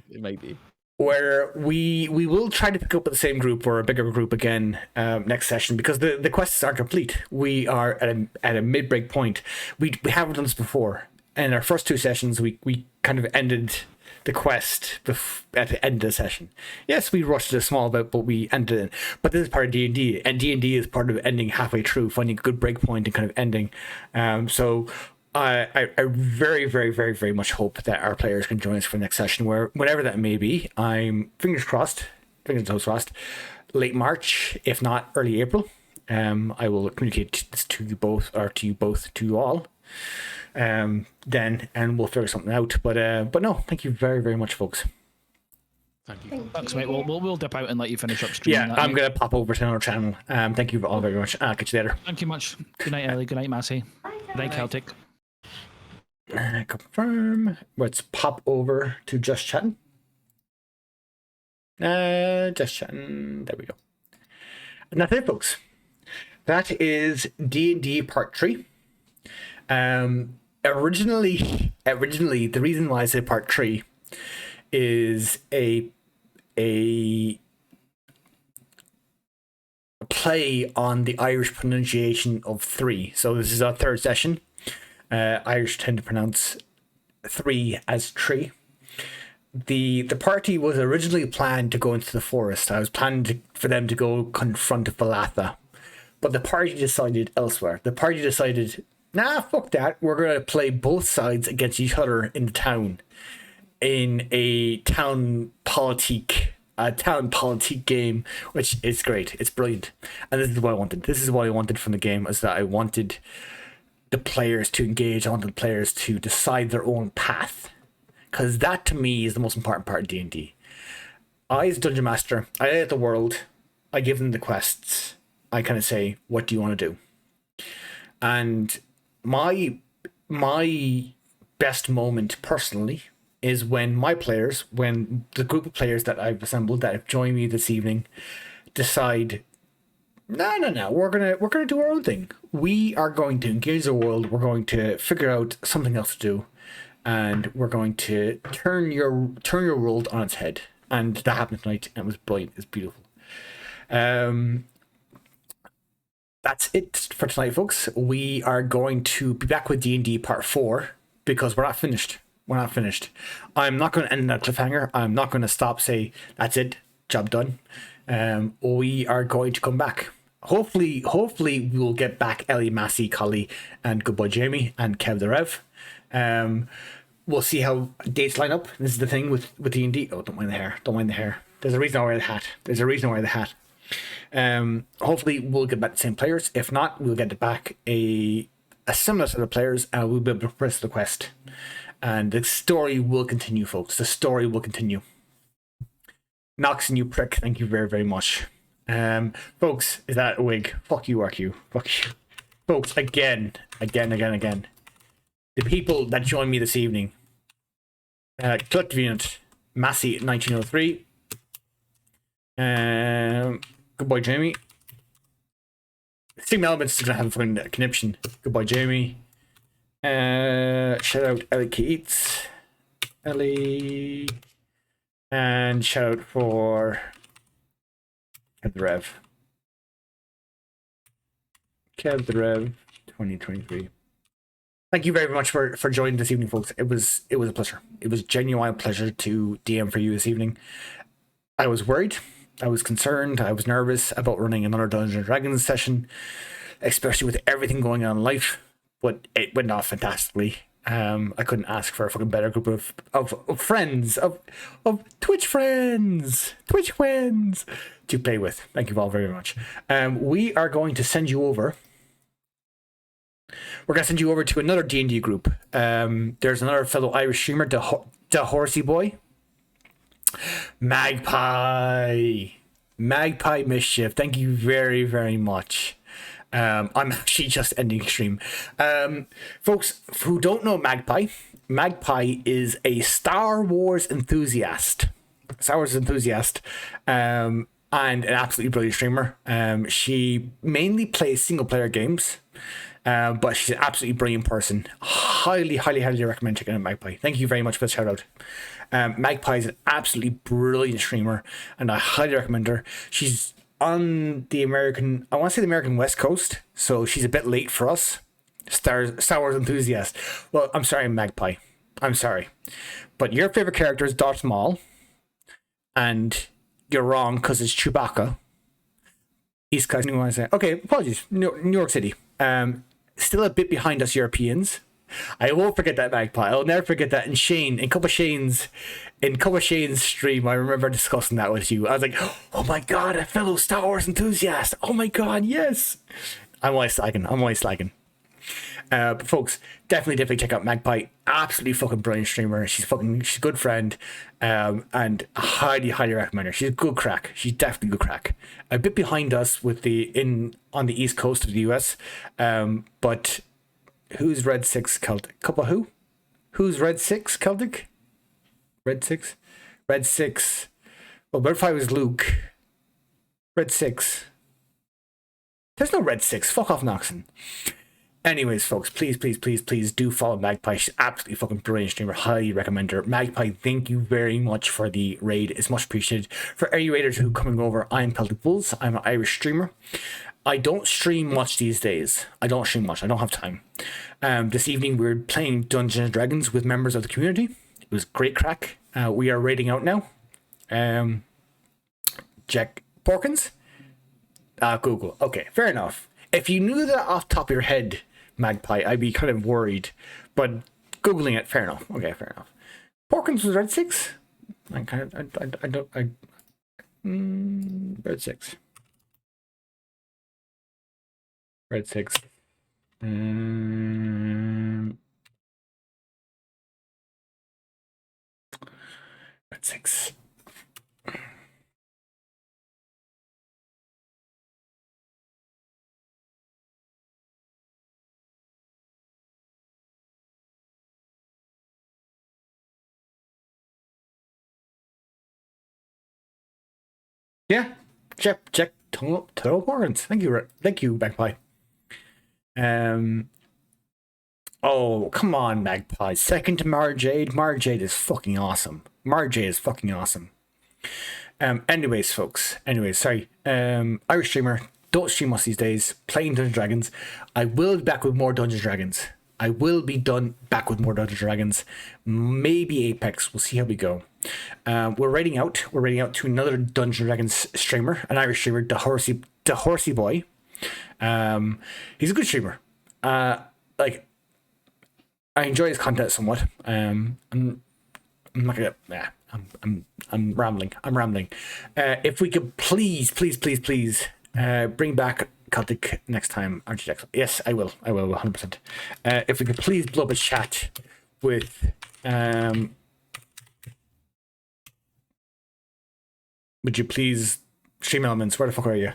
It might be. Where we will try to pick up with the same group or a bigger group again next session, because the quests are complete. We are at a mid-break point. We haven't done this before. In our first two sessions, we kind of ended the quest at the end of the session. Yes, we rushed it a small bit, but we ended it. But this is part of D&D, and D&D is part of ending halfway through, finding a good break point and kind of ending. So I very, very, very, very much hope that our players can join us for the next session, whenever that may be. I'm fingers crossed, fingers and toes crossed, late March, if not early April. I will communicate this to you both, or to you all. Then, and we'll figure something out. But no, thank you very, very much, folks. Thank you. Thanks, mate. We'll dip out and let you finish up streaming. Yeah, I'm gonna pop over to another channel. Thank you all very much. Catch you later. Thank you much. Good night, Ellie. Good night, Massey. Good night, Celtic. Confirm. Let's pop over to just chatting. Just chatting. There we go. And that's it, folks. That is D&D Part 3. Originally, the reason why I say Part 3 is a play on the Irish pronunciation of 3. So this is our third session. Irish tend to pronounce 3 as tree. The party was originally planned to go into the forest. I was planning for them to go confront Valatha, but the party decided elsewhere. The party decided, nah, fuck that. We're going to play both sides against each other in the town, in a town politique game, which is great. It's brilliant. And this is what I wanted. This is what I wanted from the game, is that I wanted the players to engage. I wanted the players to decide their own path, because that to me is the most important part of D&D. I, as Dungeon Master, I edit the world. I give them the quests. I kind of say, what do you want to do? And my best moment personally is when when the group of players that I've assembled, that have joined me this evening, decide, no, we're gonna do our own thing. We are going to engage the world. We're going to figure out something else to do, and we're going to turn your world on its head. And that happened tonight, and it was brilliant. It's beautiful. That's it for tonight, folks. We are going to be back with D&D Part 4, because we're not finished. We're not finished. I'm not going to end that cliffhanger. I'm not going to stop, say, that's it, job done. We are going to come back. Hopefully we'll get back Ellie, Massey, Collie, and Good Boy Jamie, and Kev the Rev. We'll see how dates line up. This is the thing with D&D. Oh, don't mind the hair. Don't mind the hair. There's a reason I wear the hat. Hopefully we'll get back the same players. If not, we'll get back a similar set of players, and we'll be able to progress the quest. And the story will continue, folks. The story will continue. Nox, you prick. Thank you very, very much. Folks, is that a wig? Fuck you, RQ. Fuck you. Folks, again. The people that joined me this evening. Collective Unit, Massey 1903. Good Boy Jamie. Sigma Elements is gonna have a fucking conniption. Good Boy Jamie. Shout out Ellie Keats. Ellie. And shout out for Kev the Rev. Kev the Rev 2023. Thank you very much for joining this evening, folks. It was a pleasure. It was a genuine pleasure to DM for you this evening. I was worried. I was concerned. I was nervous about running another Dungeons and Dragons session, especially with everything going on in life. But it went off fantastically. I couldn't ask for a fucking better group of friends, of Twitch friends to play with. Thank you all very much. We are going to send you over. We're going to send you over to another D&D group. There's another fellow Irish streamer, the Horsey Boy. Magpie Mischief. Thank you very, very much. I'm actually just ending stream. Folks who don't know Magpie is a Star Wars enthusiast. And an absolutely brilliant streamer. She mainly plays single player games. But she's an absolutely brilliant person. Highly recommend checking out Magpie. Thank you very much for the shout out. Magpie is an absolutely brilliant streamer, and I highly recommend her. She's on the American West Coast, so she's a bit late for us. Star Wars enthusiast. Well, I'm sorry, Magpie. I'm sorry. But your favorite character is Darth Maul, and you're wrong because it's Chewbacca. East Coast, you want to say? Okay, apologies. New York City. Still a bit behind us Europeans. I won't forget that, Magpie. I'll never forget that. And Shane, in Cup of Shane's stream, I remember discussing that with you. I was like, oh my god, a fellow Star Wars enthusiast. Oh my god, yes. I'm always slacking. But folks, definitely check out Magpie. Absolutely fucking brilliant streamer. She's a good friend. And highly recommend her. She's a good crack. She's definitely good crack. A bit behind us with on the east coast of the US. But who's Red 6 Celtic? Couple who? Who's Red 6 Celtic? Red 6? Red 6. Well, what if I was Luke? Red 6. There's no Red 6. Fuck off, Noxon. Anyways, folks, please do follow Magpie. She's absolutely fucking brilliant streamer. Highly recommend her. Magpie, thank you very much for the raid. It's much appreciated. For any raiders who are coming over, I'm Celtic Bulls. I'm an Irish streamer. I don't stream much these days. I don't have time. This evening we're playing Dungeons and Dragons with members of the community. It was great crack. We are raiding out now. Jack Porkins? Google. Okay, fair enough. If you knew that off the top of your head, Magpie, I'd be kind of worried. But Googling it, fair enough. Okay, fair enough. Porkins was Red 6? Red 6. Red 6. Red 6. Yeah, check Total Porkins. Thank you, Magpie. Oh, come on, Magpie. Second to Marjade. Marjade is fucking awesome. Anyways, folks. Sorry. Irish streamer. Don't stream us these days. Playing Dungeons and Dragons. I will be back with more Dungeons and Dragons. I will be back with more Dungeons and Dragons, maybe Apex. We'll see how we go. We're raiding out. We're raiding out to another Dungeons and Dragons streamer, an Irish streamer, the Horsey Boy. He's a good streamer. Like, I enjoy his content somewhat. I'm not gonna. Yeah, I'm rambling. If we could please bring back Celtic next time, aren't you, Jackson? Yes, I will 100%. If we could please blow up a chat with would you please, Stream Elements, where the fuck are you?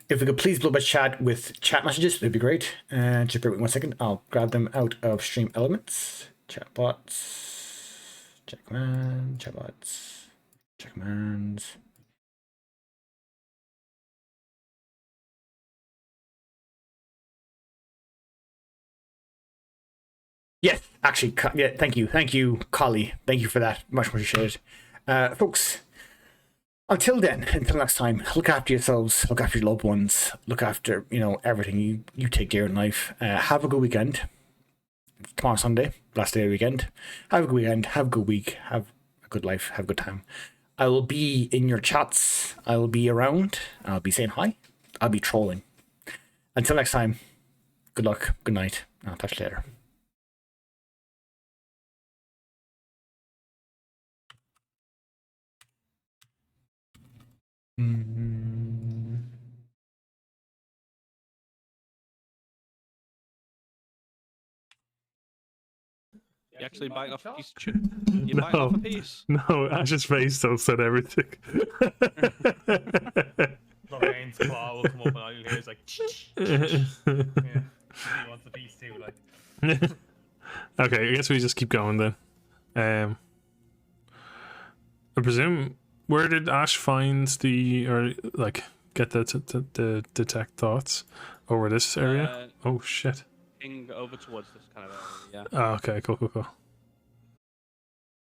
If we could please blow up a chat with chat messages, it'd be great. Just bear with me 1 second. I'll grab them out of Stream Elements. Chatbots. Chat commands. Chatbots. Chat commands. Yes, actually, yeah, thank you, Collie. Thank you for that. Much appreciated. Folks, until then, until next time, look after yourselves, look after your loved ones, look after, everything you take dear in life. Have a good weekend. Tomorrow Sunday, last day of the weekend. Have a good weekend, have a good week, have a good life, have a good time. I will be in your chats, I will be around, I'll be saying hi, I'll be trolling. Until next time, good luck, good night, I'll touch you later. You actually bite off a piece of chicken? You bite off a piece? No, Ash's face though said everything. Lorraine's claw will come up and all you'll hear is like yeah. He wants a piece too, like. Okay, I guess we just keep going then. I presume, where did Ash find get the detect thoughts over this area? Oh shit. Over towards this kind of area, yeah. Oh, okay, cool.